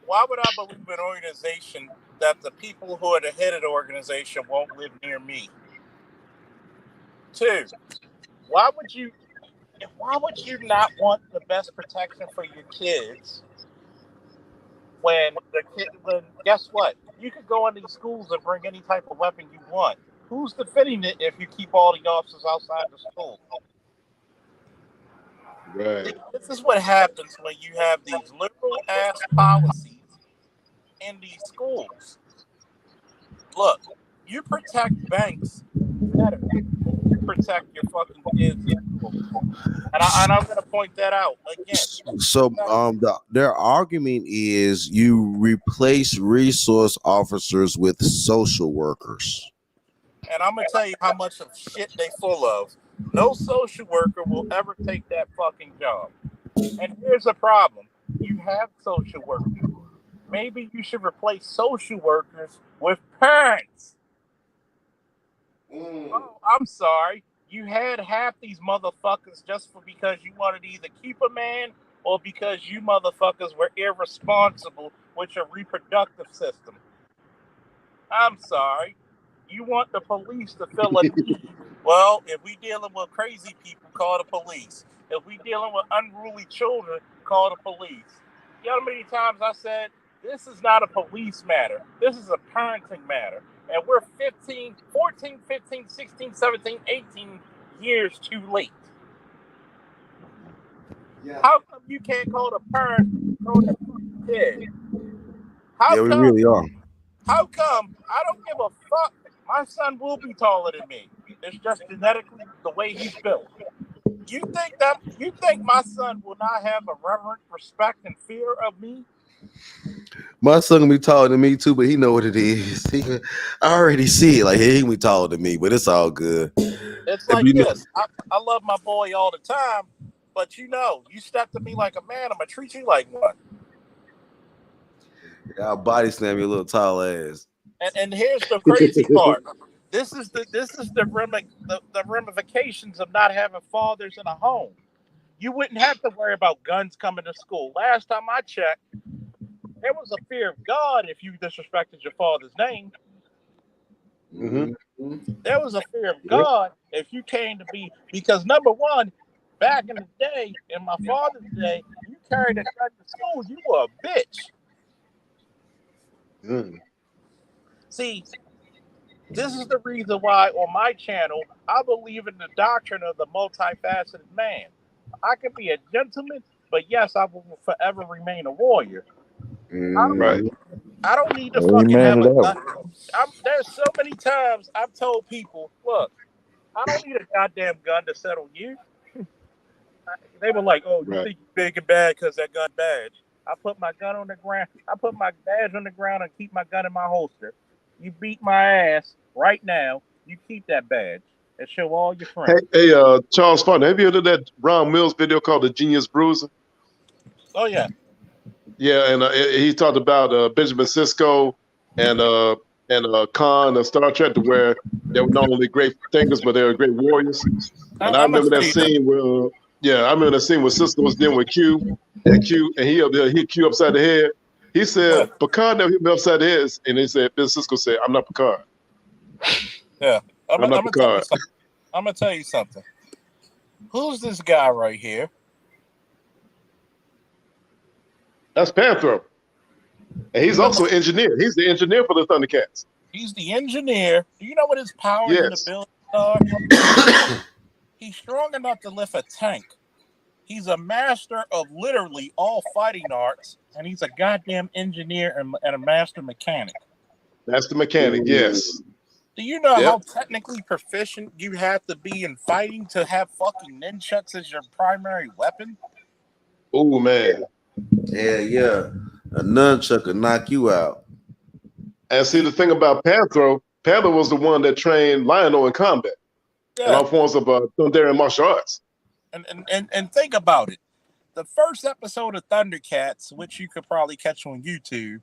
M: why would I believe an organization that the people who are the head of the organization won't live near me? 2, why would you not want the best protection for your kids when guess what? You could go in these schools and bring any type of weapon you want. Who's defending it if you keep all the officers outside the school?
Q: Right.
M: This is what happens when you have these liberal ass policies in these schools. Look, you protect banks better than you protect your fucking kids in school. And I'm going to point that out again.
N: So their argument is you replace resource officers with social workers.
M: And I'm going to tell you how much of shit they full of. No social worker will ever take that fucking job. And here's the problem. You have social workers. Maybe you should replace social workers with parents. Oh, I'm sorry. You had half these motherfuckers just because you wanted to either keep a man or because you motherfuckers were irresponsible with your reproductive system. I'm sorry. You want the police to fill a need. Well, if we dealing with crazy people, call the police. If we dealing with unruly children, call the police. You know how many times I said, this is not a police matter. This is a parenting matter. And we're 14, 15, 16, 17, 18 years too late. Yeah. How come you can't call the parent call the kid?
N: We really are.
M: How come I don't give a fuck My son will be taller than me. It's just genetically the way he's built. You think my son will not have a reverent respect and fear of me?
N: My son gonna be taller than me too, but he know what it is. I already see it. Like he gonna be taller than me, but it's all good.
M: It's like this. I love my boy all the time, but you step to me like a man, I'm gonna treat you like one.
N: I'll body slam your little tall ass.
M: And here's the crazy part. This is the ramifications of not having fathers in a home. You wouldn't have to worry about guns coming to school. Last time I checked, there was a fear of God if you disrespected your father's name.
Q: Mm-hmm.
M: There was a fear of God if you came to be, because number one, back in the day, in my father's day, you carried a gun to school, you were a bitch.
Q: Mm.
M: See, this is the reason why on my channel, I believe in the doctrine of the multifaceted man. I can be a gentleman, but yes, I will forever remain a warrior.
Q: Right.
M: I don't need to
R: Amen
M: fucking have
R: to
M: a
R: that
M: gun. There's so many times I've told people, look, I don't need a goddamn gun to settle you. They were like, oh, you think you're big and bad because that gun badge. I put my gun on the ground. I put my badge on the ground and keep my gun in my holster. You beat my ass right now. You keep that badge and show all your friends.
Q: Hey, Charles Farner, have you heard of that Ron Mills video called "The Genius Bruiser"?
M: Oh yeah.
Q: Yeah, and he talked about Benjamin Sisko and Khan of Star Trek, to where they were not only great thinkers, but they were great warriors. And I remember that scene where, I remember that scene where Sisko was dealing with Q, and he hit Q upside the head. He said, Picard never hit me upside the head, and he said, Bill Sisko said, I'm not Picard.
M: Yeah,
Q: I'm not Picard.
M: I'm gonna tell you something. Who's this guy right here?
Q: That's Panthro. And he's also an engineer. He's the engineer for the Thundercats.
M: He's the engineer. Do you know what his powers and abilities are? He's strong enough to lift a tank. He's a master of literally all fighting arts, and he's a goddamn engineer and a master mechanic.
Q: That's the mechanic, yes.
M: Do you know how technically proficient you have to be in fighting to have fucking nunchucks as your primary weapon?
Q: Oh, man.
N: Yeah. A nunchuck could knock you out.
Q: And see, the thing about Panthro was the one that trained Lionel in combat. And all forms of Thunderian martial arts.
M: And think about it. The first episode of Thundercats, which you could probably catch on YouTube.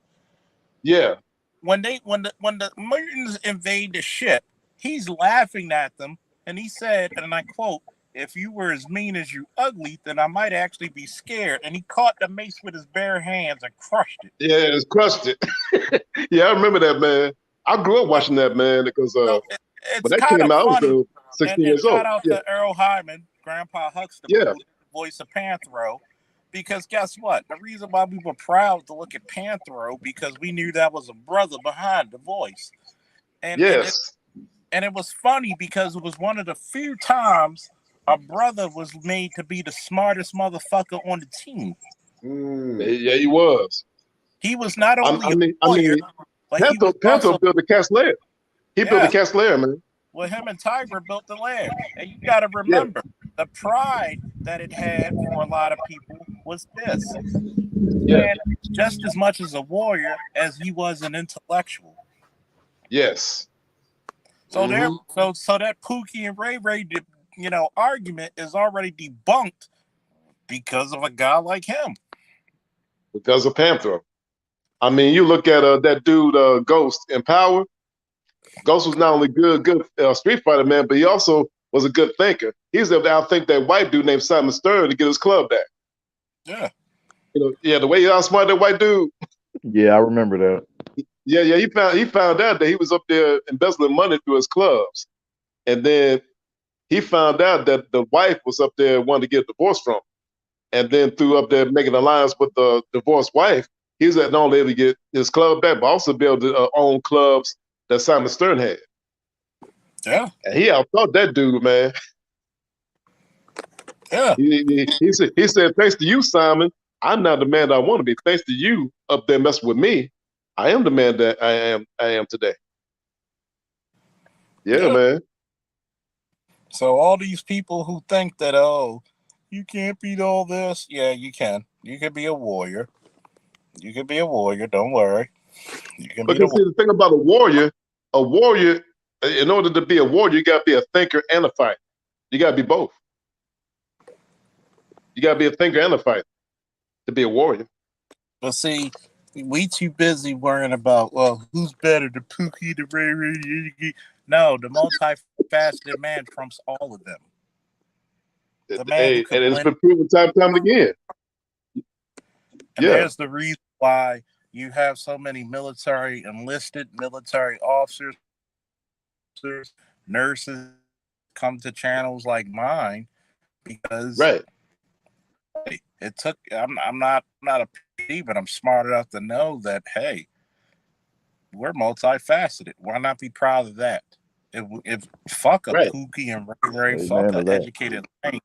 Q: Yeah.
M: When the mutants invade the ship, he's laughing at them, and he said, and I quote, "If you were as mean as you ugly, then I might actually be scared." And he caught the mace with his bare hands and crushed it.
Q: Yeah, it's crushed it. Yeah, I remember that, man. I grew up watching that, man, because when that came out, I was 16 years old.
M: Shout out to Earl Hyman, Grandpa Huxtable, the voice of Panthro. Because guess what? The reason why we were proud to look at Panthro, because we knew that was a brother behind the voice. And it was funny because it was one of the few times a brother was made to be the smartest motherfucker on the team.
Q: Yeah, he was.
M: He was not only a warrior, but
Q: Panther built the cast lair. He built the cast lair, man.
M: Well, him and Tiger built the lair. And you got to remember, the pride that it had for a lot of people was this. And just as much as a warrior as he was an intellectual.
Q: Yes.
M: So so that Pookie and Ray Ray, argument is already debunked because of a guy like him.
Q: Because of Panther. I mean, you look at that dude, Ghost in Power. Ghost was not only good street fighter, man, but he also was a good thinker. He's able to outthink that white dude named Simon Stern to get his club back.
M: Yeah.
Q: The way he outsmarted that white dude.
R: Yeah, I remember that.
Q: Yeah, he found out that he was up there embezzling money through his clubs. And then he found out that the wife was up there wanting to get a divorce from him. And then through up there making an alliance with the divorced wife, he was not only able to get his club back, but also be able to own clubs that Simon Stern had.
M: Yeah.
Q: And he outthought that dude, man.
M: Yeah.
Q: He said, thanks to you, Simon, I'm not the man that I want to be. Thanks to you up there messing with me, I am the man that I am today. Yeah, man.
M: So all these people who think that, oh, you can't beat all this. Yeah, you can. You can be a warrior. You can be a warrior. Don't worry. You can be the
Q: Because see, the thing about a warrior, in order to be a warrior, you got to be a thinker and a fighter. You got to be both. You got to be a thinker and a fighter to be a warrior.
M: But see, we too busy worrying about, well, who's better, the Pookie, the Ray Ray. No, the multifaceted man trumps all of them. The man who could
Q: And it's
M: win.
Q: been proven time and time again.
M: And there's the reason why you have so many enlisted military officers, nurses come to channels like mine because it took. I'm not a PD, but I'm smart enough to know that, hey, we're multifaceted. Why not be proud of that? If fuck a Pookie and Ray Ray, fuck a educated lane.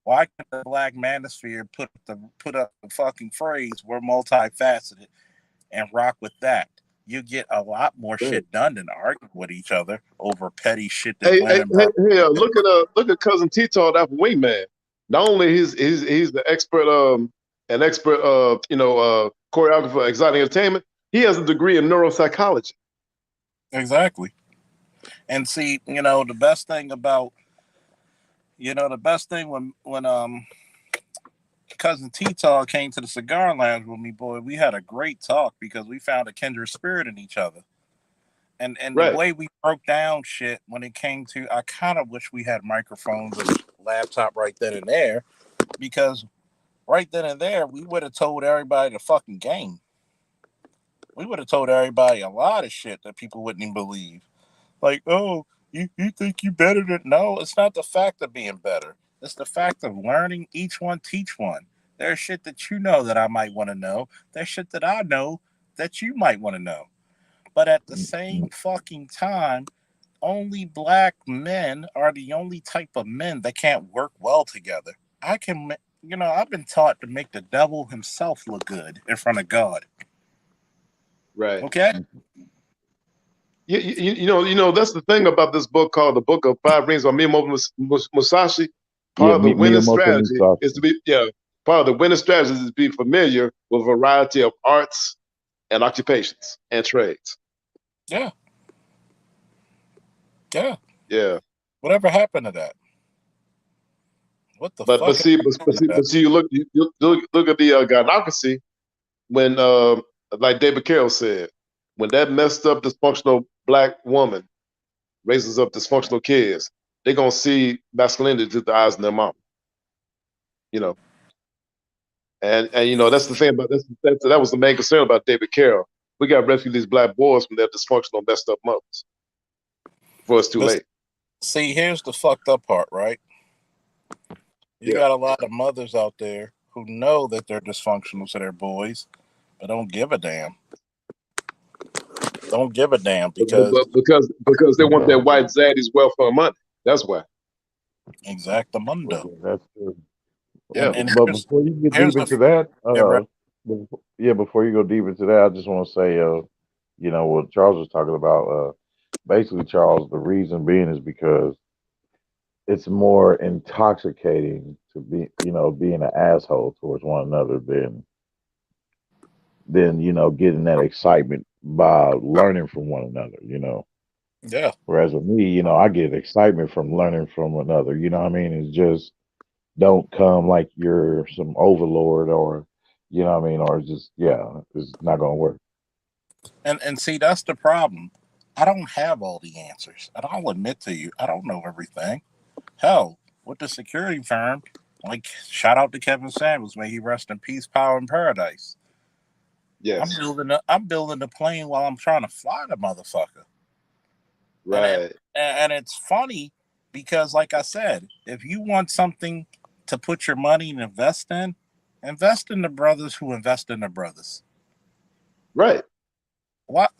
M: Why can't the Black Manosphere put up the fucking phrase, we're multifaceted, and rock with that? You get a lot more shit done than arguing with each other over petty shit that
Q: look at cousin Tito, that wingman. Not only he's the expert choreographer, exotic entertainment. He has a degree in neuropsychology.
M: Exactly. And see, the best thing when cousin T-Talk came to the cigar lounge with me, boy, we had a great talk because we found a kindred spirit in each other. And the way we broke down shit when it came to, I kind of wish we had microphones and laptop right then and there, because right then and there, we would have told everybody the fucking game. We would have told everybody a lot of shit that people wouldn't even believe. Like, oh, you think you better than... No, it's not the fact of being better. It's the fact of learning, each one teach one. There's shit that you know that I might want to know. There's shit that I know that you might want to know. But at the same fucking time, only black men are the only type of men that can't work well together. I've been taught to make the devil himself look good in front of God.
Q: Right.
M: Okay?
Q: You know, that's the thing about this book called The Book of Five Rings by Miyamoto Musashi. Part of the winning strategy is to be familiar with a variety of arts and occupations and trades.
M: Yeah. Yeah.
Q: Yeah.
M: Whatever happened to that? What the fuck?
Q: But see, you look at the gynocracy when, like David Carroll said, when that messed up dysfunctional black woman raises up dysfunctional kids, they're gonna see masculinity through the eyes of their mom. And that's the thing about that was the main concern about David Carroll. We got to rescue these black boys from their dysfunctional, messed up mothers before it's too late.
M: See, here's the fucked up part, right? You got a lot of mothers out there who know that they're dysfunctional to their boys, but don't give a damn. Don't give a damn because
Q: they want their white zaddy's welfare money. That's why.
M: Exactamundo.
R: That's true.
Q: Yeah,
R: but before you get deep into that, before you go deep into that, I just want to say, what Charles was talking about. Basically, Charles, the reason being is because it's more intoxicating to be, being an asshole towards one another than getting that excitement by learning from one another.
M: Yeah.
R: Whereas with me, I get excitement from learning from another. You know what I mean? It's just don't come like you're some overlord or, or just, it's not going to work.
M: And see, that's the problem. I don't have all the answers. And I'll admit to you, I don't know everything. Hell, with the security firm, like, shout out to Kevin Samuels, may he rest in peace, power in paradise.
Q: Yes.
M: I'm building the plane while I'm trying to fly the motherfucker.
Q: Right.
M: And it's funny because, like I said, if you want something to put your money and invest in the brothers who invest in the brothers.
Q: Right.
M: What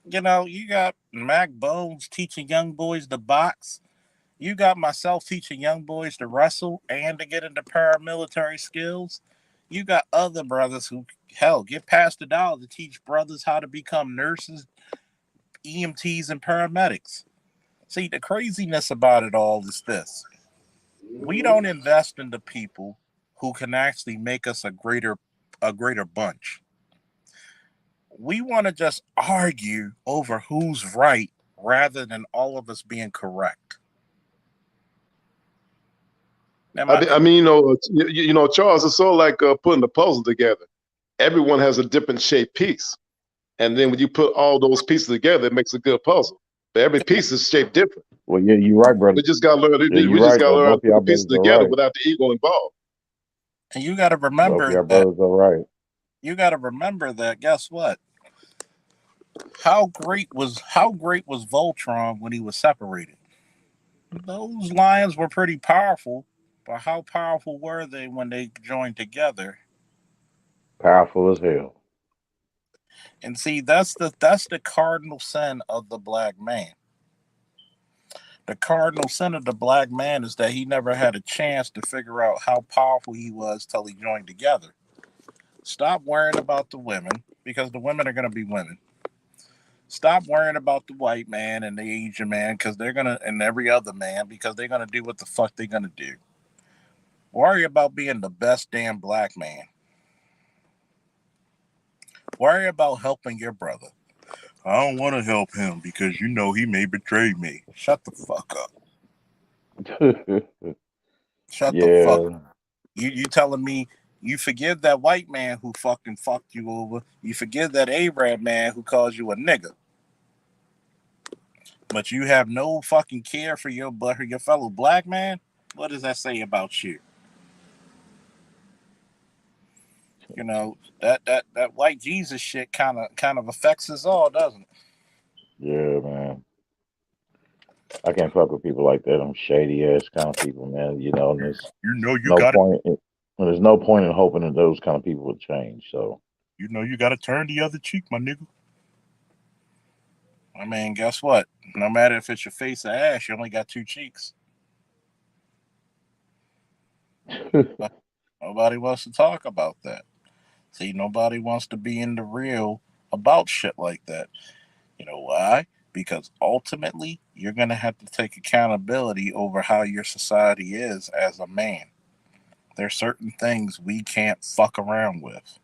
M: you got Mac Bones teaching young boys to box. You got myself teaching young boys to wrestle and to get into paramilitary skills. You got other brothers who, hell, get past $1 to teach brothers how to become nurses, EMTs, and paramedics. See, the craziness about it all is this: we don't invest in the people who can actually make us a greater bunch. We want to just argue over who's right rather than all of us being correct.
Q: I mean, Charles, it's sort of like putting the puzzle together. Everyone has a different shaped piece, and then when you put all those pieces together, it makes a good puzzle. But every piece is shaped different.
R: Well, yeah, you're right, brother.
Q: We just got to learn.
R: Yeah,
Q: We
R: you're
Q: just
R: right,
Q: got to
R: though.
Q: learn how
R: Both
Q: to
R: of
Q: put
R: y'all
Q: the pieces
R: brothers are
Q: together
R: right.
Q: without the ego involved.
M: And you got to
R: Both
M: remember
R: of y'all
M: that.
R: brothers are right.
M: You got to remember that. Guess what? How great was Voltron when he was separated? Those lions were pretty powerful, but how powerful were they when they joined together?
R: Powerful as hell.
M: And see, that's the cardinal sin of the black man. The cardinal sin of the black man is that he never had a chance to figure out how powerful he was till he joined together. Stop worrying about the women, because the women are going to be women. Stop worrying about the white man and the Asian man, because they're going to, and every other man, because they're going to do what the fuck they're going to do. Worry about being the best damn black man. Worry about helping your brother. I don't want to help him because he may betray me. Shut the fuck up. Shut the fuck up. You telling me you forgive that white man who fucking fucked you over. You forgive that Arab man who calls you a nigga. But you have no fucking care for your fellow black man? What does that say about you? That white Jesus shit kind of affects us all, doesn't it?
R: Yeah, man. I can't fuck with people like that. Them shady ass kind of people, man. And there's there's no point in hoping that those kind of people would change. So
M: you got to turn the other cheek, my nigga. I mean, guess what? No matter if it's your face or ass, you only got two cheeks. Nobody wants to talk about that. See, nobody wants to be in the real about shit like that. You know why? Because ultimately, you're going to have to take accountability over how your society is as a man. There's certain things we can't fuck around with.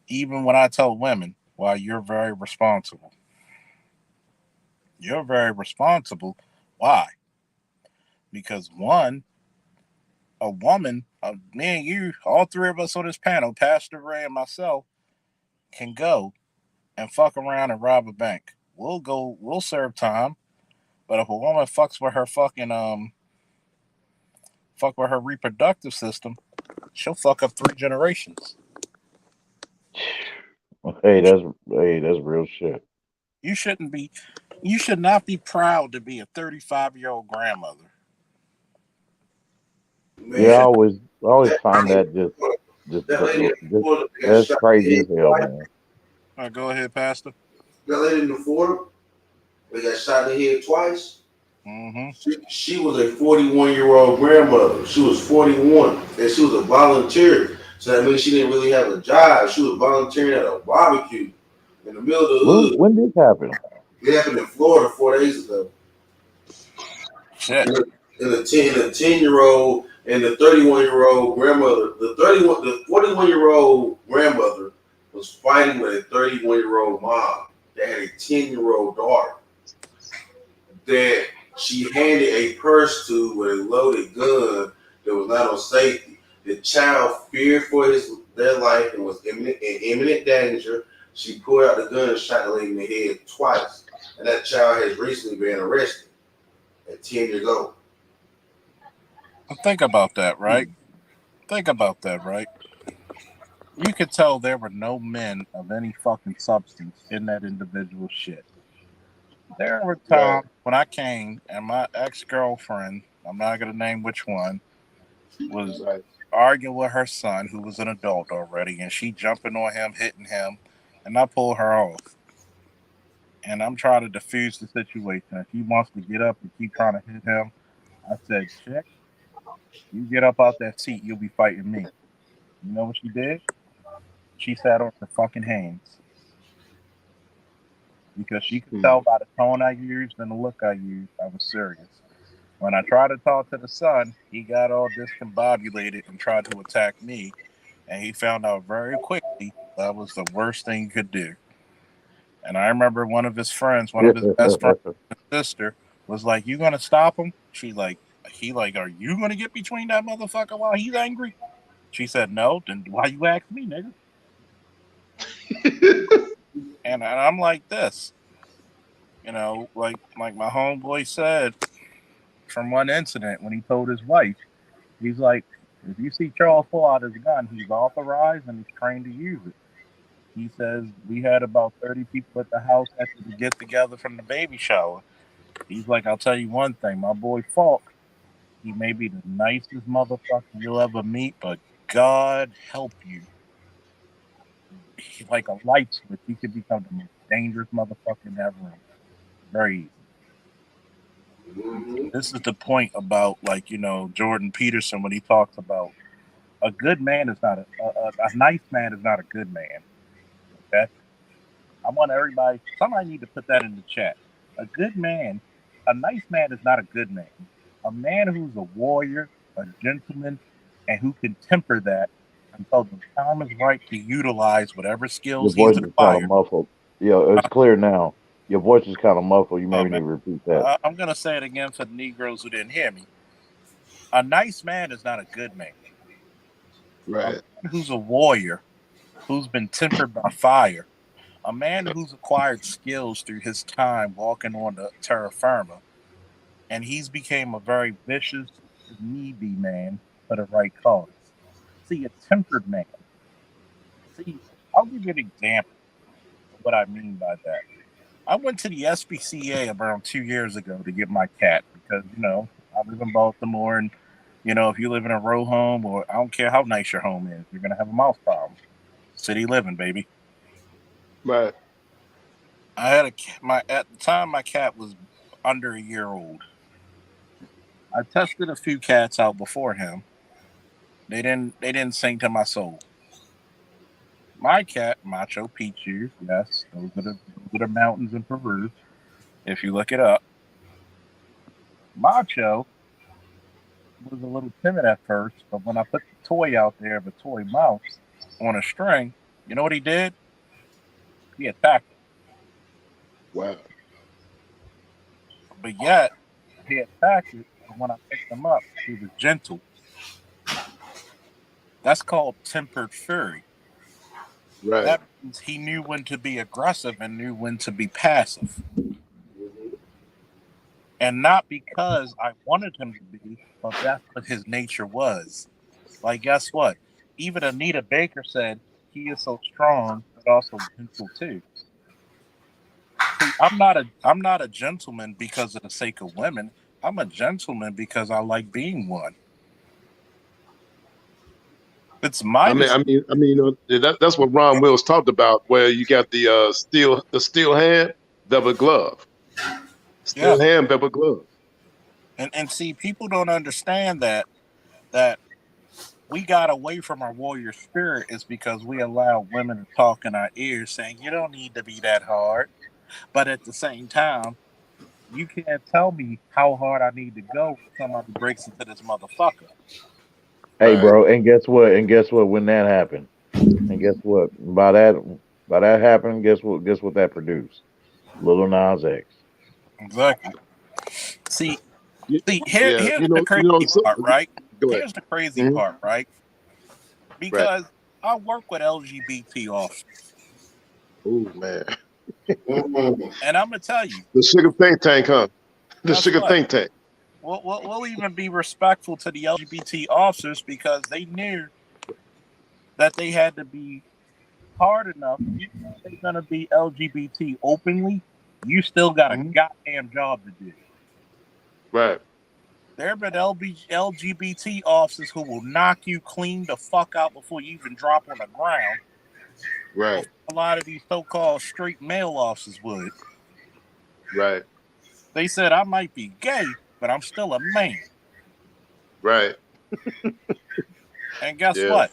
M: Even when I tell women, well, you're very responsible. You're very responsible. Why? Because one, a woman, me and you, all three of us on this panel, Pastor Ray and myself, can go and fuck around and rob a bank. We'll serve time. But if a woman fucks with her fuck with her reproductive system, she'll fuck up 3 generations.
R: hey, that's real shit.
M: You should not be proud to be a 35-year-old grandmother.
R: Yeah, I always find that just that's crazy as hell, man.
M: All right, go ahead, Pastor.
S: That lady in the Florida, they got shot in the head twice.
M: Mm-hmm.
S: She was a 41-year-old grandmother. She was 41, and she was a volunteer. So that means she didn't really have a job. She was volunteering at a barbecue in the middle of the hood.
R: When did this happen?
S: It happened in Florida 4 days ago.
M: Shit.
S: And the 10-year-old and the 31-year-old grandmother, the 41-year-old grandmother was fighting with a 31-year-old mom that had a 10-year-old daughter that she handed a purse to with a loaded gun that was not on safety. The child feared for their life and was in imminent danger. She pulled out the gun and shot the lady in the head twice. And that child has recently been arrested at 10 years old.
M: Think about that, right? Think about that, right? You could tell there were no men of any fucking substance in that individual shit. There were times when I came and my ex-girlfriend, I'm not going to name which one, was arguing with her son, who was an adult already, and she jumping on him, hitting him, and I pull her off. And I'm trying to defuse the situation. If he wants to get up and keep trying to hit him, I said, chick, you get up out that seat, you'll be fighting me. You know what she did? She sat on her fucking hands. because she could tell by the tone I used and the look I used I was serious. When I tried to talk to the son, he got all discombobulated and tried to attack me, and he found out very quickly that was the worst thing he could do. And I remember one of his friends, one of his best friends, his sister, was like, "You gonna stop him?" He like, "Are you gonna get between that motherfucker while he's angry?" She said, "No." Then why you ask me, nigga? And I'm like this, like my homeboy said from one incident when he told his wife, he's like, if you see Charles pull out his gun, he's authorized and he's trained to use it. He says we had about 30 people at the house after the get together from the baby shower. He's like, I'll tell you one thing, my boy Falk, he may be the nicest motherfucker you'll ever meet, but God help you. He's like a light switch. He could become the most dangerous motherfucker in that room. Very easy. This is the point about, like, Jordan Peterson when he talks about a good man is not a nice man is not a good man. Okay? I want somebody need to put that in the chat. A nice man is not a good man. A man who's a warrior, a gentleman, and who can temper that until the time is right to utilize whatever
R: Your
M: skills
R: voice
M: he's
R: is kind of
M: acquired.
R: muffled. Yeah, it's clear now. Your voice is kind of muffled. You maybe need to repeat that.
M: I'm going to say it again for the Negroes who didn't hear me. A nice man is not a good man.
Q: Right.
M: A man who's a warrior, who's been tempered by fire, a man who's acquired skills through his time walking on the terra firma, and he's became a very vicious, needy man for the right cause. See, a tempered man. See, I'll give you an example of what I mean by that. I went to the SPCA around 2 years ago to get my cat because, I live in Baltimore, and, if you live in a row home, or I don't care how nice your home is, you're going to have a mouse problem. City living, baby.
Q: Right.
M: I had at the time my cat was under a year old. I tested a few cats out before him. They didn't sing to my soul. My cat, Macho Picchu, yes, those are the mountains in Peru. If you look it up, Macho was a little timid at first, but when I put the toy out there of a toy mouse on a string, you know what he did? He attacked it.
Q: Wow.
M: But yet, he attacked it, but when I picked him up, he was gentle. That's called tempered fury.
Q: Right.
M: That means he knew when to be aggressive and knew when to be passive. And not because I wanted him to be, but that's what his nature was. Like, guess what? Even Anita Baker said he is so strong, but also gentle too. See, I'm not a gentleman because of the sake of women. I'm a gentleman because I like being one. It's my decision.
Q: That's what Ron Wills talked about, where you got the steel hand, velvet glove, steel hand, velvet glove.
M: And see, people don't understand that we got away from our warrior spirit is because we allow women to talk in our ears saying you don't need to be that hard. But at the same time, you can't tell me how hard I need to go when somebody breaks into this motherfucker.
R: Hey, bro, and guess what? And guess what? When that happened, and guess what? By that happened, guess what? Guess what that produced? Little Nas X.
M: Exactly. See,
Q: Yeah,
M: here's the crazy part, right?
Q: Go ahead.
M: Here's the crazy part, right? Because I work with LGBT officers.
Q: Oh man.
M: And I'm gonna tell you,
Q: the sugar think tank, huh? The sugar think tank.
M: We'll even be respectful to the LGBT officers because they knew that they had to be hard enough. Even if they're gonna be LGBT openly, you still got a goddamn job to do.
Q: Right.
M: There have been LGBT officers who will knock you clean the fuck out before you even drop on the ground.
Q: Right.
M: A lot of these so-called straight male officers would.
Q: Right.
M: They said I might be gay, but I'm still a man.
Q: Right.
M: And guess what?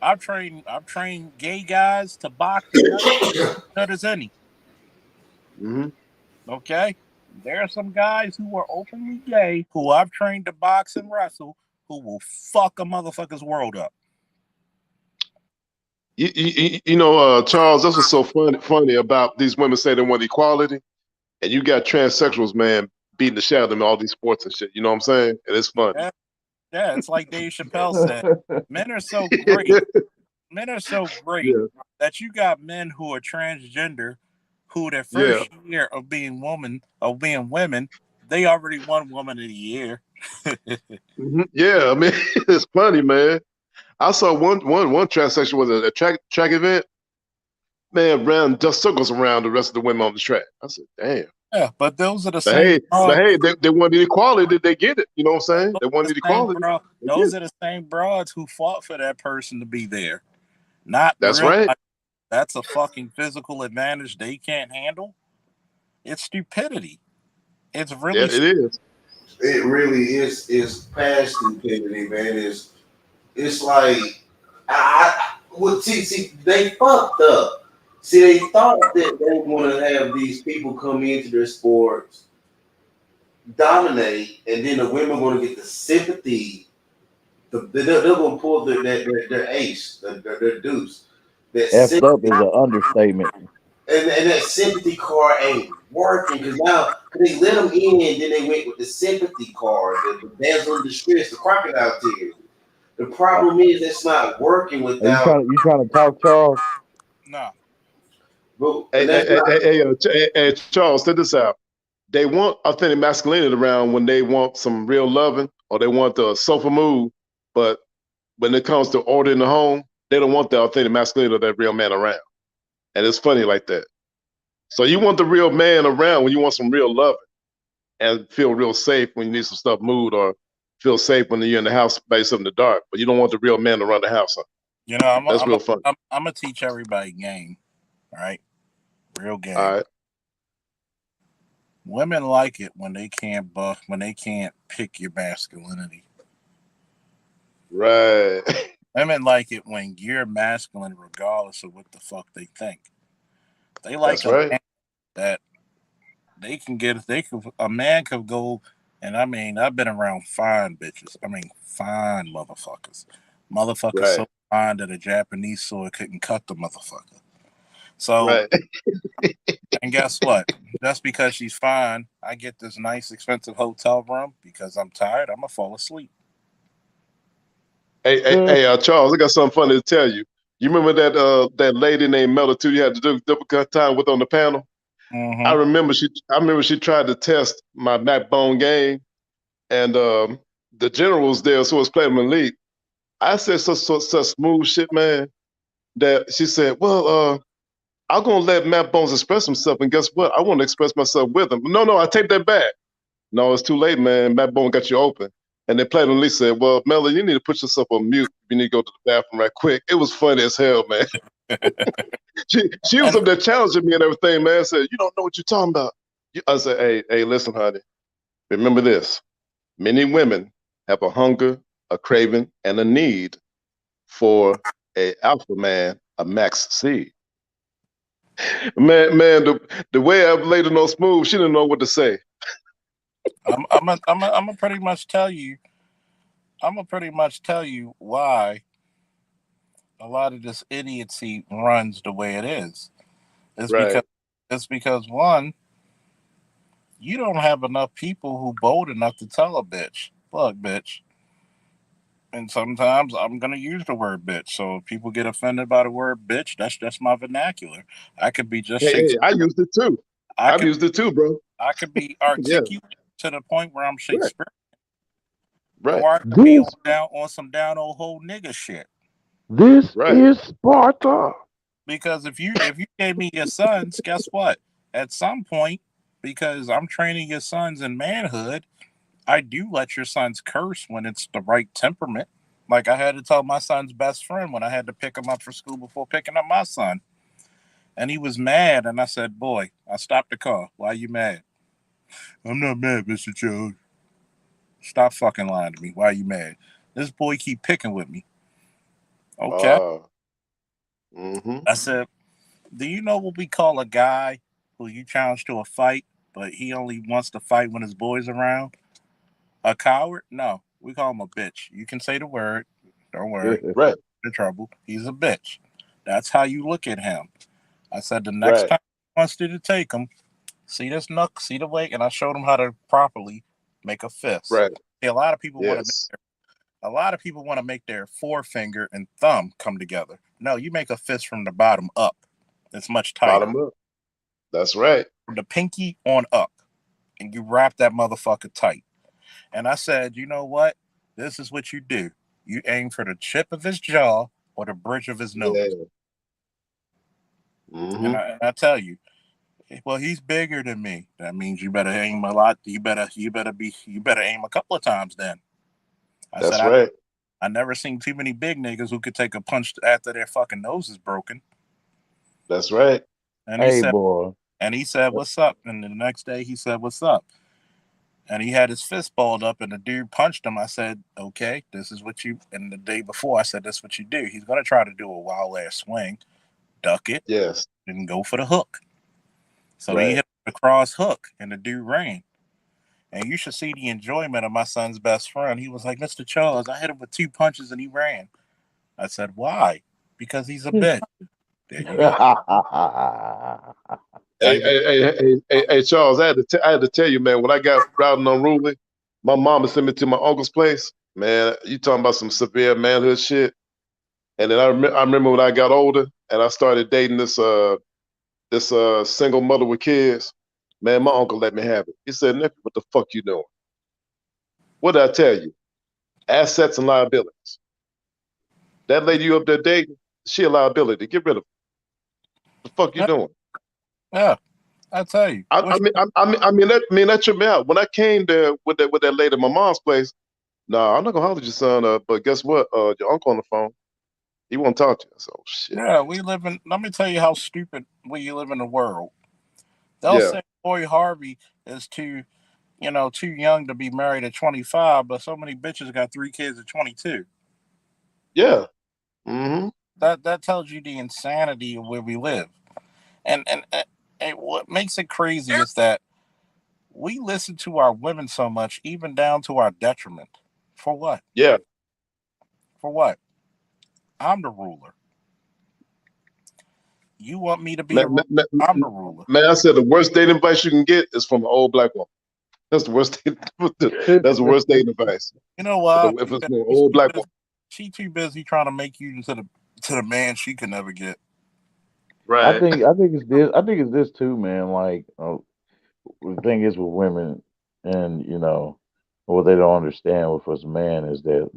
M: I've trained gay guys to box as good as any.
Q: Mm-hmm.
M: Okay? There are some guys who are openly gay who I've trained to box and wrestle who will fuck a motherfucker's world up.
Q: Charles, that's what's so funny about these women saying they want equality, and you got transsexuals, man, beating the shit out of them in all these sports and shit. You know what I'm saying? And it's funny.
M: Yeah, it's like Dave Chappelle said. Men are so great. Men are so great that you got men who are transgender who their first year of being women, they already won Woman of the Year.
Q: Mm-hmm. Yeah, I mean, it's funny, man. I saw one transsexual was a track event. Man, ran just circles around the rest of the women on the track. I said, damn.
M: Yeah, but those are the
Q: But
M: same.
Q: hey, they wanted equality. Did they get it? You know what I'm saying? They wanted equality.
M: Those are the same broads who fought for that person to be there. Not
Q: That's
M: real.
Q: right.
M: That's a fucking physical advantage they can't handle. It's stupidity. It's really.
Q: Yeah, it is.
S: It really is. It's past stupidity, man. It's like see, they fucked up. See, they thought that they want to have these people come into their sports, dominate, and then the women are going to get the sympathy. They're going to pull their ace, their deuce.
R: Effed up is an understatement.
S: And that sympathy card ain't working because now they let them in, and then they went with the sympathy card, the damsel in distress, the crocodile tears. The problem is it's not working without.
R: You trying to talk, Charles?
M: No.
Q: Hey, Charles, check this out. They want authentic masculinity around when they want some real loving or they want the sofa move, but when it comes to order in the home, they don't want the authentic masculinity of that real man around. And it's funny like that. So you want the real man around when you want some real loving and feel real safe when you need some stuff moved or feel safe when you're in the house by yourself in the dark, but you don't want the real man to run the house.
M: You know,
Q: that's real fun.
M: I'm gonna teach everybody game, all right? Real game.
Q: All right.
M: Women like it when they can't pick your masculinity.
Q: Right.
M: Women like it when you're masculine regardless of what the fuck they think. They like man that a man could go, and I mean, I've been around fine bitches. I mean, fine motherfuckers. Motherfuckers so fine that a Japanese sword couldn't cut the motherfucker. So, and guess what? Just because she's fine, I get this nice, expensive hotel room because I'm tired. I'm gonna fall asleep.
Q: Hey, Charles, I got something funny to tell you. You remember that lady named Mela too? You had to do difficult time with on the panel.
M: Mm-hmm.
Q: I remember she tried to test my backbone game, and the general was there, so was playing my league. I said such smooth shit, man, that she said, "Well, I'm gonna let Matt Bones express himself, and guess what? I want to express myself with him." No, I take that back. No, it's too late, man. Matt Bones got you open. And they played on Lee said, "Well, Melly, you need to put yourself on mute. You need to go to the bathroom right quick." It was funny as hell, man. she was up there challenging me and everything, man. Said, "You don't know what you're talking about." I said, hey, listen, honey. Remember this. Many women have a hunger, a craving, and a need for a alpha man, a max C. Man, the way I've laid it on smooth, she didn't know what to say.
M: I'm gonna pretty much tell you. I'm gonna pretty much tell you why a lot of this idiocy runs the way it is. It's because one, you don't have enough people who bold enough to tell a bitch, look, bitch. And sometimes I'm gonna use the word bitch. So if people get offended by the word bitch, that's just my vernacular. I could be just Shakespeare.
Q: I used it too. I've used it too, bro.
M: I could be articulate to the point where I'm Shakespeare.
Q: Right.
M: Or I could be on some down old whole nigga shit.
R: This is Sparta.
M: Because if you gave me your sons, guess what? At some point, because I'm training your sons in manhood, I do let your sons curse when it's the right temperament. Like I had to tell my son's best friend when I had to pick him up for school before picking up my son. And he was mad, and I said, "Boy," I stopped the car. "Why are you mad?" "I'm not mad, Mr. Jones." "Stop fucking lying to me. Why are you mad?" "This boy keep picking with me." "Okay." I said, "Do you know what we call a guy who you challenge to a fight, but he only wants to fight when his boy's around? A coward? No, we call him a bitch. You can say the word. Don't worry.
Q: Right.
M: In trouble. He's a bitch. That's how you look at him. I said the next
Q: Right.
M: time he wants you to take him, see this nook, see the way, and I showed him how to properly make a fist.
Q: Right.
M: See, a lot of people want to
Q: Yes.
M: make their forefinger and thumb come together. No, you make a fist from the bottom up. It's much tighter.
Q: Bottom up. That's right.
M: From the pinky on up, and you wrap that motherfucker tight. And I said, you know what? This is what you do. You aim for the chip of his jaw or the bridge of his nose.
Q: Yeah. Mm-hmm.
M: And I tell you, well, he's bigger than me. That means you better aim a lot. You better aim a couple of times then.
Q: That's right.
M: I never seen too many big niggas who could take a punch after their fucking nose is broken.
Q: That's right.
M: And
R: boy.
M: And he said, "What's up?" And the next day he said, "What's up?" And he had his fist balled up, and the dude punched him. I said, "Okay, this is what you." And the day before, I said, "This is what you do." He's gonna try to do a wild ass swing, duck it,
Q: yes,
M: and go for the hook. So
Q: right.
M: he hit the cross hook, and the dude ran. And you should see the enjoyment of my son's best friend. He was like, "Mr. Charles, I hit him with 2 punches, and he ran." I said, "Why?" Because he's a bitch. There you go.
Q: Hey, Charles, I had to tell you, man, when I got riding unruly, my mama sent me to my uncle's place. Man, you talking about some severe manhood shit. And then I remember when I got older and I started dating this single mother with kids. Man, my uncle let me have it. He said, "Nephew, what the fuck you doing?" What did I tell you? Assets and liabilities. That lady you up there dating, she a liability. Get rid of her. The fuck you doing?
M: Yeah, I tell you.
Q: I mean that tripped me out. When I came there with that lady at my mom's place, nah, I'm not gonna holler at your son up, but guess what? Your uncle on the phone. He won't talk to you. So shit.
M: Yeah, let me tell you how stupid we live in the world. They'll say Boy Harvey is too young to be married at 25, but so many bitches got 3 kids at 22.
Q: Yeah. Mm-hmm.
M: That tells you the insanity of where we live. And what makes it crazy is that we listen to our women so much, even down to our detriment. For what?
Q: Yeah.
M: For what? I'm the ruler. You want me to be the ruler? I'm the ruler.
Q: Man, I said the worst dating advice you can get is from an old black woman. That's the worst. That's the worst dating advice.
M: You know what?
Q: If it's from an old black woman,
M: she too busy trying to make you into the man she could never get.
Q: Right.
R: I think it's this. I think it's this too, man. Like the thing is with women, and what they don't understand with us men is that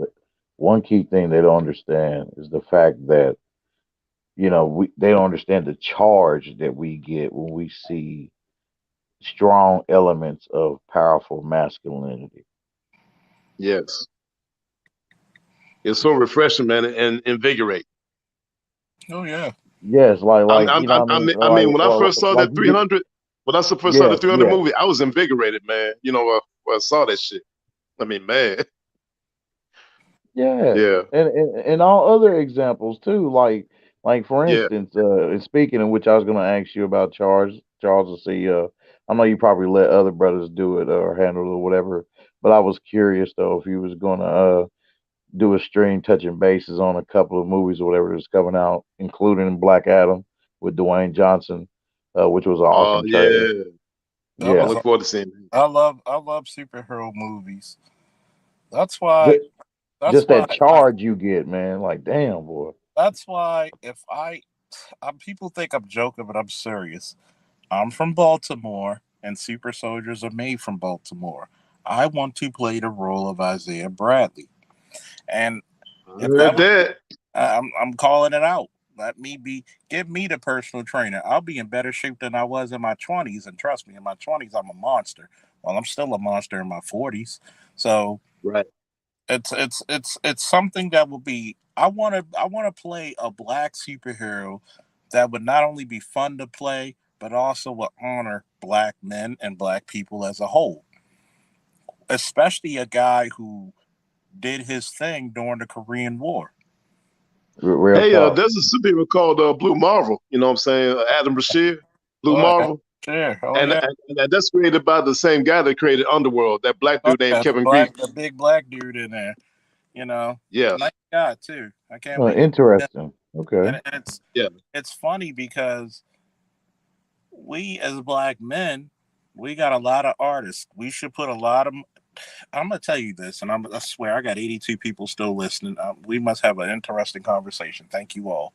R: one key thing they don't understand is the fact that they don't understand the charge that we get when we see strong elements of powerful masculinity.
Q: Yes. It's so refreshing, man, and invigorating.
M: Oh yeah.
R: Yes, like
Q: I mean, when I first saw that 300, when I first saw the 300 movie, I was invigorated, man. When I saw that shit. I mean, man.
R: Yeah. And all other examples too, like for instance, and speaking of which, I was going to ask you about Charles to see. I know you probably let other brothers do it or handle it or whatever, but I was curious though if you was going to do a stream touching bases on a couple of movies or whatever that's coming out, including Black Adam with Dwayne Johnson, which was an awesome trailer.
Q: Yeah. I look forward to seeing it.
M: I love superhero movies. That's why.
R: That charge you get, man. Like, damn, boy.
M: That's why people think I'm joking, but I'm serious. I'm from Baltimore, and super soldiers are made from Baltimore. I want to play the role of Isaiah Bradley, and I'm calling it out. Give me the personal trainer. I'll be in better shape than I was in my 20s, and trust me, in my 20s I'm a monster. Well, I'm still a monster in my 40s. So
Q: right.
M: It's something that will be. I want to play a black superhero that would not only be fun to play, but also will honor black men and black people as a whole. Especially a guy who did his thing during the Korean War.
Q: Hey, there's a superhero called Blue Marvel. You know what I'm saying? Adam Bashir, Blue Marvel.
M: Sure. Oh
Q: And,
M: yeah.
Q: and that's created by the same guy that created Underworld, that black
M: Oh
Q: dude named
M: yeah.
Q: Kevin Green.
M: The big black dude in there. You know,
Q: Yeah.
M: nice guy too. I can't wait.
R: Interesting. Okay.
M: And
Q: Yeah.
M: it's funny because we as black men, we got a lot of artists. We should put a lot of. I'm gonna tell you this, and I swear I got 82 people still listening. We must have an interesting conversation. Thank you all.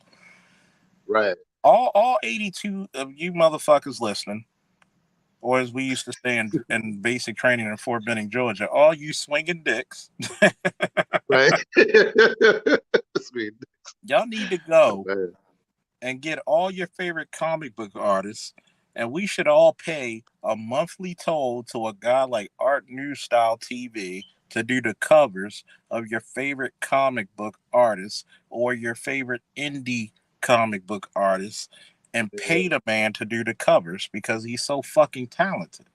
Q: Right.
M: All 82 of you motherfuckers listening, or as we used to say in basic training in Fort Benning, Georgia, all you swinging dicks.
Q: Right.
M: Y'all need to go and get all your favorite comic book artists, and we should all pay a monthly toll to a guy like Art News Style TV to do the covers of your favorite comic book artists or your favorite indie comic book artists, and pay the man to do the covers because he's so fucking talented.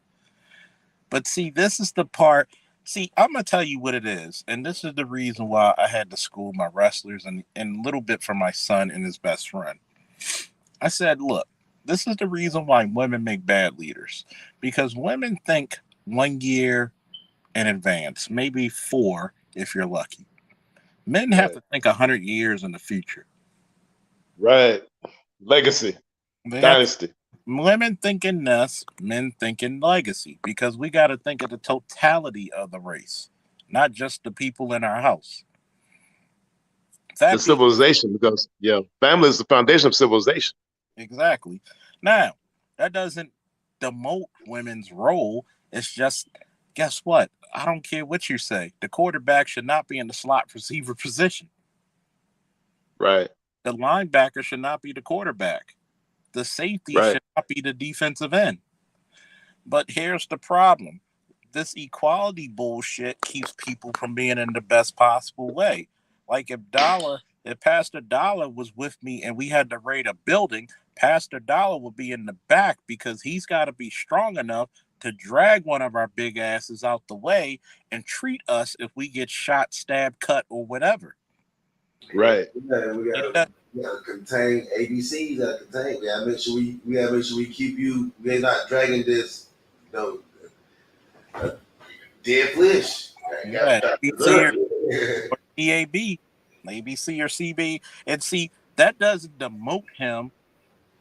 M: But see, this is the part. See, I'm gonna tell you what it is, and this is the reason why I had to school my wrestlers and a little bit for my son and his best friend. I said, look, this is the reason why women make bad leaders, because women think 1 year in advance, maybe 4 if you're lucky. Men have to think 100 years in the future.
Q: Right. Legacy. Dynasty.
M: Women thinking this, men thinking legacy, because we got to think of the totality of the race, not just the people in our house.
Q: The civilization, because family is the foundation of civilization.
M: Exactly. Now, that doesn't demote women's role. It's just, guess what? I don't care what you say. The quarterback should not be in the slot receiver position.
Q: Right.
M: The linebacker should not be the quarterback. The safety should not be the defensive end. But here's the problem. This equality bullshit keeps people from being in the best possible way. Like if Pastor Dollar was with me and we had to raid a building, Pastor Dollar would be in the back because he's got to be strong enough to drag one of our big asses out the way and treat us if we get shot, stabbed, cut, or whatever.
Q: Right.
S: We gotta contain ABCs. Gotta contain. We gotta make sure we keep you. We're not dragging this, dead flesh.
M: ABC or CAB, ABC or CB, and see that doesn't demote him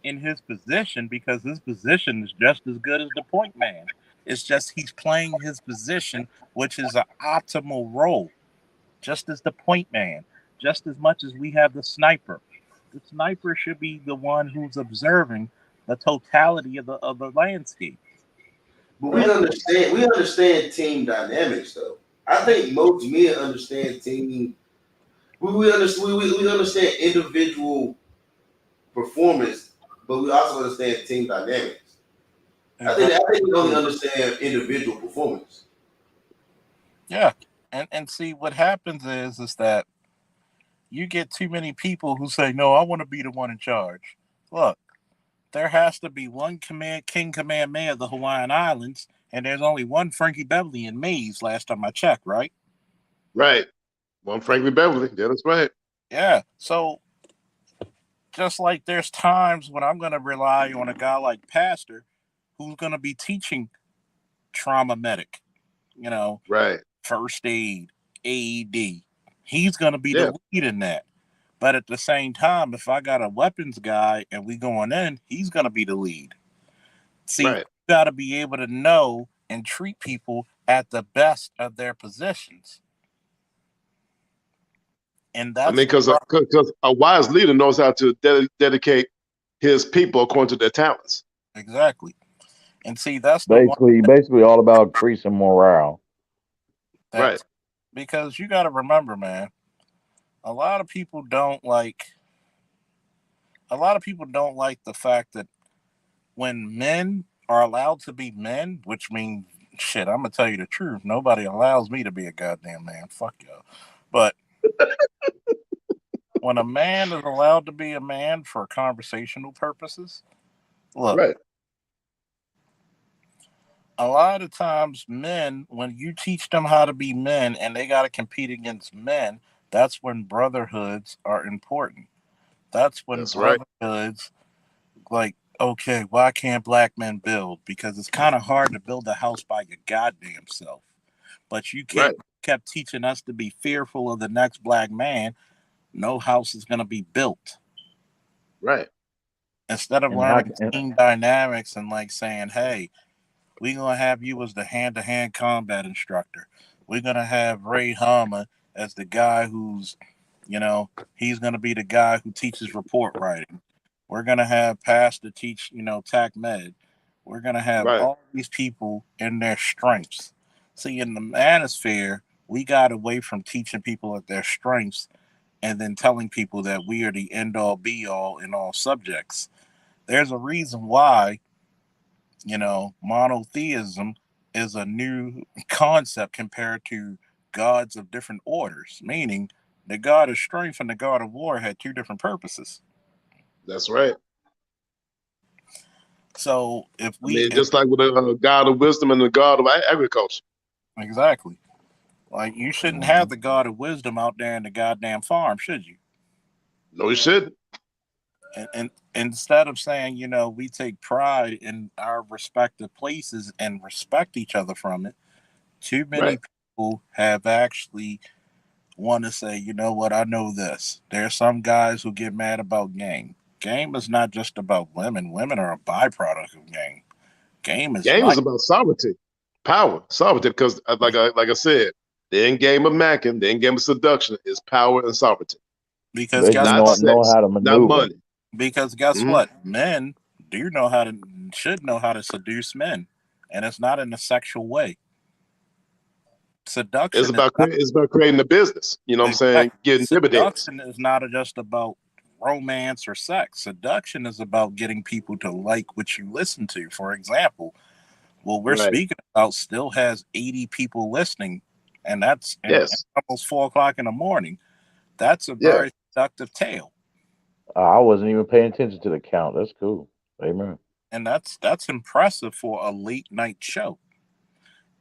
M: in his position because his position is just as good as the point man. It's just he's playing his position, which is an optimal role, just as the point man, just as much as we have the sniper. The sniper should be the one who's observing the totality of the landscape.
S: But we understand team dynamics, though. I think most men understand team. We understand individual performance, but we also understand team dynamics. I think we only understand individual performance.
M: Yeah, and see what happens is that you get too many people who say, "No, I want to be the one in charge." Look, there has to be one King Kamehameha of the Hawaiian Islands, and there's only one Frankie Beverly in Maze. Last time I checked, right?
Q: Right. One Frankie Beverly. Yeah, that's right.
M: Yeah. So just like there's times when I'm going to rely on a guy like Pastor, who's going to be teaching trauma medic,
Q: right,
M: first aid, AED. He's going to be the lead in that. But at the same time, if I got a weapons guy and we going in, he's going to be the lead. See, you got to be able to know and treat people at the best of their positions. And that's
Q: because a wise leader knows how to dedicate his people according to their talents.
M: Exactly. And see, that's
R: basically all about increasing morale.
Q: Right.
M: Because you got to remember, man, a lot of people don't like the fact that when men are allowed to be men, which means shit, I'm gonna tell you the truth. Nobody allows me to be a goddamn man. Fuck y'all. But when a man is allowed to be a man for conversational purposes, look.
Q: Right.
M: A lot of times men, when you teach them how to be men and they got to compete against men, that's when brotherhoods are important. That's when brotherhoods, like, okay, why can't black men build? Because it's kind of hard to build a house by your goddamn self. But you
Q: Right,
M: kept teaching us to be fearful of the next black man. No house is going to be built.
Q: right.
M: Instead of
R: And how
M: learning
R: and,
M: team dynamics and like saying, hey, we're going to have you as the hand to hand combat instructor. We're going to have Ray Harmer as the guy who's, he's going to be the guy who teaches report writing. We're going to have Pastor teach, TAC Med. We're going to have
Q: Right.
M: all these people in their strengths. See, in the manosphere, we got away from teaching people at their strengths and then telling people that we are the end all be all in all subjects. There's a reason why, monotheism is a new concept compared to gods of different orders, meaning the god of strength and the god of war had two different purposes.
Q: That's right.
M: So if
Q: I
M: we,
Q: mean, just like with the God of wisdom and the God of agriculture.
M: exactly, like you shouldn't have the god of wisdom out there in the goddamn farm, should you?
Q: No, you shouldn't.
M: And instead of saying, we take pride in our respective places and respect each other from it, too many
Q: Right.
M: people have actually want to say, you know what, I know this. There are some guys who get mad about game. Game is not just about women. Women are a byproduct of game. Game is
Q: Game is
M: life.
Q: about sovereignty, power, sovereignty. Because like I said, the end game of macking, the end game of seduction is power and sovereignty,
M: Because
R: but
M: guess
Q: not
M: what?
R: know
Q: sex,
R: how to
Q: not
R: maneuver.
Q: money.
M: Because guess
Q: Hmm.
M: what? Men do know how to should know how to seduce men. And it's not in a sexual way.
Q: It's
M: Seduction is
Q: about
M: not
Q: it's about creating a business. You know what I'm saying?
M: exactly.
Q: Getting dividends.
M: Seduction is not just about romance or sex. Seduction is about getting people to like what you listen to. For example, what we're
Q: Right.
M: speaking about still has 80 people listening, and that's and
Q: Yes.
M: almost 4 o'clock in the morning. That's a
Q: Yeah.
M: very seductive tale,
R: I wasn't even paying attention to the count. That's cool. Amen.
M: and that's impressive for a late night show.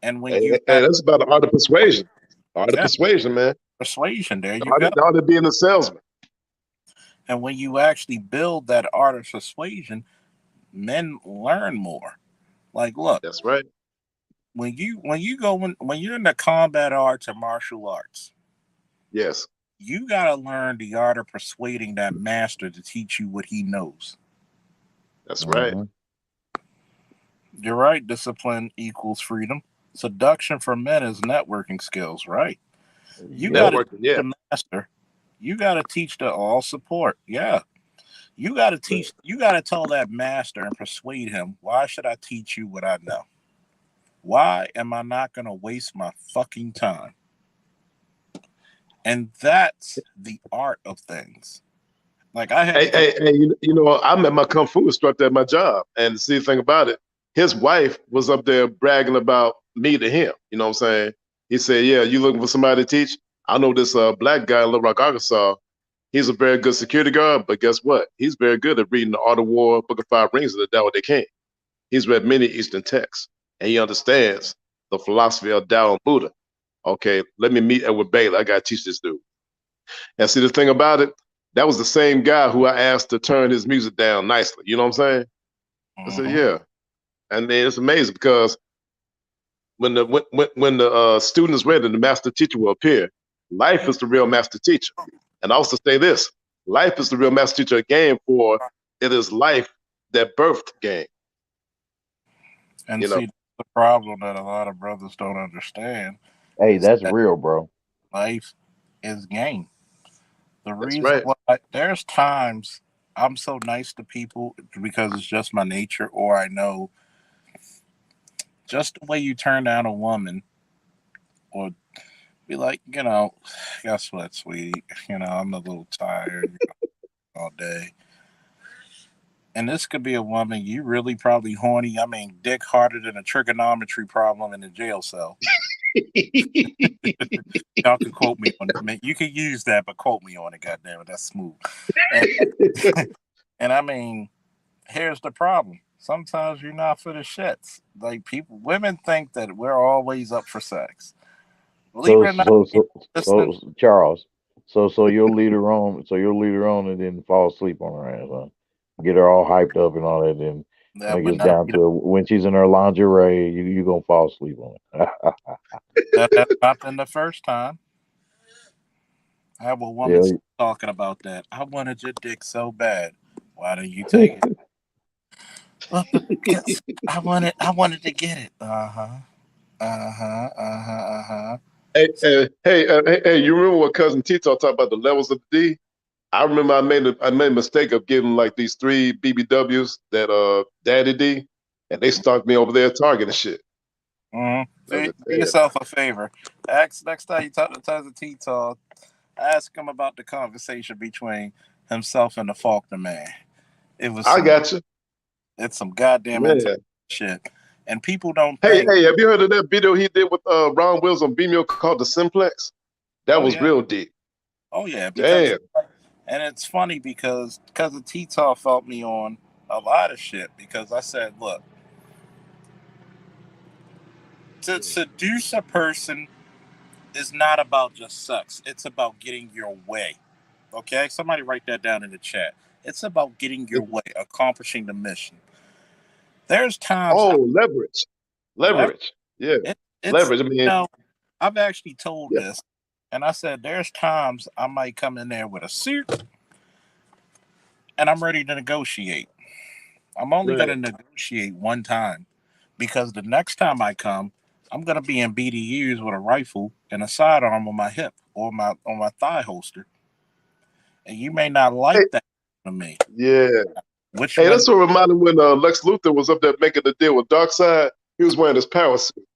M: And when you
Q: And that's about the art of persuasion. Art of
M: yeah,
Q: persuasion, man.
M: persuasion, there
Q: The
M: you
Q: art
M: go.
Q: of, the art of being a salesman.
M: And when you actually build that art of persuasion, men learn more. Like, look,
Q: That's right.
M: when you're in the combat arts or martial arts,
Q: Yes.
M: you gotta learn the art of persuading that master to teach you what he knows.
Q: That's right.
M: You're right. Discipline equals freedom. Seduction for men is networking skills, right? You got to
Q: Networking.
M: teach
Q: Yeah.
M: the master. You got to teach the all support. Yeah. You got to teach. You got to tell that master and persuade him. Why should I teach you what I know? Why am I not going to waste my fucking time? And that's the art of things. Like I had.
Q: Hey, you know, I met my kung fu instructor at my job, and see the thing about it, his wife was up there bragging about me to him. You know what I'm saying? He said, "Yeah, you looking for somebody to teach? I know this black guy in Little Rock, Arkansas. He's a very good security guard, but guess what? He's very good at reading the Art of War, Book of Five Rings, and the Tao Te King. He's read many Eastern texts, and he understands the philosophy of Tao and Buddha. Okay, let me meet Edward Bailey. I gotta teach this dude." And see the thing about it, that was the same guy who I asked to turn his music down nicely. You know what I'm saying? I said, yeah. And then it's amazing because when the student is ready, the master teacher will appear. Life is the real master teacher. And I also say this: life is the real master teacher game, for it is life that birthed game.
M: And
Q: You know,
M: see, the problem that a lot of brothers don't understand
R: Hey,
M: is
R: that's
M: that
R: real, bro.
M: life is game. The
Q: that's
M: reason
Q: right.
M: why there's times I'm so nice to people because it's just my nature, or I know just the way you turn down a woman, or be like, guess what, sweetie? I'm a little tired all day. And this could be a woman you really probably horny. I mean, dick harder than a trigonometry problem in a jail cell. Y'all can quote me on it. You can use that, but quote me on it. Goddamn it, that's smooth. And I mean, here's the problem. Sometimes you're not for the shits. Like women think that we're always up for sex. Believe it
R: So
M: or not,
R: so so
M: listen.
R: Charles. So you'll lead her on. So you'll lead her on and then fall asleep on her ass, huh? get her all hyped up and all that. And
M: Yeah,
R: when it
M: but
R: gets down to when she's in her lingerie, you gonna fall asleep on it.
M: that happened the first time. I have a woman
R: Yeah.
M: talking about that. I wanted your dick so bad. Why didn't you take it? Well, because I wanted to get it.
Q: Hey, you remember what cousin Tito talked about the levels of D? I remember I made a mistake of giving like these 3 BBWs that Daddy D, and they stalked me over there at Target and shit.
M: Do yourself a favor. Next time you talk to cousin Tito, ask him about the conversation between himself and the Faulkner man.
Q: I got you.
M: It's some goddamn shit, and people don't think.
Q: Hey, have you heard of that video he did with Ron Wills on Vimeo called The Simplex? That was real deep.
M: Oh yeah,
Q: damn.
M: And it's funny because cousin Tito felt me on a lot of shit because I said, look, to seduce a person is not about just sex. It's about getting your way. Okay? Somebody write that down in the chat. It's about getting your way, accomplishing the mission. There's times.
Q: Leverage. Yeah. Leverage. I mean,
M: I've actually told this, and I said there's times I might come in there with a suit and I'm ready to negotiate. I'm only going to negotiate one time because the next time I come, I'm going to be in BDUs with a rifle and a sidearm on my hip or on my thigh holster. And you may not like that from me.
Q: Yeah. That's what reminded me when Lex Luthor was up there making the deal with Darkseid. He was wearing his power suit.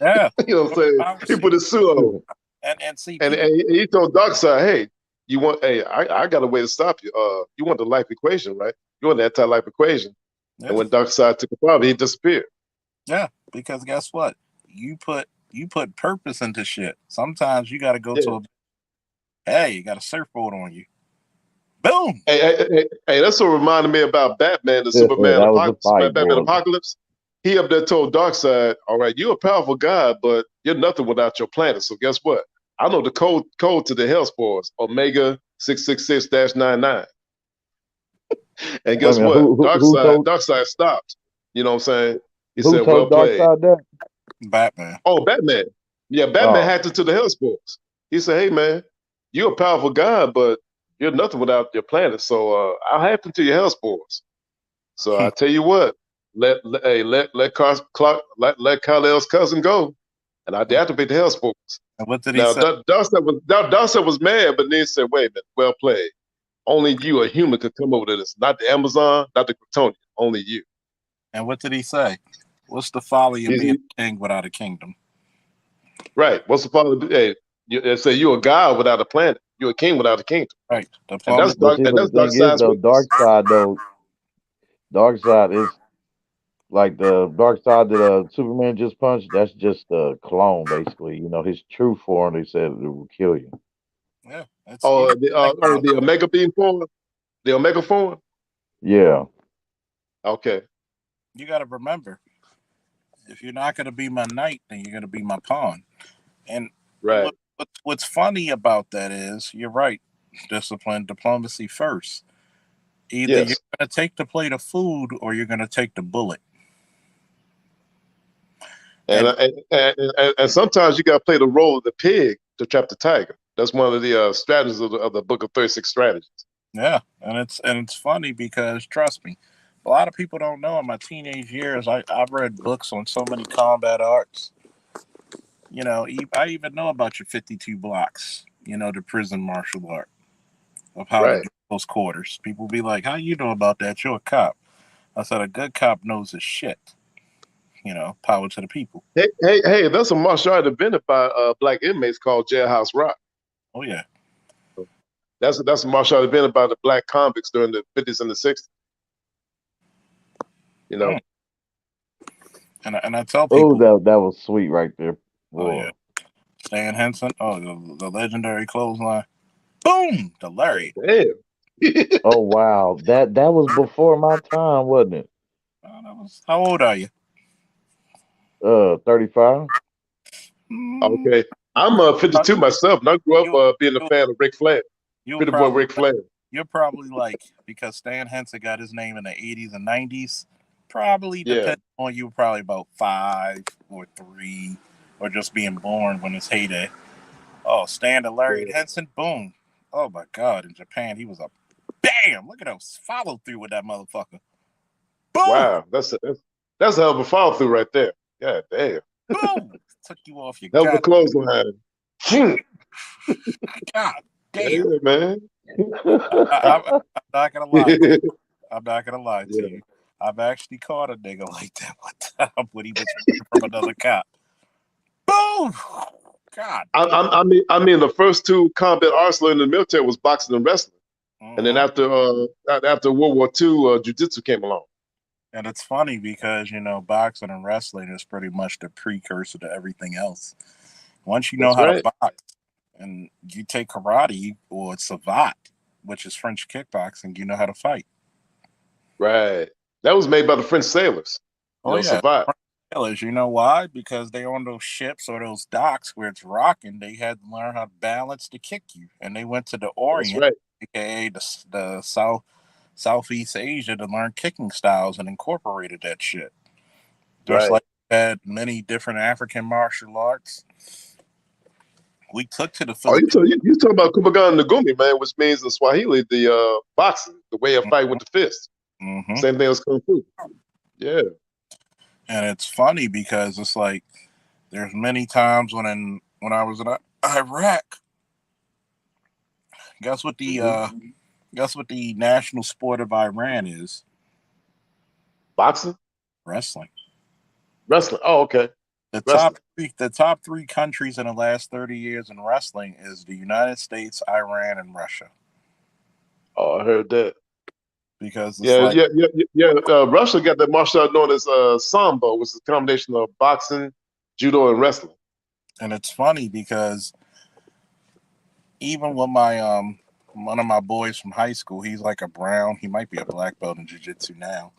M: Yeah.
Q: You know what I'm saying? He put his suit on.
M: And see,
Q: and he told Darkseid, hey, you want? Hey, I got a way to stop you. You want the life equation, right? You want the anti-life equation. Yeah. And when Darkseid took it from him, he disappeared.
M: Yeah, because guess what? You put purpose into shit. Sometimes you got to go to you got a surfboard on you. Boom.
Q: Hey, that's what reminded me about Batman, the Superman Apocalypse. He up there told Darkseid, all right, you're a powerful guy, but you're nothing without your planet. So guess what? I know the code to the Hellspores, Omega 666-99. And guess what? Darkseid stopped. You know what I'm saying? He said, well played.
M: Batman.
Q: Oh, Batman. Yeah, Batman hacked into the Hellspores. He said, hey, man, you're a powerful guy, but you're nothing without your planet. So I'll hack into your Hellspores. So I tell you what, let Kal-El's cousin go, and I deactivate the Hellspores.
M: And what did he say?
Q: Darkseid was mad, but then he said, wait a minute, well played. Only you, a human, could come over to this. Not the Amazon, not the Kryptonian. Only you.
M: And what did he say? What's the folly of being a king without a kingdom?
Q: Right. What's the folly? Hey, they say you're a god without a planet. You're a king without a kingdom.
M: Right.
Q: And that's
R: Darkseid. Darkseid is like the Darkseid that Superman just punched. That's just a clone, basically. You know, his true form. They said it will kill you.
M: Yeah.
Q: The Omega beam form. The Omega form.
R: Yeah.
Q: Okay.
M: You got to remember, if you're not going to be my knight, then you're going to be my pawn. And what's funny about that is, you're right, discipline, diplomacy first. Either you're going to take the plate of food or you're going to take the bullet.
Q: And sometimes you got to play the role of the pig to trap the tiger. That's one of the strategies of the Book of 36 Strategies.
M: Yeah, and it's funny because, trust me, a lot of people don't know in my teenage years, I've read books on so many combat arts. You know, I even know about your 52 blocks, you know, the prison martial art of how to do close quarters. People be like, how you know about that? You're a cop. I said, a good cop knows his shit. You know, power to the people.
Q: Hey, that's a martial art invented by black inmates called Jailhouse Rock.
M: Oh, yeah.
Q: That's a martial art invented by the black convicts during the 50s and the 60s. You know?
M: And I tell people.
R: Oh, that was sweet right there.
M: Oh, yeah. Stan Henson. Oh, the legendary clothesline. Boom! The Larry.
R: Oh, wow. That was before my time, wasn't it?
M: How old are you?
R: 35.
Q: Okay. I'm 52 myself, and I grew up being a fan of Ric Flair. Pretty boy Ric Flair.
M: you're probably like, because Stan Henson got his name in the 80s and 90s, probably
Q: Yeah.
M: depending on you, probably about 5 or 3, or just being born when it's heyday. Oh, Stan and Larry Henson, boom. Oh my God, in Japan, he was a bam. Look at him follow through with that motherfucker. Boom.
Q: Wow, that's a hell of a follow through right there. God damn.
M: Boom. Took you off your
Q: Hell of a clothesline.
M: God damn.
Q: Yeah, man.
M: I'm not gonna lie. I'm not gonna lie to you. I've actually caught a nigga like that one time when he was from another cop. Boom! God.
Q: I mean, the first 2 combat arts in the military was boxing and wrestling, and then after World War II, jiu-jitsu came along.
M: And it's funny because boxing and wrestling is pretty much the precursor to everything else. Once you know how to box, and you take karate or savate, which is French kickboxing, you know how to fight.
Q: Right. That was made by the French sailors. Savate.
M: Sailors, you know why? Because they on those ships or those docks where it's rocking, they had to learn how to balance to kick you. And they went to the Orient, aka the Southeast Asia, to learn kicking styles and incorporated that shit. Just like we had many different African martial arts. We took to the Philippines.
Q: Oh, you talking about Kumagan Ngumi, man, which means in Swahili the boxing, the way of fight with the fist. Same thing as Kung Fu. Yeah.
M: And it's funny because it's like there's many times when I was in Iraq. Guess what the national sport of Iran is?
Q: Boxing?
M: Wrestling.
Q: Wrestling. Oh, okay.
M: The top 3 countries in the last 30 years in wrestling is the United States, Iran, and Russia.
Q: Oh, I heard that.
M: Because
Q: Russia got that martial art known as Sambo, which is a combination of boxing, judo, and wrestling.
M: And it's funny because even with my one of my boys from high school, he's like a brown. He might be a black belt in jiu-jitsu now.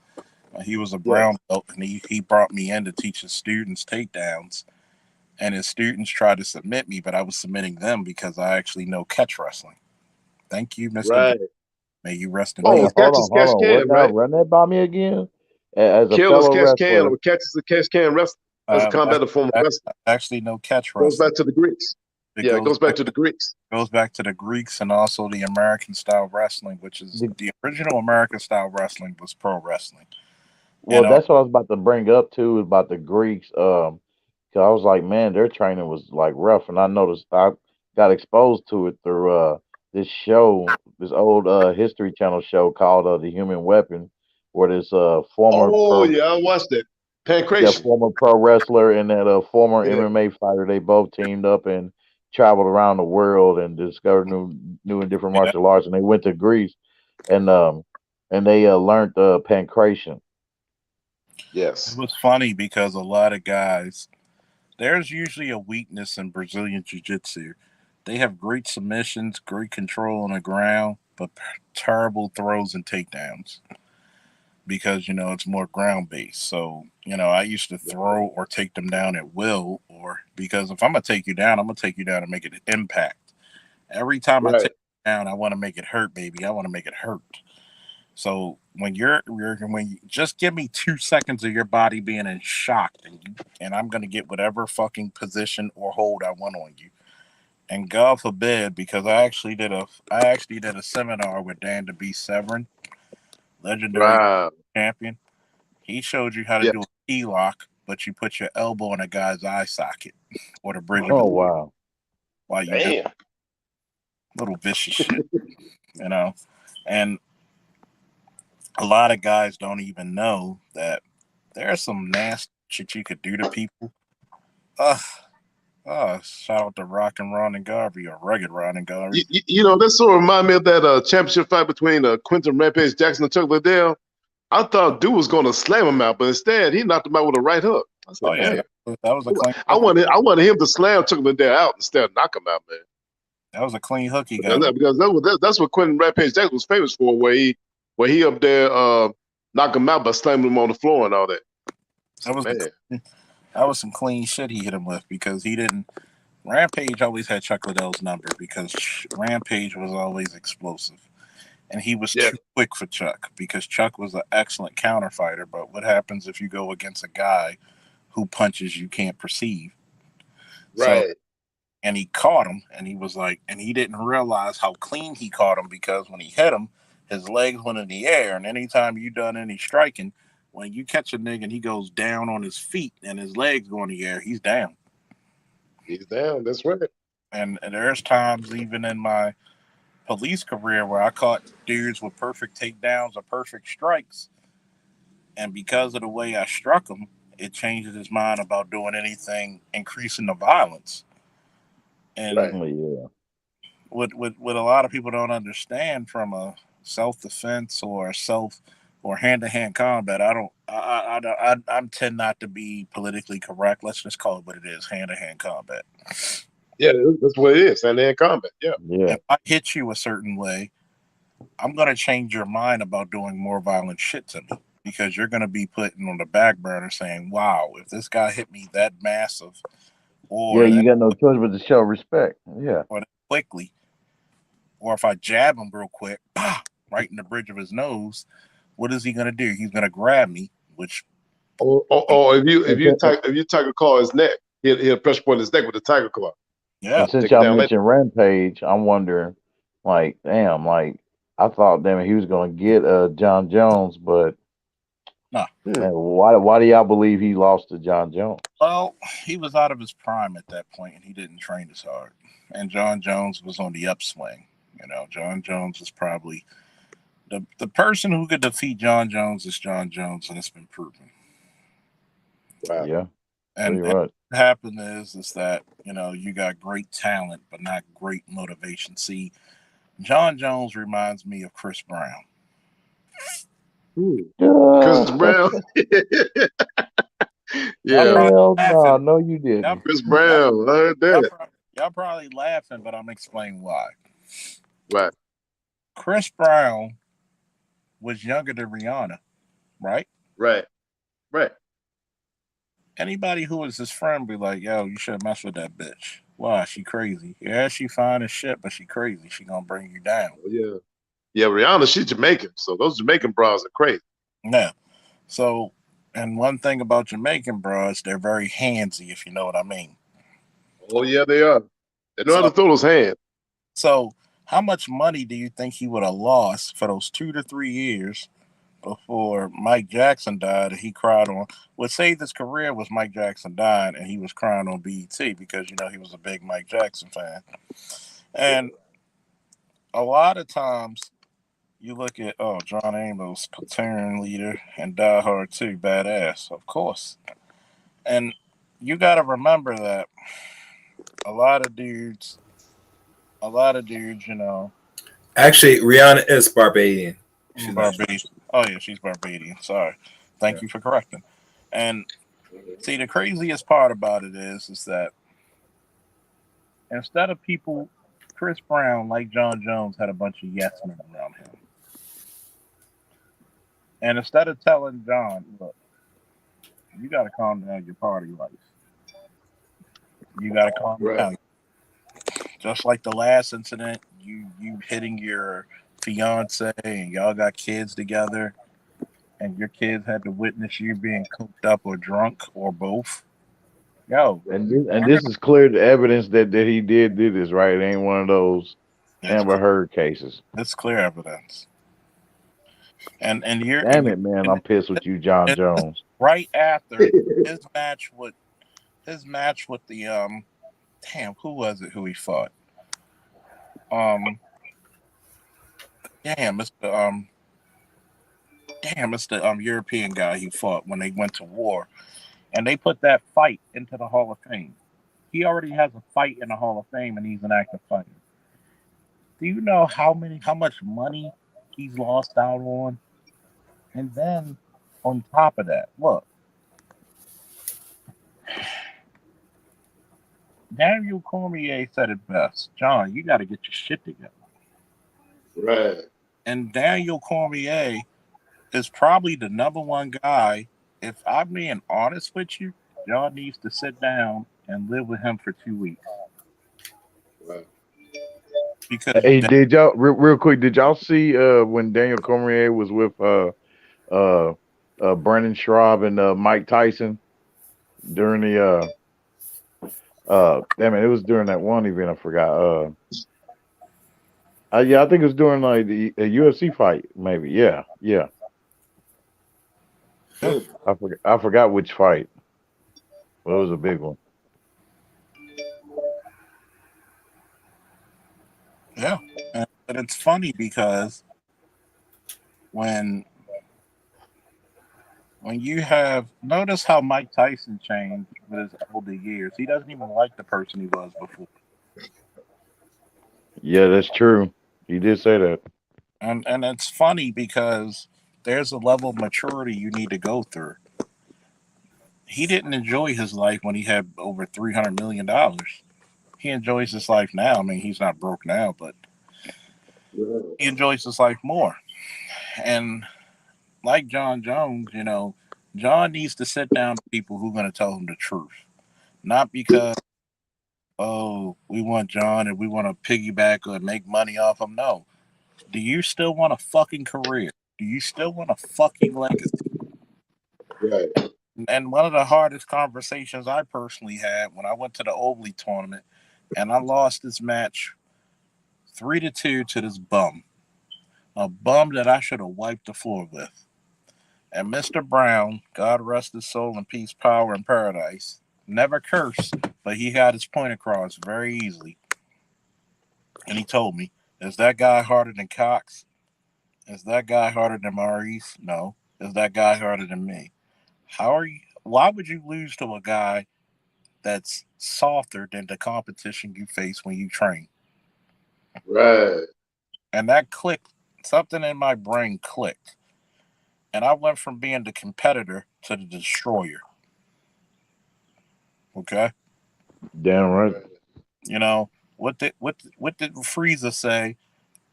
M: He was a brown belt, and he brought me in to teach his students takedowns. And his students tried to submit me, but I was submitting them because I actually know catch wrestling. Thank you, Mr.
Q: Right.
M: May you rest in
R: peace. Hold on.
Q: Can, right?
R: Run that by me again. As a
Q: Kill
R: fellow
Q: catch can,
R: wrestler.
Q: or catch is a catch can wrestling. That's a combative form of wrestling.
M: Actually, no catch wrestling.
Q: Goes back to the Greeks. It goes back to the Greeks.
M: Goes back to the Greeks and also the American style wrestling, which is the original American style wrestling was pro wrestling.
R: Well, that's what I was about to bring up too, about the Greeks. Cause I was like, man, their training was like rough, and I noticed I got exposed to it through this show, this old History Channel show called The Human Weapon, where this former
Q: I watched it. Pancration.
R: Former pro wrestler and that former MMA fighter, they both teamed up and traveled around the world and discovered new and different martial arts, and they went to Greece and they learned pancration.
Q: Yes.
M: It was funny because a lot of guys, there's usually a weakness in Brazilian Jiu-Jitsu. They have great submissions, great control on the ground, but terrible throws and takedowns because, it's more ground-based. So, I used to throw or take them down at will, or because if I'm going to take you down, I'm going to take you down and make it impact. Every time I take you down, I want to make it hurt, baby. I want to make it hurt. So when you just give me 2 seconds of your body being in shock, and I'm gonna get whatever fucking position or hold I want on you. And God forbid, because I actually did a seminar with Dan the Beast Severin, legendary champion. He showed you how to do a key lock, but you put your elbow in a guy's eye socket or the bridge.
R: Oh wow!
M: While you do little vicious shit, and a lot of guys don't even know that there's some nasty shit you could do to people. Shout out to Rock and Ron and Garvey, or Rugged Ron and Garvey.
Q: That sort of remind me of that championship fight between Quentin Rampage Jackson and Chuck Liddell. I thought dude was going to slam him out, but instead he knocked him out with a right hook. I said, man,
M: that was a clean.
Q: I wanted him to slam Chuck Liddell out instead of knock him out, man.
M: That was a clean hook he got.
Q: Because that's what Quentin Rampage Jackson was famous for, where he up there knock him out by slamming him on the floor and all that.
M: That was some clean shit he hit him with, because he didn't. Rampage always had Chuck Liddell's number because Rampage was always explosive. and he was too quick for Chuck because Chuck was an excellent counter fighter. But what happens if you go against a guy who punches you can't perceive?
Q: Right.
M: So, and he caught him, and he was like, and he didn't realize how clean he caught him because when he hit him, his legs went in the air. And anytime you done any striking, when you catch a nigga and he goes down on his feet and his legs go in the air, he's down.
Q: He's down. That's right.
M: And there's times even in my police career where I caught dudes with perfect takedowns or perfect strikes, and because of the way I struck him, it changes his mind about doing anything increasing the violence. And what a lot of people don't understand from a self-defense or hand-to-hand combat, I tend not to be politically correct. Let's just call it what it is: hand-to-hand combat.
Q: Yeah, that's what it is. Hand-to-hand combat. Yeah.
M: If I hit you a certain way, I'm gonna change your mind about doing more violent shit to me because you're gonna be putting on the back burner saying, "Wow, if this guy hit me that massive, or
R: you got no choice but to show respect." Yeah.
M: Or quickly, or if I jab him real quick, right in the bridge of his nose, what is he gonna do? He's gonna grab me, which
Q: if you tiger claw his neck, he'll press point his neck with a tiger claw.
M: Yeah.
R: And since y'all mentioned Rampage, I'm wondering, like, damn, like I thought, damn, he was gonna get John Jones, but
M: nah.
R: Why do y'all believe he lost to John Jones?
M: Well, he was out of his prime at that point, and he didn't train as hard. And John Jones was on the upswing. You know, John Jones is probably the person who could defeat John Jones is John Jones, and it's been proven.
Q: Wow.
R: Yeah.
M: And what happened is that, you know, you got great talent, but not great motivation. See, John Jones reminds me of Chris Brown.
Q: Chris Brown.
R: Yeah. Hell no, you didn't.
Q: Chris Brown. I heard that.
M: Y'all probably laughing, but I'm explaining why.
Q: Right.
M: Chris Brown was younger than Rihanna, right?
Q: Right. Right.
M: Anybody who was his friend be like, yo, you should mess with that bitch. Why? She crazy. Yeah, she fine as shit, but she crazy. She gonna bring you down.
Q: Oh, yeah. Yeah, Rihanna, she's Jamaican. So those Jamaican bras are crazy.
M: Yeah. So, and one thing about Jamaican bras, they're very handsy, if you know what I mean.
Q: Oh, yeah, they are. They know how to throw those hands.
M: So, how much money do you think he would have lost for those 2 to 3 years before Mike Jackson died? He cried on what saved his career was Mike Jackson died, and he was crying on BET because, you know, he was a big Mike Jackson fan. And a lot of times you look at John Amos, platoon leader, and Die Hard 2, badass, of course. And you got to remember that a lot of dudes, you know.
T: Actually, Rihanna is Barbadian. She's
M: Barbadian. Oh yeah, she's Barbadian. Sorry. Thank you for correcting. And see, the craziest part about it is that instead of people, Chris Brown, like John Jones, had a bunch of yes men around him. And instead of telling John, look, you got to calm down your party life. You got to calm down. Just like the last incident, you hitting your fiance and y'all got kids together, and your kids had to witness you being cooped up or drunk or both. Yo,
R: and this is clear evidence that he did this, right? It ain't one of those Amber Heard cases.
M: It's clear evidence. And you're
R: damn it, man! I'm pissed with you, John Jones.
M: Right after his match with the damn, who was it? Who he fought? It's the European guy he fought when they went to war, and they put that fight into the Hall of Fame. He already has a fight in the Hall of Fame, and he's an active fighter. Do you know how much money he's lost out on? And then on top of that, look, Daniel Cormier said it best. John, you got to get your shit together.
Q: Right.
M: And Daniel Cormier is probably the number one guy. If I'm being honest with you, John needs to sit down and live with him for 2 weeks.
Q: Right.
M: because
R: Hey, did y'all real quick? Did y'all see when Daniel Cormier was with Brandon Schraub and Mike Tyson during the damn it, it was during that one event. I forgot. Yeah, I think it was during like the UFC fight. Maybe. Yeah. I forgot which fight. But it was a big one.
M: yeah, and it's funny because when you have notice how Mike Tyson changed with his older years, he doesn't even like the person he was before.
R: Yeah, that's true. He did say that.
M: And it's funny because there's a level of maturity you need to go through. He didn't enjoy his life when he had over $300 million. He enjoys his life now. I mean, he's not broke now, but he enjoys his life more. And like John Jones, John needs to sit down with people who are going to tell him the truth. Not because, oh, we want John and we want to piggyback or make money off him. No. Do you still want a fucking career? Do you still want a fucking legacy?
Q: Right.
M: And one of the hardest conversations I personally had when I went to the Oakley tournament and I lost this match 3-2 to this bum. A bum that I should have wiped the floor with. And Mr. Brown, God rest his soul in peace, power, and paradise, never cursed, but he got his point across very easily. And he told me, is that guy harder than Cox? Is that guy harder than Maurice? No. Is that guy harder than me? Why would you lose to a guy that's softer than the competition you face when you train?
Q: Right.
M: And that clicked. Something in my brain clicked. And I went from being the competitor to the destroyer. Okay?
R: Damn right.
M: What did Frieza say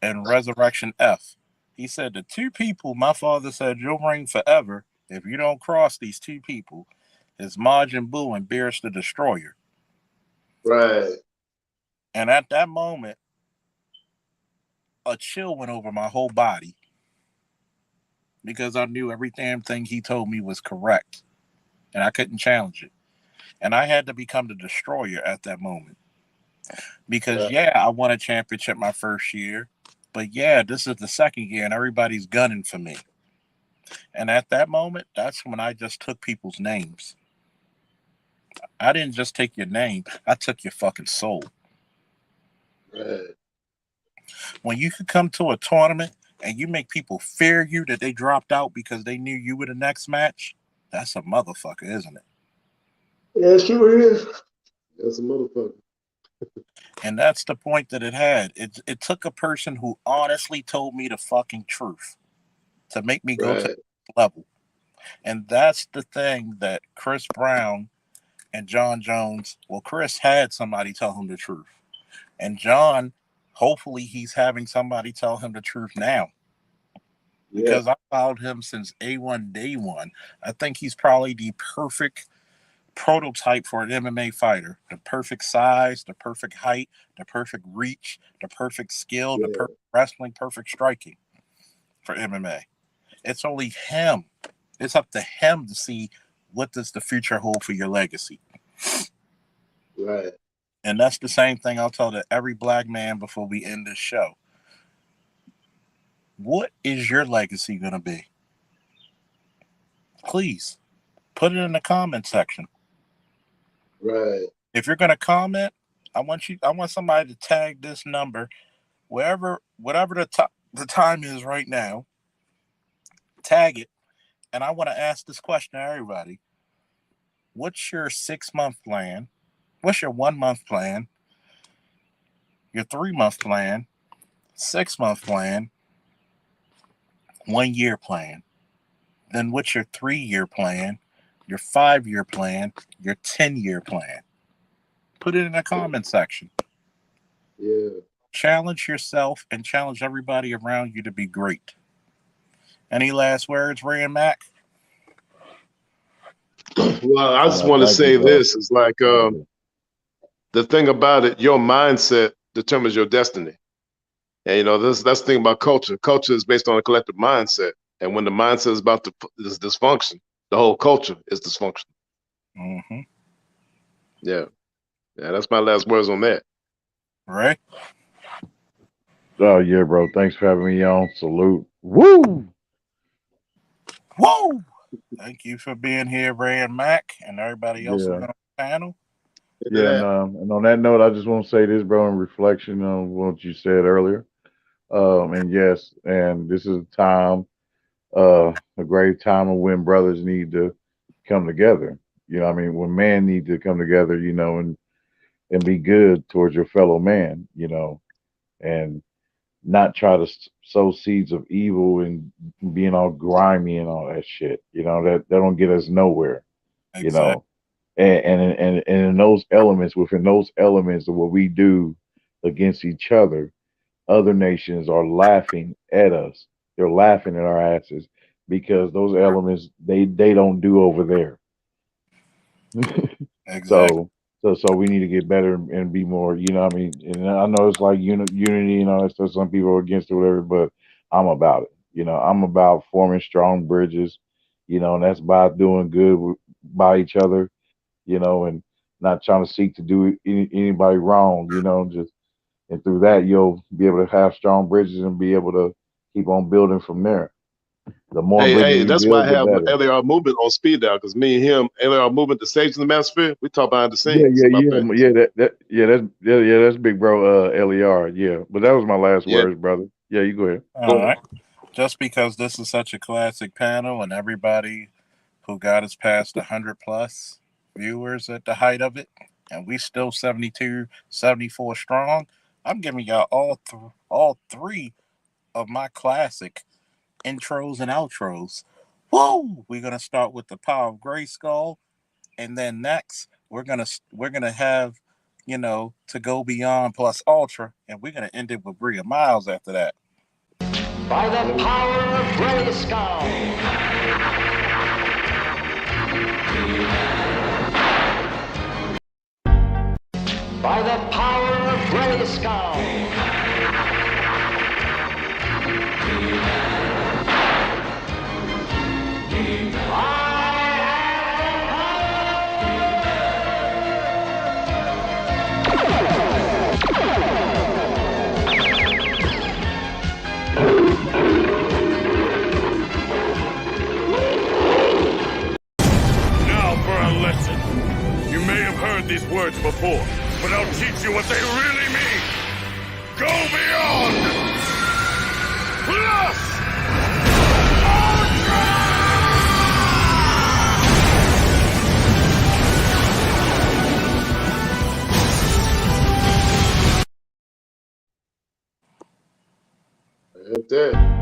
M: in Resurrection F? He said the two people my father said you'll reign forever if you don't cross these two people is Majin Buu and Beerus the Destroyer.
Q: Right.
M: And at that moment, a chill went over my whole body because I knew every damn thing he told me was correct. And I couldn't challenge it. And I had to become the destroyer at that moment. Because, I won a championship my first year. But, this is the second year and everybody's gunning for me. And at that moment, that's when I just took people's names. I didn't just take your name. I took your fucking soul.
Q: Right.
M: When you could come to a tournament and you make people fear you that they dropped out because they knew you were the next match, that's a motherfucker, isn't it?
Q: Yeah, sure is. That's a motherfucker.
M: And that's the point that it had. It took a person who honestly told me the fucking truth to make me go to the level. And that's the thing that Chris Brown and John Jones, Chris had somebody tell him the truth. And John, hopefully he's having somebody tell him the truth now. Because I followed him since A1 day one. I think he's probably the perfect prototype for an MMA fighter. The perfect size, the perfect height, the perfect reach, the perfect skill, the perfect wrestling, perfect striking for MMA. It's only him. It's up to him to see what does the future hold for your legacy.
Q: Right.
M: And that's the same thing I'll tell to every black man before we end this show. What is your legacy going to be? Please put it in the comment section.
Q: Right.
M: If you're going to comment, I want somebody to tag this number whatever the time is right now. Tag it, and I want to ask this question to everybody. What's your 6-month plan? What's your 1-month plan? Your 3-month plan? 6-month plan? 1-year plan? Then what's your 3-year plan? Your 5-year plan? Your 10-year plan? Put it in the comment section.
Q: Yeah.
M: Challenge yourself and challenge everybody around you to be great. Any last words, Ray and Mac?
Q: Well, I just want to say this. It's like the thing about it, your mindset determines your destiny. And that's the thing about culture. Culture is based on a collective mindset, and when the mindset is about this dysfunction, the whole culture is dysfunctional.
M: Mm-hmm.
Q: Yeah, that's my last words on that.
M: Right.
R: Oh yeah, bro. Thanks for having me on. Salute. Woo!
M: Woo! Thank you for being here, Ray and Mac, and everybody else
R: Yeah.
M: on the panel.
R: Yeah, and on that note, I just want to say this, bro, in reflection on what you said earlier. And yes, and this is a time, a great time of when brothers need to come together. You know what I mean? When men need to come together, and be good towards your fellow man, and not try to sow seeds of evil and being all grimy and all that shit. That don't get us nowhere.
M: Exactly.
R: And in those elements, within those elements of what we do against each other nations are laughing at us. They're laughing at our asses because those elements they don't do over there.
M: Exactly.
R: So we need to get better and be more. I mean, and I know it's like unity and all that stuff. Some people are against it, whatever, but I'm about it. I'm about forming strong bridges. And that's by doing good by each other. And not trying to seek to do anybody wrong. Just and through that you'll be able to have strong bridges and be able to keep on building from there. The more bridges
Q: Hey,
R: we
Q: that's why I
R: build, the
Q: have
R: better.
Q: LAR movement on speed dial, because me and him, LAR movement, the Sage in the Manosphere, we talk behind the
R: Yeah,
Q: scenes about things.
R: that's big bro. LER, yeah. But that was my last
Q: Yeah.
R: words, brother. Yeah, you go ahead.
M: All right. Just because this is such a classic panel and everybody who got us past 100 plus viewers at the height of it, and we still 72, 74 strong, I'm giving y'all all three of my classic intros and outros. Woo! We're gonna start with the Power of Grayskull, and then next we're gonna have To Go Beyond plus Ultra, and we're gonna end it with Bria Miles after that.
B: By the power of Grayskull. By the power of Grayskull.
U: Now for a lesson. You may have heard these words before, but I'll teach you what they really mean. Go beyond! Plus!
Q: That's it.